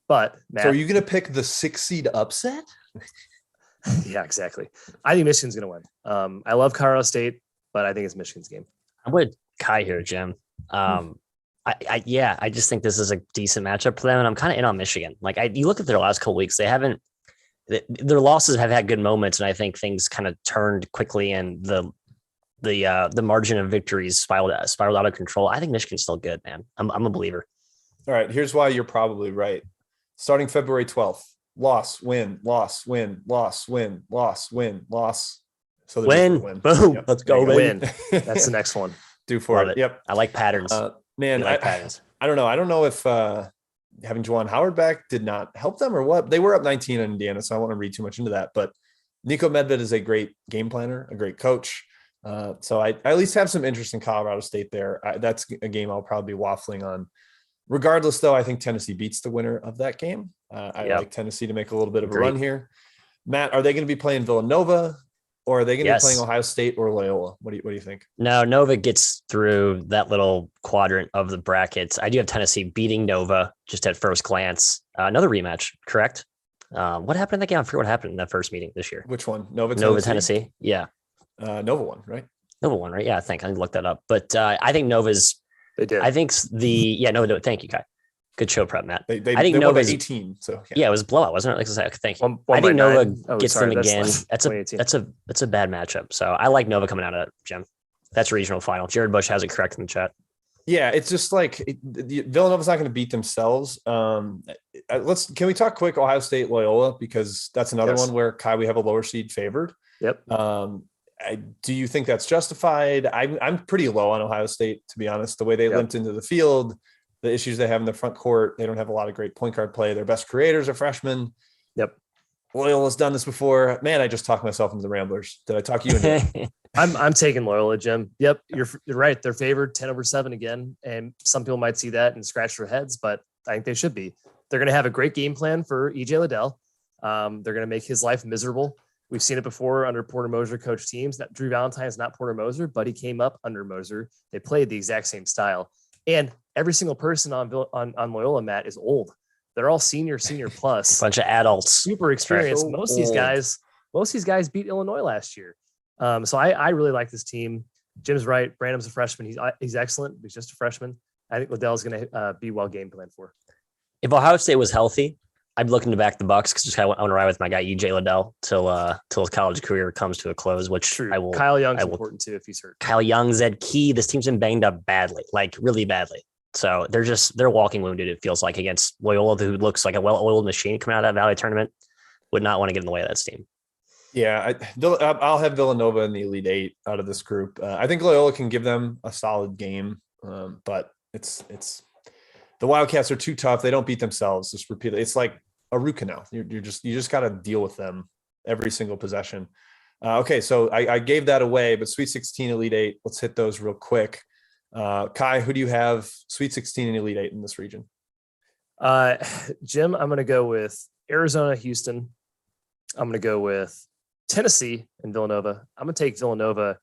But Matt, so are you going to pick the 6 seed upset? Yeah, exactly. I think Michigan's going to win. I love Colorado State, but I think it's Michigan's game. I'm with Kai here, Jim. I just think this is a decent matchup for them, and I'm kind of in on Michigan. Like, you look at their last couple weeks, their losses have had good moments, and I think things kind of turned quickly, and the margin of victories spiraled out of control. I think Michigan's still good, man. I'm a believer. All right, here's why you're probably right. Starting February 12th, loss, win, loss, win, loss, win, loss, win, loss. So win. Boom. Yep. Let's go, win. That's the next one. Do for Love it. Yep. I like patterns. Man, patterns. I don't know. I don't know if having Juwan Howard back did not help them or what. They were up 19 in Indiana, so I don't want to read too much into that. But Nico Medved is a great game planner, a great coach. So I at least have some interest in Colorado State there. That's a game I'll probably be waffling on. Regardless, though, I think Tennessee beats the winner of that game. I like Tennessee to make a little bit of a run here. Matt, are they going to be playing Villanova? Or are they going to be playing Ohio State or Loyola? What do you think? No, Nova gets through that little quadrant of the brackets. I do have Tennessee beating Nova just at first glance. Another rematch, correct? What happened in that game? I forget what happened in that first meeting this year. Which one? Nova, Tennessee? Yeah. Nova won, right? Nova won, right? Yeah, I think I looked that up. But I think Nova's. They did. I think Nova. Thank you, Kai. Good show prep, Matt. I think Nova's 18. So it was blowout, wasn't it? Like I said, thank you. I think Nova gets them again. That's a bad matchup. So I like Nova coming out of it, Jim. That's regional final. Jared Bush has it correct in the chat. Yeah, it's just like Villanova's not going to beat themselves. Can we talk quick Ohio State Loyola, because that's another one where Kai, we have a lower seed favored. Yep. Do you think that's justified? I'm pretty low on Ohio State, to be honest. The way they limped into the field, the issues they have in the front court, they don't have a lot of great point guard play. Their best creators are freshmen. Yep. Loyola's done this before. Man, I just talked myself into the Ramblers. Did I talk you into it? I'm taking Loyola, Jim. Yep, you're right. They're favored 10/7 again, and some people might see that and scratch their heads, but I think they should be. They're going to have a great game plan for EJ Liddell. They're going to make his life miserable. We've seen it before under Porter Moser coach teams. That Drew Valentine is not Porter Moser, but he came up under Moser. They played the exact same style. And every single person on Loyola, Matt, is old. They're all senior plus. Bunch of adults. Super experienced. So most of these guys beat Illinois last year. So I really like this team. Jim's right. Branham's a freshman. He's excellent. He's just a freshman. I think Liddell's going to be well game planned for. If Ohio State was healthy, I'd be looking to back the Bucks because just kind of want to ride with my guy EJ Liddell till his college career comes to a close. Which True. I will. Kyle Young's important too if he's hurt. Kyle Young's at key. This team's been banged up badly, like really badly. So they're walking wounded, it feels like, against Loyola, who looks like a well-oiled machine coming out of that Valley tournament. Would not want to get in the way of that team. Yeah, I'll have Villanova in the Elite Eight out of this group. I think Loyola can give them a solid game, but it's the Wildcats are too tough. They don't beat themselves. Just repeatedly. It's like a root canal. You just got to deal with them every single possession. Okay, so I gave that away, but Sweet 16, Elite Eight. Let's hit those real quick. Kai, who do you have Sweet 16 and Elite Eight in this region? Jim, I'm going to go with Arizona, Houston. I'm going to go with Tennessee and Villanova. I'm going to take Villanova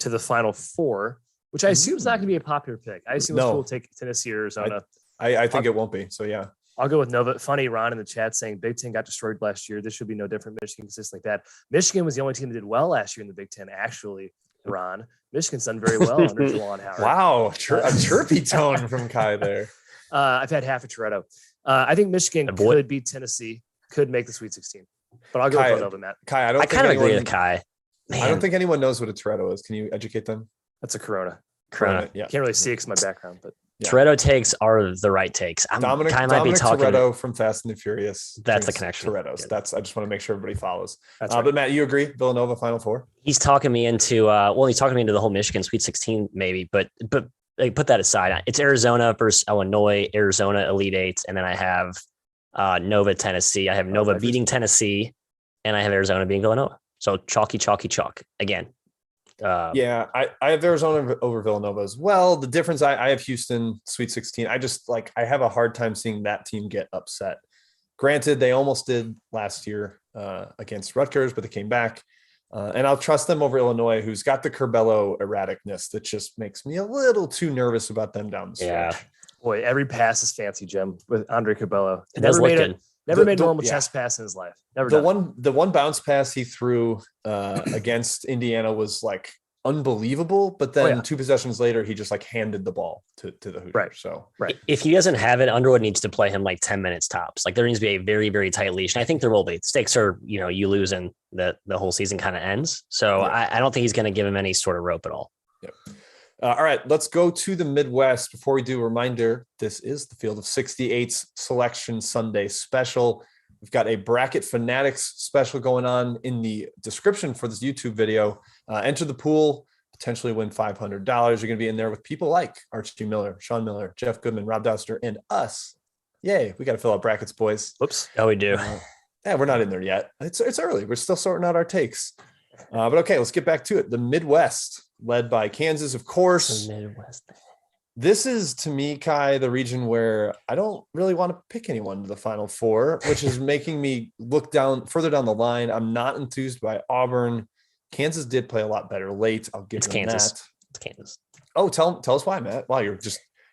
to the Final Four, which I assume is not going to be a popular pick. I assume we'll take Tennessee or Arizona. I think it won't be. So, yeah. I'll go with Nova. Funny, Ron in the chat saying Big Ten got destroyed last year. This should be no different. Michigan consistently bad. Michigan was the only team that did well last year in the Big Ten, actually, Ron. Michigan's done very well under Juwan Howard. Wow. A chirpy tone from Kai there. I've had half a Toretto. I think Michigan could beat Tennessee, could make the Sweet 16. But I'll go with Villanova, Matt. Kai, I kind of agree with Kai. Man. I don't think anyone knows what a Toretto is. Can you educate them? That's a Corona. Yeah. Can't really see it because my background, but yeah. Toretto takes are the right takes. Dominic Toretto from Fast and the Furious. That's the connection. Toretto's. I just want to make sure everybody follows. That's right. But Matt, you agree? Villanova Final Four? He's talking me into he's talking me into the whole Michigan Sweet 16 maybe, but like, put that aside. It's Arizona versus Illinois, Arizona Elite Eight, and then I have Nova Tennessee. I have Nova beating Tennessee, and I have Arizona beating Villanova. So chalky chalk again. I have Arizona over Villanova as well. The difference, I have Houston Sweet 16. I have a hard time seeing that team get upset. Granted, they almost did last year against Rutgers, but they came back. And I'll trust them over Illinois, who's got the Curbelo erraticness that just makes me a little too nervous about them down the stretch. Yeah. Boy, every pass is fancy, Jim, with Andre Curbelo. Never made a normal chest pass in his life. The one bounce pass he threw against Indiana was like unbelievable, but then 2 possessions later, he just like handed the ball to the Hoosiers. Right. So if he doesn't have it, Underwood needs to play him like 10 minutes tops. Like there needs to be a very, very tight leash. And I think there will be. Stakes are, you lose and the whole season kind of ends. So I don't think he's going to give him any sort of rope at all. Yep. All right, let's go to the Midwest. Before we do, a reminder, this is the Field of 68's Selection Sunday special. We've got a Bracket Fanatics special going on in the description for this YouTube video. Enter the pool, potentially win $500. You're going to be in there with people like Archie Miller, Sean Miller, Jeff Goodman, Rob Dauster, and us. Yay, we got to fill out brackets, boys. Whoops. Oh, we do. We're not in there yet. It's early. We're still sorting out our takes. But okay, let's get back to it. The Midwest, led by Kansas, of course. The Midwest. This is, to me, Kai, the region where I don't really want to pick anyone to the Final Four, which is making me look further down the line. I'm not enthused by Auburn. Kansas did play a lot better late. I'll give them Kansas. that. It's Kansas. Oh, tell us why, Matt. Wow, you're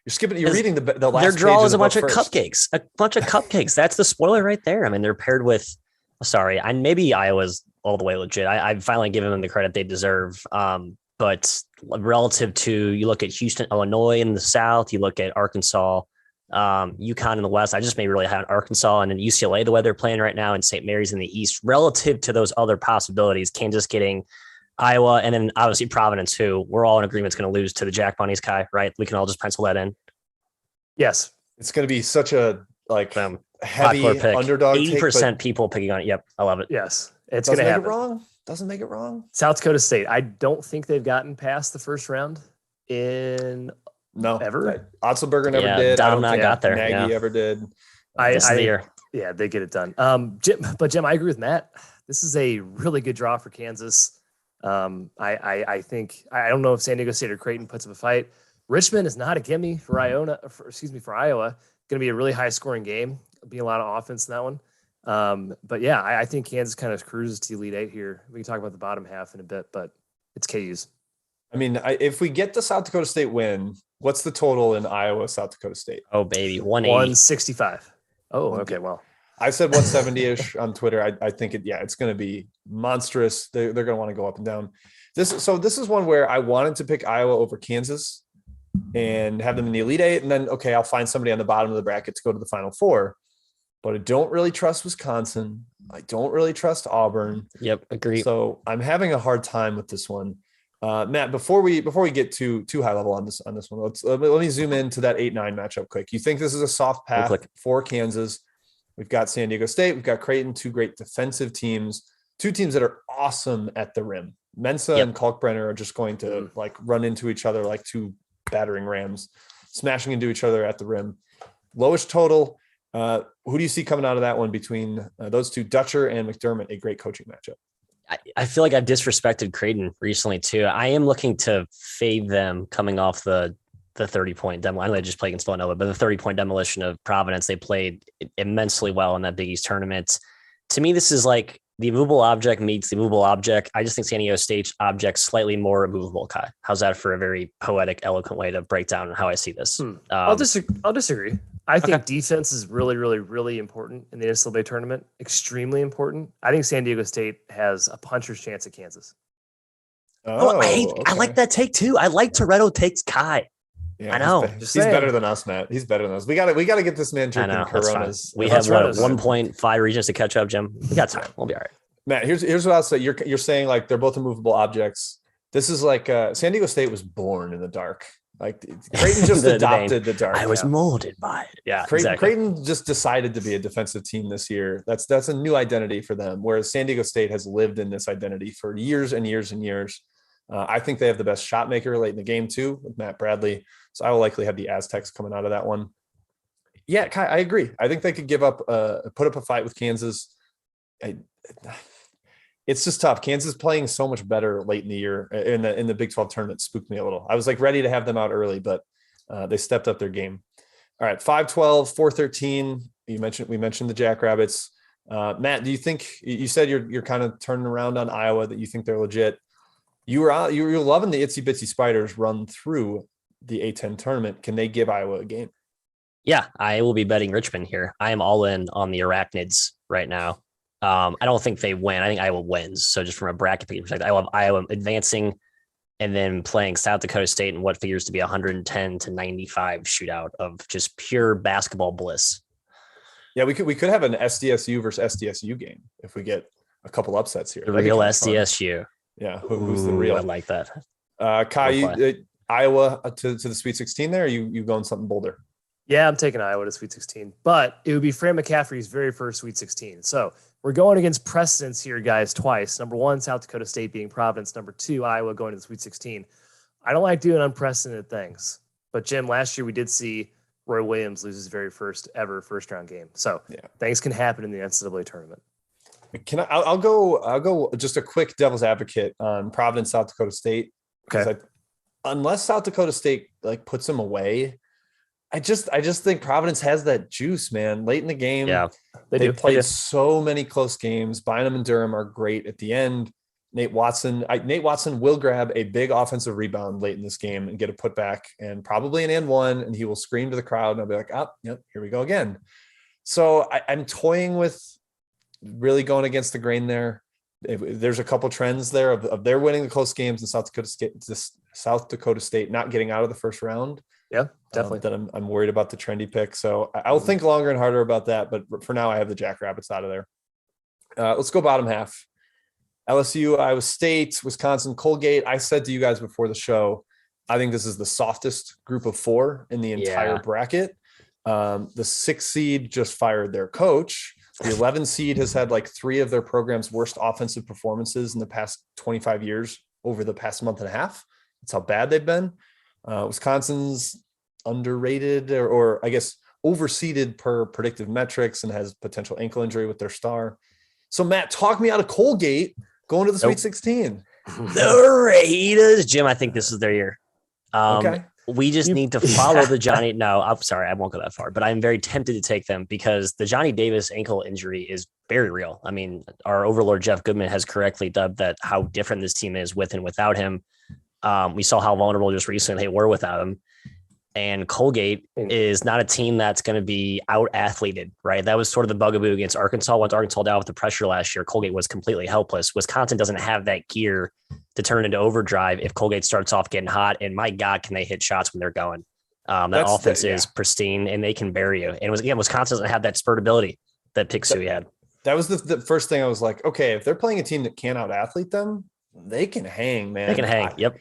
skipping. You're reading the last. Their draw page is a bunch of first. cupcakes. A bunch of cupcakes. That's the spoiler right there. I mean, they're paired with. Sorry, maybe Iowa's all the way legit. I finally given them the credit they deserve. But relative to, you look at Houston, Illinois in the South, you look at Arkansas, UConn in the West. I just maybe really have Arkansas and then UCLA, the way they're playing right now, and St. Mary's in the East. Relative to those other possibilities, Kansas getting Iowa, and then obviously Providence, who we're all in agreement is going to lose to the Jack Bunnies, Kai, right? We can all just pencil that in. Yes. It's going to be such a heavy underdog. 80% people picking on it. Yep. I love it. Yes. It's going to happen. Doesn't make it wrong. South Dakota State. I don't think they've gotten past the first round ever. Otzelberger never did. Dom not got there. Nagy ever did. Yeah, they get it done. Jim, I agree with Matt. This is a really good draw for Kansas. I think I don't know if San Diego State or Creighton puts up a fight. Richmond is not a gimme for Iowa. Going to be a really high scoring game. Be a lot of offense in that one. But yeah, I think Kansas kind of cruises to Elite Eight here. We can talk about the bottom half in a bit, but it's KU's. I mean, if we get the South Dakota State win, what's the total in Iowa, South Dakota State? Oh, baby, 165. Oh, okay. Well, I said 170-ish on Twitter. I think it's going to be monstrous. They're going to want to go up and down. This is one where I wanted to pick Iowa over Kansas and have them in the Elite Eight. And then, I'll find somebody on the bottom of the bracket to go to the Final Four. But I don't really trust Wisconsin. I don't really trust Auburn. Yep, agree. So I'm having a hard time with this one. Matt, before we get too high level on this one, let me zoom into that 8-9 matchup quick. You think this is a soft path for Kansas? We've got San Diego State, we've got Creighton, two great defensive teams, two teams that are awesome at the rim. Mensa and Kalkbrenner are just going to like run into each other like two battering rams, smashing into each other at the rim. Lowest total. Who do you see coming out of that one between those two, Dutcher and McDermott? A great coaching matchup. I feel like I've disrespected Creighton recently too. I am looking to fade them coming off the 30-point demo. I know they just played against Villanova, but the 30-point demolition of Providence, they played immensely well in that Big East tournament. To me, this is like the immovable object meets the movable object. I just think San Diego State's object slightly more immovable, Kai. How's that for a very poetic, eloquent way to break down how I see this? I'll disagree. I think defense is really, really, really important in the NCAA tournament. Extremely important. I think San Diego State has a puncher's chance at Kansas. I like that take too. I like Toretto takes Kai. Yeah, I know. He's better than us, Matt. He's better than us. We got to get this man drinking Coronas. We have 1.5 regions to catch up, Jim. We got time. We'll be all right. Matt, here's what I'll say. You're saying like they're both immovable objects. This is like San Diego State was born in the dark. Like Creighton just adopted the dark. I was molded by it. Yeah, Creighton just decided to be a defensive team this year. That's a new identity for them. Whereas San Diego State has lived in this identity for years and years and years. I think they have the best shot maker late in the game too, with Matt Bradley. So I will likely have the Aztecs coming out of that one. Yeah, Kai, I agree. I think they could put up a fight with Kansas. It's just tough. Kansas playing so much better late in the year in the Big 12 tournament spooked me a little. I was like ready to have them out early, but they stepped up their game. All right, 5-12, 4-13. We mentioned the Jackrabbits. Matt, do you think you said you're kind of turning around on Iowa, that you think they're legit? You were loving the itsy bitsy Spiders run through the A10 tournament. Can they give Iowa a game? Yeah, I will be betting Richmond here. I am all in on the Arachnids right now. I don't think they win. I think Iowa wins. So just from a bracket perspective, I love Iowa advancing and then playing South Dakota State in what figures to be 110-95 shootout of just pure basketball bliss. Yeah, we could have an SDSU versus SDSU game if we get a couple upsets here. The real SDSU. Yeah, who's the real? I like that. Kai, Iowa to the Sweet 16 there? Or you going something bolder? Yeah, I'm taking Iowa to Sweet 16, but it would be Fran McCaffrey's very first Sweet 16. So we're going against precedents here, guys, twice. Number one, South Dakota State beating Providence. Number two, Iowa going to the Sweet 16. I don't like doing unprecedented things, but Jim, last year we did see Roy Williams lose his very first ever first round game. So things can happen in the NCAA tournament. I'll go just a quick devil's advocate on Providence, South Dakota State. Okay. Unless South Dakota State like puts them away, I just think Providence has that juice, man. Late in the game, they played so many close games. Bynum and Durham are great at the end. Nate Watson will grab a big offensive rebound late in this game and get a putback and probably an and one, and he will scream to the crowd and I'll be like, yep, here we go again. So I'm toying with really going against the grain there. There's a couple trends there of they're winning the close games in South Dakota State not getting out of the first round. Yeah, definitely. That I'm worried about the trendy pick. So I'll think longer and harder about that. But for now, I have the Jackrabbits out of there. Let's go bottom half. LSU, Iowa State, Wisconsin, Colgate. I said to you guys before the show, I think this is the softest group of four in the entire bracket. The 6 seed just fired their coach. The 11 seed has had like 3 of their program's worst offensive performances in the past 25 years over the past month and a half. That's how bad they've been. Wisconsin's underrated or I guess overseeded per predictive metrics and has potential ankle injury with their star. So Matt, talk me out of Colgate going to the Sweet 16. The Raiders, Jim, I think this is their year. Okay. We just need to follow the Johnny. No, I'm sorry. I won't go that far, but I'm very tempted to take them because the Johnny Davis ankle injury is very real. I mean, our overlord, Jeff Goodman, has correctly dubbed that how different this team is with and without him. We saw how vulnerable just recently they were without him. And Colgate is not a team that's going to be out-athleted, right? That was sort of the bugaboo against Arkansas. Once Arkansas dealt with the pressure last year, Colgate was completely helpless. Wisconsin doesn't have that gear to turn into overdrive if Colgate starts off getting hot. And my God, can they hit shots when they're going? That offense is pristine, and they can bury you. And Wisconsin doesn't have that spurt ability that Pick Suey had. That was the first thing I was like, okay, if they're playing a team that can't out-athlete them, They can hang, man. They can hang. Yep.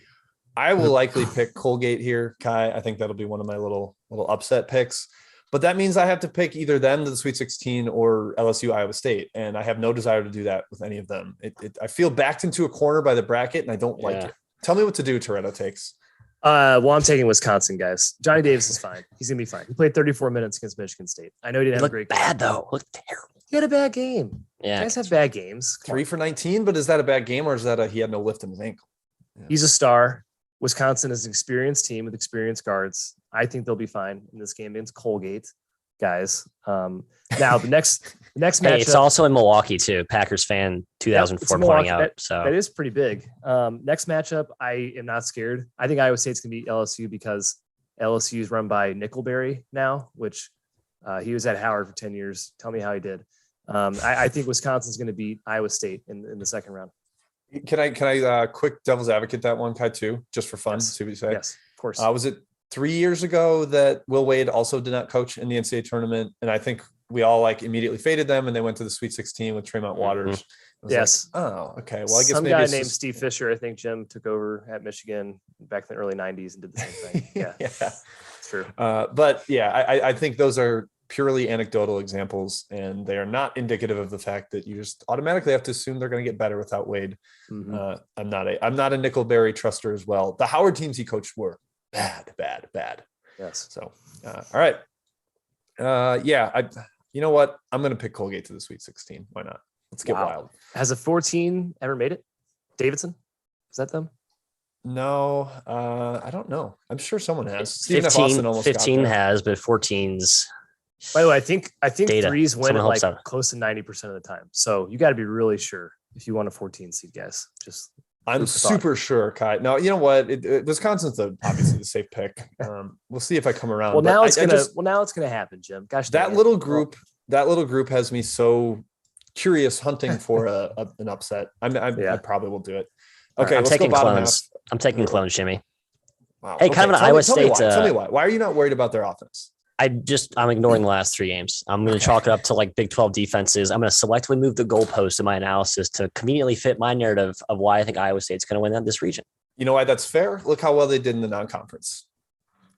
I will likely pick Colgate here, Kai. I think that'll be one of my little upset picks. But that means I have to pick either them to the Sweet 16 or LSU Iowa State, and I have no desire to do that with any of them. I feel backed into a corner by the bracket, and I don't like it. Tell me what to do, Toretto Takes. Well, I'm taking Wisconsin, guys. Johnny Davis is fine. He's gonna be fine. He played 34 minutes against Michigan State. I know he didn't have a great game. Bad though. Looked terrible. He had a bad game. Yeah, guys have bad games. 3 for 19, but is that a bad game or is that he had no lift in his ankle? Yeah. He's a star. Wisconsin is an experienced team with experienced guards. I think they'll be fine in this game against Colgate, guys. Now the next matchup. It's also in Milwaukee too. Packers fan 2004 pointing out. That is pretty big. Next matchup, I am not scared. I think Iowa State's gonna beat LSU because LSU is run by Nickelberry now, which he was at Howard for 10 years. Tell me how he did. I think Wisconsin's going to beat Iowa State in the second round. Can I quick devil's advocate that one, Kai, too, just for fun? See what you say. Yes, of course. Was it 3 years ago that Will Wade also did not coach in the NCAA tournament? And I think we all immediately faded them, and they went to the Sweet 16 with Tremont Waters. Yes. Like, oh, okay. Well, I guess some maybe guy it's named just... Steve Fisher, I think Jim took over at Michigan back in the early 90s and did the same thing. Yeah, yeah, it's true. But yeah, I think those are purely anecdotal examples, and they are not indicative of the fact that you just automatically have to assume they're going to get better without Wade. Mm-hmm. I'm not a Nickelberry truster as well. The Howard teams he coached were bad. Yes. So, all right. You know what? I'm going to pick Colgate to the Sweet 16. Why not? Let's get wild. Has a 14 ever made it? Davidson? Is that them? No, I don't know. I'm sure someone has. 15 has, but 14's. By the way, I think data. threes win Someone at like close to 90% of the time. So you got to be really sure if you want a 14 seed, guys. I'm super sure, Kai. No, you know what? Wisconsin's obviously the safe pick. We'll see if I come around. Well, now it's gonna happen, Jim. Gosh, that little group has me so curious, hunting for an upset. I probably will do it. Okay, I'm taking clones. I'm taking clones, Jimmy. Wow. Hey, kind of an Iowa State. Tell me why. Why are you not worried about their offense? I'm ignoring the last 3 games. I'm going to chalk it up to like Big 12 defenses. I'm going to selectively move the goalpost in my analysis to conveniently fit my narrative of why I think Iowa State's going to win this region. You know why that's fair? Look how well they did in the non-conference.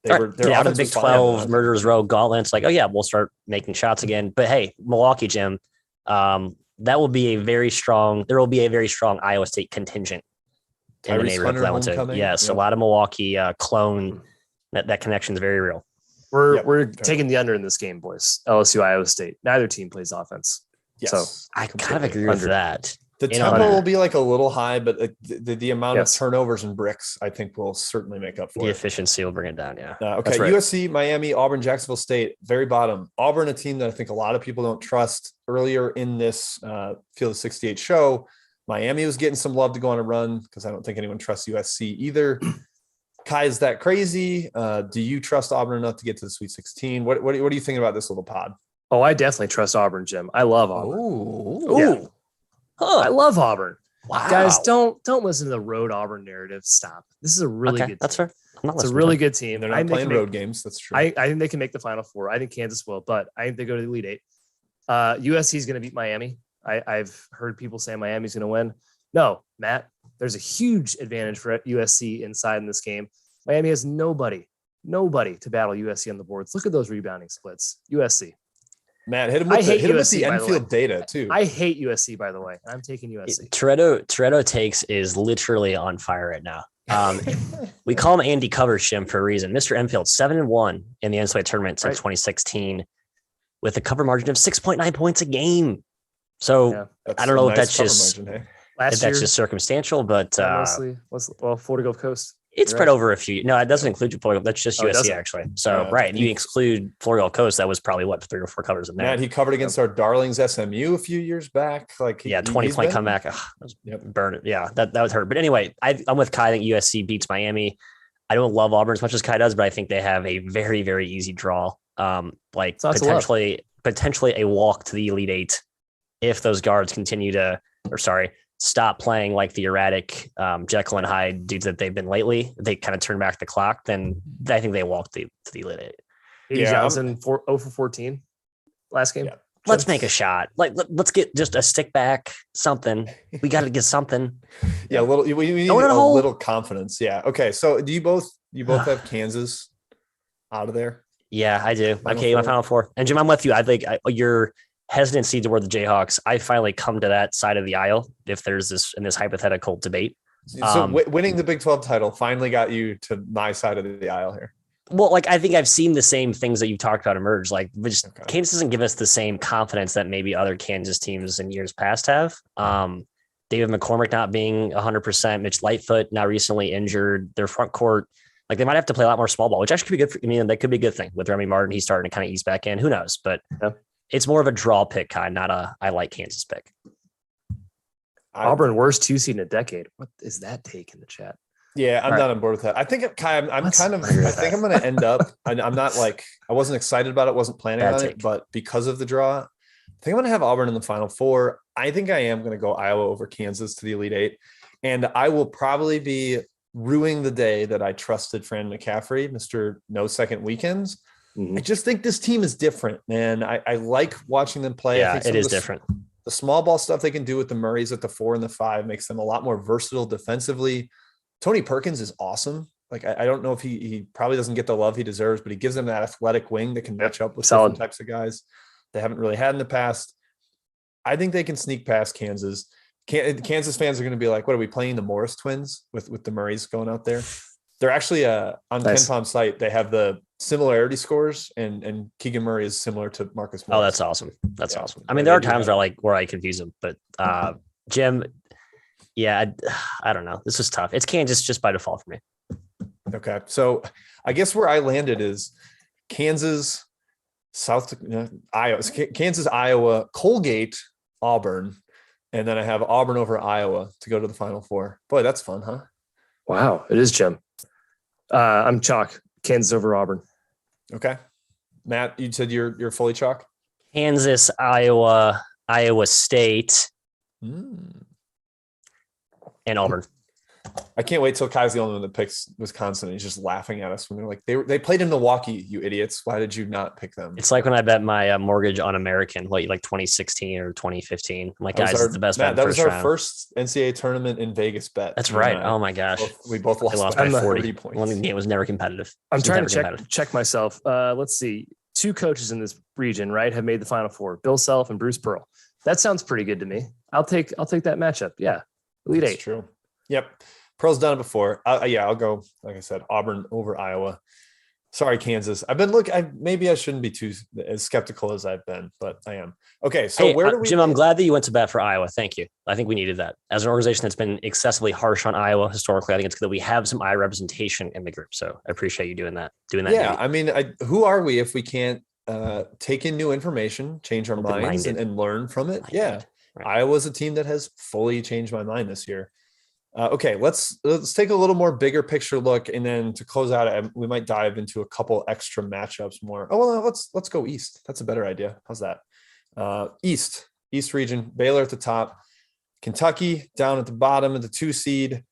Out of the Big 12 murderers row gauntlet. It's like, oh yeah, we'll start making shots again. But hey, Milwaukee, Jim, that will be a very strong. There will be a very strong Iowa State contingent in the neighborhood that went to. Yes, a lot of Milwaukee clone. That connection is very real. We're taking the under in this game, boys. LSU, Iowa State. Neither team plays offense. Yes. So I kind of agree with that. The tempo will be like a little high, but the amount of turnovers and bricks, I think, will certainly make up for it. The efficiency will bring it down. Yeah. Okay. Right. USC, Miami, Auburn, Jacksonville State, very bottom. Auburn, a team that I think a lot of people don't trust. Earlier in this Field of 68 show, Miami was getting some love to go on a run because I don't think anyone trusts USC either. Kai, is that crazy? Do you trust Auburn enough to get to the Sweet 16? What are you thinking about this little pod? Oh, I definitely trust Auburn, Jim. I love Auburn. Ooh. Yeah. I love Auburn. Wow. Guys, don't listen to the road Auburn narrative. Stop. This is a really good team. That's fair. It's a really good team. They're not playing road games. That's true. I think they can make the Final Four. I think Kansas will, but I think they go to the Elite Eight. USC is going to beat Miami. I've heard people say Miami's going to win. No, Matt, there's a huge advantage for USC inside in this game. Miami has nobody to battle USC on the boards. Look at those rebounding splits. USC. Matt, hit him with the Enfield data too. I hate USC, by the way. I'm taking USC. Toretto Takes is literally on fire right now. We call him Andy Covers, Jim, for a reason. Mr. Enfield, 7-1 in the NCAA tournament since 2016 with a cover margin of 6.9 points a game. So I don't know if that's just circumstantial, but mostly Florida Gulf Coast. It's spread over a few. No, it doesn't include Florida. That's just USC actually. So you exclude Florida Gulf Coast. That was probably 3 or 4 covers in there. Matt, he covered against our darlings SMU a few years back. 20-point comeback. Burn it. Yeah, that was hurt. But anyway, I'm with Kai. I think USC beats Miami. I don't love Auburn as much as Kai does, but I think they have a very, very easy draw. Potentially a walk to the Elite Eight if those guards continue stop playing like the erratic Jekyll and Hyde dudes that they've been lately. They kind of turn back the clock. Then I think they walk to the Elite Eight. Johnson 0 for 14 last game. let's make a shot. Like, let's get just a stick back, something. We got to get something. Yeah, we need a little confidence. Yeah. Okay. So do you both have Kansas out of there? Yeah, I do. Final Okay, four? my Final Four. And Jim, I'm with you. I think your hesitancy toward the Jayhawks, I finally come to that side of the aisle if there's this hypothetical debate. So winning the Big 12 title finally got you to my side of the aisle here. Well, like, I think I've seen the same things that you talked about emerge. Like, Kansas doesn't give us the same confidence that maybe other Kansas teams in years past have. David McCormick not being 100%, Mitch Lightfoot now recently injured. Their front court, like, they might have to play a lot more small ball, which actually could be good for, I mean, that could be a good thing with Remy Martin. He's starting to kind of ease back in. Who knows? But it's more of a draw pick kind, not a I like Kansas pick. Auburn worst 2 seed in a decade. What is that take in the chat? Yeah, I'm not on board with that. I think I think I'm going to end up. I'm not like, I wasn't excited about it, wasn't planning on it, but because of the draw, I think I'm going to have Auburn in the Final Four. I think I am going to go Iowa over Kansas to the Elite Eight, and I will probably be ruining the day that I trusted Fran McCaffrey, Mr. No Second Weekends. I just think this team is different, man. I like watching them play. Yeah, I think it is different. The small ball stuff they can do with the Murrays at the 4 and the 5 makes them a lot more versatile defensively. Tony Perkins is awesome. Like, I don't know if he probably doesn't get the love he deserves, but he gives them that athletic wing that can match up with different types of guys they haven't really had in the past. I think they can sneak past Kansas. Kansas fans are going to be like, what are we playing, the Morris twins with the Murrays going out there? They're actually on KenPom's site. They have the similarity scores, and Keegan Murray is similar to Marcus Morris. Oh, that's awesome. That's awesome. I mean, there are times where I confuse them, but Jim, yeah, I don't know. This is tough. It's Kansas just by default for me. Okay. So I guess where I landed is Kansas, Kansas, Iowa, Colgate, Auburn. And then I have Auburn over Iowa to go to the Final Four. Boy, that's fun, huh? Wow. It is, Jim. I'm chalk. Kansas over Auburn. Okay. Matt, you said you're fully chalk? Kansas, Iowa, Iowa State. And Auburn. I can't wait till Kai's the only one that picks Wisconsin. He's just laughing at us when they're like, they played in Milwaukee, you idiots. Why did you not pick them? It's like when I bet my mortgage on American, like 2016 or 2016. I'm like, guys, it's the best bet. That was our first NCAA tournament in Vegas bet. That's right. Oh my gosh. We both lost by 40 points. One game was never competitive. I'm trying to check myself. Let's see. 2 coaches in this region, right, have made the Final Four. Bill Self and Bruce Pearl. That sounds pretty good to me. I'll take that matchup. Yeah. Elite Eight. True. Yep. Pearl's done it before. I'll go, like I said, Auburn over Iowa. Sorry, Kansas. Maybe I shouldn't be too as skeptical as I've been, but I am. Okay, so where do we? Jim, I'm glad that you went to bat for Iowa. Thank you. I think we needed that. As an organization that's been excessively harsh on Iowa historically, I think it's good that we have some Iowa representation in the group. So I appreciate you doing that. Yeah, I mean, who are we if we can't take in new information, change our minds, and learn from it? Yeah, right. Iowa's a team that has fully changed my mind this year. Okay, let's take a little more bigger picture look, and then to close out, we might dive into a couple extra matchups more. Oh well, let's go east. That's a better idea. How's that? East region, Baylor at the top, Kentucky down at the bottom of the 2 seed.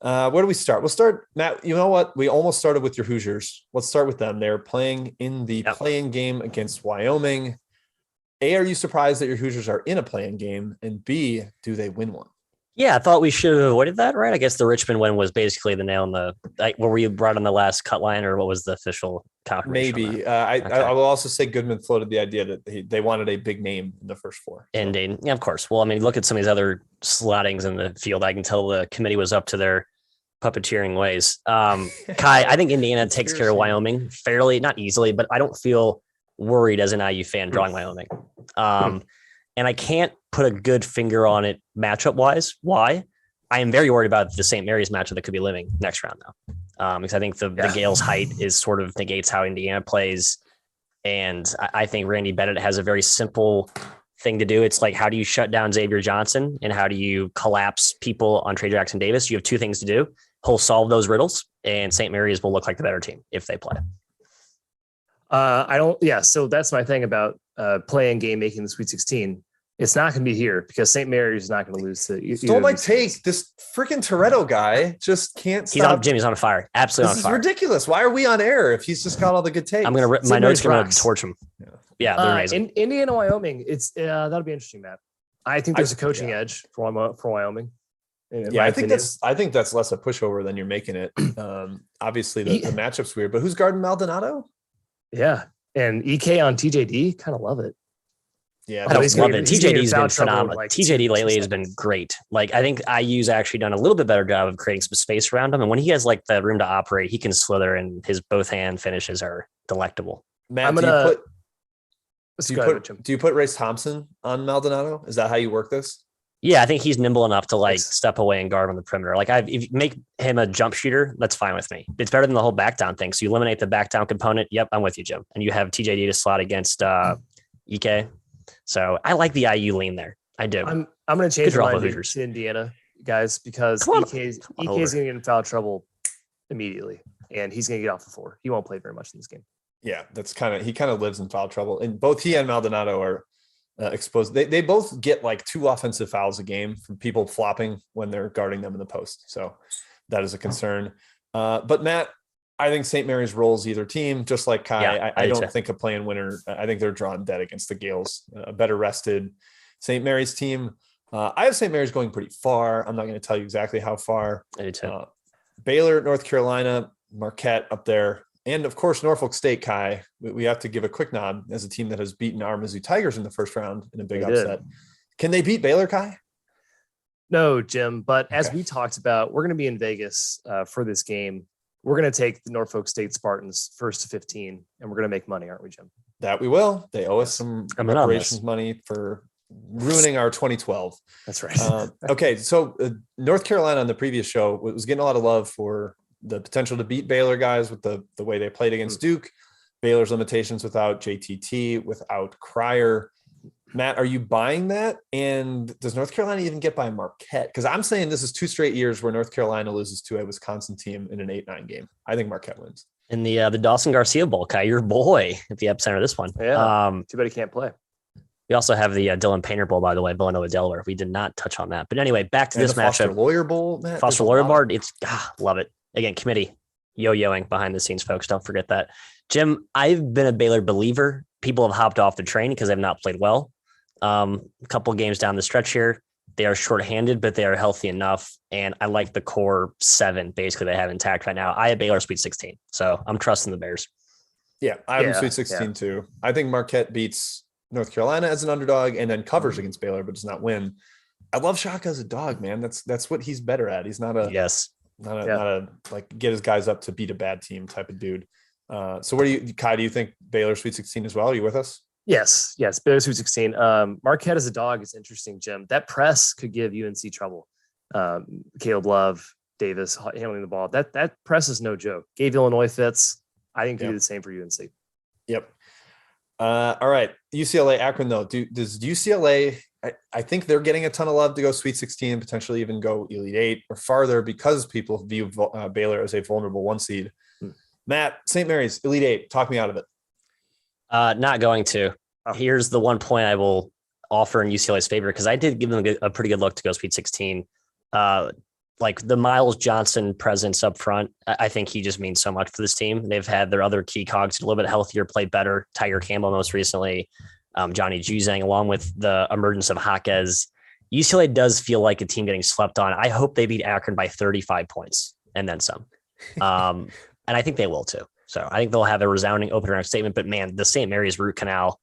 Where do we start? We'll start, Matt. You know what? We almost started with your Hoosiers. Let's start with them. They're playing in the play-in game against Wyoming. A, are you surprised that your Hoosiers are in a play-in game? And B, do they win one? Yeah, I thought we should have avoided that, right? I guess the Richmond win was basically the nail in the. Were you brought on the last cut line, or what was the official confirmation? Maybe. I will also say Goodman floated the idea that they wanted a big name in the first 4. So. Indeed, yeah, of course. Well, I mean, look at some of these other slottings in the field. I can tell the committee was up to their puppeteering ways. Kai, I think Indiana takes care of Wyoming fairly, not easily, but I don't feel worried as an IU fan drawing Wyoming. And I can't put a good finger on it matchup wise. Why? I am very worried about the St. Mary's matchup that could be living next round though. Because I think the Gales' height is sort of negates how Indiana plays. And I think Randy Bennett has a very simple thing to do. It's like, how do you shut down Xavier Johnson and how do you collapse people on Trey Jackson Davis? You have 2 things to do. He'll solve those riddles, and St. Mary's will look like the better team if they play. So that's my thing about playing game making the Sweet 16. It's not going to be here because St. Mary's is not going to lose to. Stole my take. This freaking Toretto guy just can't stop. Jimmy's on fire. Absolutely on fire. This is ridiculous. Why are we on air if he's just got all the good takes? I'm going to rip my notes. Going to torch him. Yeah. Yeah, they're amazing. In Indiana, Wyoming, it's that'll be interesting, Matt. I think there's a coaching edge for Wyoming. I think that's less a pushover than you're making it. Obviously, the matchup's weird, but who's guarding Maldonado? Yeah, and EK on TJD, kind of love it. Yeah, I don't love it. TJD's been phenomenal. TJD lately has been great. Like, I think IU's actually done a little bit better job of creating some space around him. And when he has like the room to operate, he can slither, and his both hand finishes are delectable. Matt, do you put Race Thompson on Maldonado? Is that how you work this? Yeah, I think he's nimble enough to like step away and guard on the perimeter. Like, if you make him a jump shooter, that's fine with me. It's better than the whole back down thing. So you eliminate the back down component. Yep, I'm with you, Jim. And you have TJD to slot against EK. So I like the IU lean there. I do. I'm going to change my mind to Indiana, guys, because EK's going to get in foul trouble immediately, and he's going to get off the floor. He won't play very much in this game. Yeah, he kind of lives in foul trouble, and both he and Maldonado are exposed. They both get like 2 offensive fouls a game from people flopping when they're guarding them in the post. So that is a concern. But Matt, I think St. Mary's rolls either team, just like Kai. Yeah, I don't think a play-in winner. I think they're drawn dead against the Gales. A better rested St. Mary's team. I have St. Mary's going pretty far. I'm not going to tell you exactly how far. Baylor, North Carolina, Marquette up there. And of course, Norfolk State, Kai. We have to give a quick nod as a team that has beaten our Mizzou Tigers in the first round in a big upset. Can they beat Baylor, Kai? No, Jim. But as we talked about, we're going to be in Vegas for this game. We're going to take the Norfolk State Spartans first to 15, and we're going to make money, aren't we, Jim? That we will. They owe us some reparations money for ruining our 2012. That's right. Okay, so North Carolina on the previous show was getting a lot of love for the potential to beat Baylor, guys, with the way they played against Duke. Baylor's limitations without JTT, without Cryer. Matt, are you buying that? And does North Carolina even get by Marquette? Because I'm saying this is 2 straight years where North Carolina loses to a Wisconsin team in an 8-9 game. I think Marquette wins. In the Dawson Garcia Bowl, Kai, your boy at the epicenter of this one. Yeah, too bad he can't play. We also have the Dylan Painter Bowl, by the way, Villanova, Delaware. We did not touch on that. But anyway, back to this matchup. Foster Lawyer Bowl, Matt. Foster Lawyer Bowl, love it. Again, committee yo-yoing behind the scenes, folks. Don't forget that. Jim, I've been a Baylor believer. People have hopped off the train because they've not played well. A couple of games down the stretch here, they are shorthanded, but they are healthy enough. And I like the core 7 basically they have intact right now. I have Baylor Sweet 16, so I'm trusting the Bears. Yeah, I have Sweet 16 too. I think Marquette beats North Carolina as an underdog and then covers against Baylor, but does not win. I love Shaka as a dog, man. That's what he's better at. He's not a not a like get his guys up to beat a bad team type of dude. So what do you, Kai? Do you think Baylor Sweet 16 as well? Are you with us? Yes. Baylor Sweet 16. Marquette as a dog is interesting, Jim. That press could give UNC trouble. Caleb Love, Davis handling the ball. That press is no joke. Gave Illinois fits. I think do the same for UNC. Yep. All right. UCLA Akron though. Does UCLA? I think they're getting a ton of love to go Sweet 16, potentially even go Elite 8 or farther because people view Baylor as a vulnerable 1 seed. Matt, St. Mary's Elite 8. Talk me out of it. Not going to. Here's the one point I will offer in UCLA's favor, because I did give them a pretty good look to go Sweet 16. Like the Miles Johnson presence up front, I think he just means so much for this team. They've had their other key cogs a little bit healthier, played better. Tiger Campbell most recently, Johnny Juzang, along with the emergence of Jaquez. UCLA does feel like a team getting slept on. I hope they beat Akron by 35 points and then some. And I think they will too. So I think they'll have a resounding opener statement. But man, the St. Mary's root canal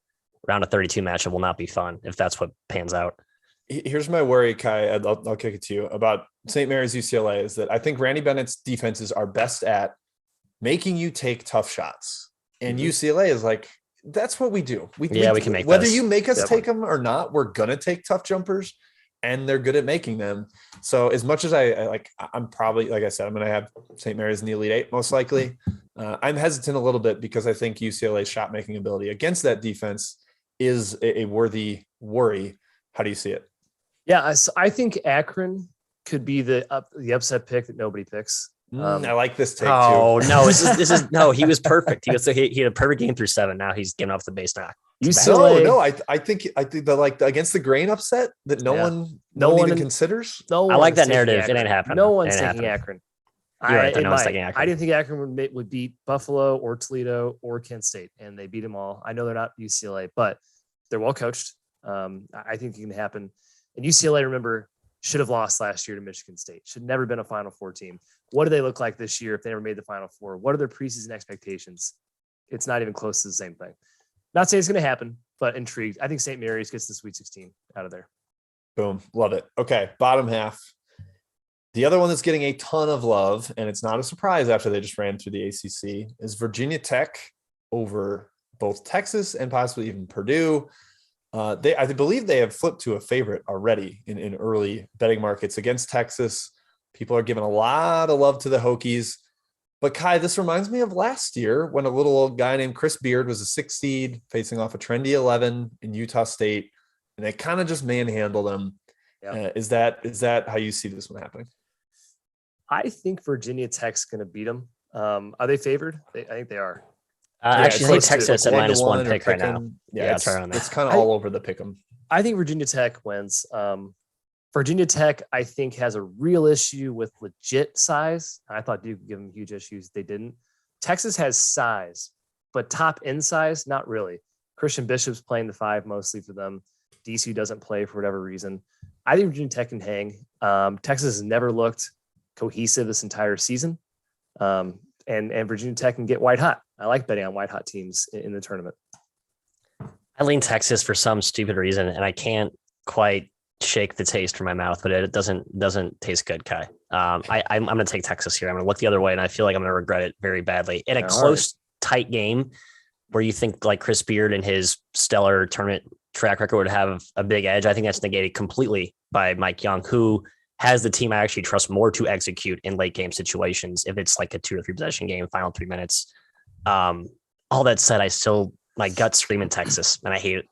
round of 32 matchup will not be fun if that's what pans out. Here's my worry, Kai. I'll kick it to you about St. Mary's UCLA is that I think Randy Bennett's defenses are best at making you take tough shots. And UCLA is like, that's what we do. We can make whether you make us take them or not, we're going to take tough jumpers, and they're good at making them. So as much as I'm probably, like I said, I'm going to have St. Mary's in the Elite 8, most likely. I'm hesitant a little bit because I think UCLA's shot making ability against that defense is a worthy worry. How do you see it? Yeah, I think Akron could be the upset pick that nobody picks. I like this take too. No, this is no. He was perfect. He had a perfect game through 7. Now he's getting off the base knock. I think the against the grain upset that no one even considers. I like that narrative. It ain't happening. No one's taking Akron. You're right. It No one's might. taking I Akron. didn't think Akron would beat Buffalo or Toledo or Kent State, and they beat them all. I know they're not UCLA, but they're well coached. I think it can happen. And UCLA, remember, should have lost last year to Michigan State. Should never been a Final Four team. What do they look like this year if they never made the Final Four? What are their preseason expectations? It's not even close to the same thing. Not saying it's going to happen, but intrigued. I think St. Mary's gets the Sweet 16 out of there. Boom. Love it. Okay. Bottom half. The other one that's getting a ton of love, and it's not a surprise after they just ran through the ACC, is Virginia Tech over both Texas and possibly even Purdue. I believe they have flipped to a favorite already in early betting markets against Texas. People are giving a lot of love to the Hokies. But Kai, this reminds me of last year when a little old guy named Chris Beard was a 6 seed facing off a trendy 11 in Utah State, and they kind of just manhandled him. Yeah. Is that how you see this one happening? I think Virginia Tech's going to beat them. Are they favored? I think they are. Actually, I think close to Texas at -1 -1 pick right now. Yeah, it's right on it's that. kind of all over the pick 'em. I think Virginia Tech wins. Virginia Tech, I think, has a real issue with legit size. I thought Duke would give them huge issues. They didn't. Texas has size, but top end size, not really. Christian Bishop's playing the 5 mostly for them. DC doesn't play for whatever reason. I think Virginia Tech can hang. Texas has never looked cohesive this entire season. And Virginia Tech can get white hot. I like betting on white hot teams in the tournament. I lean Texas for some stupid reason, and I can't quite shake the taste from my mouth, but it doesn't taste good, Kai. I'm going to take Texas here. I'm going to look the other way, and I feel like I'm going to regret it very badly. In a close, tight game where you think like Chris Beard and his stellar tournament track record would have a big edge, I think that's negated completely by Mike Young, who has the team I actually trust more to execute in late game situations. If it's like a 2 or 3 possession game, final 3 minutes. All that said, my gut's screaming Texas, and I hate it.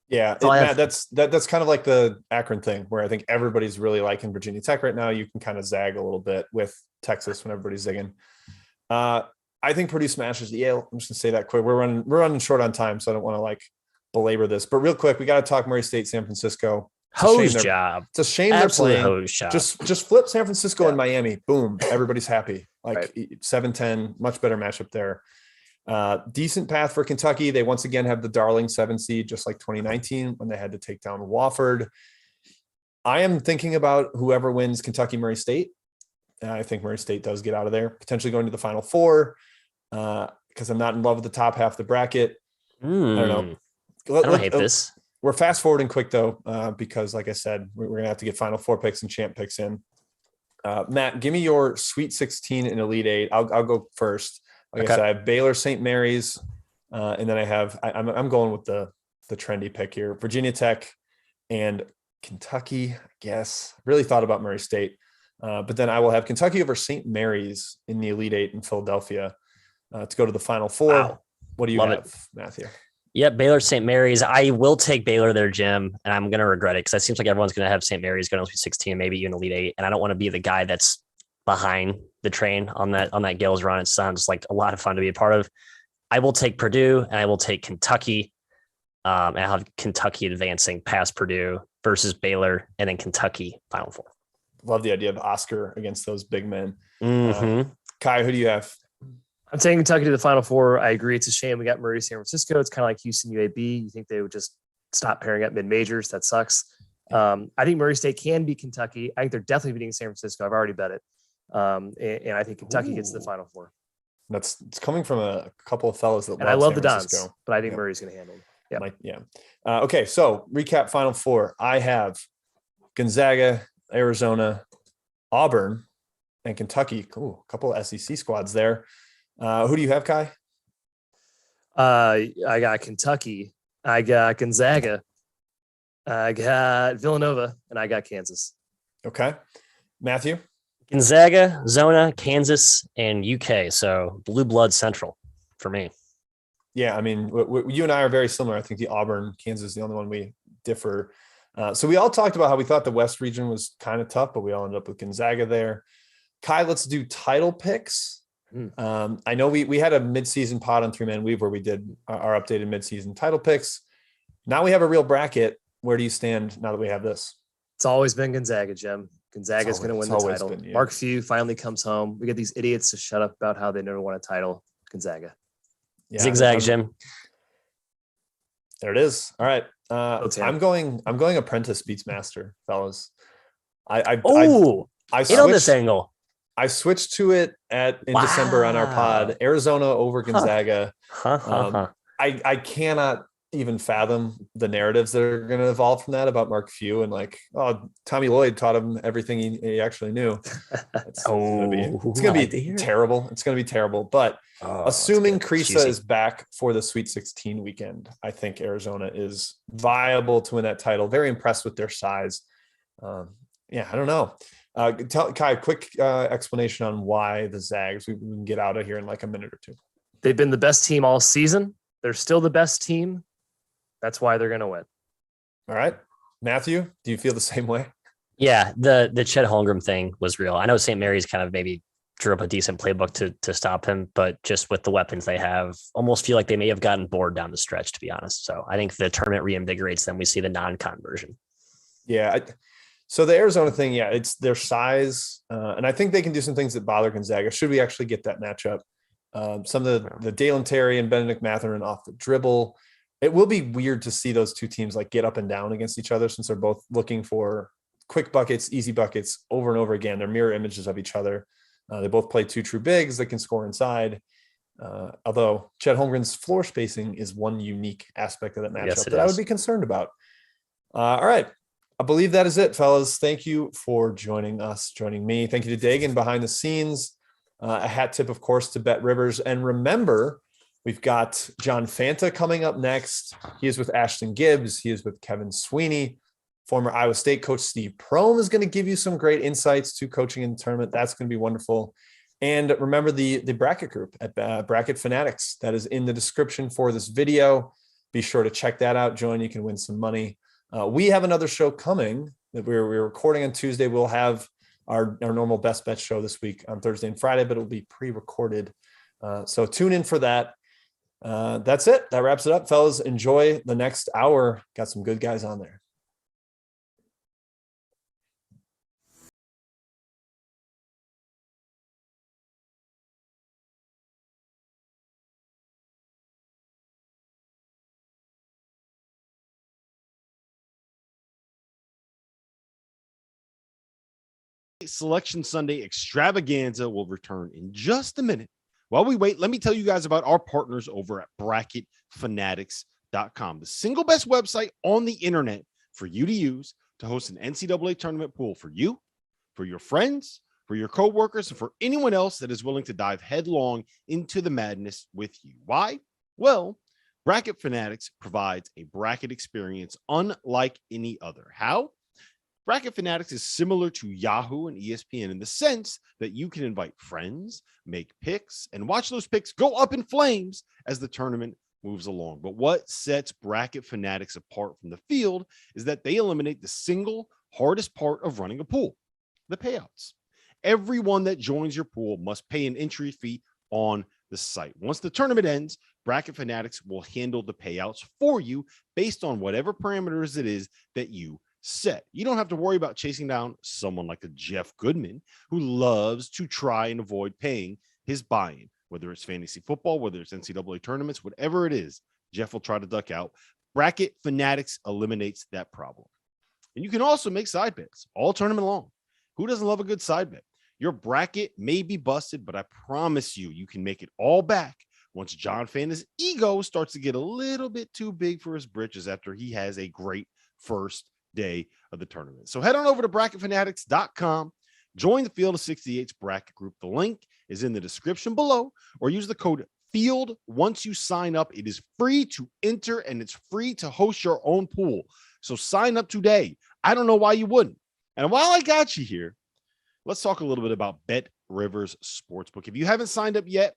Yeah, Matt, that's kind of like the Akron thing, where I think everybody's really liking Virginia Tech right now. You can kind of zag a little bit with Texas when everybody's zigging. I think Purdue smashes Yale. I'm just gonna say that quick. We're running short on time, so I don't want to like belabor this. But real quick, we got to talk Murray State, San Francisco. Hose job. It's a shame Absolute they're playing. Hose job. Just flip San Francisco and Miami. Boom, everybody's happy. Like 7-10, much better matchup there. Decent path for Kentucky. They once again have the darling 7 seed, just like 2019 when they had to take down Wofford. I am thinking about whoever wins Kentucky Murray State. I think Murray State does get out of there, potentially going to the Final Four, because I'm not in love with the top half of the bracket. I don't know. I don't hate this. We're fast forwarding quick though, because like I said, we're gonna have to get Final Four picks and champ picks in. Matt, give me your Sweet 16 and Elite 8. I'll go first. Like I said, I have Baylor, St. Mary's, and then I'm going with the trendy pick here, Virginia Tech and Kentucky. I guess really thought about Murray State, but then I will have Kentucky over St. Mary's in the Elite 8 in Philadelphia to go to the Final Four. Wow. What do you Love have, it. Matthew? Yeah, Baylor, St. Mary's. I will take Baylor there, Jim, and I'm going to regret it because it seems like everyone's going to have St. Mary's going to 16, maybe even Elite 8, and I don't want to be the guy that's behind the train on that Gales run. It sounds like a lot of fun to be a part of. I will take Purdue, and I will take Kentucky, and I'll have Kentucky advancing past Purdue versus Baylor, and then Kentucky Final Four. Love the idea of Oscar against those big men. Mm-hmm. Kai, who do you have? I'm taking Kentucky to the Final Four. I agree. It's a shame we got Murray, San Francisco. It's kind of like Houston, UAB. You think they would just stop pairing up mid-majors. That sucks. I think Murray State can beat Kentucky. I think they're definitely beating San Francisco. I've already bet it. And I think Kentucky gets to the Final Four. It's coming from a couple of fellas that I love San the Dons, Francisco. but I think Murray's going to handle them. Yeah. Okay, so recap Final Four. I have Gonzaga, Arizona, Auburn, and Kentucky. Cool, a couple of SEC squads there. Who do you have, Kai? I got Kentucky. I got Gonzaga. I got Villanova, and I got Kansas. Okay. Matthew? Gonzaga, Zona, Kansas, and UK. So blue blood central for me. Yeah, I mean, you and I are very similar. I think the Auburn, Kansas is the only one we differ. So we all talked about how we thought the West region was kind of tough, but we all ended up with Gonzaga there. Kai, let's do title picks. I know we had a midseason pod on 3-Man Weave where we did our updated midseason title picks. Now we have a real bracket. Where do you stand now that we have this? It's always been Gonzaga, Jim. Gonzaga's going to win the always title. been, yeah. Mark Few finally comes home. We get these idiots to shut up about how they never won a title. Gonzaga. Yeah, Zigzag, Jim. There it is. All right. Tam. I'm going apprentice beats master, fellas. I Oh, hit on this switched, angle. I switched to it in December on our pod. Arizona over Gonzaga. I cannot even fathom the narratives that are going to evolve from that about Mark Few and like, oh, Tommy Lloyd taught him everything he actually knew. It's going to be terrible. It's going to be terrible. But assuming Krisa is back for the Sweet 16 weekend, I think Arizona is viable to win that title. Very impressed with their size. Yeah, I don't know. Tell Kai a quick explanation on why the Zags. We can get out of here in like a minute or two. They've been the best team all season. They're still the best team. That's why they're going to win. All right. Matthew, do you feel the same way? Yeah, the Chet Holmgren thing was real. I know St. Mary's kind of maybe drew up a decent playbook to stop him, but just with the weapons they have, almost feel like they may have gotten bored down the stretch, to be honest. So I think the tournament reinvigorates them. We see the non-con version. Yeah. So the Arizona thing, yeah, it's their size. And I think they can do some things that bother Gonzaga. Should we actually get that matchup? Some of the Dalen Terry and Benedict Mathurin off the dribble. It will be weird to see those two teams like get up and down against each other since they're both looking for quick buckets, easy buckets over and over again. They're mirror images of each other. They both play two true bigs that can score inside. Although Chet Holmgren's floor spacing is one unique aspect of that matchup that I would be concerned about. All right. I believe that is it, fellas. Thank you for joining me. Thank you to Dagan behind the scenes. A hat tip, of course, to Bet Rivers. And remember, we've got John Fanta coming up next. He is with Ashton Gibbs. He is with Kevin Sweeney. Former Iowa State coach Steve Prohm is going to give you some great insights to coaching in the tournament. That's going to be wonderful. And remember the bracket group at Bracket Fanatics. That is in the description for this video. Be sure to check that out. Join. You can win some money. We have another show coming that we're recording on Tuesday. We'll have our normal best bet show this week on Thursday and Friday, but it'll be pre-recorded. So tune in for that. That's it. That wraps it up, fellas. Enjoy the next hour. Got some good guys on there. Selection Sunday Extravaganza will return in just a minute. While we wait, let me tell you guys about our partners over at bracketfanatics.com, the single best website on the internet for you to use to host an NCAA tournament pool for you, for your friends, for your coworkers, and for anyone else that is willing to dive headlong into the madness with you. Why? Well, Bracket Fanatics provides a bracket experience unlike any other. How? Bracket Fanatics is similar to Yahoo and ESPN in the sense that you can invite friends, make picks, and watch those picks go up in flames as the tournament moves along. But what sets Bracket Fanatics apart from the field is that they eliminate the single hardest part of running a pool, the payouts. Everyone that joins your pool must pay an entry fee on the site. Once the tournament ends, Bracket Fanatics will handle the payouts for you based on whatever parameters it is that you set. You don't have to worry about chasing down someone like a Jeff Goodman who loves to try and avoid paying his buy-in, whether it's fantasy football, whether it's NCAA tournaments, whatever it is, Jeff will try to duck out. Bracket Fanatics eliminates that problem. And you can also make side bets all tournament long. Who doesn't love a good side bet? Your bracket may be busted, but I promise you, you can make it all back once John Fanta's ego starts to get a little bit too big for his britches after he has a great first day of the tournament. So head on over to bracketfanatics.com, join the Field of 68's bracket group. The link is in the description below, or use the code FIELD once you sign up. It is free to enter and it's free to host your own pool. So sign up today. I don't know why you wouldn't. And while I got you here, let's talk a little bit about Bet Rivers Sportsbook. If you haven't signed up yet,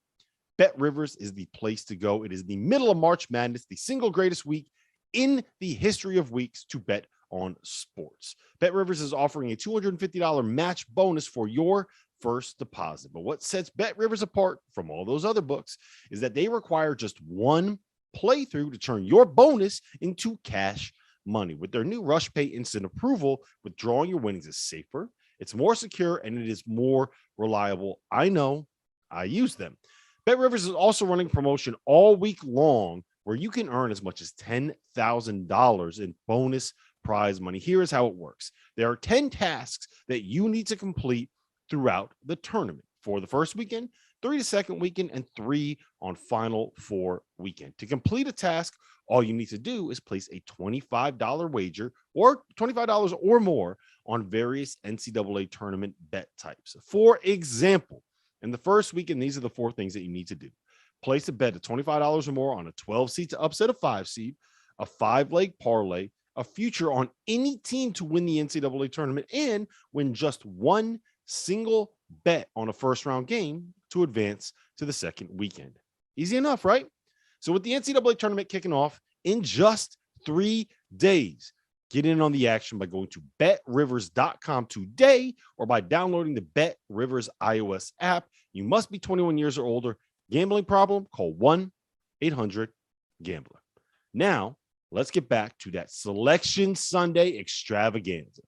Bet Rivers is the place to go. It is the middle of March Madness, the single greatest week in the history of weeks to bet on sports. Bet Rivers is offering a $250 match bonus for your first deposit. But what sets Bet Rivers apart from all those other books is that they require just one playthrough to turn your bonus into cash money. With their new Rush Pay instant approval, withdrawing your winnings is safer, It's more secure and it is more reliable. I know, I use them. Bet Rivers is also running promotion all week long where you can earn as much as $10,000 in bonus prize money. Here is how it works. There are 10 tasks that you need to complete throughout the tournament. 4 the first weekend, 3 the second weekend, and 3 on Final Four weekend. To complete a task, all you need to do is place a $25 wager or $25 or more on various NCAA tournament bet types. For example, in the first weekend, these are the 4 things that you need to do. Place a bet of $25 or more on a 12 seed to upset a 5 seed, a 5-leg parlay, a future on any team to win the NCAA tournament, and win just one single bet on a first round game to advance to the second weekend. Easy enough, right? So with the NCAA tournament kicking off in just 3 days, get in on the action by going to betrivers.com today or by downloading the Bet Rivers iOS app. You must be 21 years or older. Gambling problem? Call 1-800-GAMBLER. Now, let's get back to that Selection Sunday extravaganza.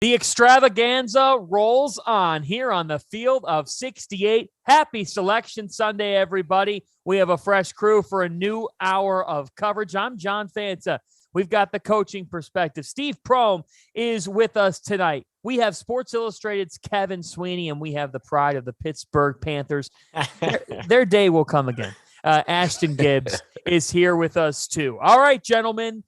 The extravaganza rolls on here on the field of 68. Happy Selection Sunday, everybody. We have a fresh crew for a new hour of coverage. I'm John Fanta. We've got the coaching perspective. Steve Prohm is with us tonight. We have Sports Illustrated's Kevin Sweeney, and we have the pride of the Pittsburgh Panthers. Their day will come again. Ashton Gibbs is here with us, too. All right, gentlemen.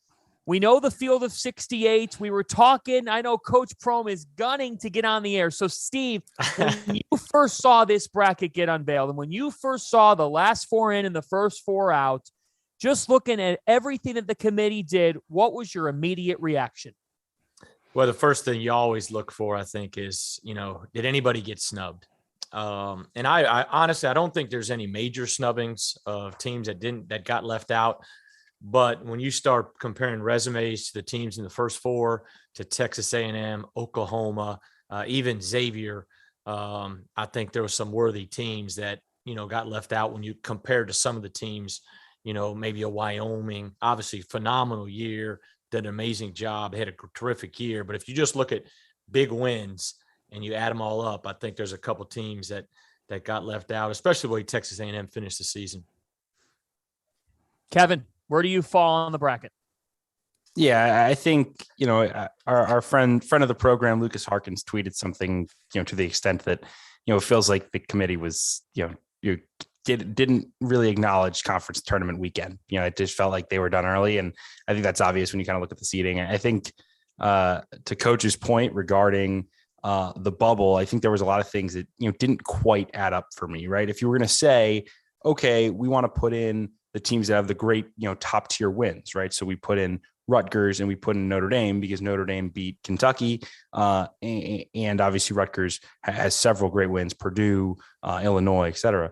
We know the field of 68. We were talking. I know Coach Prohm is gunning to get on the air. So, Steve, when you first saw this bracket get unveiled, and when you first saw the last 4 in and the first 4 out, just looking at everything that the committee did, what was your immediate reaction? Well, the first thing you always look for, I think, is, did anybody get snubbed? And I honestly, I don't think there's any major snubbings of teams that got left out. But when you start comparing resumes to the teams in the first 4, to Texas A&M, Oklahoma, even Xavier, I think there were some worthy teams that, got left out when you compare to some of the teams, maybe a Wyoming, obviously phenomenal year, did an amazing job. They had a terrific year. But if you just look at big wins and you add them all up, I think there's a couple teams that got left out, especially the way Texas A&M finished the season. Kevin, where do you fall on the bracket? Yeah, I think, our friend of the program, Lucas Harkins, tweeted something, to the extent that, it feels like the committee was, you didn't really acknowledge conference tournament weekend. It just felt like they were done early. And I think that's obvious when you kind of look at the seating. I think to Coach's point regarding the bubble, I think there was a lot of things that, didn't quite add up for me, right? If you were going to say, okay, we want to put in the teams that have the great, top tier wins, right? So we put in Rutgers and we put in Notre Dame because Notre Dame beat Kentucky. And obviously Rutgers has several great wins, Purdue, Illinois, et cetera.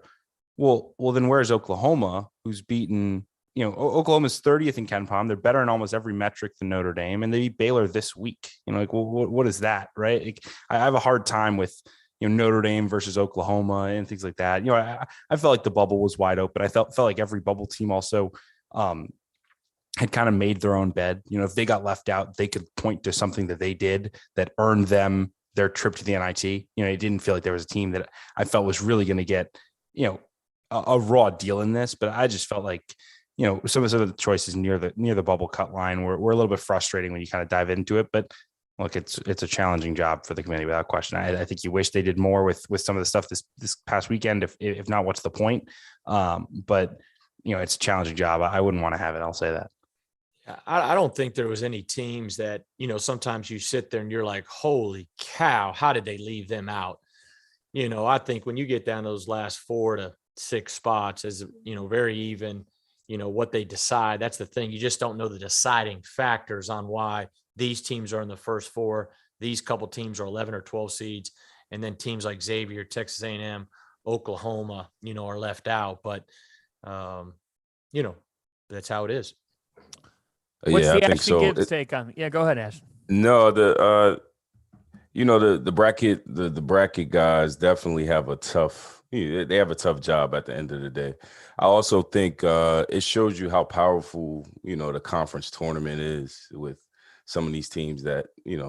Well, then where's Oklahoma, who's beaten, Oklahoma's 30th in KenPom. They're better in almost every metric than Notre Dame, and they beat Baylor this week. What is that, right? I have a hard time with, Notre Dame versus Oklahoma and things like that. I felt like the bubble was wide open. I felt like every bubble team also had kind of made their own bed. If they got left out, they could point to something that they did that earned them their trip to the NIT. It didn't feel like there was a team that I felt was really going to get, a raw deal in this, but I just felt like, some of the choices near the bubble cut line were a little bit frustrating when you kind of dive into it. But look, it's a challenging job for the committee without question. I think you wish they did more with some of the stuff this past weekend. If not, what's the point? But it's a challenging job. I wouldn't want to have it. I'll say that. I don't think there was any teams that, sometimes you sit there and you're like, holy cow, how did they leave them out? I think when you get down those last 4 to 6 spots as, very even, what they decide, that's the thing. You just don't know the deciding factors on why these teams are in the first 4. These couple teams are 11 or 12 seeds. And then teams like Xavier, Texas A&M, Oklahoma, are left out. But, that's how it is. What's Yeah, the I think Ashton so. Gibbs take on? Yeah, go ahead, Ashton. No, the bracket, the bracket guys definitely have a tough, they have a tough job at the end of the day. I also think it shows you how powerful, the conference tournament is with some of these teams that,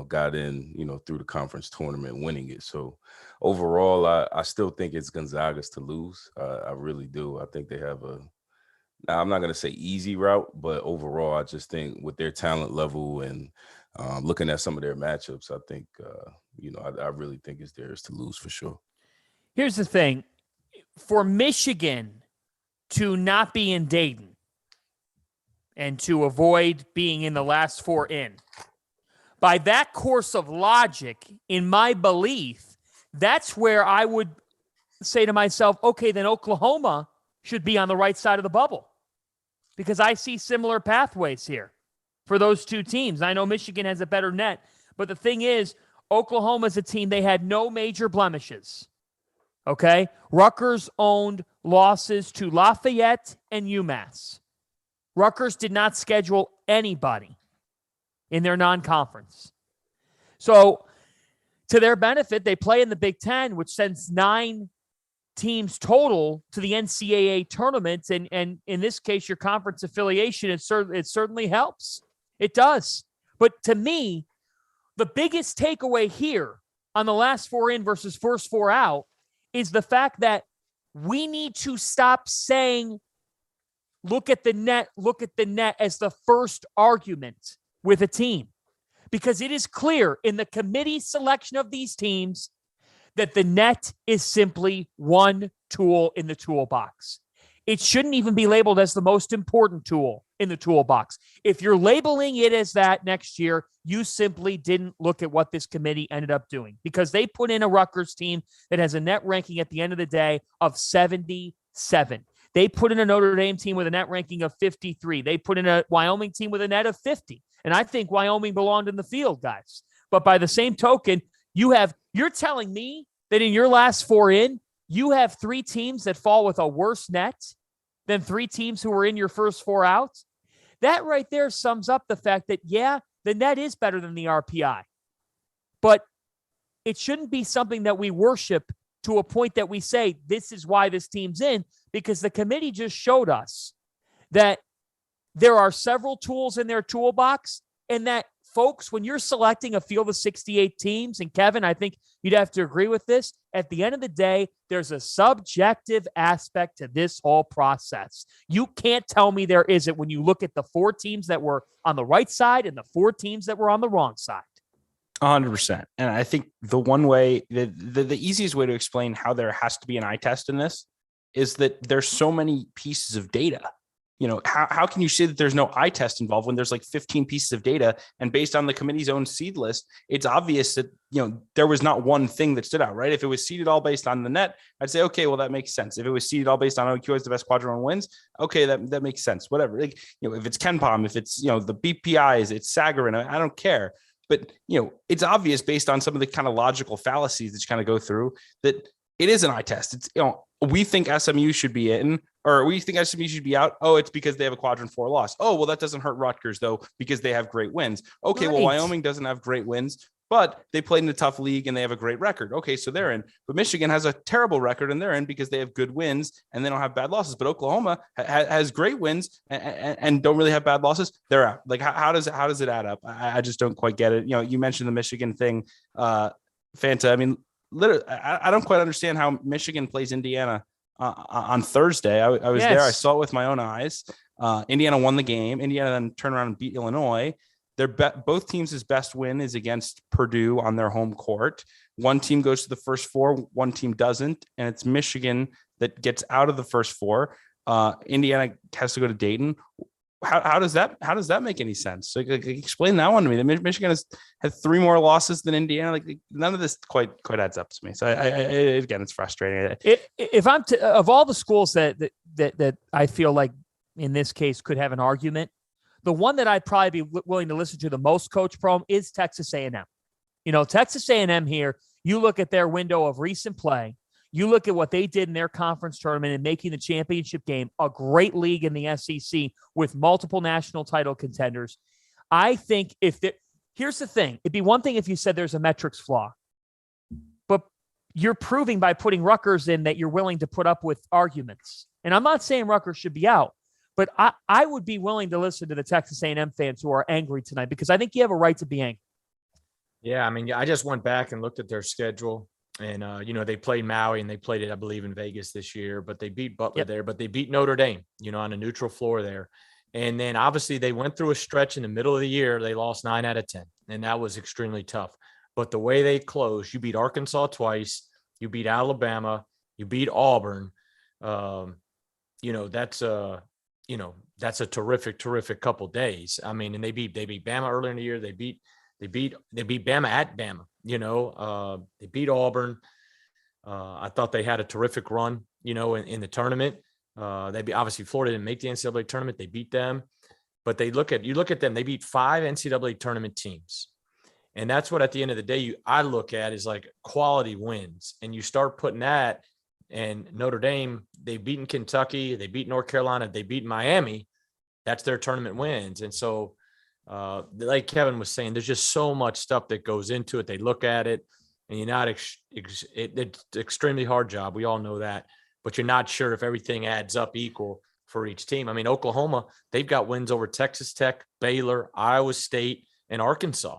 got in, through the conference tournament winning it. So overall, I still think it's Gonzaga's to lose. I really do. I think they have I'm not going to say easy route, but overall, I just think with their talent level and looking at some of their matchups, I think, I really think it's theirs to lose for sure. Here's the thing. For Michigan to not be in Dayton and to avoid being in the last 4 in, by that course of logic, in my belief, that's where I would say to myself, okay, then Oklahoma should be on the right side of the bubble, because I see similar pathways here for those two teams. I know Michigan has a better net, but the thing is, Oklahoma's a team, they had no major blemishes. Okay? Rutgers owned losses to Lafayette and UMass. Rutgers did not schedule anybody in their non-conference. So, to their benefit, they play in the Big Ten, which sends 9 teams total to the NCAA tournament. And in this case, your conference affiliation, it certainly helps. It does. But to me, the biggest takeaway here on the last 4 in versus first 4 out is the fact that we need to stop saying, look at the net as the first argument with a team. Because it is clear in the committee selection of these teams that the net is simply one tool in the toolbox. It shouldn't even be labeled as the most important tool in the toolbox. If you're labeling it as that next year, you simply didn't look at what this committee ended up doing, because they put in a Rutgers team that has a net ranking at the end of the day of 77. They put in a Notre Dame team with a net ranking of 53. They put in a Wyoming team with a net of 50. And I think Wyoming belonged in the field, guys. But by the same token, you're telling me that in your last 4 in, you have 3 teams that fall with a worse net than 3 teams who were in your first 4 out? That right there sums up the fact that, yeah, the net is better than the RPI. But it shouldn't be something that we worship to a point that we say, this is why this team's in, because the committee just showed us that there are several tools in their toolbox, and that, folks, when you're selecting a field of 68 teams, and Kevin, I think you'd have to agree with this, at the end of the day, there's a subjective aspect to this whole process. You can't tell me there isn't when you look at the 4 teams that were on the right side and the 4 teams that were on the wrong side. 100%. And I think the one way, the easiest way to explain how there has to be an eye test in this is that there's so many pieces of data. How can you say that there's no eye test involved when there's like 15 pieces of data, and based on the committee's own seed list, it's obvious that, there was not one thing that stood out, right? If it was seeded all based on the net, I'd say, okay, well, that makes sense. If it was seeded all based on OQ as the best quadrant one wins, okay, that makes sense. Whatever. If it's KenPom, if it's, the BPIs, it's Sagarin, I don't care. But, it's obvious based on some of the kind of logical fallacies that you kind of go through that it is an eye test. It's, we think SMU should be in, or we think SMU should be out. Oh, it's because they have a quadrant 4 loss. Oh, well, that doesn't hurt Rutgers, though, because they have great wins. Okay, right. Well, Wyoming doesn't have great wins, but they played in a tough league and they have a great record. Okay, so they're in. But Michigan has a terrible record and they're in because they have good wins and they don't have bad losses. But Oklahoma has great wins and don't really have bad losses. They're out. Like, how does it add up? I just don't quite get it. You mentioned the Michigan thing, Fanta. I mean, literally, I don't quite understand how Michigan plays Indiana on Thursday. I was there. I saw it with my own eyes. Indiana won the game. Indiana then turned around and beat Illinois. Both teams' best win is against Purdue on their home court. One team goes to the first 4, one team doesn't, and it's Michigan that gets out of the first 4. Indiana has to go to Dayton. how does that make any sense? Like, explain that one to me. Michigan has had 3 more losses than Indiana. Like, none of this quite adds up to me. So I again, it's frustrating. If I'm of all the schools that I feel like in this case could have an argument, the one that I'd probably be willing to listen to the most, Coach Prohm, is Texas A&M. You know, Texas A&M here. You look at their window of recent play. You look at what they did in their conference tournament and making the championship game, a great league in the SEC with multiple national title contenders. I think here's the thing. It'd be one thing if you said there's a metrics flaw, but you're proving by putting Rutgers in that you're willing to put up with arguments. And I'm not saying Rutgers should be out, but I would be willing to listen to the Texas A&M fans who are angry tonight because I think you have a right to be angry. Yeah, I mean, I just went back and looked at their schedule. And, they played Maui and they played it, I believe, in Vegas this year, but they beat Butler there, but they beat Notre Dame, on a neutral floor there. And then obviously they went through a stretch in the middle of the year. They lost 9 out of 10, and that was extremely tough. But the way they closed, you beat Arkansas twice, you beat Alabama, you beat Auburn. That's a terrific couple days. I mean, and they beat Bama earlier in the year. They beat Bama at Bama. They beat Auburn. I thought they had a terrific run, in the tournament. Obviously Florida didn't make the NCAA tournament. They beat them, but you look at them, they beat 5 NCAA tournament teams. And that's what, at the end of the day, I look at is like quality wins. And you start putting that, and Notre Dame, they've beaten Kentucky, they beat North Carolina, they beat Miami. That's their tournament wins. And so, like Kevin was saying, there's just so much stuff that goes into it. They look at it, and you're not it's an extremely hard job. We all know that, but you're not sure if everything adds up equal for each team. I mean, Oklahoma, they've got wins over Texas Tech, Baylor, Iowa State, and Arkansas,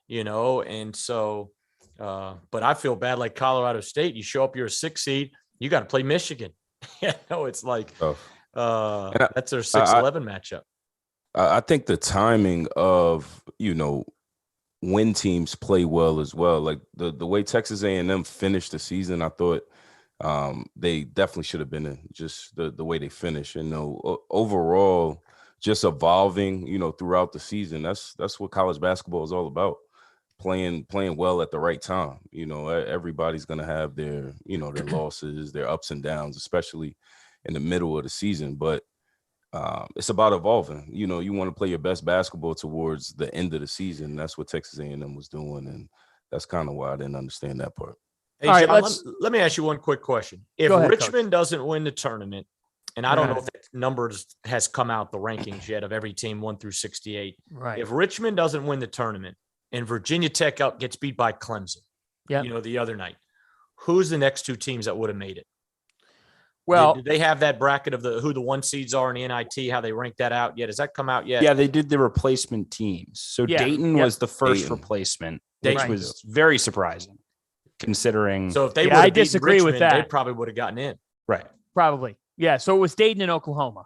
and so, but I feel bad like Colorado State. You show up, you're a 6 seed, you got to play Michigan. It's like, that's their 6-11 matchup. I think the timing of, when teams play well as well, like the way Texas A&M finished the season, I thought they definitely should have been in just the way they finished. And overall, just evolving, throughout the season. That's what college basketball is all about. Playing well at the right time. Everybody's going to have their, their losses, their ups and downs, especially in the middle of the season. But it's about evolving. You want to play your best basketball towards the end of the season. That's what Texas A&M was doing, and that's kind of why I didn't understand that part. Hey, all right, let me ask you one quick question. If Richmond doesn't win the tournament, and I don't know if that numbers has come out, the rankings yet of every team 1 through 68. Right. If Richmond doesn't win the tournament and Virginia Tech gets beat by Clemson, the other night, who's the next 2 teams that would have made it? Well, did they have that bracket of who the 1 seeds are in the NIT, how they rank that out yet? Has that come out yet? Yeah, they did the replacement teams. So Dayton was the first replacement, which was very surprising considering. So if they I disagree Richmond, with that. They probably would have gotten in. Right. Probably. Yeah. So it was Dayton and Oklahoma.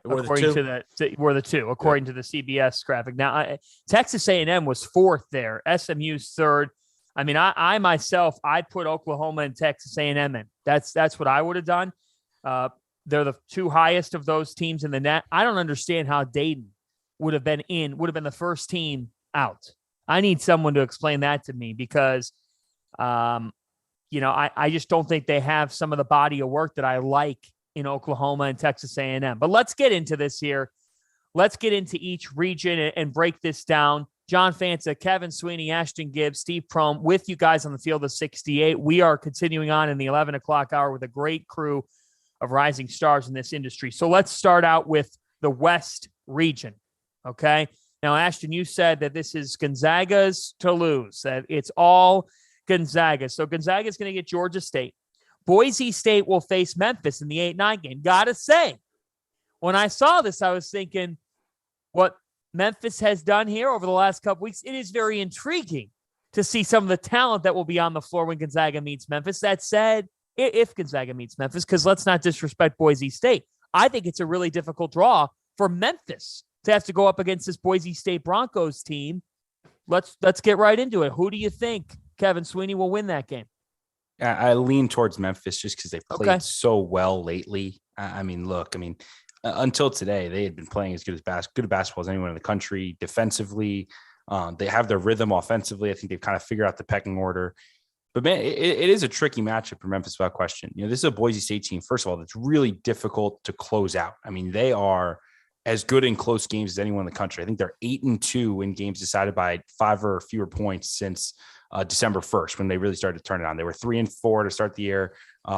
According to the 2, according to the CBS graphic. Now, Texas A&M was 4th there. SMU's 3rd. I mean, I myself, I'd put Oklahoma and Texas A&M in. That's what I would have done. They're the 2 highest of those teams in the net. I don't understand how Dayton would have been the first team out. I need someone to explain that to me because, I just don't think they have some of the body of work that I like in Oklahoma and Texas A&M. But let's get into this here. Let's get into each region and break this down. John Fanta, Kevin Sweeney, Ashton Gibbs, Steve Prohm with you guys on the field of 68. We are continuing on in the 11 o'clock hour with a great crew of rising stars in this industry. So let's start out with the West region. Okay. Now, Ashton, you said that this is Gonzaga's to lose, that it's all Gonzaga. So Gonzaga is going to get Georgia State. Boise State will face Memphis in the 8-9 game. Gotta say, when I saw this, I was thinking what Memphis has done here over the last couple weeks. It is very intriguing to see some of the talent that will be on the floor when Gonzaga meets Memphis. That said, if Gonzaga meets Memphis, because let's not disrespect Boise State. I think it's a really difficult draw for Memphis to have to go up against this Boise State Broncos team. Let's get right into it. Who do you think, Kevin Sweeney, will win that game? I lean towards Memphis just because they've played so well lately. until today, they had been playing as good a basketball as anyone in the country. Defensively, they have their rhythm offensively. I think they've kind of figured out the pecking order. But man, it is a tricky matchup for Memphis without question. This is a Boise State team, first of all, that's really difficult to close out. I mean, they are as good in close games as anyone in the country. I think they're 8-2 in games decided by 5 or fewer points since December 1st, when they really started to turn it on. They were 3-4 to start the year.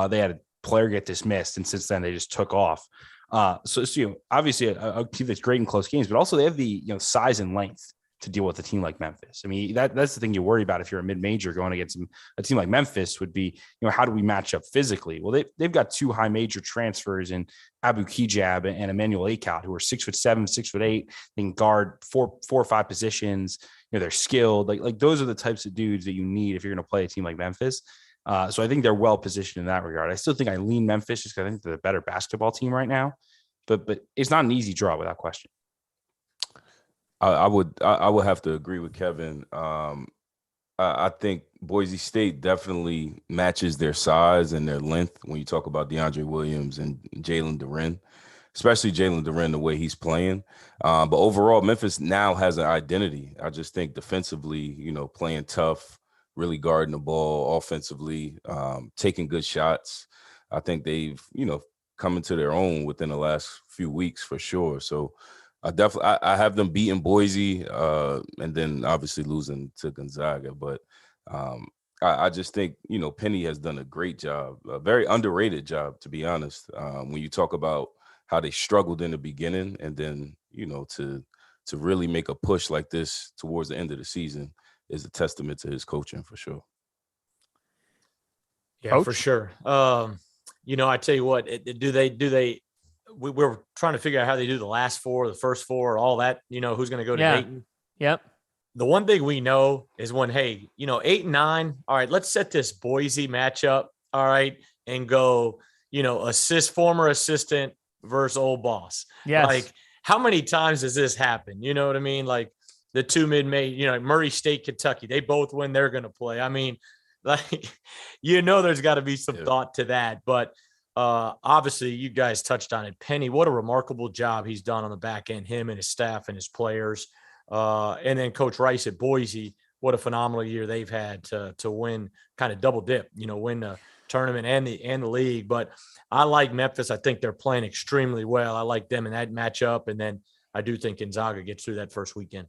They had a player get dismissed, and since then they just took off. So obviously a team that's great in close games, but also they have the size and length to deal with a team like Memphis. I mean, that's the thing you worry about if you're a mid-major going against a team like Memphis would be, how do we match up physically? Well, they've got 2 high major transfers in Abu Kijab and Emmanuel Akout, who are 6'7", 6'8". They can guard four or five positions. They're skilled. Like those are the types of dudes that you need if you're going to play a team like Memphis. So I think they're well positioned in that regard. I still think I lean Memphis just because I think they're the better basketball team right now, but it's not an easy draw without question. I would have to agree with Kevin. I think Boise State definitely matches their size and their length when you talk about DeAndre Williams and Jalen Duren, especially Jalen Duren, the way he's playing. But overall, Memphis now has an identity. I just think defensively, playing tough, really guarding the ball, offensively, taking good shots. I think they've, come into their own within the last few weeks for sure. So I have them beating Boise and then obviously losing to Gonzaga. But I just think, Penny has done a great job, a very underrated job, to be honest. When you talk about how they struggled in the beginning and then, to really make a push like this towards the end of the season is a testament to his coaching for sure. Yeah, Coach? For sure. I tell you what, we're trying to figure out how they do the last 4, the first 4, all that, who's going to go to Dayton. Yep. The one thing we know is when, 8 and 9, all right, let's set this Boise matchup. All right. And go, former assistant versus old boss. Yes. Like, how many times does this happen? You know what I mean? Like the 2 mid-major, Murray State, Kentucky, they both win. They're going to play. I mean, there's got to be some thought to that, but obviously you guys touched on it. Penny, what a remarkable job he's done on the back end, him and his staff and his players. And then Coach Rice at Boise, what a phenomenal year they've had to win, kind of double dip, win the tournament and the league. But I like Memphis. I think they're playing extremely well. I like them in that matchup. And then I do think Gonzaga gets through that first weekend.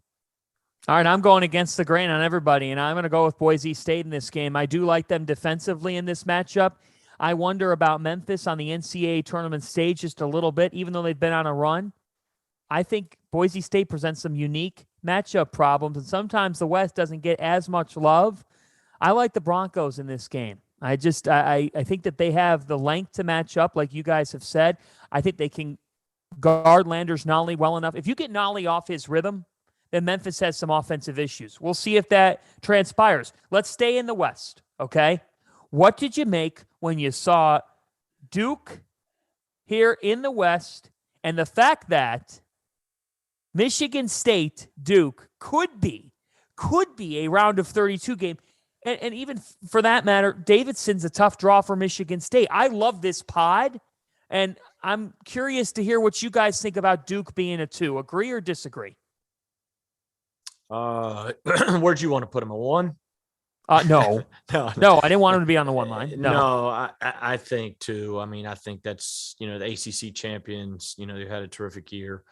All right, I'm going against the grain on everybody, and I'm going to go with Boise State in this game. I do like them defensively in this matchup. I wonder about Memphis on the NCAA tournament stage just a little bit, even though they've been on a run. I think Boise State presents some unique matchup problems, and sometimes the West doesn't get as much love. I like the Broncos in this game. I think that they have the length to match up, like you guys have said. I think they can guard Landers Nolley well enough. If you get Nolley off his rhythm, then Memphis has some offensive issues. We'll see if that transpires. Let's stay in the West, okay? What did you make when you saw Duke here in the West and the fact that Michigan State, Duke could be a round of 32 game? And even for that matter, Davidson's a tough draw for Michigan State. I love this pod, and I'm curious to hear what you guys think about Duke being a 2. Agree or disagree? Where'd you want to put him, a 1? No. No, I didn't want him to be on the 1 line. No, I think 2. I mean, I think that's, the ACC champions, they had a terrific year.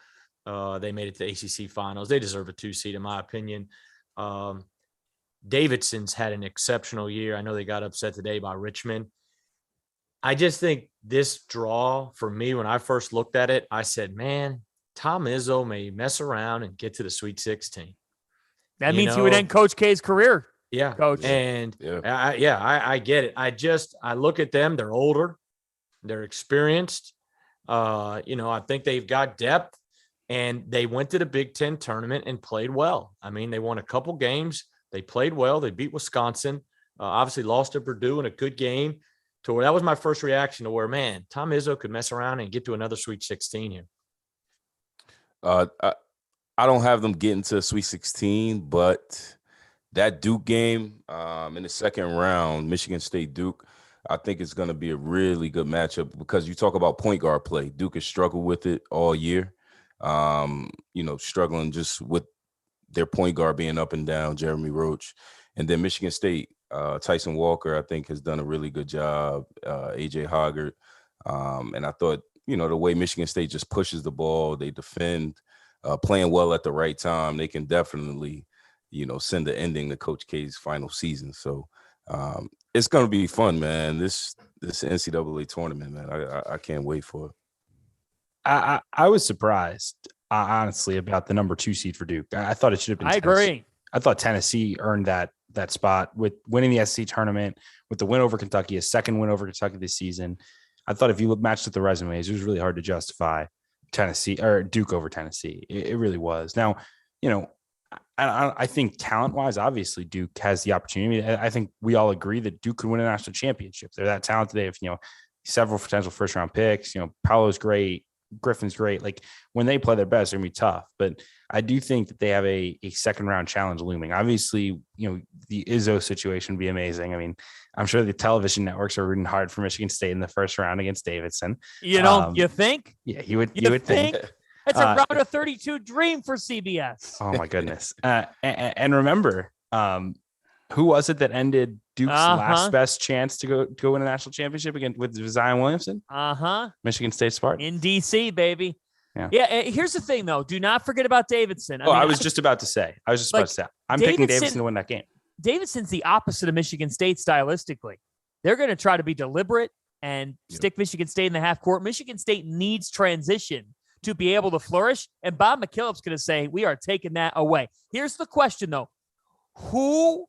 They made it to the ACC finals. They deserve a 2 seed, in my opinion. Davidson's had an exceptional year. I know they got upset today by Richmond. I just think this draw, for me, when I first looked at it, I said, man, Tom Izzo may mess around and get to the Sweet 16. That means he would end Coach K's career. Yeah. Coach. And I get it. I look at them. They're older. They're experienced. I think they've got depth, and they went to the Big Ten tournament and played well. I mean, they won a couple games. They played well. They beat Wisconsin, obviously lost to Purdue in a good game. To where that was my first reaction to where, man, Tom Izzo could mess around and get to another Sweet 16 here. I don't have them getting to Sweet 16, but that Duke game in the second round, Michigan State Duke, I think it's going to be a really good matchup because you talk about point guard play. Duke has struggled with it all year. Struggling just with their point guard being up and down, Jeremy Roach. And then Michigan State, Tyson Walker, I think, has done a really good job, AJ Hoggart. And I thought, the way Michigan State just pushes the ball, they defend, playing well at the right time, they can definitely, send the ending to Coach K's final season. So it's going to be fun, man. This NCAA tournament, man, I can't wait for it. I was surprised, honestly, about the number 2 seed for Duke. I thought it should have been. I Tennessee. agree. I thought Tennessee earned that spot with winning the SEC tournament, with the win over Kentucky, a second win over Kentucky this season. I thought if you matched with the resumes, it was really hard to justify Tennessee or Duke over Tennessee. It really was. Now, I think talent-wise, obviously Duke has the opportunity. I think we all agree that Duke could win a national championship. They're that talented. They have, several potential first-round picks. Paolo's great. Griffin's great. Like when they play their best, they're gonna be tough. But I do think that they have a second-round challenge looming. Obviously, the Izzo situation would be amazing. I mean, I'm sure the television networks are rooting hard for Michigan State in the first round against Davidson. You think? Yeah, you would think. It's a round of 32 dream for CBS. Oh my goodness. And remember, who was it that ended Duke's last best chance to go win a national championship again with Zion Williamson? Michigan State Spartans. In DC, baby. Yeah. Here's the thing, though. Do not forget about Davidson. I was just about to say. I'm picking Davidson to win that game. Davidson's the opposite of Michigan State stylistically. They're going to try to be deliberate and stick Michigan State in the half court. Michigan State needs transition to be able to flourish. And Bob McKillop's going to say, we are taking that away. Here's the question, though. Who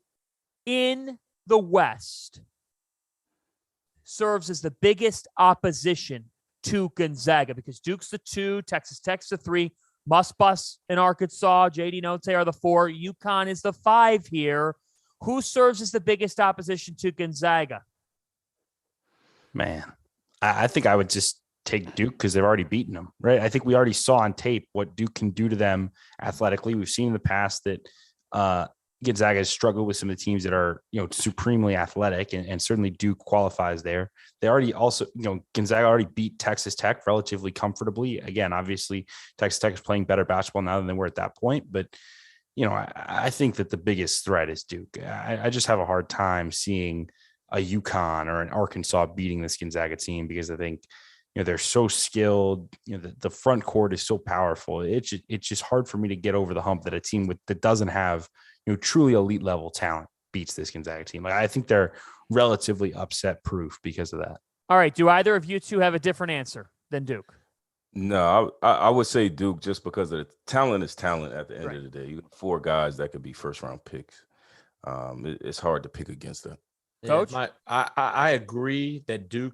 in the West serves as the biggest opposition to Gonzaga? Because Duke's the 2, Texas Tech's the 3, Bus and Arkansas, JD Note are the 4, UConn is the 5 here. Who serves as the biggest opposition to Gonzaga? Man, I think I would just take Duke because they've already beaten them, right? I think we already saw on tape what Duke can do to them athletically. We've seen in the past that Gonzaga has struggled with some of the teams that are, supremely athletic, and certainly Duke qualifies there. They already also, Gonzaga already beat Texas Tech relatively comfortably. Again, obviously Texas Tech is playing better basketball now than they were at that point, but I think that the biggest threat is Duke. I just have a hard time seeing a UConn or an Arkansas beating this Gonzaga team because I think, they're so skilled. The front court is so powerful. It's just hard for me to get over the hump that a team that doesn't have, truly elite level talent beats this Gonzaga team. Like, I think they're relatively upset proof because of that. All right. Do either of you two have a different answer than Duke? No, I would say Duke just because of the talent is talent at the end of the day. You got 4 guys that could be first round picks. It's hard to pick against them. Coach? I agree that Duke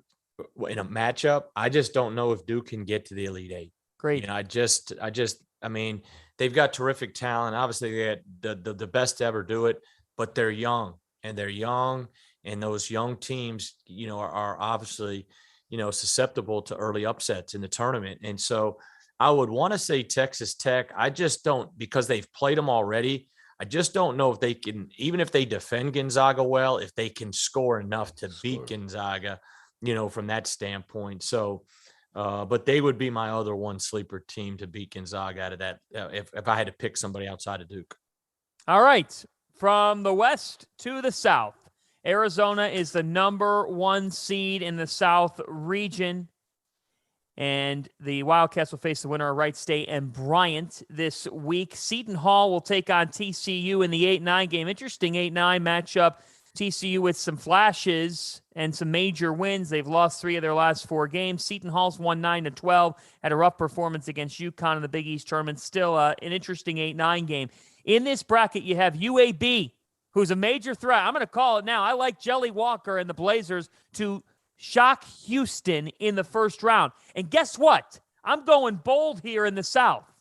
in a matchup, I just don't know if Duke can get to the Elite 8. Great. I mean, they've got terrific talent. Obviously, they had the best to ever do it, but they're young, and those young teams, are obviously, susceptible to early upsets in the tournament. And so I would want to say Texas Tech. I just don't, because they've played them already. I just don't know if they can, even if they defend Gonzaga well, if they can score enough to beat Gonzaga, from that standpoint. So, but they would be my other one sleeper team to beat Gonzaga out of that if I had to pick somebody outside of Duke. All right. From the West to the South, Arizona is the number 1 seed in the South region. And the Wildcats will face the winner of Wright State and Bryant this week. Seton Hall will take on TCU in the 8-9 game. Interesting 8-9 matchup. TCU with some flashes and some major wins. They've lost 3 of their last 4 games. Seton Hall's won 9-12. Had a rough performance against UConn in the Big East tournament. Still an interesting 8-9 game. In this bracket, you have UAB, who's a major threat. I'm going to call it now. I like Jelly Walker and the Blazers to shock Houston in the first round. And guess what? I'm going bold here in the South.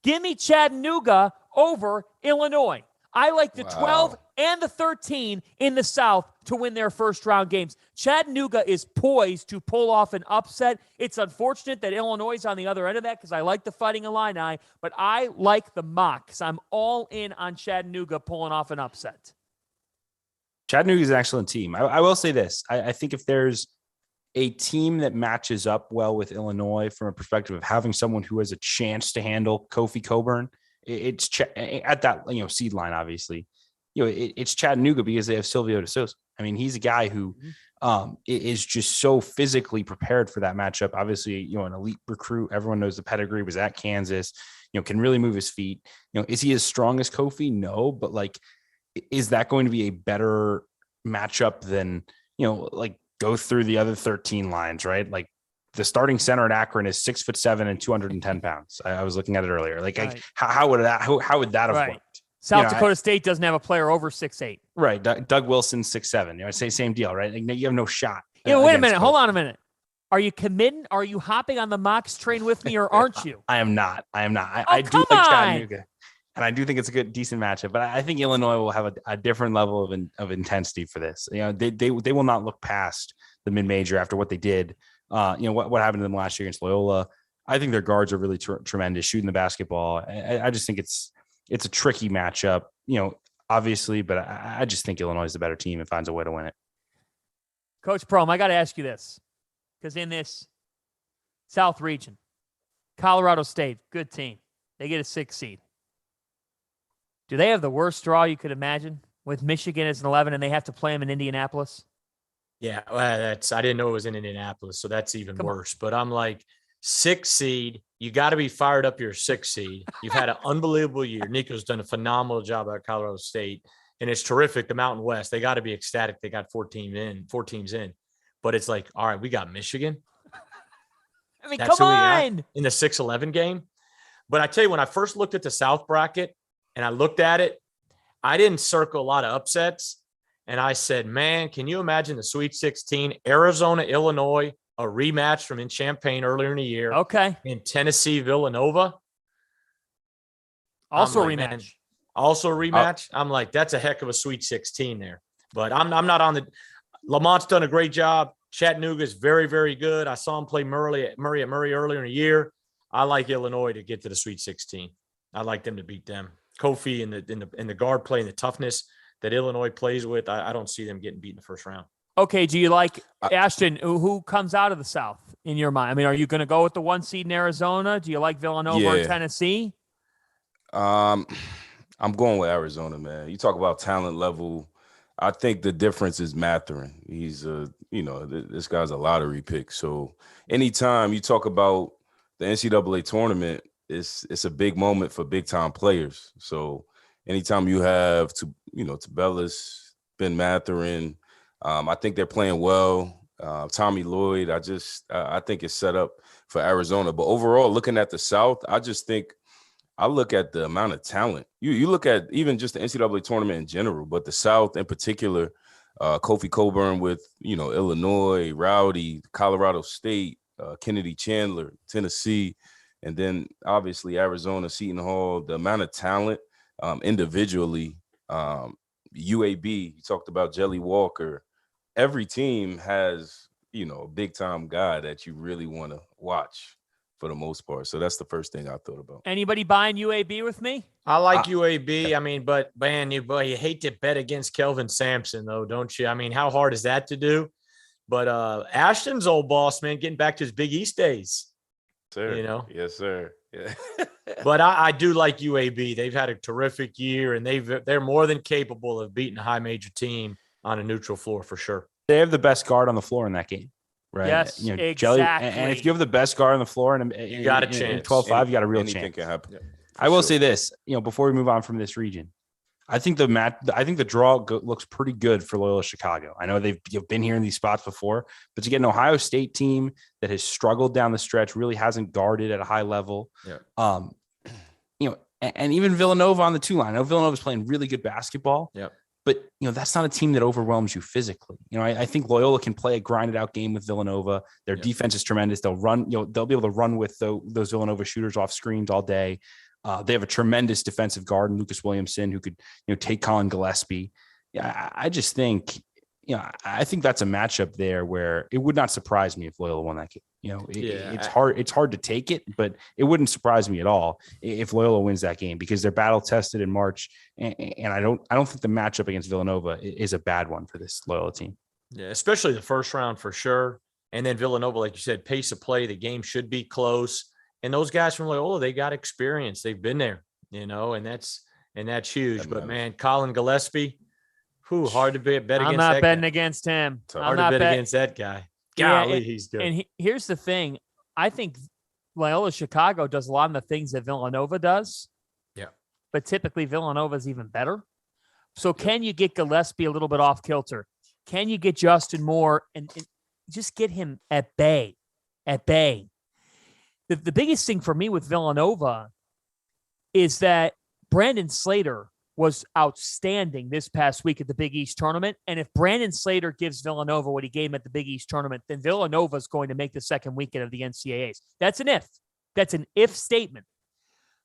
Give me Chattanooga over Illinois. I like the 12 and the 13 in the South to win their first round games. Chattanooga is poised to pull off an upset. It's unfortunate that Illinois is on the other end of that because I like the Fighting Illini, but I like the Mocs. I'm all in on Chattanooga pulling off an upset. Chattanooga is an excellent team. I will say this. I think if there's a team that matches up well with Illinois from a perspective of having someone who has a chance to handle Kofi Coburn, it's at that seed line, obviously. It's Chattanooga because they have Silvio De Sousa. I mean, he's a guy who is just so physically prepared for that matchup. Obviously, an elite recruit. Everyone knows the pedigree, was at Kansas, can really move his feet. Is he as strong as Kofi? No, but is that going to be a better matchup than, go through the other 13 lines, right? The starting center at Akron is 6'7" and 210 pounds. I was looking at it earlier. Right. How would that have worked? South Dakota State doesn't have a player over 6'8". Right. Doug Wilson, 6'7". I say same deal, right? You have no shot. Wait a minute. Hold on a minute. Are you committing? Are you hopping on the Mox train with me, or aren't you? I am not. I do like Chattanooga, and I do think it's a decent matchup. But I think Illinois will have a different level of intensity for this. They will not look past the mid-major after what they did. What happened to them last year against Loyola. I think their guards are really tremendous shooting the basketball. I just think it's a tricky matchup, obviously, but I just think Illinois is the better team and finds a way to win it. Coach Prohm, I got to ask you this, because in this South region, Colorado State, good team. They get a 6 seed. Do they have the worst draw you could imagine with Michigan as an 11 and they have to play them in Indianapolis? Yeah, well, I didn't know it was in Indianapolis, so that's even worse. But I'm like, 6 seed, you got to be fired up. You're a 6 seed. You've had an unbelievable year. Nico's done a phenomenal job at Colorado State, and it's terrific. The Mountain West, they got to be ecstatic. They got 4 teams in. But it's like, all right, we got Michigan. I mean, come on. In the 6-11 game. But I tell you, when I first looked at the South bracket and I looked at it, I didn't circle a lot of upsets. And I said, man, can you imagine the Sweet 16, Arizona, Illinois, a rematch from in Champaign earlier in the year. Okay. In Tennessee, Villanova. Also like, rematch. Man, also rematch. I'm like, that's a heck of a Sweet 16 there. But I'm not on the – Lamont's done a great job. Chattanooga is very, very good. I saw him play Murray earlier in the year. I like Illinois to get to the Sweet 16. I like them to beat them. Kofi in the guard play and the toughness that Illinois plays with, I don't see them getting beat in the first round. Okay, do you like Ashton? Who comes out of the South in your mind? I mean, are you going to go with the 1 seed in Arizona? Do you like Villanova or Tennessee? I'm going with Arizona, man. You talk about talent level. I think the difference is Mathurin. He's this guy's a lottery pick. So anytime you talk about the NCAA tournament, it's a big moment for big time players. So anytime you have Tabellus, Ben Mathurin, I think they're playing well. Tommy Lloyd, I think it's set up for Arizona. But overall, looking at the South, I look at the amount of talent. You look at even just the NCAA tournament in general, but the South in particular, Kofi Coburn with, Illinois, Rowdy, Colorado State, Kennedy Chandler, Tennessee, and then obviously Arizona, Seton Hall, the amount of talent individually, UAB, you talked about Jelly Walker. Every team has, a big time guy that you really want to watch for the most part. So that's the first thing I thought about. Anybody buying UAB with me? I like UAB. I mean, but man, you hate to bet against Kelvin Sampson though, don't you? I mean, how hard is that to do? But Ashton's old boss, man, getting back to his Big East days. Sir. Yes, sir. Yeah. But I do like UAB. They've had a terrific year, and they're more than capable of beating a high major team on a neutral floor for sure. They have the best guard on the floor in that game, right? Yes, exactly. Jelly, and if you have the best guard on the floor and you got a chance. 12-5, you got a real Anything chance. can happen. Yeah, I will say this, before we move on from this region, I think the draw looks pretty good for Loyola Chicago. I know they've been here in these spots before, but to get an Ohio State team that has struggled down the stretch, really hasn't guarded at a high level. Yeah. And even Villanova on the 2 line. I know Villanova's playing really good basketball. Yeah. But, that's not a team that overwhelms you physically. I think Loyola can play a grinded out game with Villanova. Their defense is tremendous. They'll run, they'll be able to run with those Villanova shooters off screens all day. They have a tremendous defensive guard in Lucas Williamson who could, take Colin Gillespie. Yeah, I just think, I think that's a matchup there where it would not surprise me if Loyola won that game. It's hard to take it, but it wouldn't surprise me at all if Loyola wins that game because they're battle tested in March. And I don't think the matchup against Villanova is a bad one for this Loyola team. Yeah, especially the first round for sure. And then Villanova, like you said, pace of play, the game should be close. And those guys from Loyola, they got experience. They've been there, and that's huge. But man, Colin Gillespie, hard to bet against. I'm not betting against him. Hard to bet against that guy. Golly, he's good. And here's the thing. I think Loyola Chicago does a lot of the things that Villanova does. Yeah. But typically Villanova is even better. So can you get Gillespie a little bit off kilter? Can you get Justin Moore and just get him at bay? The biggest thing for me with Villanova is that Brandon Slater was outstanding this past week at the Big East tournament. And if Brandon Slater gives Villanova what he gave him at the Big East tournament, then Villanova is going to make the second weekend of the NCAAs. That's an if. That's an if statement.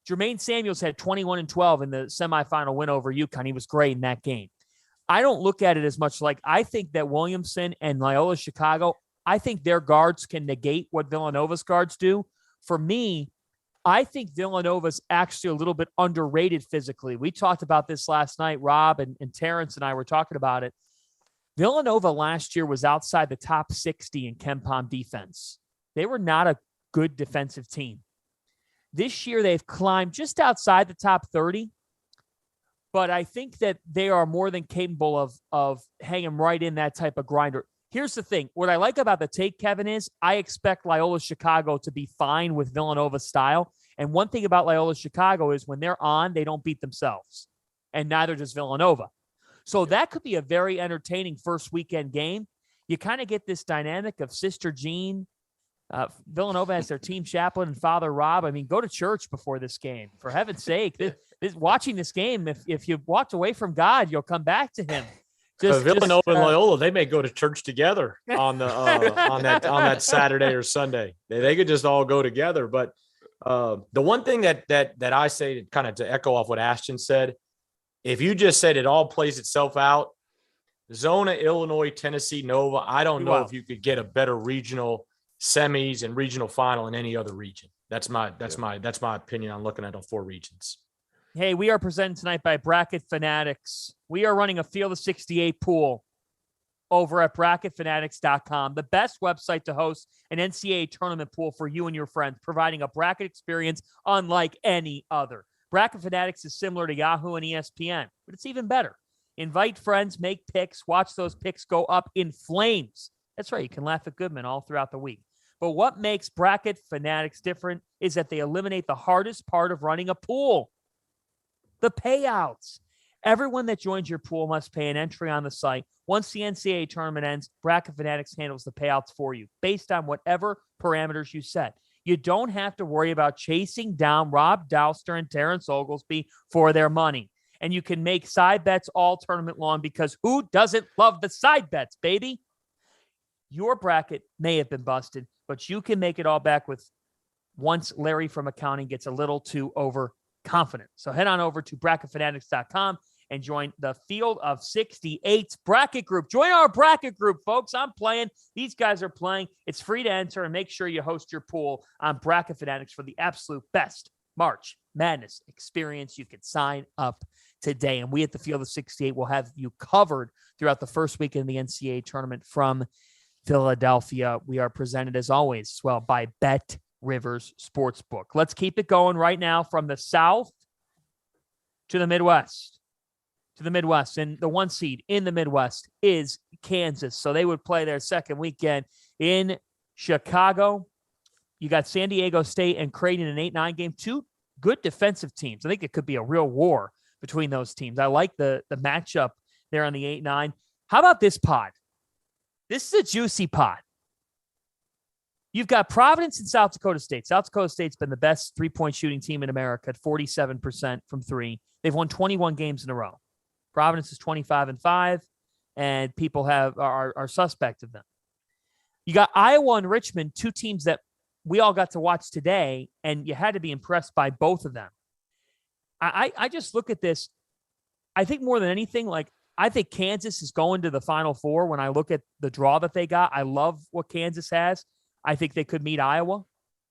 Jermaine Samuels had 21-12 in the semifinal win over UConn. He was great in that game. I don't look at it as much like I think that Williamson and Loyola Chicago, I think their guards can negate what Villanova's guards do. For me, I think Villanova's actually a little bit underrated physically. We talked about this last night. Rob and Terrence and I were talking about it. Villanova last year was outside the top 60 in KenPom defense. They were not a good defensive team. This year, they've climbed just outside the top 30. But I think that they are more than capable of hanging right in that type of grinder. Here's the thing. What I like about the take, Kevin, is I expect Loyola Chicago to be fine with Villanova's style. And one thing about Loyola Chicago is when they're on, they don't beat themselves. And neither does Villanova. So that could be a very entertaining first weekend game. You kind of get this dynamic of Sister Jean. Villanova has their team chaplain and Father Rob. I mean, go to church before this game. For heaven's sake, watching this game, if you walked away from God, you'll come back to him. Villanova and Loyola, they may go to church together on the on that Saturday or Sunday. They could just all go together. But the one thing that I say, kind of to echo off what Ashton said, if you just said it all plays itself out, Zona, Illinois, Tennessee, Nova, I don't know if you could get a better regional semis and regional final in any other region. That's my opinion on looking at all four regions. Hey, we are presented tonight by Bracket Fanatics. We are running a Field of 68 pool over at bracketfanatics.com, the best website to host an NCAA tournament pool for you and your friends, providing a bracket experience unlike any other. Bracket Fanatics is similar to Yahoo and ESPN, but it's even better. Invite friends, make picks, watch those picks go up in flames. That's right, you can laugh at Goodman all throughout the week. But what makes Bracket Fanatics different is that they eliminate the hardest part of running a pool. The payouts. Everyone that joins your pool must pay an entry on the site. Once the NCAA tournament ends, Bracket Fanatics handles the payouts for you based on whatever parameters you set. You don't have to worry about chasing down Rob Dauster and Terrence Oglesby for their money. And you can make side bets all tournament long because who doesn't love the side bets, baby? Your bracket may have been busted, but you can make it all back with once Larry from accounting gets a little too overconfident. So head on over to bracketfanatics.com and join the Field of 68's bracket group. Join our bracket group, folks. I'm playing. These guys are playing. It's free to enter, and make sure you host your pool on Bracket Fanatics for the absolute best March Madness experience. You can sign up today, and we at the Field of 68 will have you covered throughout the first week in the NCAA tournament from Philadelphia. We are presented, as always, as well by Bet Rivers Sportsbook. Let's keep it going right now from the South to the Midwest. And the one seed in the Midwest is Kansas. So they would play their second weekend in Chicago. You got San Diego State and Creighton in an 8-9 game. Two good defensive teams. I think it could be a real war between those teams. I like the matchup there on the 8-9. How about this pod? This is a juicy pod. You've got Providence and South Dakota State. South Dakota State's been the best three-point shooting team in America at 47% from three. They've won 21 games in a row. Providence is 25-5, and people are suspect of them. You got Iowa and Richmond, two teams that we all got to watch today, and you had to be impressed by both of them. I just look at this. I think more than anything, I think Kansas is going to the Final Four when I look at the draw that they got. I love what Kansas has. I think they could meet Iowa.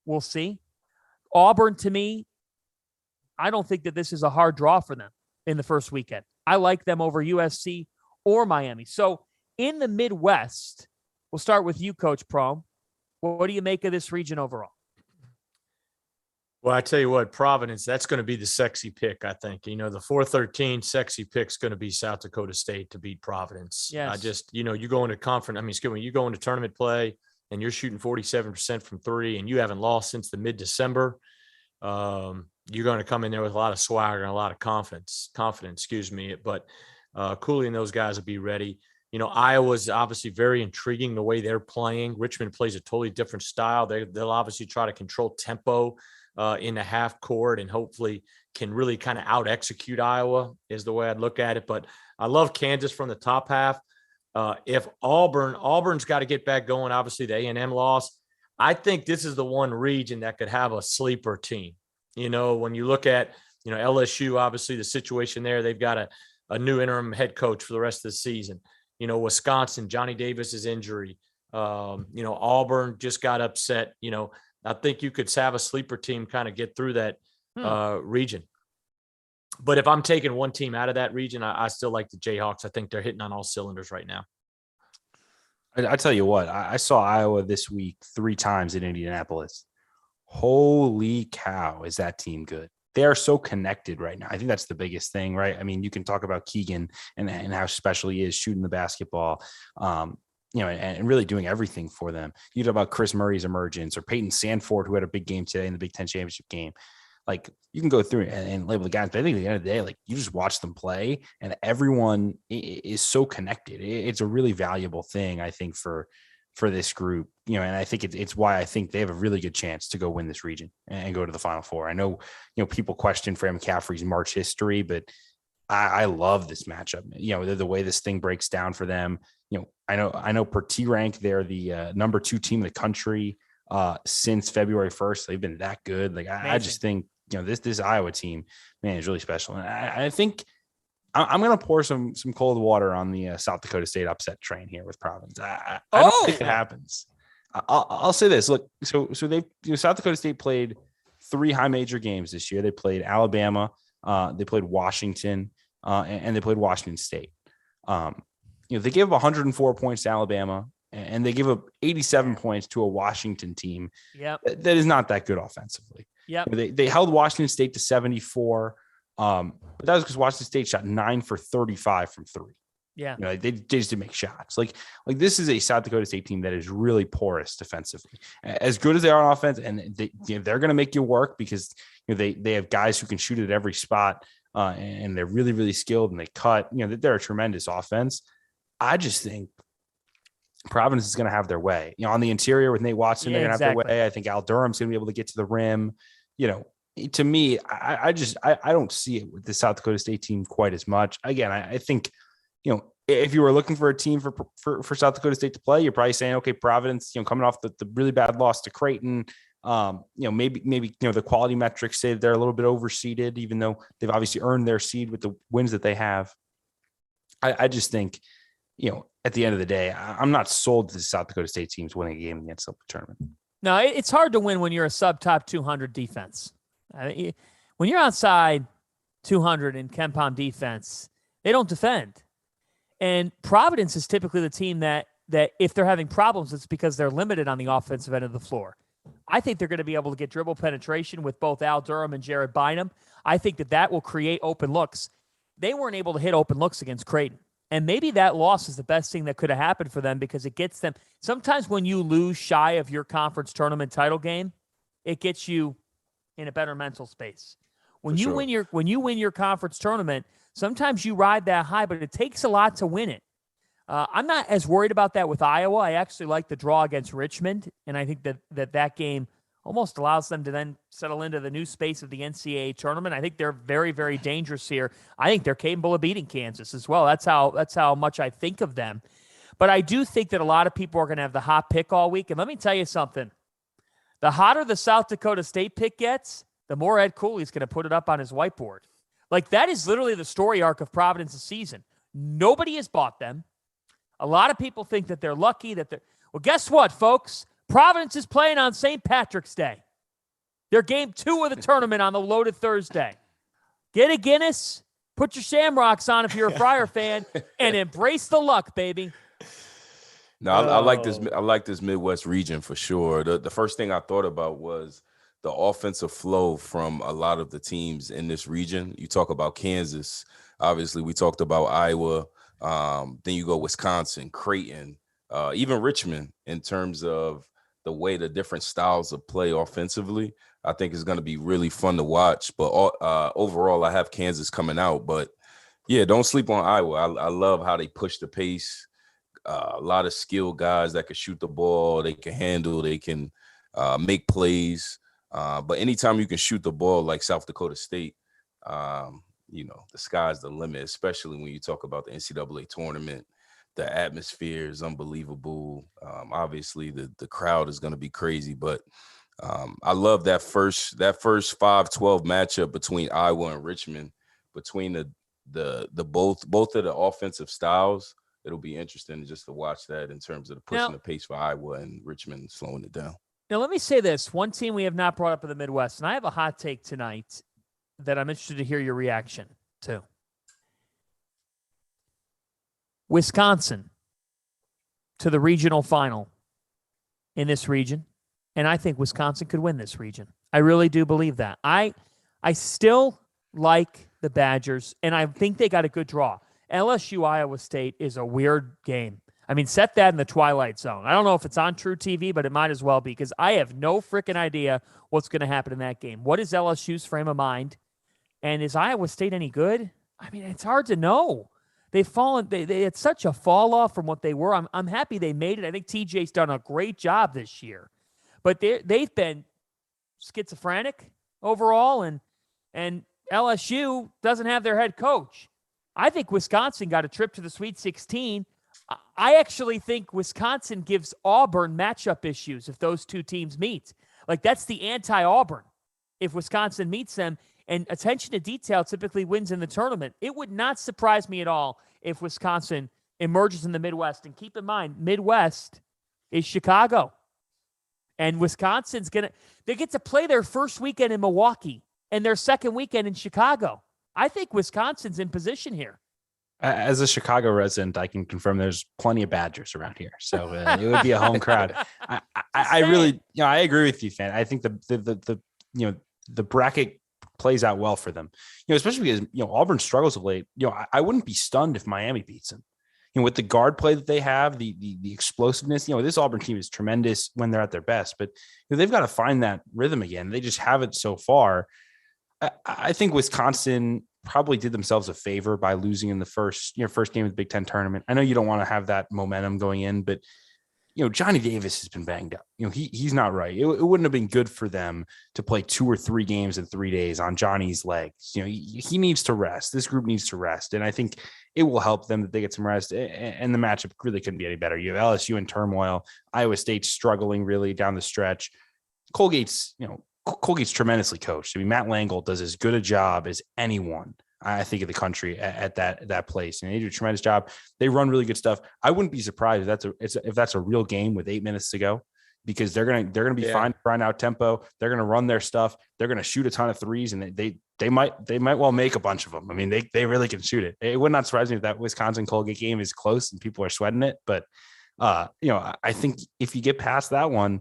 We'll see. Auburn, to me, I don't think that this is a hard draw for them in the first weekend. I like them over USC or Miami. So in the Midwest, we'll start with you, Coach Prohm. What do you make of this region overall? Well, I tell you what, Providence, that's going to be the sexy pick, I think. You know, the 4-13 sexy pick is going to be South Dakota State to beat Providence. Yes. I just, you go into you go into tournament play and you're shooting 47% from three and you haven't lost since the mid-December. You're going to come in there with a lot of swagger and a lot of confidence, but Cooley and those guys will be ready. You know, Iowa's obviously very intriguing the way they're playing. Richmond plays a totally different style. They'll obviously try to control tempo in the half court and hopefully can really kind of out execute Iowa is the way I'd look at it. But I love Kansas from the top half. If Auburn's got to get back going, obviously the A&M loss. I think this is the one region that could have a sleeper team. You know, when you look at, LSU, obviously the situation there, they've got a new interim head coach for the rest of the season. You know, Wisconsin, Johnny Davis's injury. Auburn just got upset. I think you could have a sleeper team kind of get through that region. But if I'm taking one team out of that region, I still like the Jayhawks. I think they're hitting on all cylinders right now. I tell you what, I saw Iowa this week 3 times in Indianapolis. Holy cow, is that team good? They are so connected right now. I think that's the biggest thing, right? I mean, you can talk about Keegan and how special he is shooting the basketball, and really doing everything for them. You talk about Chris Murray's emergence or Peyton Sandford, who had a big game today in the Big Ten championship game. Like, you can go through and label the guys, but I think at the end of the day, like, you just watch them play and everyone is so connected. It's a really valuable thing, I think, for this group, and I think it's why I think they have a really good chance to go win this region and go to the Final Four. I know, people question Fran McCaffrey's March history, but I love this matchup. The way this thing breaks down for them. I know per T rank, they're the number 2 team in the country since February 1st. They've been that good. Like, I just think, this Iowa team, man, is really special. And I think I'm going to pour some cold water on the South Dakota State upset train here with Providence. I don't think it happens. I'll say this. Look, so they South Dakota State played 3 high major games this year. They played Alabama, they played Washington, and they played Washington State. They gave up 104 points to Alabama, and they give up 87 points to a Washington team that is not that good offensively. They held Washington State to 74. But that was because Washington State shot 9 for 35 from 3. Yeah. They just didn't make shots. Like this is a South Dakota State team that is really porous defensively. As good as they are on offense, and they're going to make you work because they have guys who can shoot at every spot, and they're really, really skilled and they cut. They're a tremendous offense. I just think Providence is going to have their way. On the interior with Nate Watson, they're going to have their way. I think Al Durham's going to be able to get to the rim. To me, I don't see it with the South Dakota State team quite as much. Again, I think, if you were looking for a team for South Dakota State to play, you're probably saying, okay, Providence, coming off the really bad loss to Creighton, maybe the quality metrics say they're a little bit overseeded, even though they've obviously earned their seed with the wins that they have. I just think, at the end of the day, I'm not sold to the South Dakota State teams winning a game in the NCAA tournament. No, it's hard to win when you're a sub-top 200 defense. When you're outside 200 in KenPom defense, they don't defend. And Providence is typically the team that if they're having problems, it's because they're limited on the offensive end of the floor. I think they're going to be able to get dribble penetration with both Al Durham and Jared Bynum. I think that will create open looks. They weren't able to hit open looks against Creighton. And maybe that loss is the best thing that could have happened for them because it gets them. Sometimes when you lose shy of your conference tournament title game, it gets you in a better mental space. When you win your conference tournament, sometimes you ride that high, but it takes a lot to win it. I'm not as worried about that with Iowa. I actually like the draw against Richmond, and I think that game almost allows them to then settle into the new space of the NCAA tournament. I think they're very, very dangerous here. I think they're capable of beating Kansas as well. That's how much I think of them. But I do think that a lot of people are going to have the hot pick all week. And let me tell you something. The hotter the South Dakota State pick gets, the more Ed Cooley's going to put it up on his whiteboard. Like, that is literally the story arc of Providence's season. Nobody has bought them. A lot of people think that they're lucky. Well, guess what, folks? Providence is playing on St. Patrick's Day. They're game 2 of the tournament on the loaded Thursday. Get a Guinness, put your Shamrocks on if you're a Friar fan, and embrace the luck, baby. No, I like this. I like this Midwest region for sure. The first thing I thought about was the offensive flow from a lot of the teams in this region. You talk about Kansas. Obviously, we talked about Iowa. Then you go Wisconsin, Creighton, even Richmond in terms of the way the different styles of play offensively. I think it's going to be really fun to watch. But overall, I have Kansas coming out. But, yeah, don't sleep on Iowa. I love how they push the pace. A lot of skilled guys that can shoot the ball. They can handle. They can make plays. But anytime you can shoot the ball like South Dakota State, you know, the sky's the limit, especially when you talk about the NCAA tournament. The atmosphere is unbelievable. Obviously, the crowd is going to be crazy, but I love that first 5-12 matchup between Iowa and Richmond, between the both of the offensive styles. It'll be interesting just to watch that in terms of the pushing the pace for Iowa and Richmond slowing it down. Now, let me say this. One team we have not brought up in the Midwest, and I have a hot take tonight that I'm interested to hear your reaction to. Wisconsin to the regional final in this region, and I think Wisconsin could win this region. I really do believe that. I still like the Badgers, and I think they got a good draw. LSU Iowa State is a weird game. I mean, set that in the Twilight Zone. I don't know if it's on True TV, but it might as well be because I have no freaking idea what's going to happen in that game. What is LSU's frame of mind? And is Iowa State any good? I mean, it's hard to know. They've fallen. They had such a fall off from what they were. I'm happy they made it. I think TJ's done a great job this year, but they've been schizophrenic overall, and LSU doesn't have their head coach. I think Wisconsin got a trip to the Sweet 16. I actually think Wisconsin gives Auburn matchup issues if those two teams meet. Like, that's the anti-Auburn if Wisconsin meets them. And attention to detail typically wins in the tournament. It would not surprise me at all if Wisconsin emerges in the Midwest. And keep in mind, Midwest is Chicago. And Wisconsin's they get to play their first weekend in Milwaukee and their second weekend in Chicago. I think Wisconsin's in position here. As a Chicago resident, I can confirm there's plenty of Badgers around here, so it would be a home crowd. I really, I agree with you, fan. I think the bracket plays out well for them, especially because Auburn struggles of late. I wouldn't be stunned if Miami beats them. With the guard play that they have, the explosiveness. This Auburn team is tremendous when they're at their best, but they've got to find that rhythm again. They just haven't so far. I think Wisconsin probably did themselves a favor by losing in the first game of the Big Ten tournament. I know you don't want to have that momentum going in, but Johnny Davis has been banged up. He's not right. It wouldn't have been good for them to play 2 or 3 games in 3 days on Johnny's legs. He needs to rest. This group needs to rest, and I think it will help them that they get some rest. And the matchup really couldn't be any better. You have LSU in turmoil, Iowa State struggling really down the stretch. Colgate's tremendously coached. I mean, Matt Langle does as good a job as anyone, I think, in the country at that place, and they do a tremendous job. They run really good stuff. I wouldn't be surprised if that's a real game with 8 minutes to go, because they're gonna be fine, grind out tempo. They're gonna run their stuff. They're gonna shoot a ton of threes, and they might well make a bunch of them. I mean, they really can shoot it. It would not surprise me if that Wisconsin Colgate game is close and people are sweating it. But I think if you get past that one,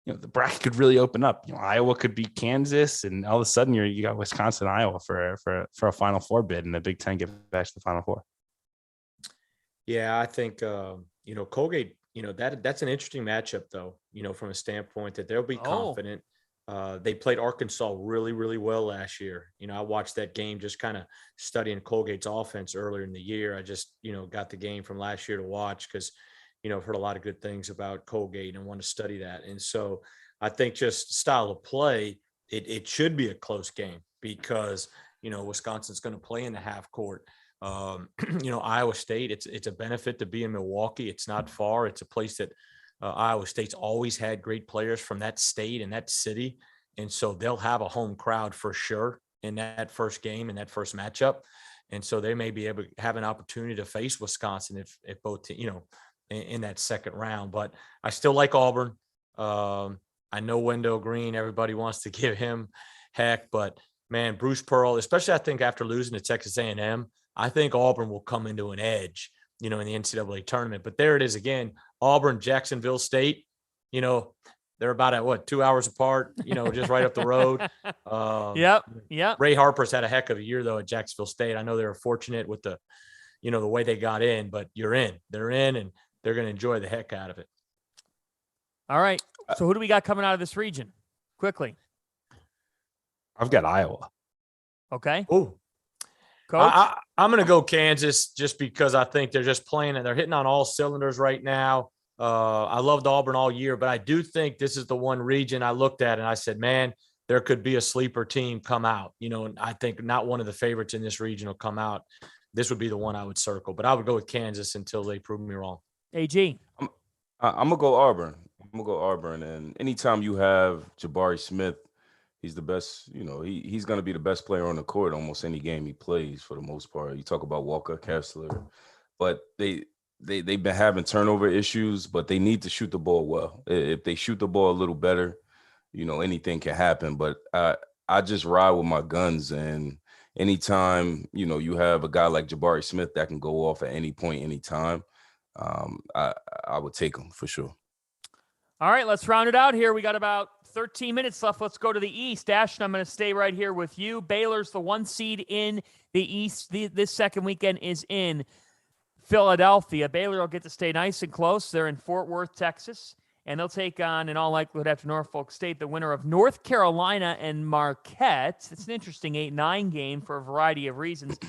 the bracket could really open up. Iowa could beat Kansas, and all of a sudden you got Wisconsin, Iowa for a Final Four bid, and the Big Ten get back to the Final Four. Yeah, I think Colgate. That's an interesting matchup, though. From a standpoint that they'll be confident. They played Arkansas really, really well last year. I watched that game just kind of studying Colgate's offense earlier in the year. I just got the game from last year to watch because I've heard a lot of good things about Colgate and want to study that. And so I think just style of play, it should be a close game because, Wisconsin's going to play in the half court. Iowa State, it's a benefit to be in Milwaukee. It's not far. It's a place that Iowa State's always had great players from that state and that city. And so they'll have a home crowd for sure in that first game, in that first matchup. And so they may be able to have an opportunity to face Wisconsin if both, in that second round. But I still like Auburn. I know Wendell Green, everybody wants to give him heck, but man, Bruce Pearl, especially I think after losing to Texas A&M, I think Auburn will come into an edge, in the NCAA tournament. But there it is again, Auburn, Jacksonville State, they're about at 2 hours apart, just right up the road. Yep. Ray Harper's had a heck of a year though at Jacksonville State. I know they were fortunate with the way they got in, but they're in, and they're going to enjoy the heck out of it. All right. So who do we got coming out of this region? Quickly. I've got Iowa. Okay. Oh, Coach? I'm going to go Kansas just because I think they're just playing and they're hitting on all cylinders right now. I loved Auburn all year, but I do think this is the one region I looked at and I said, man, there could be a sleeper team come out, and I think not one of the favorites in this region will come out. This would be the one I would circle, but I would go with Kansas until they prove me wrong. AG. I'm gonna go Auburn. And anytime you have Jabari Smith, he's the best. He's gonna be the best player on the court almost any game he plays for the most part. You talk about Walker Kessler, but they've been having turnover issues, but they need to shoot the ball well. If they shoot the ball a little better, anything can happen. But I just ride with my guns, and anytime you have a guy like Jabari Smith that can go off at any point, anytime, I would take him for sure. All right, let's round it out here. We got about 13 minutes left. Let's go to the East. Ashton, I'm going to stay right here with you. Baylor's the 1 seed in the East. This second weekend is in Philadelphia. Baylor will get to stay nice and close. They're in Fort Worth, Texas, and they'll take on, in all likelihood, after Norfolk State, the winner of North Carolina and Marquette. It's an interesting 8-9 game for a variety of reasons.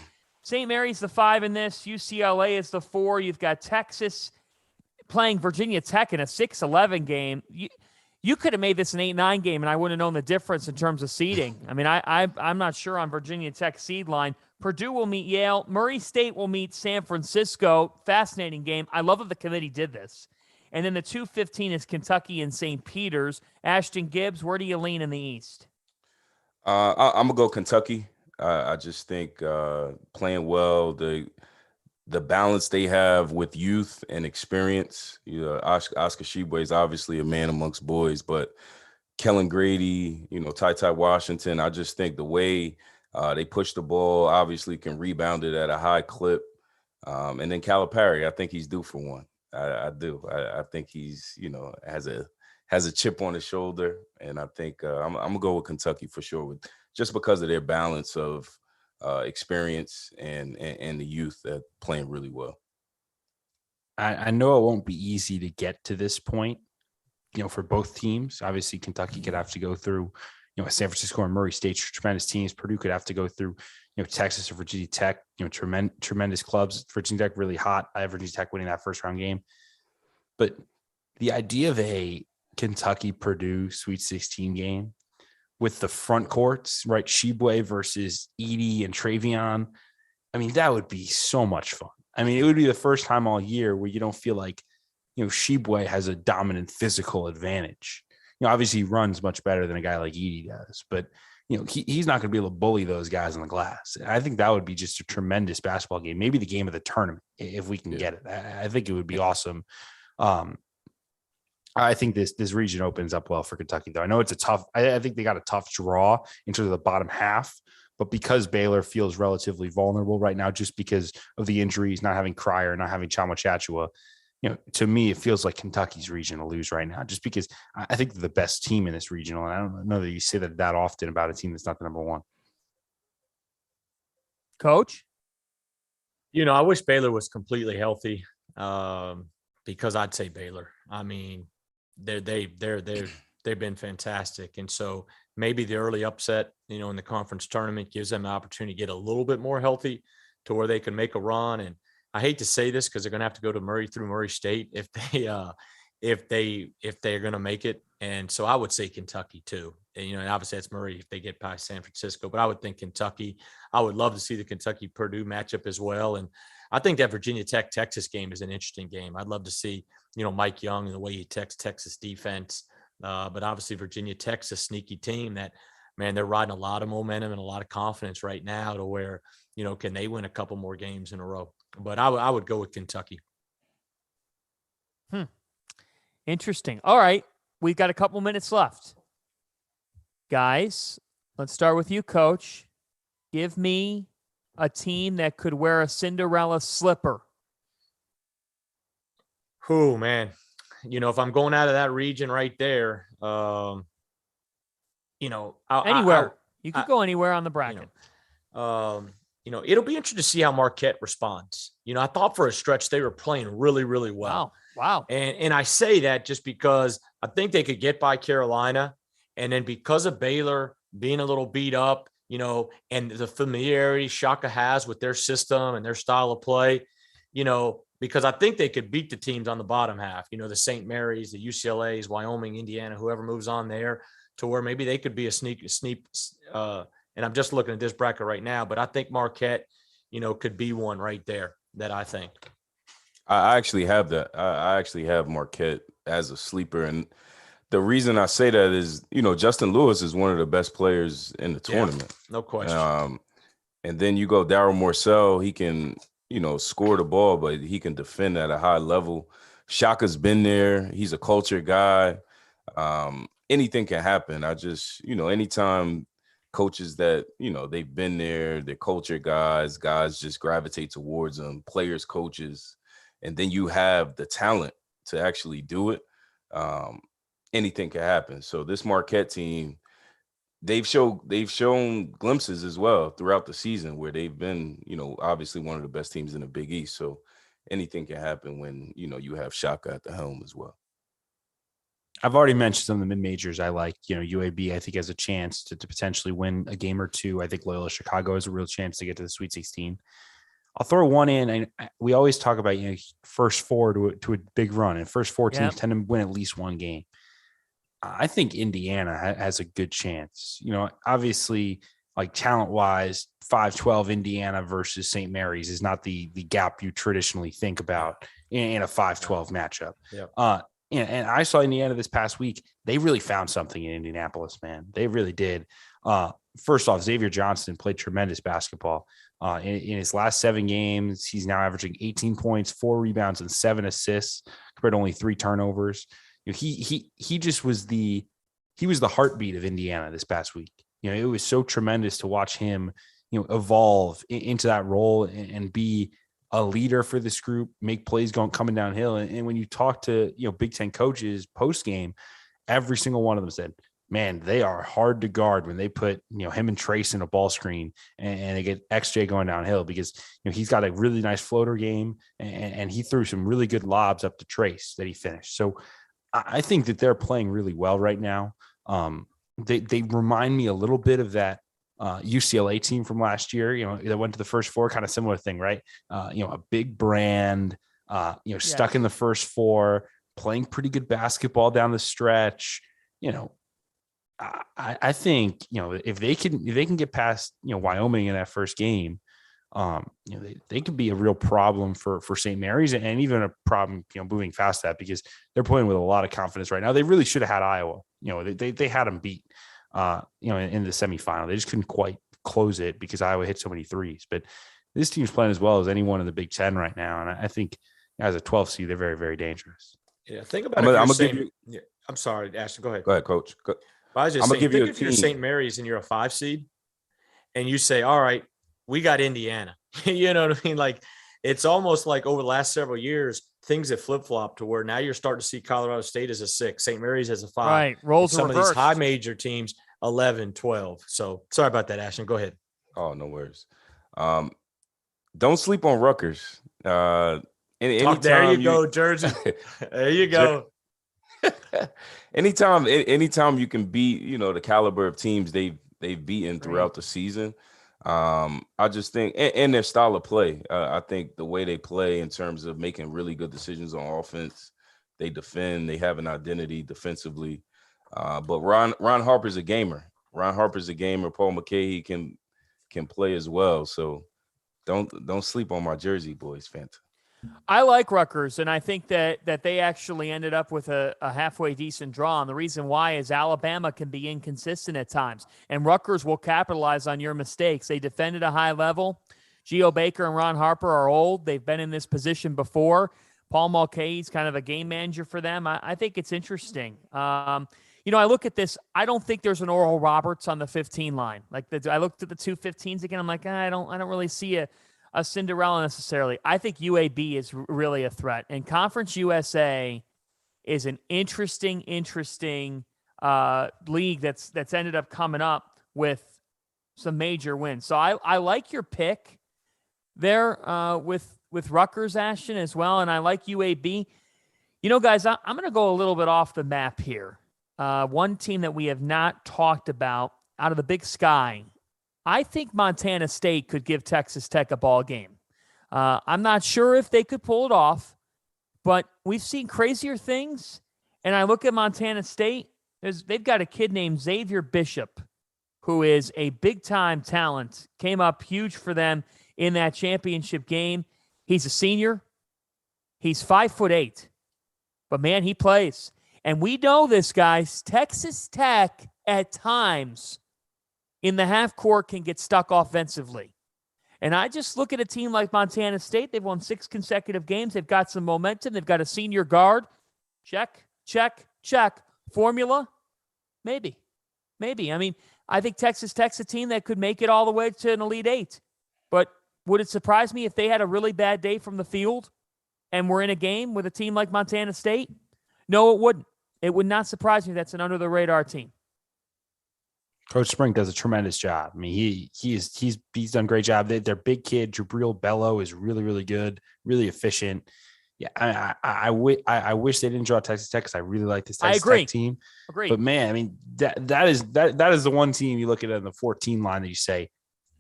St. Mary's the 5 in this. UCLA is the 4. You've got Texas playing Virginia Tech in a 6-11 game. You could have made this an 8-9 game, and I wouldn't have known the difference in terms of seeding. I mean, I'm not sure on Virginia Tech seed line. Purdue will meet Yale. Murray State will meet San Francisco. Fascinating game. I love that the committee did this. And then the 2:15 is Kentucky and St. Peter's. Ashton Gibbs, where do you lean in the East? I'm gonna go Kentucky. I just think playing well, the balance they have with youth and experience. Oscar Tshiebwe is obviously a man amongst boys, but Kellen Grady, Ty Washington, I just think the way they push the ball, obviously can rebound it at a high clip. And then Calipari, I think he's due for one. I do. I think he's, has a chip on his shoulder. And I think I'm gonna go with Kentucky for sure, just because of their balance of experience and the youth that playing really well. I know it won't be easy to get to this point, for both teams. Obviously, Kentucky could have to go through, San Francisco and Murray State, tremendous teams. Purdue could have to go through, Texas or Virginia Tech, tremendous clubs. Virginia Tech really hot. I have Virginia Tech winning that first round game. But the idea of a Kentucky-Purdue Sweet 16 game with the front courts, right? Tshiebwe versus Edey and Travion. I mean, that would be so much fun. I mean, it would be the first time all year where you don't feel like, Tshiebwe has a dominant physical advantage. Obviously he runs much better than a guy like Edey does, but he's not going to be able to bully those guys on the glass. I think that would be just a tremendous basketball game. Maybe the game of the tournament, if we can get it. I think it would be awesome. I think this region opens up well for Kentucky, though. I know it's a tough. I think they got a tough draw into the bottom half, but because Baylor feels relatively vulnerable right now, just because of the injuries, not having Cryer, not having Chama Chachua, to me, it feels like Kentucky's region to lose right now, just because I think they're the best team in this regional, and I don't know that you say that often about a team that's not the number one. Coach, I wish Baylor was completely healthy, because I'd say Baylor. I mean, they've been fantastic, and so maybe the early upset, in the conference tournament gives them an opportunity to get a little bit more healthy to where they can make a run. And I hate to say this because they're going to have to go to Murray State if they're going to make it. And so I would say Kentucky too. And, and obviously that's Murray if they get past San Francisco, but I would think Kentucky. I would love to see the Kentucky Purdue matchup as well. And I think that Virginia Tech Texas game is an interesting game. I'd love to see, Mike Young and the way he texts Texas defense. But obviously Virginia Tech's a sneaky team that, man, they're riding a lot of momentum and a lot of confidence right now to where, can they win a couple more games in a row? But I would go with Kentucky. Interesting. All right. we've got a couple minutes left. Guys, let's start with you, Coach. Give me a team that could wear a Cinderella slipper. Oh, man. If I'm going out of that region right there, anywhere. You could go anywhere on the bracket. It'll be interesting to see how Marquette responds. I thought for a stretch they were playing really, really well. Wow. And I say that just because I think they could get by Carolina. And then because of Baylor being a little beat up, and the familiarity Shaka has with their system and their style of play, because I think they could beat the teams on the bottom half, the St. Mary's, the UCLA's, Wyoming, Indiana, whoever moves on there, to where maybe they could be a sneak. And I'm just looking at this bracket right now, but I think Marquette, could be one right there that I think. I actually have that. I actually have Marquette as a sleeper. And the reason I say that is, Justin Lewis is one of the best players in the tournament. No question. And then you go Darryl Morcell, he can, score the ball, but he can defend at a high level. Shaka's been there. He's a culture guy. Anything can happen. I just, anytime coaches that, they've been there, they're culture guys just gravitate towards them, players, coaches, and then you have the talent to actually do it. Anything can happen. So this Marquette team, they've shown glimpses as well throughout the season where they've been, obviously one of the best teams in the Big East. So anything can happen when, you have Shaka at the helm as well. I've already mentioned some of the mid-majors I like. UAB, I think, has a chance to potentially win a game or two. I think Loyola Chicago has a real chance to get to the Sweet 16. I'll throw one in. And we always talk about, first four to a big run, and first four teams tend to win at least one game. I think Indiana has a good chance. Obviously, like talent-wise, 5-12 Indiana versus St. Mary's is not the gap you traditionally think about in a 5-12 matchup. Yeah. And I saw Indiana this past week. They really found something in Indianapolis, man. They really did. First off, Xavier Johnson played tremendous basketball. In his last 7 games, he's now averaging 18 points, 4 rebounds, and 7 assists, compared to only 3 turnovers. He just was the heartbeat of Indiana this past week. It was so tremendous to watch him, evolve into that role and be a leader for this group, make plays coming downhill. And when you talk to, Big Ten coaches post game, every single one of them said, man, they are hard to guard when they put, him and Trace in a ball screen and they get XJ going downhill, because, he's got a really nice floater game and he threw some really good lobs up to Trace that he finished. So I think that they're playing really well right now. They remind me a little bit of that UCLA team from last year, that went to the first four, kind of similar thing, right? A big brand, stuck in the first four, playing pretty good basketball down the stretch. I think, if they can get past, Wyoming in that first game, they could be a real problem for St. Mary's, and even a problem, moving past that, because they're playing with a lot of confidence right now. They really should have had Iowa. They had them beat, in the semifinal. They just couldn't quite close it because Iowa hit so many threes. But this team's playing as well as anyone in the Big Ten right now, and I think as a 12 seed, they're very, very dangerous. Yeah, think about it. I'm sorry, Ashton. Go ahead. Go ahead, Coach. I was just saying, if you're St. Mary's and you're a 5 seed, and you say, all right, we got Indiana. You know what I mean? Like, it's almost like over the last several years, things have flip-flopped to where now you're starting to see Colorado State as a 6, St. Mary's as a 5. Right, roles some reversed. of these high major teams, 11, 12. So sorry about that, Ashton. Go ahead. Oh, no worries. Don't sleep on Rutgers. There you go, Jersey. There you go. Anytime you can beat, the caliber of teams they've beaten throughout the season, I just think, and their style of play, I think the way they play in terms of making really good decisions on offense, they defend, they have an identity defensively. But Ron Harper's a gamer. Paul McKay can play as well. So don't sleep on my Jersey boys, Fanta. I like Rutgers, and I think that they actually ended up with a halfway decent draw. And the reason why is Alabama can be inconsistent at times, and Rutgers will capitalize on your mistakes. They defend at a high level. Geo Baker and Ron Harper are old. They've been in this position before. Paul Mulcahy's kind of a game manager for them. I think it's interesting. I look at this. I don't think there's an Oral Roberts on the 15 line. I looked at the two 15s again. I'm like, I don't really see a Cinderella necessarily. I think UAB is really a threat, and Conference USA is an interesting league that's ended up coming up with some major wins. So I like your pick there with Rutgers, Ashton, as well, and I like UAB. Guys, I'm going to go a little bit off the map here. One team that we have not talked about out of the Big Sky, I think Montana State could give Texas Tech a ball game. I'm not sure if they could pull it off, but we've seen crazier things. And I look at Montana State, they've got a kid named Xavier Bishop, who is a big-time talent, came up huge for them in that championship game. He's a senior. He's 5'8", but man, he plays. And we know this, guys. Texas Tech, at times, in the half court can get stuck offensively. And I just look at a team like Montana State. They've won 6 consecutive games. They've got some momentum. They've got a senior guard. Check. Formula? Maybe. I mean, I think Texas Tech's a team that could make it all the way to an Elite Eight. But would it surprise me if they had a really bad day from the field and were in a game with a team like Montana State? No, it wouldn't. It would not surprise me. That's an under-the-radar team. Coach Spring does a tremendous job. I mean, he's done a great job. Their big kid, Jabril Bello, is really, really good, really efficient. Yeah, I wish they didn't draw Texas Tech because I really like this Texas Tech team. Agreed. But man, I mean, that is the one team you look at on the 14 line that you say,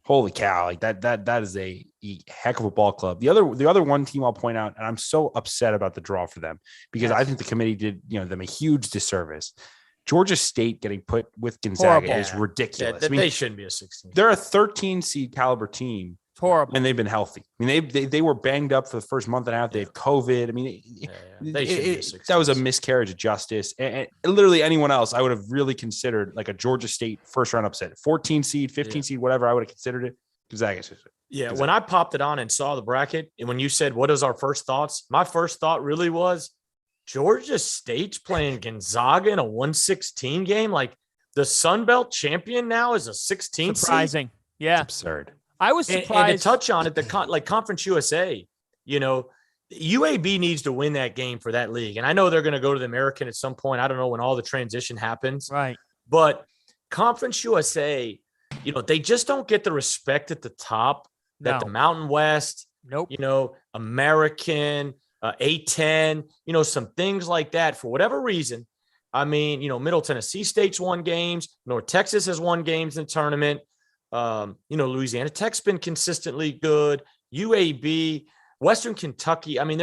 holy cow, like that is a heck of a ball club. The other one team I'll point out, and I'm so upset about the draw for them because I think the committee did them a huge disservice. Georgia State getting put with Gonzaga is ridiculous. Yeah, they shouldn't be a 16. They're a 13 seed caliber team. It's horrible. And they've been healthy. I mean, they were banged up for the first month and a half. They had COVID. I mean, that was a miscarriage of justice. And literally anyone else, I would have really considered like a Georgia State first round upset, 14 seed, 15 seed, whatever. I would have considered it. Gonzaga. Yeah. When I popped it on and saw the bracket, and when you said, what is our first thoughts? My first thought really was Georgia State's playing Gonzaga in a 116 game. Like the Sun Belt champion now is a 16 surprising. Seed. Yeah. It's absurd. I was surprised. And to touch on it, like Conference USA, UAB needs to win that game for that league. And I know they're going to go to the American at some point. I don't know when all the transition happens. Right. But Conference USA, they just don't get the respect at the top that the Mountain West, American, A10, some things like that for whatever reason. I mean, Middle Tennessee State's won games. North Texas has won games in the tournament. Louisiana Tech's been consistently good. UAB, Western Kentucky. I mean,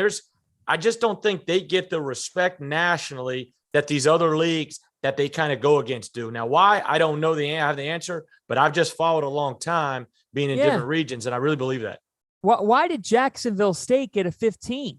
I just don't think they get the respect nationally that these other leagues that they kind of go against do. Now, why? I don't know I have the answer, but I've just followed a long time being in different regions, and I really believe that. Why did Jacksonville State get a 15?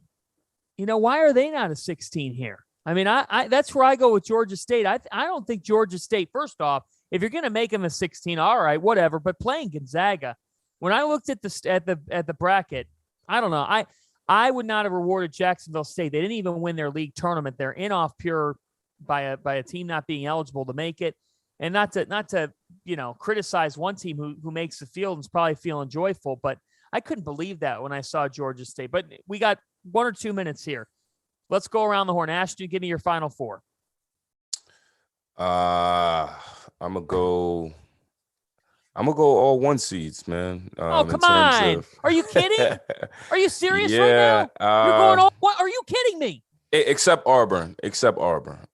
Why are they not a 16 here? I mean, I that's where I go with Georgia State. I don't think Georgia State, first off, if you're going to make them a 16, all right, whatever. But playing Gonzaga, when I looked at the bracket, I don't know. I would not have rewarded Jacksonville State. They didn't even win their league tournament. They're in off pure by a team not being eligible to make it. And not to criticize one team who makes the field and is probably feeling joyful, but I couldn't believe that when I saw Georgia State. But we got 1 or 2 minutes here. Let's go around the horn. Ashton, give me your final four. I'm gonna go all 1 seeds, man. Come on! Are you kidding? Are you serious right now? You're going all. What? Are you kidding me? Except Auburn.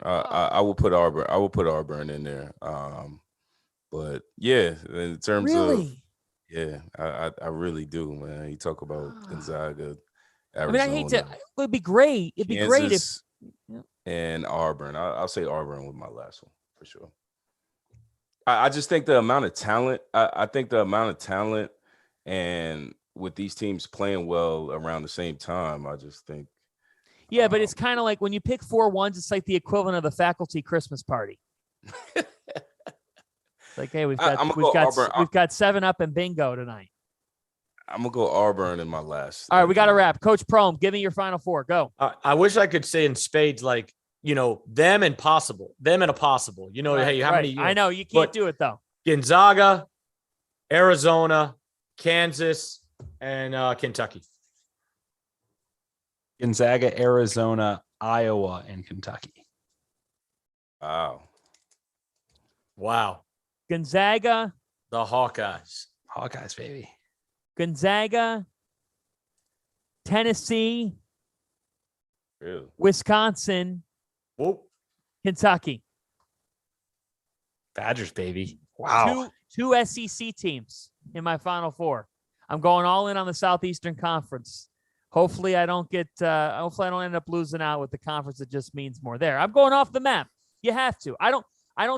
I will put Auburn. I will put Auburn in there. But yeah, in terms of I really do, man. You talk about Gonzaga, Arizona. I mean, I hate to. It would be great. It'd be great if. And Auburn. I'll say Auburn with my last one for sure. I just think the amount of talent. I think the amount of talent, and with these teams playing well around the same time, I just think. Yeah, but it's kind of like when you pick 4 ones, it's like the equivalent of the faculty Christmas party. Like, hey, we've got 7-Up and bingo tonight. I'm gonna go Auburn in my last. All right, we got to wrap. Coach Prohm, give me your final four. Go. I wish I could say in spades, like, them and a possible. Right, Hey, how right. many? I know you can't do it though. Gonzaga, Arizona, Kansas, and Kentucky. Gonzaga, Arizona, Iowa, and Kentucky. Wow. Gonzaga. The Hawkeyes. Hawkeyes, baby. Gonzaga, Tennessee, Really? Wisconsin, Kentucky. Badgers, baby. Wow. Two SEC teams in my final four. I'm going all in on the Southeastern Conference. Hopefully I don't end up losing out with the conference that just means more there. I'm going off the map. You have to. I don't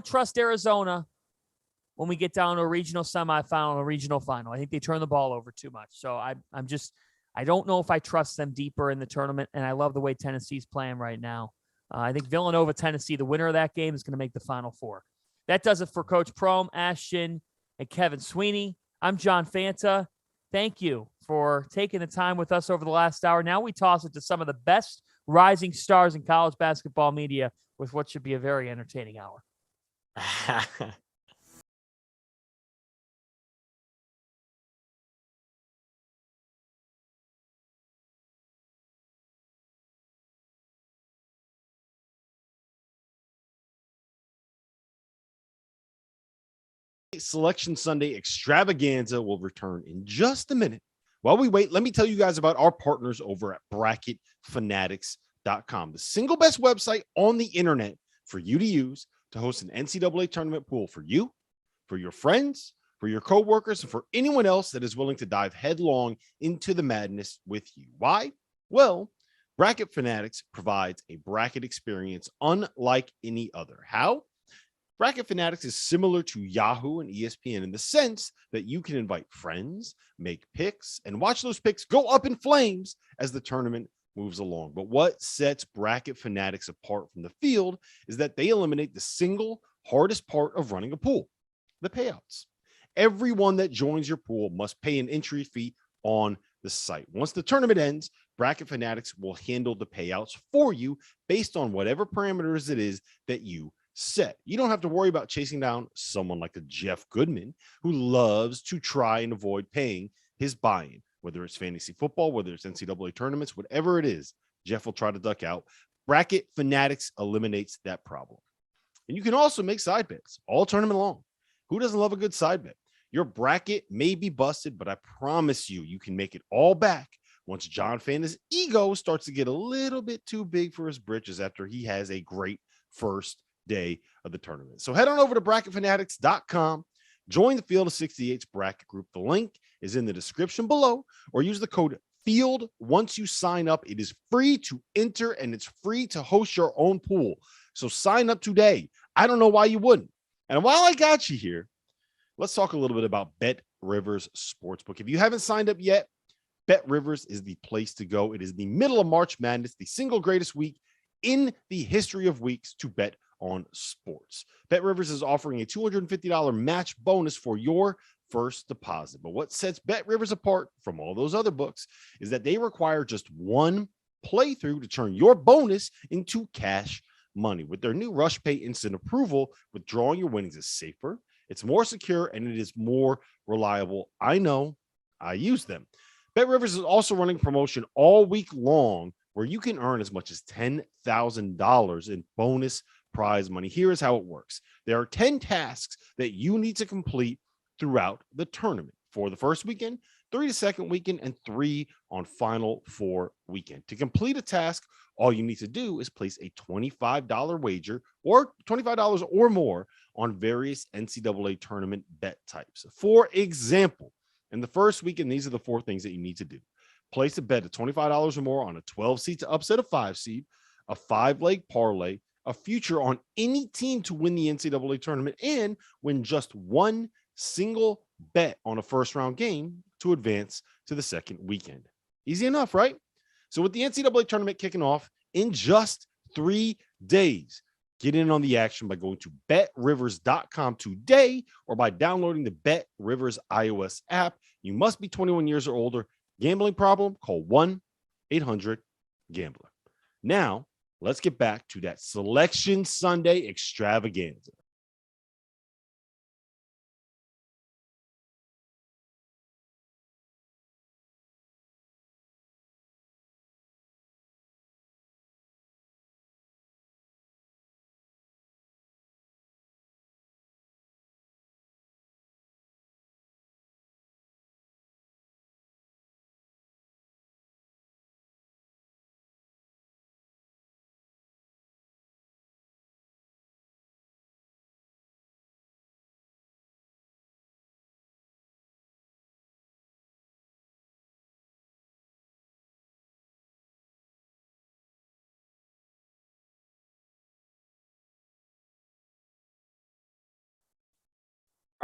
trust Arizona when we get down to a regional semifinal, a regional final. I think they turn the ball over too much. So I don't know if I trust them deeper in the tournament, and I love the way Tennessee's playing right now. I think Villanova, Tennessee, the winner of that game is going to make the Final Four. That does it for Coach Prohm, Ashton, and Kevin Sweeney. I'm John Fanta. Thank you for taking the time with us over the last hour. Now we toss it to some of the best rising stars in college basketball media with what should be a very entertaining hour. Selection Sunday Extravaganza will return in just a minute. While we wait, let me tell you guys about our partners over at bracketfanatics.com, the single best website on the internet for you to use to host an NCAA tournament pool for you, for your friends, for your coworkers, and for anyone else that is willing to dive headlong into the madness with you. Why? Well, Bracket Fanatics provides a bracket experience unlike any other. How? Bracket Fanatics is similar to Yahoo and ESPN in the sense that you can invite friends, make picks, and watch those picks go up in flames as the tournament moves along. But what sets Bracket Fanatics apart from the field is that they eliminate the single hardest part of running a pool, the payouts. Everyone that joins your pool must pay an entry fee on the site. Once the tournament ends, Bracket Fanatics will handle the payouts for you based on whatever parameters it is that you set. You don't have to worry about chasing down someone like a Jeff Goodman who loves to try and avoid paying his buy-in, whether it's fantasy football, whether it's NCAA tournaments, whatever it is. Jeff will try to duck out. Bracket Fanatics eliminates that problem. And you can also make side bets all tournament long. Who doesn't love a good side bet? Your bracket may be busted, but I promise you can make it all back once John Fanta's ego starts to get a little bit too big for his britches after he has a great first day of the tournament. So head on over to bracketfanatics.com, join the Field of 68's bracket group. The link is in the description below, or use the code FIELD once you sign up. It is free to enter and it's free to host your own pool. So sign up today. I don't know why you wouldn't. And while I got you here, let's talk a little bit about Bet Rivers Sportsbook. If you haven't signed up yet, Bet Rivers is the place to go. It is the middle of March Madness, the single greatest week in the history of weeks to bet on sports. Bet Rivers is offering a $250 match bonus for your first deposit. But what sets Bet Rivers apart from all those other books is that they require just one playthrough to turn your bonus into cash money. With their new Rush Pay instant approval, withdrawing your winnings is safer, it's more secure, and it is more reliable. I know, I use them. Bet Rivers is also running a promotion all week long where you can earn as much as $10,000 in bonus prize money. Here is how it works. There are 10 tasks that you need to complete throughout the tournament. For the first weekend, 3 the second weekend, and 3 on Final Four weekend. To complete a task, all you need to do is place a $25 wager or $25 or more on various NCAA tournament bet types. For example, in the first weekend, these are the 4 things that you need to do. Place a bet of $25 or more on a 12 seed to upset a 5 seed, a 5-leg parlay, a future on any team to win the NCAA tournament, and win just one single bet on a first round game to advance to the second weekend. Easy enough, right? So with the NCAA tournament kicking off in just 3 days, Get in on the action by going to betrivers.com today or by downloading the BetRivers iOS app. You must be 21 years or older. Gambling problem? Call 1-800-GAMBLER. Now, let's get back to that Selection Sunday extravaganza.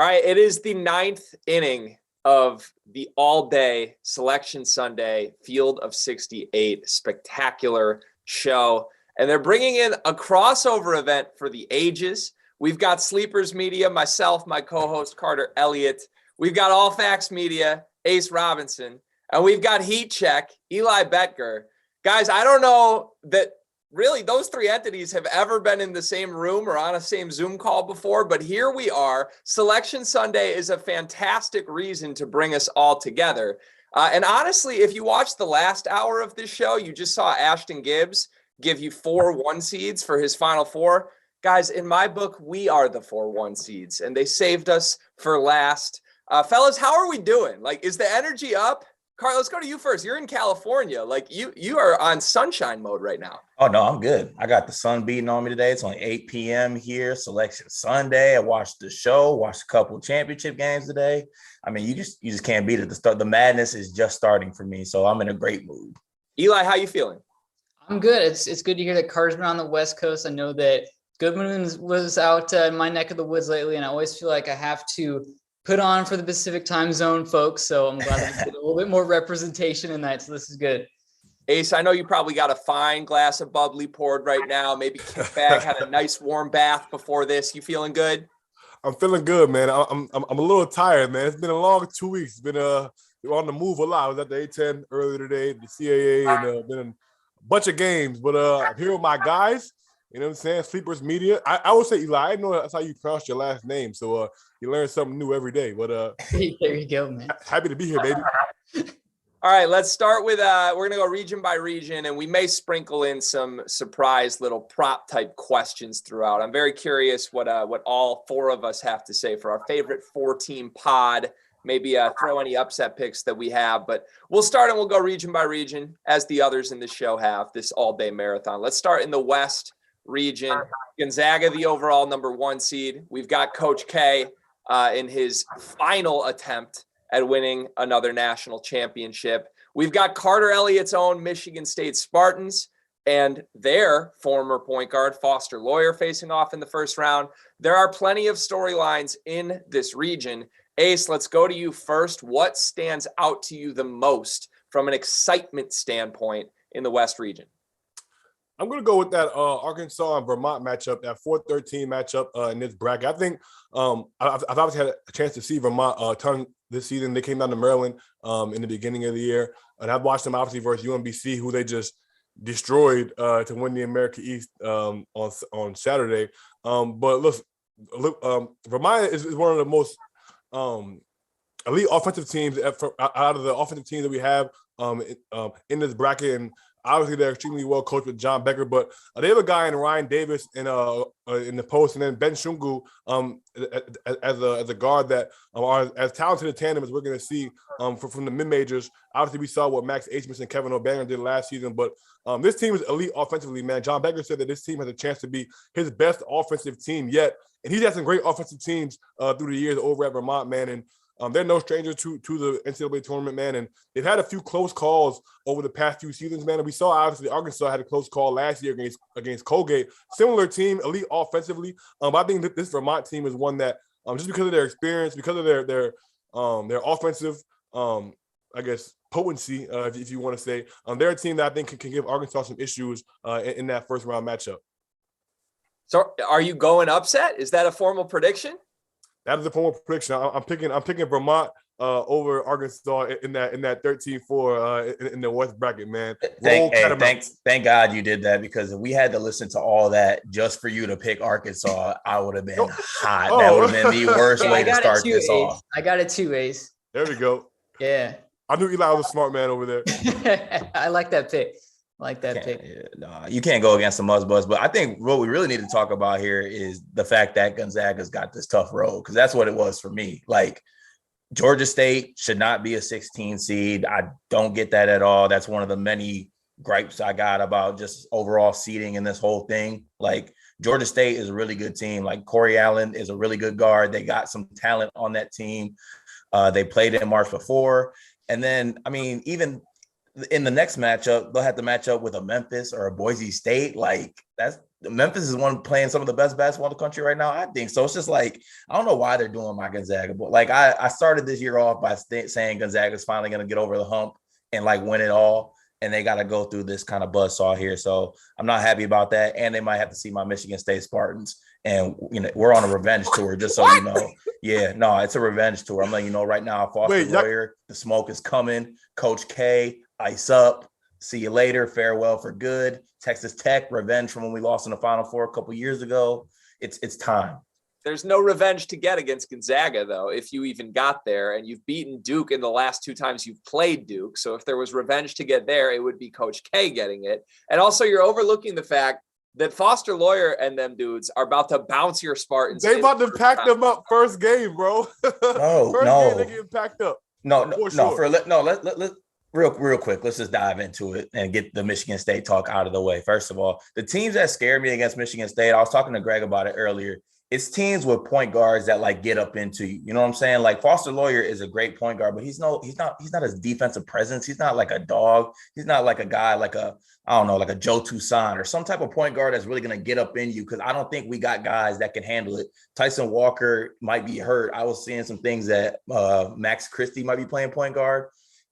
All right, it is the 9th inning of the all-day Selection Sunday Field of 68 spectacular show. And they're bringing in a crossover event for the ages. We've got Sleepers Media, myself, my co-host Carter Elliott. We've got All Facts Media, Ace Robinson. And we've got Heat Check, Eli Betger. Guys, I don't know that really those three entities have ever been in the same room or on a same Zoom call before, but here we are. Selection Sunday is a fantastic reason to bring us all together. And honestly, if you watched the last hour of this show, you just saw Ashton Gibbs give you 4 1 seeds for his Final Four. Guys, in my book, we are the 4 1 seeds, and they saved us for last. Fellas, how are we doing? Like, is the energy up? Carl, let's go to you first. You're in California. Like you are on sunshine mode right now. Oh no, I'm good. I got the sun beating on me today. It's only 8 p.m. here. Selection Sunday. I watched the show, watched a couple of championship games today. I mean, you just can't beat it. The madness is just starting for me, so I'm in a great mood. Eli, how you feeling? I'm good. It's good to hear that Carter's been on the West Coast. I know that Goodman was out in my neck of the woods lately, and I always feel like I have to put on for the Pacific time zone folks. So I'm glad I get a little bit more representation in that. So this is good. Ace, I know you probably got a fine glass of bubbly poured right now. Maybe kick back, had a nice warm bath before this. You feeling good? I'm feeling good, man. I'm a little tired, man. It's been a long 2 weeks. It's been on the move a lot. I was at the A10 earlier today, the CAA, and been in a bunch of games. But I'm here with my guys. You know what I'm saying? Sleepers Media. I would say, Eli, I know that's how you pronounce your last name. So you learn something new every day. But there you go, man. Happy to be here, baby. All right, let's start with we're gonna go region by region, and we may sprinkle in some surprise little prop type questions throughout. I'm very curious what all 4 of us have to say for our favorite 4-team pod. Maybe throw any upset picks that we have, but we'll start and we'll go region by region as the others in the show have this all day marathon. Let's start in the West region. Gonzaga, the overall number 1 seed. We've got Coach K in his final attempt at winning another national championship. We've got Carter Elliott's own Michigan State Spartans and their former point guard, Foster Loyer, facing off in the first round. There are plenty of storylines in this region. Ace, let's go to you first. What stands out to you the most from an excitement standpoint in the West region? I'm going to go with that Arkansas and Vermont matchup, that 4-13 matchup in this bracket. I think I've obviously had a chance to see Vermont a ton this season. They came down to Maryland in the beginning of the year, and I've watched them obviously versus UMBC, who they just destroyed to win the America East on Saturday. But look, Vermont is one of the most elite offensive teams out of the offensive teams that we have in this bracket, and obviously they're extremely well coached with John Becker, but they have a guy in Ryan Davis in the post, and then Ben Shungu as a guard that are as talented a tandem as we're going to see from the mid-majors. Obviously, we saw what Max Achmus and Kevin O'Banner did last season, but this team is elite offensively, man. John Becker said that this team has a chance to be his best offensive team yet, and he's had some great offensive teams through the years over at Vermont, man, and they're no stranger to the NCAA tournament, man, and they've had a few close calls over the past few seasons, man. And we saw obviously Arkansas had a close call last year against Colgate. Similar team, elite offensively. But I think that this Vermont team is one that just because of their experience, because of their offensive, I guess, potency, if you want to say, they're a team that I think can give Arkansas some issues in that first round matchup. So are you going upset? Is that a formal prediction? That is a formal prediction. I'm picking Vermont over Arkansas in that 13-4 in the West bracket, man. Thank God you did that, because if we had to listen to all that just for you to pick Arkansas, I would have been hot. That would have been the worst way to start this off. I got it too, Ace. There we go. Yeah. I knew Eli was a smart man over there. I like that pick. You can't go against the Muzz, but I think what we really need to talk about here is the fact that Gonzaga's got this tough road, because that's what it was for me. Like, Georgia State should not be a 16 seed. I don't get that at all. That's one of the many gripes I got about just overall seeding in this whole thing. Like, Georgia State is a really good team. Like, Corey Allen is a really good guard. They got some talent on that team. They played in March before. And then, I mean, even in the next matchup, they'll have to match up with a Memphis or a Boise State. Like, Memphis is one playing some of the best basketball in the country right now, I think. So it's just like, I don't know why they're doing my Gonzaga, but like I started this year off by saying Gonzaga's finally going to get over the hump and like win it all. And they got to go through this kind of buzzsaw here. So I'm not happy about that. And they might have to see my Michigan State Spartans. And, we're on a revenge tour, just so you know. Yeah, no, it's a revenge tour. I'm letting you know right now, Foster Lawyer, the smoke is coming. Coach K, ice up. See you later. Farewell for good. Texas Tech, revenge from when we lost in the Final Four a couple years ago. It's time. There's no revenge to get against Gonzaga, though, if you even got there, and you've beaten Duke in the last 2 times you've played Duke. So if there was revenge to get there, it would be Coach K getting it. And also, you're overlooking the fact that Foster Lawyer and them dudes are about to bounce your Spartans. They about to pack them up first game, bro. No, game, they getting packed up. Let's real quick. Let's just dive into it and get the Michigan State talk out of the way. First of all, the teams that scared me against Michigan State, I was talking to Greg about it earlier. It's teams with point guards that like get up into you. You know what I'm saying? Like, Foster Lawyer is a great point guard, but he's not a defensive presence. He's not like a dog. He's not like a guy like like a Joe Toussaint or some type of point guard that's really going to get up in you, because I don't think we got guys that can handle it. Tyson Walker might be hurt. I was seeing some things that Max Christie might be playing point guard.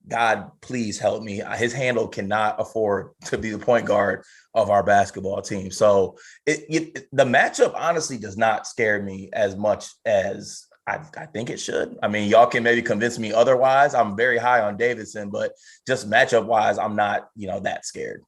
God, please help me. His handle cannot afford to be the point guard of our basketball team. So the matchup honestly does not scare me as much as I think it should. I mean, y'all can maybe convince me otherwise. I'm very high on Davidson, but just matchup wise, I'm not, that scared.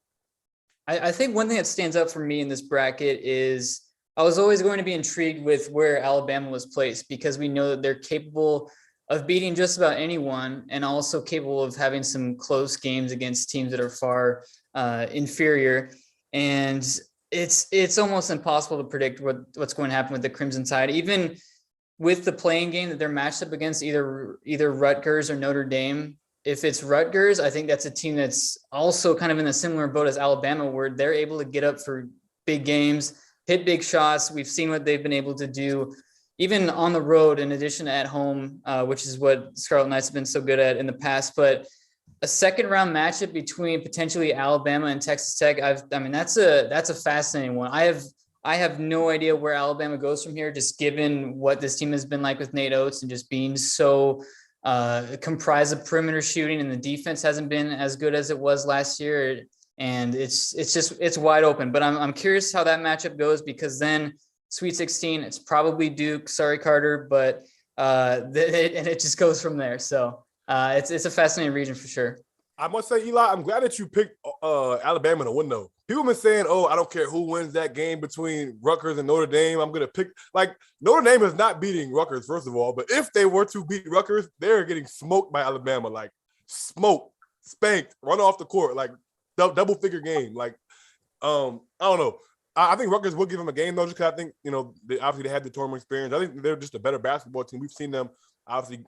I think one thing that stands out for me in this bracket is I was always going to be intrigued with where Alabama was placed, because we know that they're capable of beating just about anyone, and also capable of having some close games against teams that are far inferior. And it's almost impossible to predict what's going to happen with the Crimson Tide, even with the playing game that they're matched up against, either Rutgers or Notre Dame. If it's Rutgers, I think that's a team that's also kind of in a similar boat as Alabama, where they're able to get up for big games, hit big shots. We've seen what they've been able to do, even on the road, in addition to at home, which is what Scarlet Knights have been so good at in the past. But a second round matchup between potentially Alabama and Texas Tech, that's a fascinating one. I have no idea where Alabama goes from here, just given what this team has been like with Nate Oates and just being so comprised of perimeter shooting, and the defense hasn't been as good as it was last year. And it's wide open. But I'm curious how that matchup goes, because then Sweet 16, it's probably Duke. Sorry, Carter, but and it just goes from there. So it's a fascinating region for sure. I must say, Eli, I'm glad that you picked Alabama to win, though. People have been saying, I don't care who wins that game between Rutgers and Notre Dame. I'm going to pick – like, Notre Dame is not beating Rutgers, first of all. But if they were to beat Rutgers, they're getting smoked by Alabama. Like, smoked, spanked, run off the court, like, double-figure game. Like, I don't know. I think Rutgers will give them a game, though, just because I think, they had the tournament experience. I think they're just a better basketball team. We've seen them obviously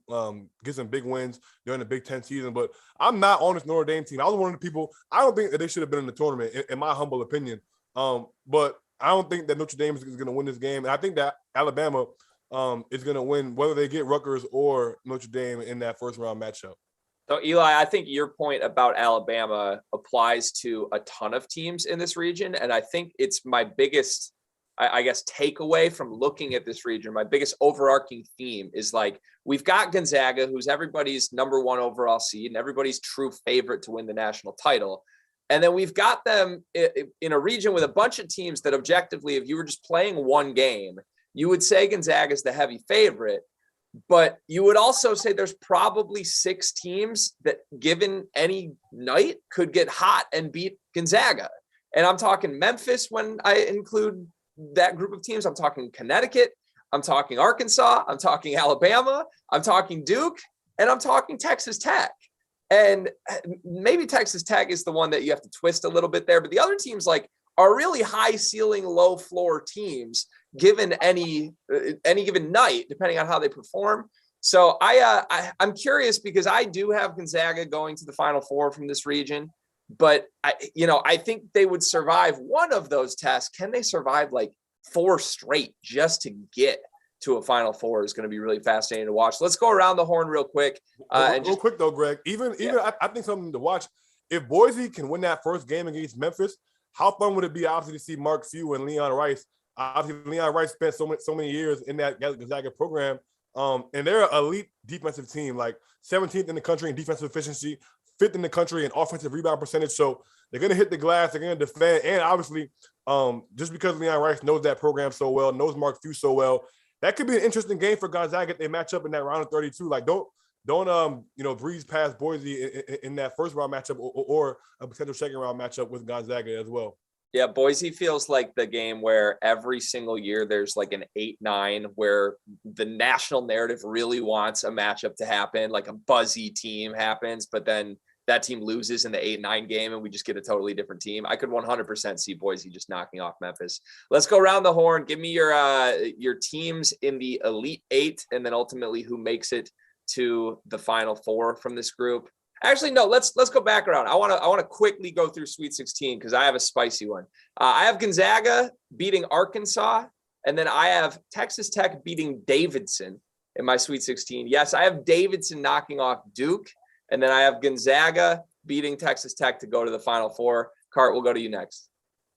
get some big wins during the Big Ten season, but I'm not on this Notre Dame team. I was one of the people, I don't think that they should have been in the tournament, in my humble opinion. But I don't think that Notre Dame is going to win this game. And I think that Alabama is going to win, whether they get Rutgers or Notre Dame in that first round matchup. So, Eli, I think your point about Alabama applies to a ton of teams in this region. And I think it's my biggest, I guess, takeaway from looking at this region. My biggest overarching theme is, like, we've got Gonzaga, who's everybody's number 1 overall seed and everybody's true favorite to win the national title. And then we've got them in a region with a bunch of teams that objectively, if you were just playing one game, you would say Gonzaga is the heavy favorite. But you would also say there's probably 6 teams that, given any night, could get hot and beat Gonzaga. And I'm talking Memphis when I include that group of teams. I'm talking Connecticut. I'm talking Arkansas. I'm talking Alabama. I'm talking Duke. And I'm talking Texas Tech. And maybe Texas Tech is the one that you have to twist a little bit there. But the other teams are really high ceiling, low floor teams given any given night, depending on how they perform. So I'm curious because I do have Gonzaga going to the Final Four from this region, but I think they would survive one of those tests. Can they survive 4 straight just to get to a Final Four is going to be really fascinating to watch. Let's go around the horn real quick. Real quick though, Greg, even I think something to watch. If Boise can win that first game against Memphis, how fun would it be obviously to see Mark Few and Leon Rice? Obviously, Leon Rice spent so many years in that Gonzaga program, and they're an elite defensive team, 17th in the country in defensive efficiency, 5th in the country in offensive rebound percentage. So they're going to hit the glass, they're going to defend, and obviously, just because Leon Rice knows that program so well, knows Mark Few so well, that could be an interesting game for Gonzaga if they match up in that round of 32. Don't breeze past Boise in that first round matchup or a potential second round matchup with Gonzaga as well. Yeah, Boise feels like the game where every single year there's an 8-9 where the national narrative really wants a matchup to happen, a buzzy team happens, but then that team loses in the 8-9 game and we just get a totally different team. I could 100% see Boise just knocking off Memphis. Let's go around the horn. Give me your teams in the Elite 8 and then ultimately who makes it to the Final Four from this group. Actually, no, let's go back around. I want to quickly go through Sweet 16 because I have a spicy one. I have Gonzaga beating Arkansas, and then I have Texas Tech beating Davidson in my Sweet 16. Yes, I have Davidson knocking off Duke, and then I have Gonzaga beating Texas Tech to go to the Final Four. Cart, we'll go to you next.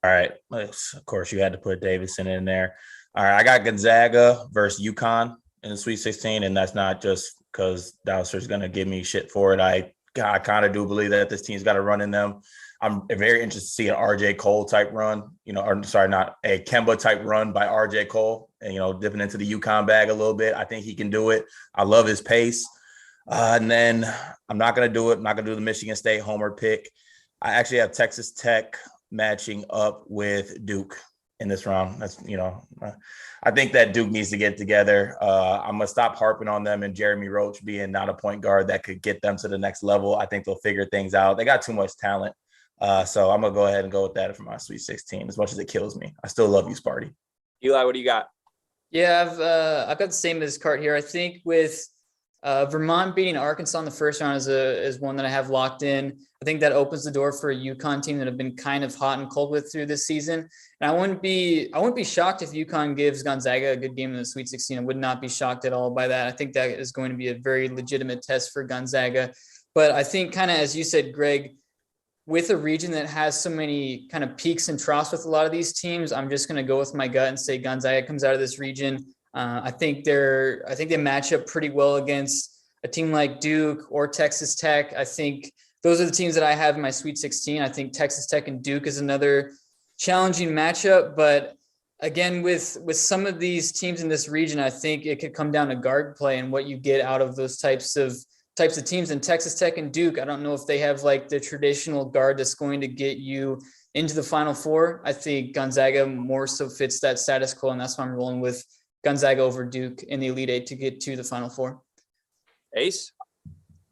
All right. Of course, you had to put Davidson in there. All right, I got Gonzaga versus UConn in the Sweet 16, and that's not just because Dauster's going to give me shit for it. I kind of do believe that this team's got a run in them. I'm very interested to see an RJ Cole type run, not a Kemba type run by RJ Cole and, dipping into the UConn bag a little bit. I think he can do it. I love his pace. And then I'm not going to do it. I'm not going to do the Michigan State homer pick. I actually have Texas Tech matching up with Duke in this round. That's, I think that Duke needs to get together. I'm going to stop harping on them and Jeremy Roach being not a point guard that could get them to the next level. I think they'll figure things out. They got too much talent. So I'm going to go ahead and go with that for my Sweet 16, as much as it kills me. I still love you, Sparty. Eli, what do you got? Yeah, I've got the same as Cart here. I think with Vermont beating Arkansas in the first round is one that I have locked in. I think that opens the door for a UConn team that have been kind of hot and cold with through this season. And I wouldn't be shocked if UConn gives Gonzaga a good game in the Sweet 16. I would not be shocked at all by that. I think that is going to be a very legitimate test for Gonzaga. But I think kind of, as you said, Greg, with a region that has so many kind of peaks and troughs with a lot of these teams, I'm just going to go with my gut and say Gonzaga comes out of this region. I think they match up pretty well against a team like Duke or Texas Tech. I think those are the teams that I have in my Sweet 16. I think Texas Tech and Duke is another challenging matchup. But again, with some of these teams in this region, I think it could come down to guard play and what you get out of those types of teams. And Texas Tech and Duke, I don't know if they have the traditional guard that's going to get you into the Final Four. I think Gonzaga more so fits that status quo, and that's why I'm rolling with Gonzaga over Duke in the Elite 8 to get to the Final Four. Ace?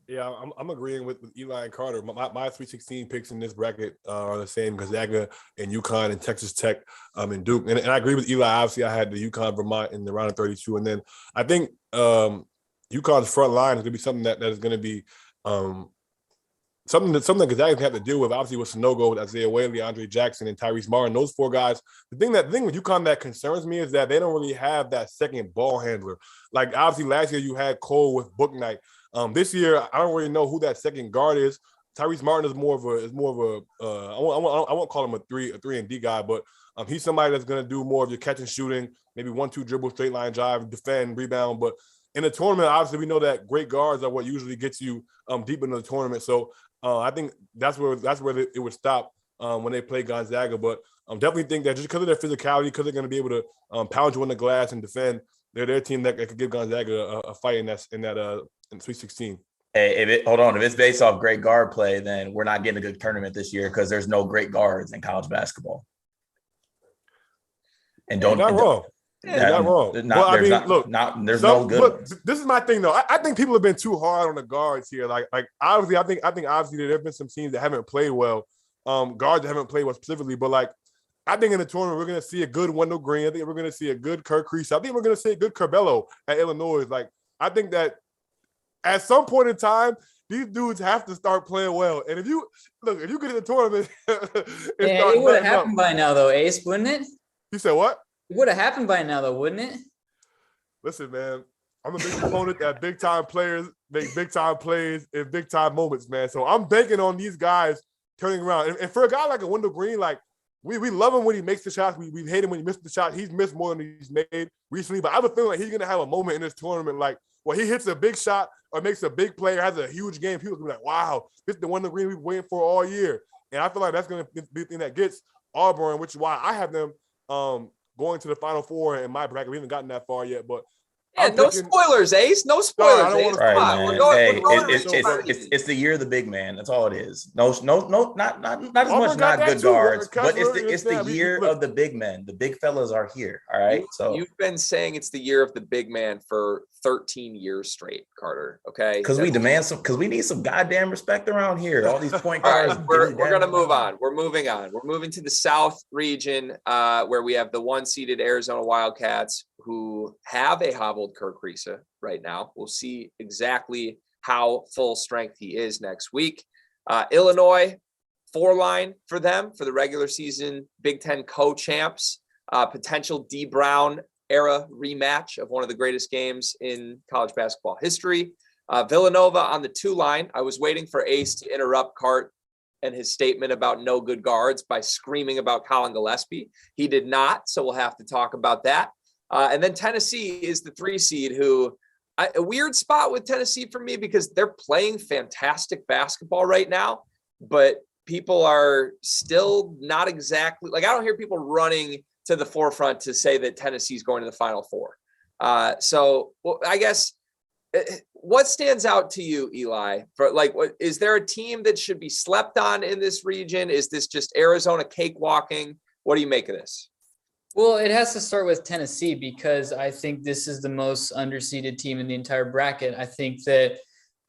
Yeah, I'm agreeing with Eli and Carter. My Sweet 16 picks in this bracket are the same: Gonzaga and UConn and Texas Tech and Duke. And I agree with Eli. Obviously, I had the UConn Vermont in the round of 32. And then I think UConn's front line is going to be something that is going to be something that Gonzaga can have to deal with, obviously, with Sanogo, with Isaiah Whaley, Andre Jackson, and Tyrese Martin. Those 4 guys. The thing with UConn that concerns me is that they don't really have that second ball handler. Obviously, last year you had Cole with Bouknight. This year, I don't really know who that second guard is. Tyrese Martin is more of a I won't call him a 3-and-D guy, but he's somebody that's going to do more of your catch and shooting, maybe 1-2 dribble, straight line drive, defend, rebound. But in the tournament, obviously, we know that great guards are what usually gets you deep into the tournament. So I think that's where it would stop when they play Gonzaga. But I definitely think that just because of their physicality, because they're going to be able to pound you on the glass and defend, they're their team that could give Gonzaga a fight in Sweet 16. Hey, hold on. If it's based off great guard play, then we're not getting a good tournament this year because there's no great guards in college basketball. And You're not wrong. You're not wrong. There's no good ones. This is my thing, though. I think people have been too hard on the guards here. Like obviously, I think obviously there have been some teams that haven't played well, guards that haven't played well specifically. But like, I think in the tournament we're going to see a good Wendell Green. I think we're going to see a good Kirk Creasy. I think we're going to see a good Curbelo at Illinois. Like, I think that at some point in time, these dudes have to start playing well. And if you get in the tournament, it would have happened by now, though, Ace, wouldn't it? You said what? It would have happened by now, though, wouldn't it? Listen, man, I'm a big proponent that big time players make big time plays in big time moments, man. So I'm banking on these guys turning around. And for a guy like a Wendell Green, like we love him when he makes the shots. We hate him when he misses the shot. He's missed more than he's made recently. But I have a feeling like he's gonna have a moment in this tournament, like where he hits a big shot or makes a big play or has a huge game. People will be like, "Wow, this is the Wendell Green we've been waiting for all year." And I feel like that's gonna be the thing that gets Auburn, which is why I have them going to the Final Four in my bracket. We haven't gotten that far yet, but no spoilers, Ace. No spoilers, Ace. Come on, we're going. It's the year of the big man. That's all it is. No, not as much not good guards, but it's the year of the big men. The big fellas are here. All right. So you've been saying it's the year of the big man for 13 years straight, Carter. Okay. Because we need some goddamn respect around here. All these point guards. We're gonna move on. We're moving on. We're moving to the South region, where we have the 1-seeded Arizona Wildcats, who have a hobbled Kirk Creasy right now. We'll see exactly how full strength he is next week. Illinois, 4-line for them for the regular season Big Ten co-champs. Potential D. Brown era rematch of one of the greatest games in college basketball history. Villanova on the 2-line. I was waiting for Ace to interrupt Cart and his statement about no good guards by screaming about Colin Gillespie. He did not, so we'll have to talk about that. And then Tennessee is the 3-seed, who a weird spot with Tennessee for me because they're playing fantastic basketball right now, but people are still not exactly like, I don't hear people running to the forefront to say that Tennessee's going to the Final Four. So I guess what stands out to you, Eli, for like, is there a team that should be slept on in this region? Is this just Arizona cakewalking? What do you make of this? Well, it has to start with Tennessee because I think this is the most underseeded team in the entire bracket. I think that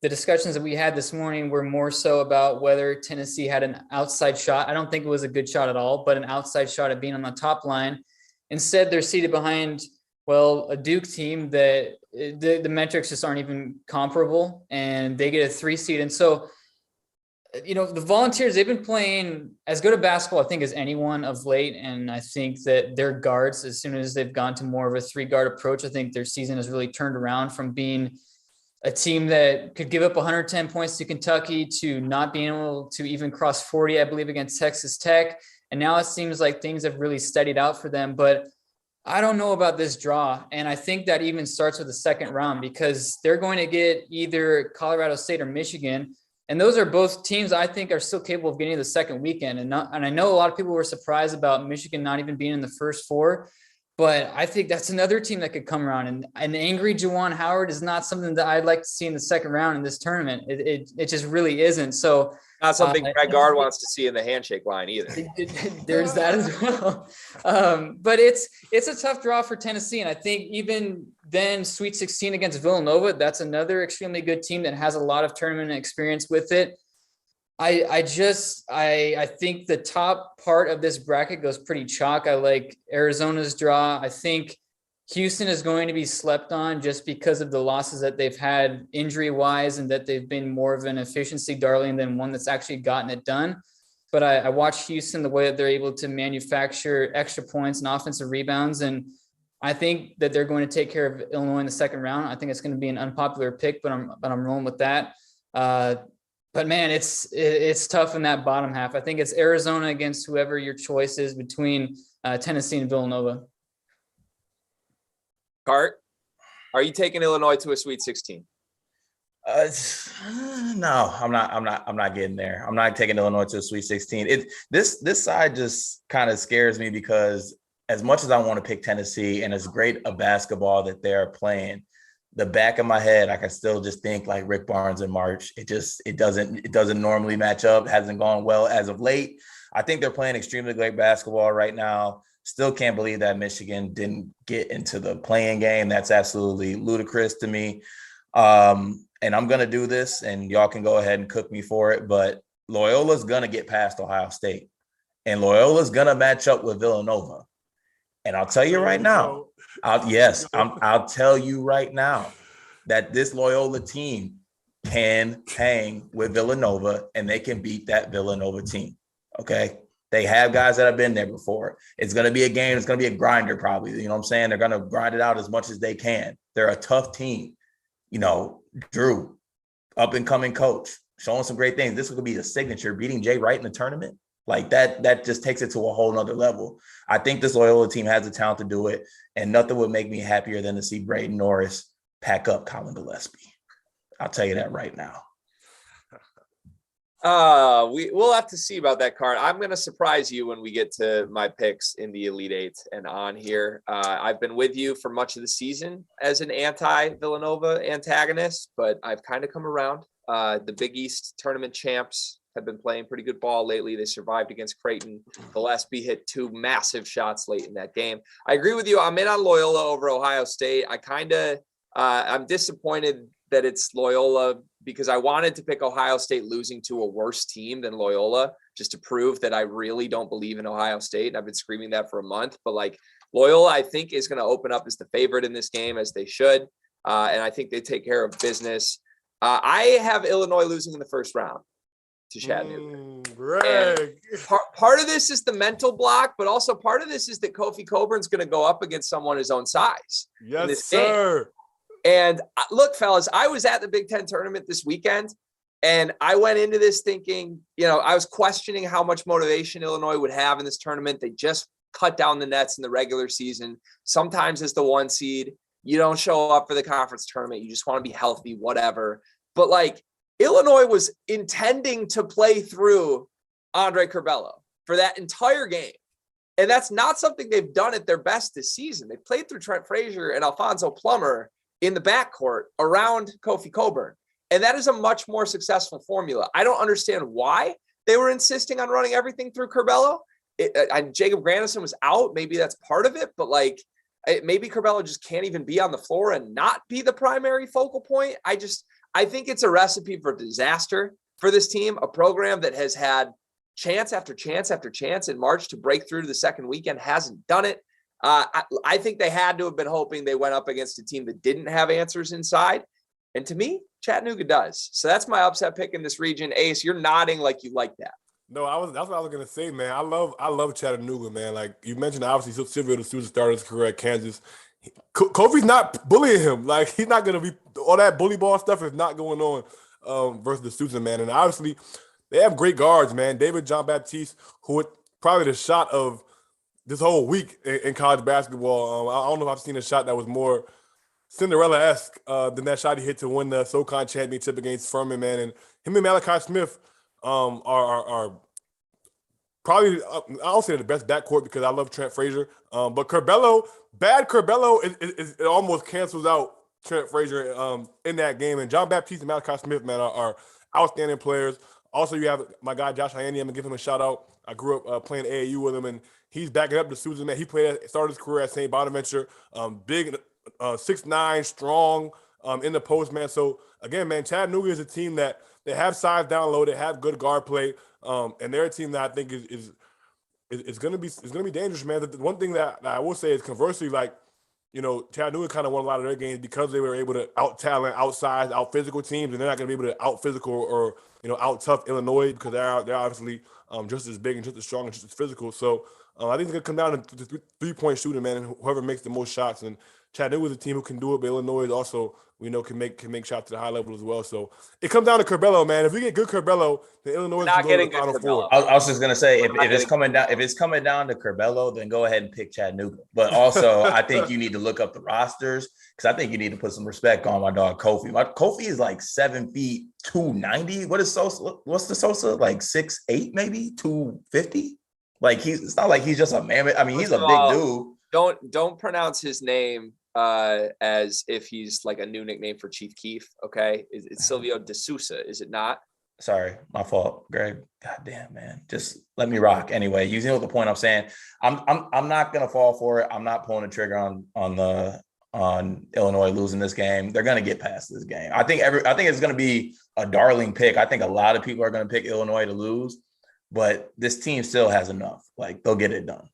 the discussions that we had this morning were more so about whether Tennessee had an outside shot. I don't think it was a good shot at all, but an outside shot at being on the top line. Instead, they're seated behind, well, a Duke team that the metrics just aren't even comparable, and they get a 3-seed. And so, you know, the Volunteers, they've been playing as good a basketball, I think, as anyone of late. And I think that their guards, as soon as they've gone to more of a 3-guard approach, I think their season has really turned around from being a team that could give up 110 points to Kentucky to not being able to even cross 40, I believe, against Texas Tech. And now it seems like things have really steadied out for them. But I don't know about this draw. And I think that even starts with the second round because they're going to get either Colorado State or Michigan. And those are both teams I think are still capable of getting to the second weekend. And I know a lot of people were surprised about Michigan not even being in the first 4, but I think that's another team that could come around. And an angry Juwan Howard is not something that I'd like to see in the second round in this tournament. It just really isn't. So not something Greg Gard wants to see in the handshake line either. There's that as well. But it's a tough draw for Tennessee. And I think even then Sweet 16 against Villanova, that's another extremely good team that has a lot of tournament experience with it. I think the top part of this bracket goes pretty chalk. I like Arizona's draw. I think Houston is going to be slept on just because of the losses that they've had injury wise and that they've been more of an efficiency darling than one that's actually gotten it done. But I watch Houston, the way that they're able to manufacture extra points and offensive rebounds. And I think that they're going to take care of Illinois in the second round. I think it's going to be an unpopular pick, but I'm rolling with that. But man, it's tough in that bottom half. I think it's Arizona against whoever your choice is between Tennessee and Villanova. Cart, are you taking Illinois to a Sweet 16? No, I'm not. I'm not getting there. I'm not taking Illinois to a Sweet 16. This side just kind of scares me because as much as I want to pick Tennessee and as great a basketball that they're playing, the back of my head, I can still just think like Rick Barnes in March. It doesn't normally match up. Hasn't gone well as of late. I think they're playing extremely great basketball right now. Still can't believe that Michigan didn't get into the playing game. That's absolutely ludicrous to me. And I'm going to do this, and y'all can go ahead and cook me for it, but Loyola's going to get past Ohio State, and Loyola's going to match up with Villanova. And I'll tell you right now, I'll tell you right now that this Loyola team can hang with Villanova, and they can beat that Villanova team, okay? They have guys that have been there before. It's going to be a game. It's going to be a grinder probably. You know what I'm saying? They're going to grind it out as much as they can. They're a tough team. You know, Drew, up-and-coming coach, showing some great things. This could be the signature, beating Jay Wright in the tournament. Like that just takes it to a whole nother level. I think this Loyola team has the talent to do it, and nothing would make me happier than to see Braden Norris pack up Colin Gillespie. I'll tell you that right now. We'll have to see about that card. I'm going to surprise you when we get to my picks in the Elite Eight and on here. I've been with you for much of the season as an anti-Villanova antagonist, but I've kind of come around. The Big East tournament champs have been playing pretty good ball lately. They survived against Creighton. Gillespie hit 2 massive shots late in that game. I agree with you. I'm in on Loyola over Ohio State. I'm disappointed that it's Loyola because I wanted to pick Ohio State losing to a worse team than Loyola just to prove that I really don't believe in Ohio State. And I've been screaming that for a month, but like Loyola, I think is going to open up as the favorite in this game as they should. And I think they take care of business. I have Illinois losing in the first round to Chattanooga. Greg. Part of this is the mental block, but also part of this is that Kofi Coburn's going to go up against someone his own size. Yes, sir. Game. And look, fellas, I was at the Big Ten tournament this weekend, and I went into this thinking, I was questioning how much motivation Illinois would have in this tournament. They just cut down the nets in the regular season. Sometimes as the 1 seed, you don't show up for the conference tournament. You just want to be healthy, whatever. But like Illinois was intending to play through Andre Curbelo for that entire game. And that's not something they've done at their best this season. They played through Trent Frazier and Alfonso Plummer in the backcourt around Kofi Coburn. And that is a much more successful formula. I don't understand why they were insisting on running everything through Curbelo. Jacob Grandison was out. Maybe that's part of it, but maybe Curbelo just can't even be on the floor and not be the primary focal point. I think it's a recipe for disaster for this team, a program that has had chance after chance after chance in March to break through to the second weekend, hasn't done it. I think they had to have been hoping they went up against a team that didn't have answers inside. And to me, Chattanooga does. So that's my upset pick in this region. Ace, you're nodding like you like that. No, that's what I was gonna say, man. I love Chattanooga, man. Like you mentioned, obviously Silvio the Sousa started his career at Kansas. Kofi's not bullying him. Like he's not gonna be all that bully ball stuff is not going on versus the Sousa, man. And obviously they have great guards, man. David John Baptiste, who probably the shot of this whole week in college basketball. I don't know if I've seen a shot that was more Cinderella-esque than that shot he hit to win the SoCon championship against Furman, man. And him and Malachi Smith are probably, I don't say the best backcourt because I love Trent Frazier. But bad Curbelo, it almost cancels out Trent Frazier in that game. And John Baptiste and Malachi Smith, man, are outstanding players. Also, you have my guy Josh Hyani. I'm going to give him a shout-out. I grew up playing AAU with him, and he's backing up the Susan, man. He started his career at St. Bonaventure. Big, 6'9", strong in the post, man. So, again, man, Chattanooga is a team that they have size down low. They have good guard play. And they're a team that I think is going to be dangerous, man. The one thing that I will say is conversely, Chattanooga kind of won a lot of their games because they were able to out-talent, outsize, out-physical teams, and they're not going to be able to out-physical or out-tough Illinois because they're obviously just as big and just as strong and just as physical. So I think it's gonna come down to the 3-point shooting, man, and whoever makes the most shots. And Chattanooga is a team who can do it, but Illinois is also, we know, can make shots to the high level as well. So it comes down to Curbelo, man. If we get good Curbelo, then Illinois Not is going to getting the Final good Four. I was just gonna say, if it's coming down to Curbelo, then go ahead and pick Chattanooga. But also, I think you need to look up the rosters, because I think you need to put some respect on my dog Kofi. Kofi is like 7 feet 290. What is Sosa? What's the Sosa? Like 6'8", maybe 250. Like it's not like he's just a mammoth. I mean, he's a big dude. Don't pronounce his name as if he's like a new nickname for Chief Keef. Okay, it's Silvio De Sousa, is it not? Sorry, my fault, Greg. God damn, man. Just let me rock. Anyway, you know the point I'm saying. I'm not gonna fall for it. I'm not pulling the trigger on Illinois losing this game. They're gonna get past this game. I think it's gonna be a darling pick. I think a lot of people are gonna pick Illinois to lose, but this team still has enough. Like, they'll get it done.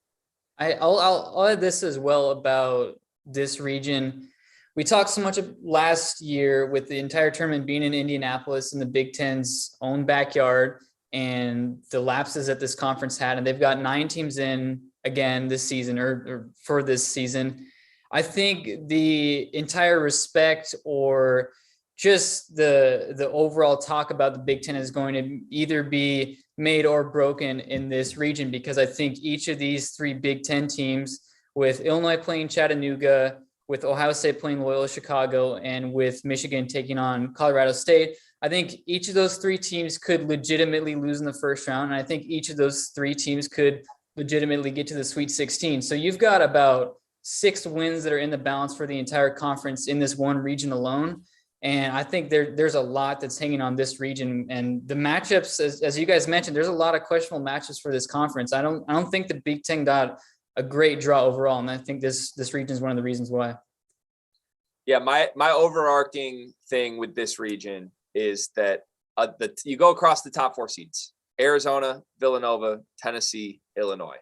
I'll add this as well about this region. We talked so much last year with the entire tournament being in Indianapolis in the Big Ten's own backyard and the lapses that this conference had. And they've got 9 teams in again this season or for this season. I think the entire respect or just the overall talk about the Big Ten is going to either be made or broken in this region, because I think each of these 3 Big Ten teams, with Illinois playing Chattanooga, with Ohio State playing Loyola Chicago, and with Michigan taking on Colorado State, I think each of those 3 teams could legitimately lose in the first round. And I think each of those 3 teams could legitimately get to the Sweet 16. So you've got about 6 wins that are in the balance for the entire conference in this one region alone. And I think there's a lot that's hanging on this region, and the matchups, as you guys mentioned, there's a lot of questionable matches for this conference. I don't think the Big Ten got a great draw overall, and I think this region is one of the reasons why. Yeah, my overarching thing with this region is that you go across the top 4 seeds: Arizona, Villanova, Tennessee, Illinois.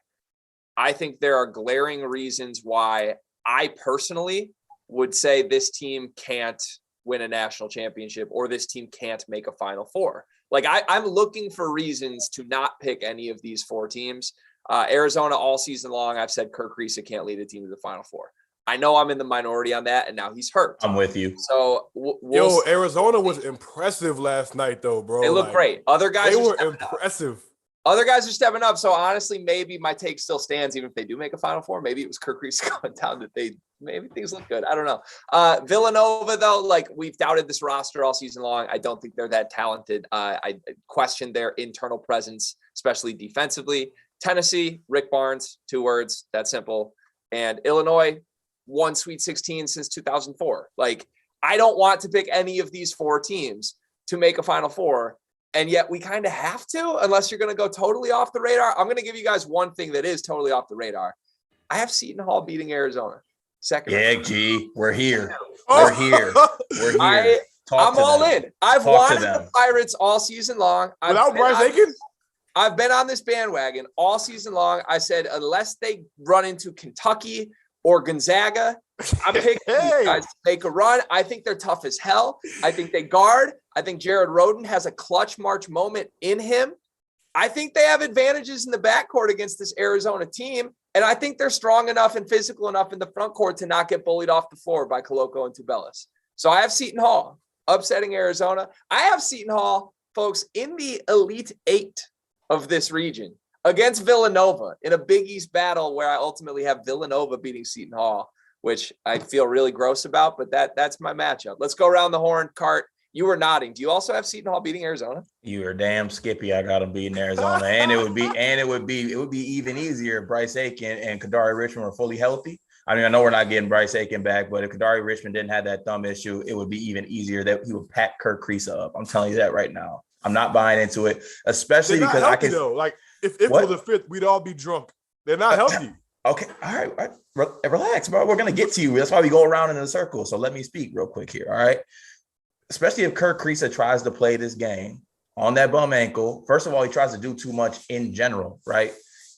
I think there are glaring reasons why I personally would say this team can't win a national championship, or this team can't make a Final Four. Like, I'm looking for reasons to not pick any of these 4 teams. Arizona, all season long, I've said Kirk Risa can't lead a team to the Final Four. I know I'm in the minority on that, and now he's hurt. I'm with you. So we'll see. Arizona was impressive last night, though, bro. They look great. Other guys were impressive. Other guys are stepping up. So honestly, maybe my take still stands, even if they do make a Final Four. Maybe it was Kirk Risa going down that maybe things look good. I don't know. Villanova, though, like, we've doubted this roster all season long. I don't think they're that talented. I question their internal presence, especially defensively. Tennessee, Rick Barnes, 2 words, that simple. And Illinois, 1 Sweet 16 since 2004. Like, I don't want to pick any of these 4 teams to make a Final Four. And yet we kind of have to, unless you're going to go totally off the radar. I'm going to give you guys one thing that is totally off the radar. I have Seton Hall beating Arizona. Second round. G, we're here. We're here. We're here. I'm all in. I've wanted the Pirates all season long. Without Bryce Aiken? I've been on this bandwagon all season long. I said, unless they run into Kentucky or Gonzaga, I'm picking these guys to make a run. I think they're tough as hell. I think they guard. I think Jared Rhoden has a clutch March moment in him. I think they have advantages in the backcourt against this Arizona team. And I think they're strong enough and physical enough in the front court to not get bullied off the floor by Koloko and Tubelis. So I have Seton Hall upsetting Arizona. I have Seton Hall, folks, in the Elite 8 of this region against Villanova in a Big East battle, where I ultimately have Villanova beating Seton Hall, which I feel really gross about, but that's my matchup. Let's go around the horn. Cart, you were nodding. Do you also have Seton Hall beating Arizona? You are damn skippy. I got them beating Arizona, and it would be even easier if Bryce Aiken and Kadari Richmond were fully healthy. I mean, I know we're not getting Bryce Aiken back, but if Kadari Richmond didn't have that thumb issue, it would be even easier that he would pack Kirk Risa up. I'm telling you that right now. I'm not buying into it, especially because I can. Though. Like, if it was a 5th, we'd all be drunk. They're not healthy. Okay. All right. Relax, bro. We're going to get to you. That's why we go around in a circle. So let me speak real quick here. All right. Especially if Kirk Risa tries to play this game on that bum ankle. First of all, he tries to do too much in general, right?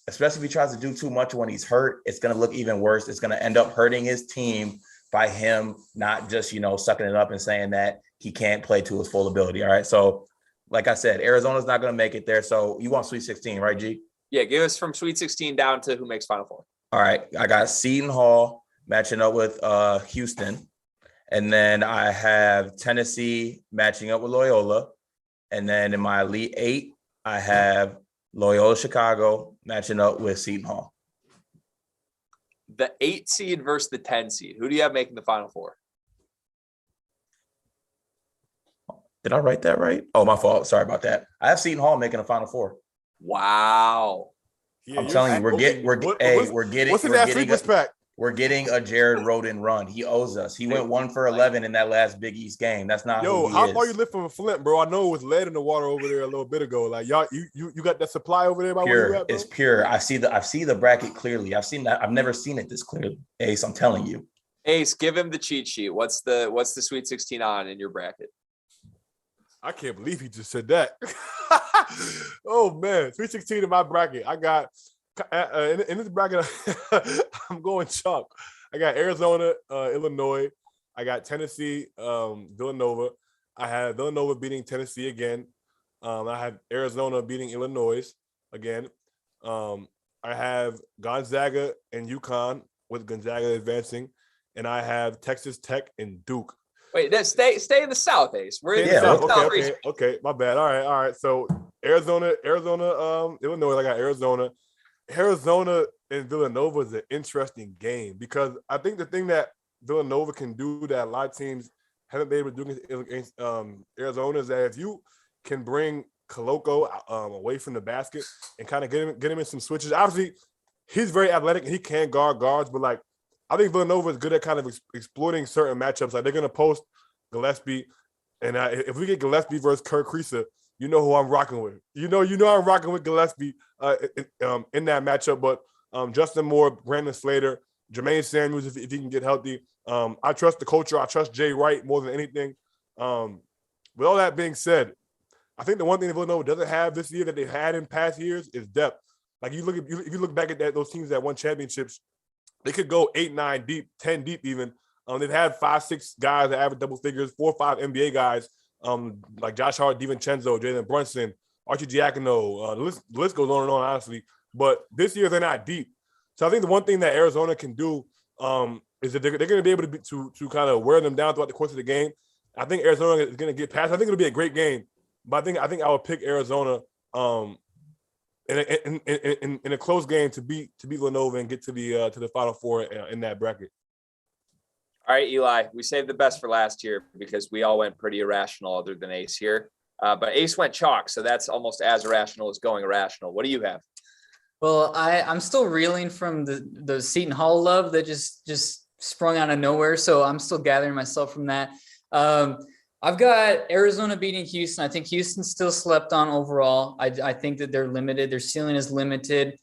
Especially if he tries to do too much when he's hurt, it's going to look even worse. It's going to end up hurting his team by him not just, sucking it up and saying that he can't play to his full ability. All right. So, like I said, Arizona's not going to make it there. So you want Sweet 16, right, G? Yeah, give us from Sweet 16 down to who makes Final Four. All right. I got Seton Hall matching up with Houston. And then I have Tennessee matching up with Loyola. And then in my Elite Eight, I have Loyola Chicago matching up with Seton Hall. The 8 seed versus the 10 seed. Who do you have making the Final Four? Did I write that right? Oh, my fault. Sorry about that. I have Seton Hall making a Final Four. Wow. I'm telling you, we're getting a Jared Roden run. He owes us. He went 1 for 11 in that last Big East game. That's not who he how is. far you live from Flint, bro? I know it was lead in the water over there a little bit ago. Like y'all, you got that supply over there by where you Pure. at, bro? It's pure. I see the bracket clearly. I've seen that. I've never seen it this clearly. Ace, I'm telling you. Ace, give him the cheat sheet. What's the Sweet 16 on in your bracket? I can't believe he just said that. Oh man, 316 in my bracket. I got in this bracket. I'm going chalk. I got Arizona, Illinois. I got Tennessee, Villanova. I have Villanova beating Tennessee again. I have Arizona beating Illinois again. I have Gonzaga and UConn with Gonzaga advancing, and I have Texas Tech and Duke. Wait, stay in the South, Ace. We're in the South. Okay. My bad. All right. So Arizona, Illinois. I got Arizona. Arizona and Villanova is an interesting game because I think the thing that Villanova can do that a lot of teams haven't been able to do against Arizona is that if you can bring Koloko away from the basket and kind of get him in some switches. Obviously, he's very athletic and he can guard guards, but like I think Villanova is good at kind of exploiting certain matchups. Like they're going to post Gillespie, and if we get Gillespie versus Kirk Kriisa, you know who I'm rocking with. You know I'm rocking with Gillespie in that matchup. But Justin Moore, Brandon Slater, Jermaine Samuels, if he can get healthy. I trust the culture. I trust Jay Wright more than anything. With all that being said, I think the one thing that Villanova doesn't have this year that they had in past years is depth. Like if you look back at those teams that won championships, they could go 8, 9 deep, 10 deep even. They've had 5, 6 guys that average double figures, 4 or 5 NBA guys, like Josh Hart, DiVincenzo, Jalen Brunson, Archie Giacono. The list goes on and on, honestly. But this year they're not deep. So I think the one thing that Arizona can do is that they're going to be able to kind of wear them down throughout the course of the game. I think Arizona is going to get past. I think it'll be a great game, but I think I would pick Arizona in a close game to beat Villanova and get to the Final Four in that bracket. All right, Eli, we saved the best for last year because we all went pretty irrational other than Ace here. But Ace went chalk, so that's almost as irrational as going irrational. What do you have? Well, I'm still reeling from the Seton Hall love that just sprung out of nowhere. So I'm still gathering myself from that. I've got Arizona beating Houston. I think Houston still slept on overall. I think that they're limited. Their ceiling is limited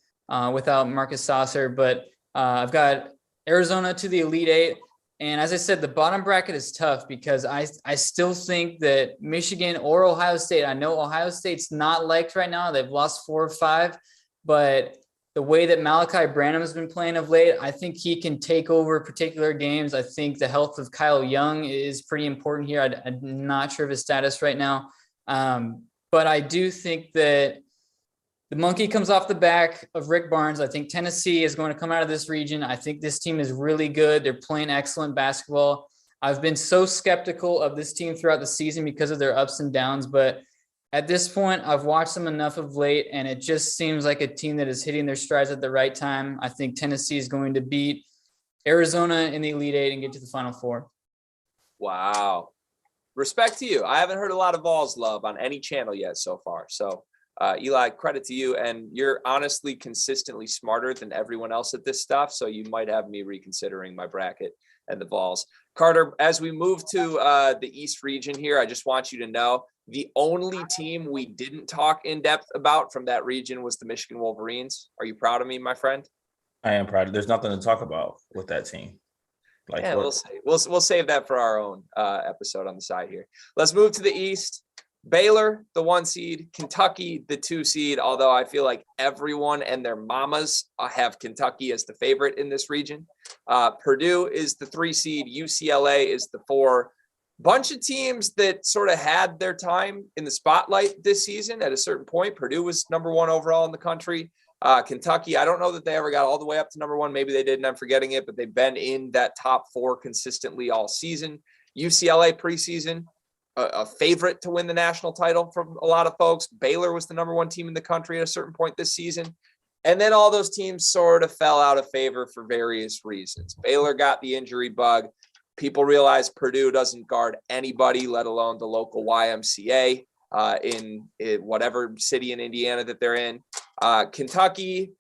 without Marcus Sasser. But I've got Arizona to the Elite Eight. And as I said, the bottom bracket is tough because I still think that Michigan or Ohio State, I know Ohio State's not liked right now. They've lost 4 or 5. But the way that Malachi Branham has been playing of late, I think he can take over particular games. I think the health of Kyle Young is pretty important here. I'm not sure of his status right now. But I do think that the monkey comes off the back of Rick Barnes. I think Tennessee is going to come out of this region. I think this team is really good. They're playing excellent basketball. I've been so skeptical of this team throughout the season because of their ups and downs, but at this point, I've watched them enough of late, and it just seems like a team that is hitting their strides at the right time. I think Tennessee is going to beat Arizona in the Elite Eight and get to the Final Four. Wow. Respect to you. I haven't heard a lot of Vols love on any channel yet so far. So, Eli, credit to you. And you're honestly consistently smarter than everyone else at this stuff. So you might have me reconsidering my bracket and the Vols. Carter, as we move to the East region here, I just want you to know, the only team we didn't talk in depth about from that region was the Michigan Wolverines. Are you proud of me, my friend? I am proud. There's nothing to talk about with that team. Like, yeah, we'll see. We'll save that for our own episode on the side here. Let's move to the East. Baylor, the 1 seed, Kentucky, the 2 seed, although I feel like everyone and their mamas have Kentucky as the favorite in this region. Purdue is the 3 seed, UCLA is the 4. Bunch of teams that sort of had their time in the spotlight this season at a certain point. Purdue was number 1 overall in the country. Kentucky, I don't know that they ever got all the way up to number one. Maybe they didn't. I'm forgetting it, but they've been in that top 4 consistently all season. UCLA preseason, a favorite to win the national title from a lot of folks. Baylor was the number 1 team in the country at a certain point this season. And then all those teams sort of fell out of favor for various reasons. Baylor got the injury bug. People realize Purdue doesn't guard anybody, let alone the local YMCA in whatever city in Indiana that they're in. Kentucky,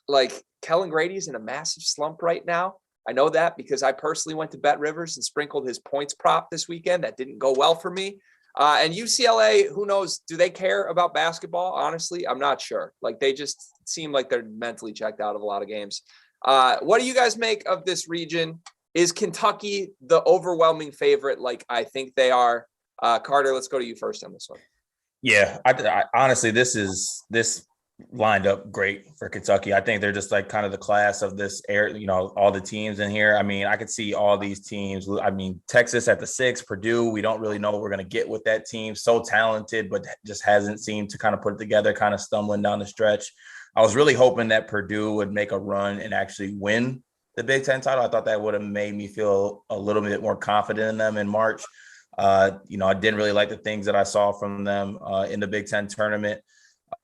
like Kellen Grady's in a massive slump right now. I know that because I personally went to Bet Rivers and sprinkled his points prop this weekend. That didn't go well for me. And UCLA, who knows? Do they care about basketball? Honestly, I'm not sure. Like they just seem like they're mentally checked out of a lot of games. What do you guys make of this region? Is Kentucky the overwhelming favorite? Like I think they are. Carter, let's go to you first on this one. Yeah, I honestly, this lined up great for Kentucky. I think they're just like kind of the class of this air, all the teams in here. I mean, I could see all these teams. I mean, Texas at the 6, Purdue, we don't really know what we're going to get with that team. So talented, but just hasn't seemed to kind of put it together, kind of stumbling down the stretch. I was really hoping that Purdue would make a run and actually win the Big Ten title. I thought that would have made me feel a little bit more confident in them in March. I didn't really like the things that I saw from them in the Big Ten tournament.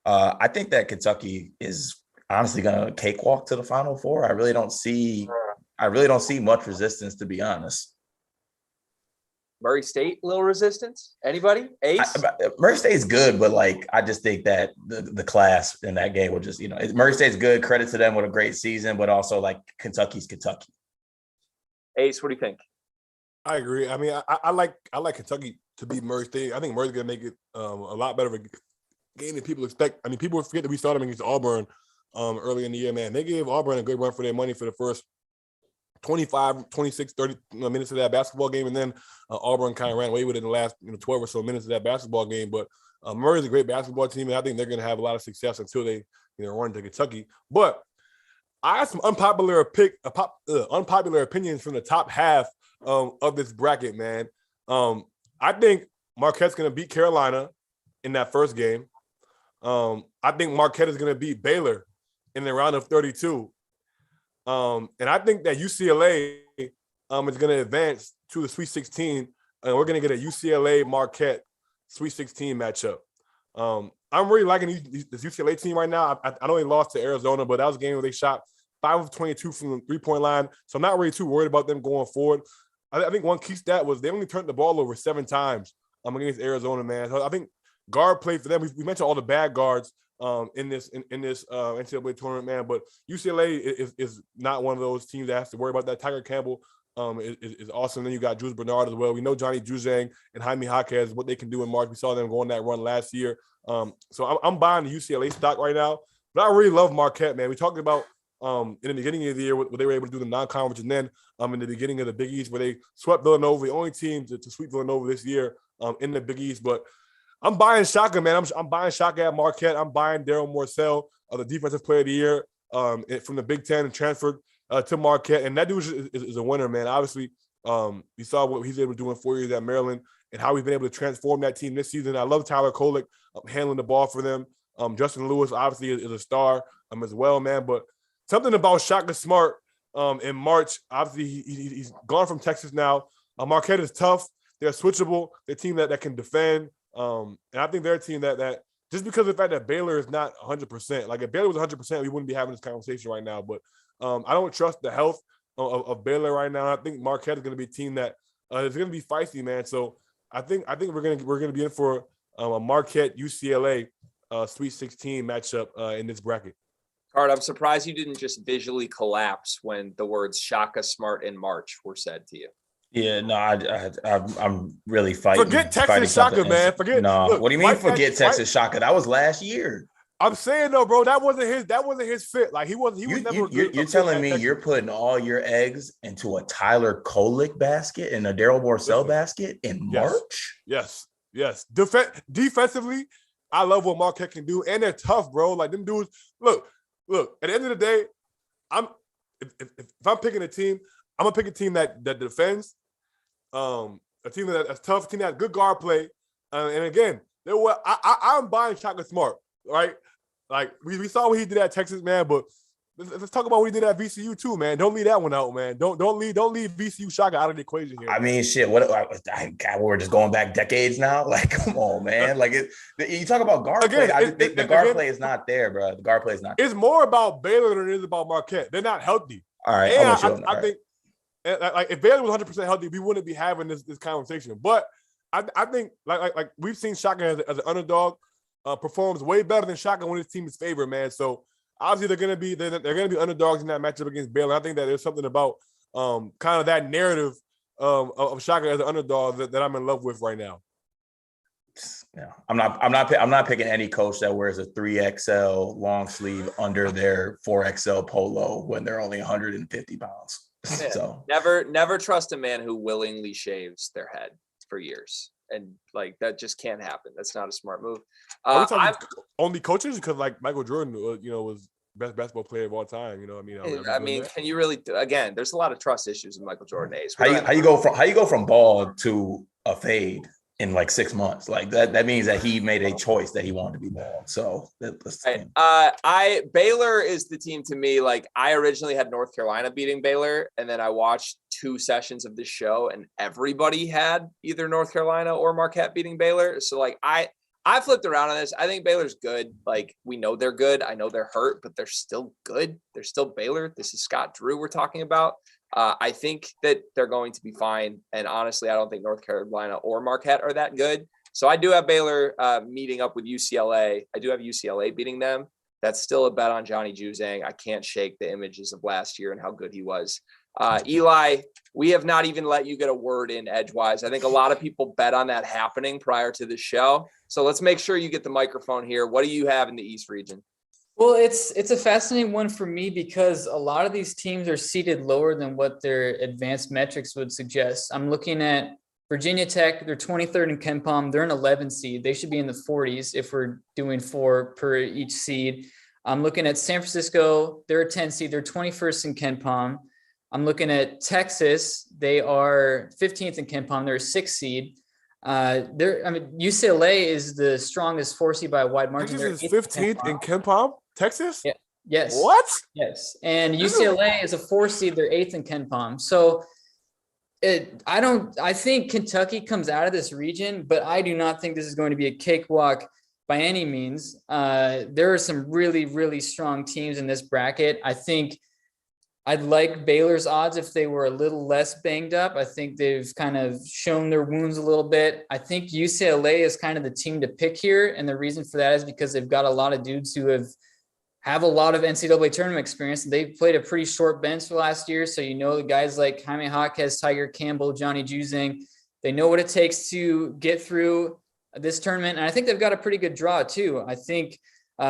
I think that Kentucky is honestly going to cakewalk to the Final Four. I really don't see much resistance, to be honest. Murray State, little resistance? Anybody? Ace? Murray State's good, but I just think that the class in that game will just, Murray State's good. Credit to them with a great season, but also Kentucky's Kentucky. Ace, what do you think? I agree. I mean, I like Kentucky to beat Murray State. I think Murray's going to make it a lot better of a game than people expect. I mean, people forget that we started against Auburn early in the year, man. They gave Auburn a good run for their money for the first 25, 26, 30 minutes of that basketball game, and then Auburn kind of ran away with it in the last 12 or so minutes of that basketball game. But Murray's a great basketball team, and I think they're going to have a lot of success until they run to Kentucky. But I have some unpopular opinions from the top half of this bracket, man. I think Marquette's going to beat Carolina in that first game. I think Marquette is going to beat Baylor in the round of 32. And I think that UCLA is going to advance to the Sweet 16, and we're going to get a UCLA-Marquette Sweet 16 matchup. I'm really liking this UCLA team right now. I know they lost to Arizona, but that was a game where they shot 5 of 22 from the three-point line, so I'm not really too worried about them going forward. I think one key stat was they only turned the ball over 7 times against Arizona, man. So I think guard play for them. We mentioned all the bad guards in this NCAA tournament, man. But UCLA is not one of those teams that has to worry about that. Tiger Campbell is awesome. Then you got Jules Bernard as well. We know Johnny Juzang and Jaime Jaquez, what they can do in March. We saw them go on that run last year. So I'm buying the UCLA stock right now. But I really love Marquette, man. We talked about in the beginning of the year what they were able to do the non-conference, and then in the beginning of the Big East where they swept Villanova, the only team to sweep Villanova this year in the Big East. But I'm buying Shaka, man. I'm buying Shaka at Marquette. I'm buying Daryl Morcell, the defensive player of the year from the Big Ten and transferred to Marquette. And that dude is a winner, man. Obviously, you saw what he's able to do in 4 years at Maryland and how he's been able to transform that team this season. I love Tyler Kolek handling the ball for them. Justin Lewis, obviously, is a star as well, man. But something about Shaka Smart in March, obviously, he's gone from Texas now. Marquette is tough. They're switchable. They're a team that can defend. And I think they're a team that just because of the fact that Baylor is not 100%, like if Baylor was 100%, we wouldn't be having this conversation right now. But I don't trust the health of Baylor right now. I think Marquette is going to be a team that is going to be feisty, man. So I think we're going to be in for a Marquette UCLA Sweet 16 matchup in this bracket. Card, I'm surprised you didn't just visually collapse when the words Shaka Smart in March were said to you. Yeah, no, I'm really fighting. Forget Texas Shaka, man. Forget. No, look, what do you mean? Forget Texas Shaka? That was last year. I'm saying though, bro, that wasn't his fit. Like he was never. You're telling me you're putting all your eggs into a Tyler Kolek basket and a Daryl Morcell basket in March? Yes. Defensively, I love what Marquette can do, and they're tough, bro. Like them dudes. Look. At the end of the day, if I'm picking a team, I'm gonna pick a team that defends, a team that's tough, a team that has good guard play, and again, I'm buying Shaka Smart, right? Like we saw what he did at Texas, man. But let's talk about what he did at VCU too, man. Don't leave that one out, man. Don't leave VCU Shaka out of the equation here. I mean, shit. God, we're just going back decades now. Like, come on, man. Like, you talk about guard play. The guard play is not there, bro. The guard play is not. It's more about Baylor than it is about Marquette. They're not healthy. All right, and I think, like, if Baylor was 100% healthy, we wouldn't be having this conversation. But I think, like we've seen Shaka as an underdog performs way better than Shaka when his team is favored, man. So. Obviously, they're gonna be underdogs in that matchup against Baylor. I think that there's something about kind of that narrative of Shaka as an underdog that I'm in love with right now. Yeah, I'm not picking any coach that wears a 3XL long sleeve under their 4XL polo when they're only 150 pounds. Yeah. So never trust a man who willingly shaves their head for years. And like that just can't happen. That's not a smart move. Are we talking only coaches? Because like Michael Jordan, was best basketball player of all time. You know what I mean? Can you really? Again, there's a lot of trust issues with Michael Jordan. How you go from bald to a fade in like 6 months? Like that means that he made a choice that he wanted to be bald. So Baylor is the team to me. Like I originally had North Carolina beating Baylor, and then I watched 2 sessions of this show, and everybody had either North Carolina or Marquette beating Baylor. So like I flipped around on this. I think Baylor's good. Like we know they're good. I know they're hurt, but they're still good. They're still Baylor. This is Scott Drew we're talking about. I think that they're going to be fine. And honestly, I don't think North Carolina or Marquette are that good. So I do have Baylor meeting up with UCLA. I do have UCLA beating them. That's still a bet on Johnny Juzang. I can't shake the images of last year and how good he was. Eli, we have not even let you get a word in edgewise. I think a lot of people bet on that happening prior to the show. So let's make sure you get the microphone here. What do you have in the East region? Well, it's a fascinating one for me because a lot of these teams are seated lower than what their advanced metrics would suggest. I'm looking at Virginia Tech. They're 23rd in KenPom. They're an 11 seed. They should be in the 40s if we're doing 4 per each seed. I'm looking at San Francisco. They're a 10 seed. They're 21st in KenPom. I'm looking at Texas. They are 15th in KenPom. They're a 6 seed. UCLA is the strongest 4 seed by a wide margin. Texas is 15th in KenPom. Texas? Yeah. Yes. What? Yes. And UCLA is a 4 seed. They're 8th in KenPom. So I think Kentucky comes out of this region, but I do not think this is going to be a cakewalk by any means. There are some really, really strong teams in this bracket. I think I'd like Baylor's odds if they were a little less banged up. I think they've kind of shown their wounds a little bit. I think UCLA is kind of the team to pick here. And the reason for that is because they've got a lot of dudes who have a lot of NCAA tournament experience. They played a pretty short bench last year. So, the guys like Jaime Jaquez, Tiger Campbell, Johnny Juzang, they know what it takes to get through this tournament. And I think they've got a pretty good draw too. I think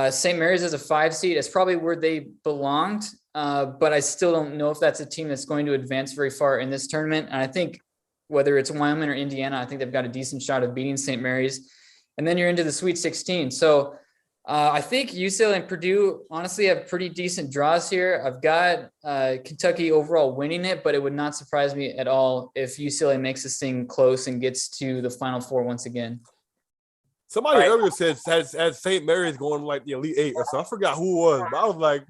St. Mary's as a 5 seed is probably where they belonged. But I still don't know if that's a team that's going to advance very far in this tournament. And I think whether it's Wyoming or Indiana, I think they've got a decent shot of beating St. Mary's. And then you're into the Sweet 16. So I think UCLA and Purdue honestly have pretty decent draws here. I've got Kentucky overall winning it, but it would not surprise me at all if UCLA makes this thing close and gets to the Final Four once again. Somebody earlier said has St. Mary's going like the Elite 8 or so. I forgot who it was, but I was like,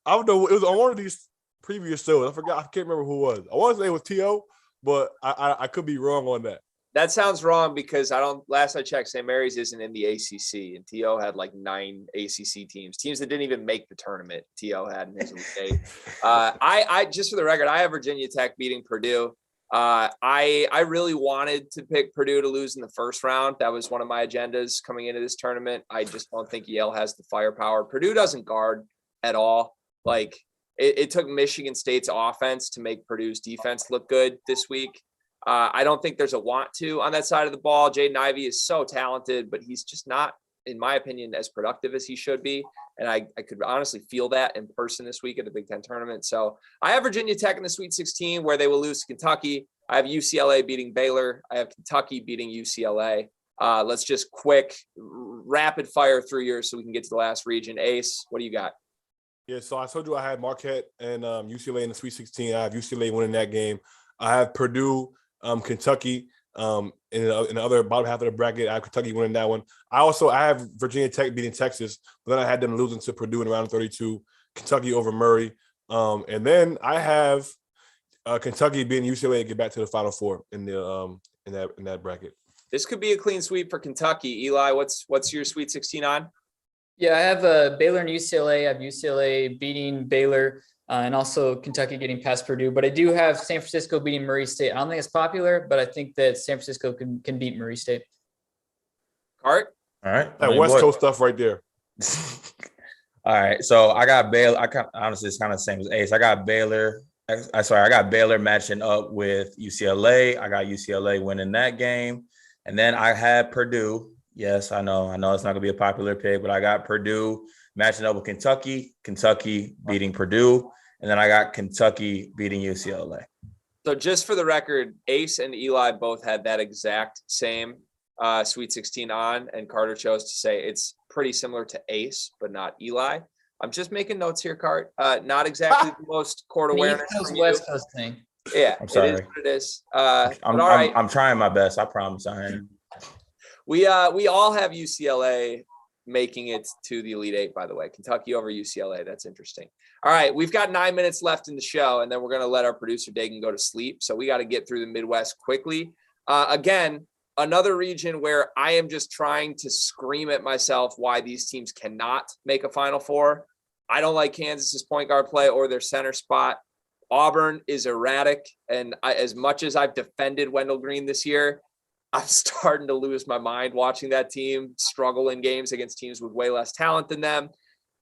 I don't know. It was on one of these previous shows. I forgot. I can't remember who it was. I want to say it was T.O., but I could be wrong on that. That sounds wrong because last I checked, St. Mary's isn't in the ACC, and T.O. had like 9 ACC teams that didn't even make the tournament. T.O. had in his Elite 8. I just for the record, I have Virginia Tech beating Purdue. I really wanted to pick Purdue to lose in the first round. That was one of my agendas coming into this tournament. I just don't think Yale has the firepower. Purdue doesn't guard at all. Like it took Michigan State's offense to make Purdue's defense look good this week. I don't think there's a want to on that side of the ball. Jaden Ivey is so talented, but he's just not, in my opinion, as productive as he should be. And I could honestly feel that in person this week at the Big Ten tournament. So I have Virginia Tech in the Sweet 16 where they will lose to Kentucky. I have UCLA beating Baylor. I have Kentucky beating UCLA. Let's just quick rapid fire through yours so we can get to the last region. Ace, what do you got? Yeah, so I told you I had Marquette and UCLA in the Sweet 16. I have UCLA winning that game. I have Purdue, Kentucky. In the other bottom half of the bracket, I have Kentucky winning that one. I have Virginia Tech beating Texas, but then I had them losing to Purdue in round 32, Kentucky over Murray. And then I have Kentucky beating UCLA and get back to the Final Four in that bracket. This could be a clean sweep for Kentucky. Eli, what's your Sweet 16 on? Yeah, I have Baylor and UCLA. I have UCLA beating Baylor and also Kentucky getting past Purdue. But I do have San Francisco beating Murray State. I don't think it's popular, but I think that San Francisco can beat Murray State. Art? All right. That West Coast stuff right there. All right. So I got Baylor. Honestly, it's kind of the same as Ace. I got Baylor matching up with UCLA. I got UCLA winning that game. And then I had Purdue. Yes, I know it's not going to be a popular pick, but I got Purdue matching up with Kentucky beating Purdue, and then I got Kentucky beating UCLA. So just for the record, Ace and Eli both had that exact same Sweet 16 on, and Carter chose to say it's pretty similar to Ace, but not Eli. I'm just making notes here, Cart. Not exactly the most court awareness. West Coast thing. Yeah, I'm sorry. It is what it is. I'm trying my best. I promise I am. We all have UCLA making it to the Elite Eight, by the way. Kentucky over UCLA. That's interesting. All right, we've got 9 minutes left in the show, and then we're going to let our producer Dagan go to sleep. So we got to get through the Midwest quickly. Again, another region where I am just trying to scream at myself why these teams cannot make a Final Four. I don't like Kansas's point guard play or their center spot. Auburn is erratic, and as much as I've defended Wendell Green this year, I'm starting to lose my mind watching that team struggle in games against teams with way less talent than them.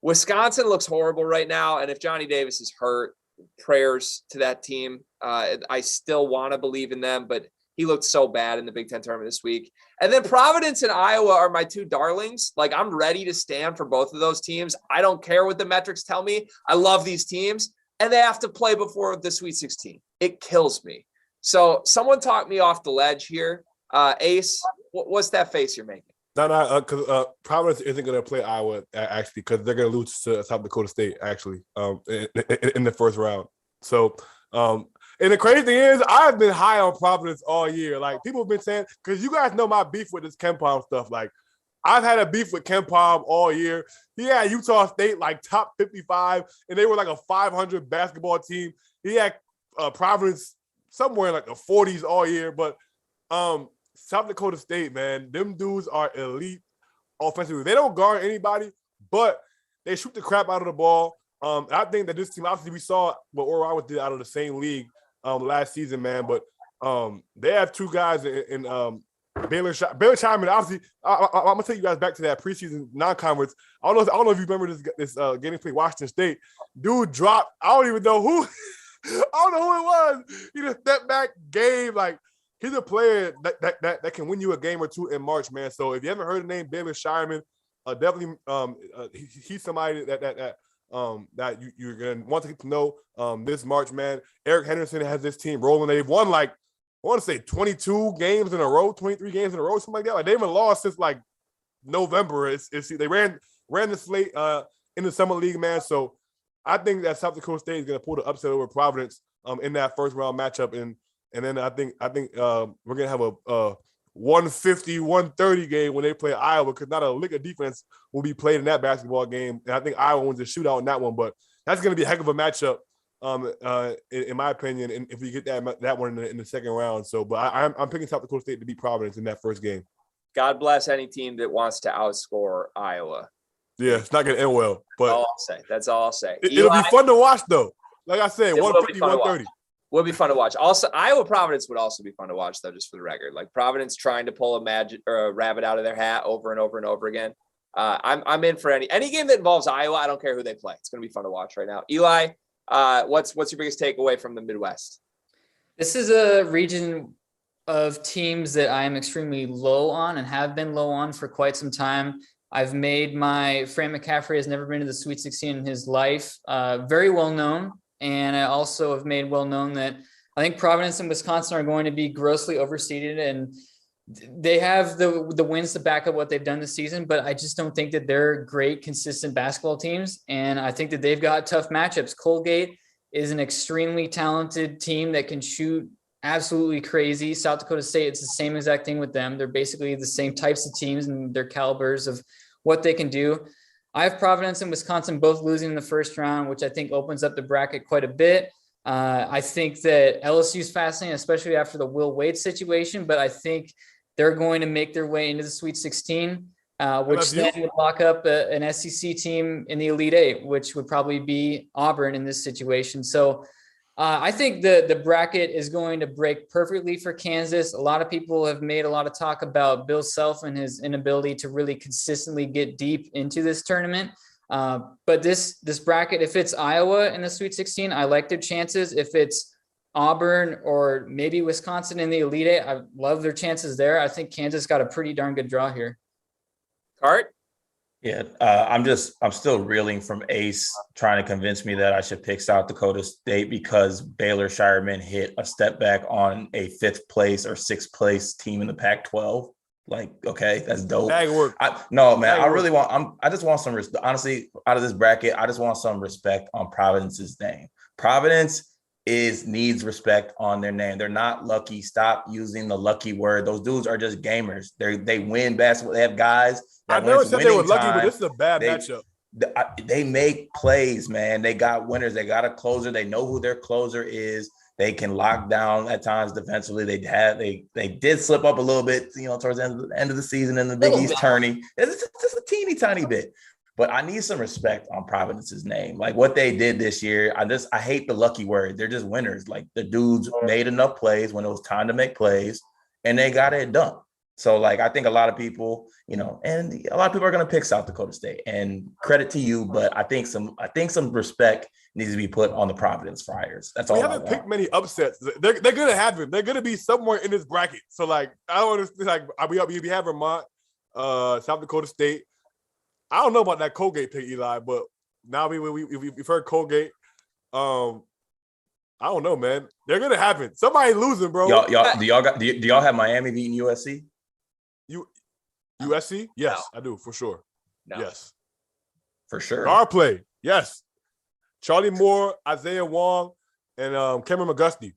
Wisconsin looks horrible right now, and if Johnny Davis is hurt, prayers to that team. I still want to believe in them, but he looked so bad in the Big Ten tournament this week. And then Providence and Iowa are my two darlings. Like, I'm ready to stand for both of those teams. I don't care what the metrics tell me. I love these teams, and they have to play before the Sweet 16. It kills me. So someone talked me off the ledge here. Ace, what's that face you're making? No, because Providence isn't going to play Iowa actually, because they're going to lose to South Dakota State actually in the first round. So, and the crazy thing is, I've been high on Providence all year. Like, people have been saying, because you guys know my beef with this KenPom stuff. Like, I've had a beef with KenPom all year. He had Utah State like top 55, and they were like a 500 basketball team. He had Providence somewhere in like the 40s all year, but South Dakota State, man, them dudes are elite offensively. They don't guard anybody, but they shoot the crap out of the ball. I think that this team, obviously, we saw what Oral Roberts did out of the same league last season, man. But they have two guys in Baylor Chapman. Obviously, I'm gonna take you guys back to that preseason non-conference. I don't know if you remember this game played Washington State. Dude dropped. I don't even know who. I don't know who it was. He just stepped back game like. He's a player that can win you a game or two in March, man. So if you haven't heard the name Baylor Shireman, definitely he's somebody that you're gonna want to get to know this March, man. Eric Henderson has this team rolling. They've won like, I want to say 22 games in a row, 23 games in a row, something like that. Like, they haven't lost since like November. They ran the slate in the summer league, man. So I think that South Dakota State is gonna pull the upset over Providence in that first round matchup. And then I think we're gonna have a 150-130 game when they play Iowa, because not a lick of defense will be played in that basketball game. And I think Iowa wins the shootout in that one, but that's gonna be a heck of a matchup, in my opinion. And if we get that one in the second round, but I'm picking South Dakota State to beat Providence in that first game. God bless any team that wants to outscore Iowa. Yeah, it's not gonna end well, but all I'll say. That's all I'll say. It'll be fun to watch, though. Like I said, 150-130. Would be fun to watch. Also, Iowa Providence would also be fun to watch, though, just for the record. Like, Providence trying to pull a magic or a rabbit out of their hat over and over and over again. I'm in for any game that involves Iowa. I don't care who they play. It's going to be fun to watch right now. Eli, what's your biggest takeaway from the Midwest? This is a region of teams that I am extremely low on and have been low on for quite some time. I've made Fran McCaffrey has never been to the Sweet 16 in his life. Very well known. And I also have made well known that I think Providence and Wisconsin are going to be grossly overseeded, and they have the wins to back up what they've done this season. But I just don't think that they're great, consistent basketball teams. And I think that they've got tough matchups. Colgate is an extremely talented team that can shoot absolutely crazy. South Dakota State, it's the same exact thing with them. They're basically the same types of teams and their calibers of what they can do. I have Providence and Wisconsin both losing in the first round, which I think opens up the bracket quite a bit. I think that LSU is fascinating, especially after the Will Wade situation, but I think they're going to make their way into the Sweet 16, which then would lock up an SEC team in the Elite Eight, which would probably be Auburn in this situation. So I think the bracket is going to break perfectly for Kansas. A lot of people have made a lot of talk about Bill Self and his inability to really consistently get deep into this tournament. But this bracket, if it's Iowa in the Sweet 16, I like their chances. If it's Auburn or maybe Wisconsin in the Elite Eight, I love their chances there. I think Kansas got a pretty darn good draw here. Cart? Yeah, I'm still reeling from Ace trying to convince me that I should pick South Dakota State because Baylor Shireman hit a step back on a 5th place or 6th place team in the Pac-12. Like, okay, that's dope. No, man, I just want some, honestly, out of this bracket, I just want some respect on Providence's name. Providence needs respect on their name. They're not lucky. Stop using the lucky word. Those dudes are just gamers. They win basketball. They have guys. I never said they were lucky, but this is a bad matchup. They make plays, man. They got winners. They got a closer. They know who their closer is. They can lock down at times defensively. They did slip up a little bit, towards the end of the season in the Big East tourney. It's just a teeny tiny bit. But I need some respect on Providence's name. Like what they did this year, I hate the lucky word. They're just winners. Like the dudes made enough plays when it was time to make plays, and they got it done. So like I think a lot of people, and a lot of people are going to pick South Dakota State. And credit to you, but I think some respect needs to be put on the Providence Friars. That's all. We haven't picked many upsets. They're going to happen. They're going to be somewhere in this bracket. So like I don't understand. Like we have Vermont, South Dakota State. I don't know about that Colgate pick, Eli, but now we've heard Colgate. I don't know, man. They're gonna happen. Somebody losing, bro. Do y'all have Miami beating USC? USC? Yes, no. I do for sure. No. Yes, for sure. Guard play. Yes. Charlie Moore, Isaiah Wong, and Cameron McGusty.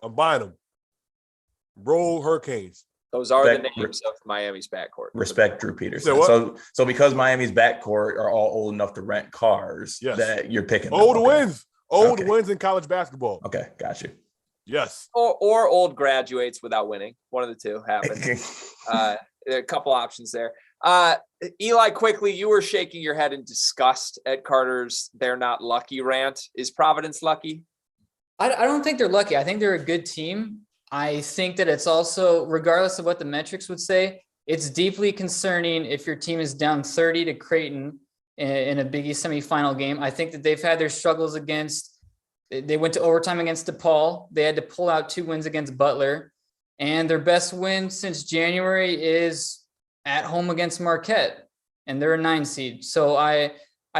I'm buying them. Roll Hurricanes. Those are the names of Miami's backcourt. Respect Drew Peterson. So because Miami's backcourt are all old enough to rent cars, that you're picking them. Old wins in college basketball. Okay, got you. Yes. Or old graduates without winning. One of the two happens. There are a couple options there. Eli, quickly, you were shaking your head in disgust at Carter's "they're not lucky" rant. Is Providence lucky? I don't think they're lucky. I think they're a good team. I think that it's also, regardless of what the metrics would say, it's deeply concerning if your team is down 30 to Creighton in a Big East semifinal game. I think that they've had their struggles they went to overtime against DePaul. They had to pull out 2 wins against Butler. And their best win since January is at home against Marquette. And they're a 9 seed. So I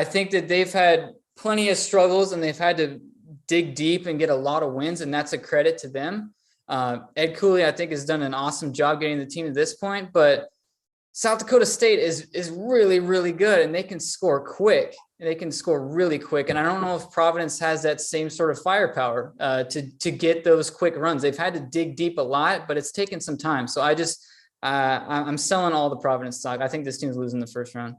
think that they've had plenty of struggles and they've had to dig deep and get a lot of wins. And that's a credit to them. Ed Cooley, I think, has done an awesome job getting the team to this point, but South Dakota State is really, really good, and they can score quick. They can score really quick, and I don't know if Providence has that same sort of firepower to get those quick runs. They've had to dig deep a lot, but it's taken some time. So I'm selling all the Providence stock. I think this team's losing the first round.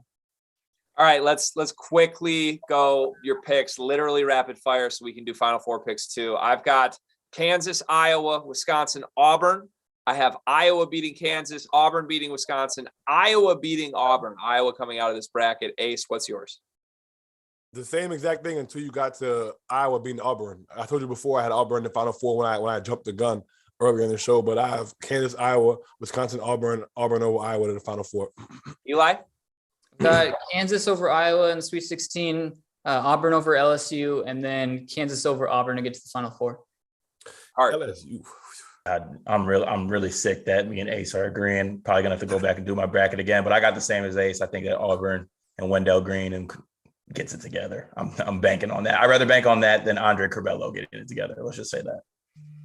All right, let's quickly go your picks, literally rapid fire, so we can do Final Four picks too. I've got Kansas, Iowa, Wisconsin, Auburn. I have Iowa beating Kansas, Auburn beating Wisconsin, Iowa beating Auburn. Iowa coming out of this bracket. Ace, what's yours? The same exact thing until you got to Iowa beating Auburn. I told you before I had Auburn in the Final Four when I jumped the gun earlier in the show, but I have Kansas, Iowa, Wisconsin, Auburn over Iowa to the Final Four. Eli? Kansas over Iowa in the Sweet 16, Auburn over LSU, and then Kansas over Auburn to get to the Final Four. LSU. I'm really sick that me and Ace are agreeing. Probably gonna have to go back and do my bracket again, but I got the same as Ace. I think that Auburn and Wendell Green and gets it together. I'm banking on that. I'd rather bank on that than Andre Curbelo getting it together. Let's just say that.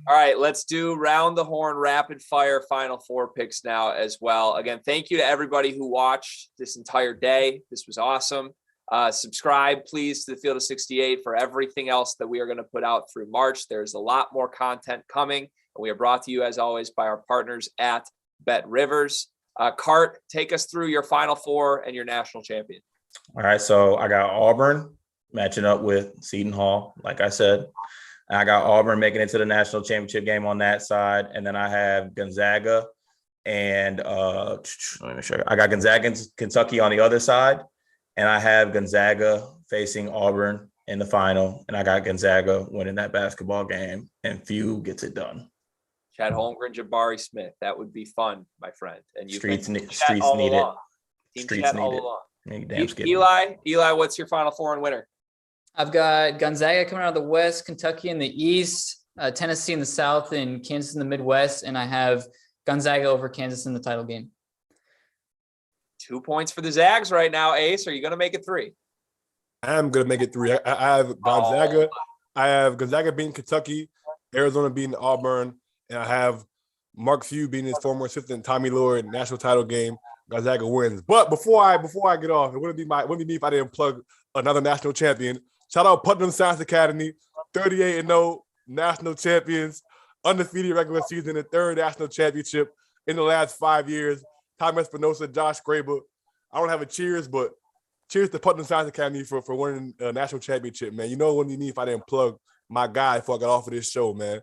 All right, let's do round the horn rapid fire Final Four picks now as well. Again, thank you to everybody who watched this entire day. This was awesome. Subscribe, please, to the Field of 68 for everything else that we are going to put out through March. There's a lot more content coming. We are brought to you, as always, by our partners at Bet Rivers. Cart, take us through your Final Four and your national champion. All right, so I got Auburn matching up with Seton Hall, like I said. I got Auburn making it to the national championship game on that side. And then I have Gonzaga and let me make sure. I got Gonzaga and Kentucky on the other side. And I have Gonzaga facing Auburn in the final. And I got Gonzaga winning that basketball game. And few gets it done. Chad Holmgren, Jabari Smith. That would be fun, my friend. And you Streets need it. Streets need it. Eli, what's your Final Four and winner? I've got Gonzaga coming out of the West, Kentucky in the East, Tennessee in the South, and Kansas in the Midwest. And I have Gonzaga over Kansas in the title game. 2 points for the Zags right now. Ace, are you going to make it 3? I am going to make it 3. I have Gonzaga. I have Gonzaga beating Kentucky, Arizona beating Auburn, and I have Mark Few beating his former assistant Tommy Lord national title game. Gonzaga wins. But before I get off, it wouldn't be me if I didn't plug another national champion. Shout out Putnam Science Academy, 38-0 national champions, undefeated regular season, and 3rd national championship in the last 5 years. Tom Espinosa, Josh Graber. I don't have a cheers, but cheers to Putnam Science Academy for winning a national championship, man. You know what you need if I didn't plug my guy before I got off of this show, man.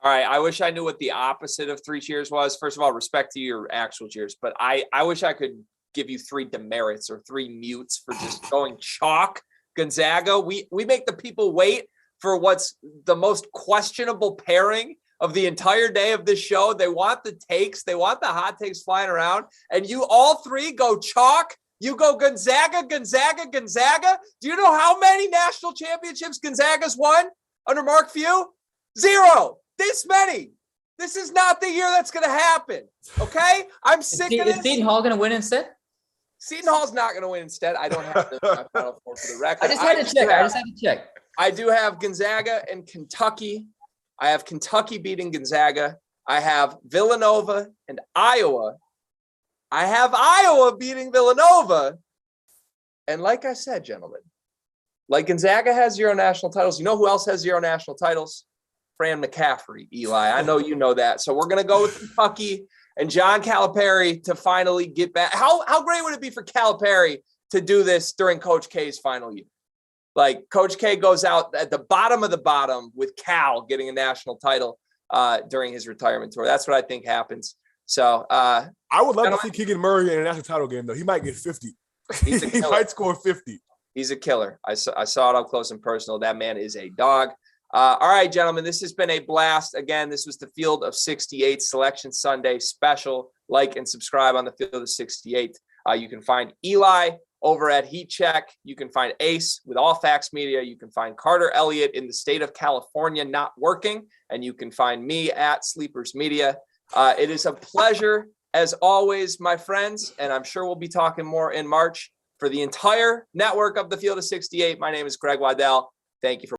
All right. I wish I knew what the opposite of 3 cheers was. First of all, respect to your actual cheers, but I wish I could give you 3 demerits or 3 mutes for just going chalk Gonzaga. We make the people wait for what's the most questionable pairing of the entire day of this show. They want the takes. They want the hot takes flying around. And you all 3 go chalk. You go Gonzaga, Gonzaga, Gonzaga. Do you know how many national championships Gonzaga's won under Mark Few? 0. This many. This is not the year that's going to happen. Okay? I'm sick of this. Is Seton Hall going to win instead? Seton Hall's not going to win instead. I don't have the Final Four for the record. I just had to check. I do have Gonzaga and Kentucky. I have Kentucky beating Gonzaga. I have Villanova and Iowa. I have Iowa beating Villanova. And like I said, gentlemen, like Gonzaga has 0 national titles. You know who else has 0 national titles? Fran McCaffrey, Eli. I know you know that. So we're going to go with Kentucky and John Calipari to finally get back. How great would it be for Calipari to do this during Coach K's final year? Like Coach K goes out at the bottom of the bottom with Cal getting a national title during his retirement tour. That's what I think happens. So I would love to see Keegan Murray in a national title game, though. He might get 50. He might score 50. He's a killer. I saw it up close and personal. That man is a dog. All right, gentlemen, this has been a blast. Again, this was the Field of 68 Selection Sunday special. Like and subscribe on the Field of 68. You can find Eli over at Heat Check. You can find Ace with All Facts Media. You can find Carter Elliott in the state of California not working. And you can find me at Sleepers Media. It is a pleasure, as always, my friends. And I'm sure we'll be talking more in March. For the entire network of the Field of 68, my name is Greg Waddell. Thank you for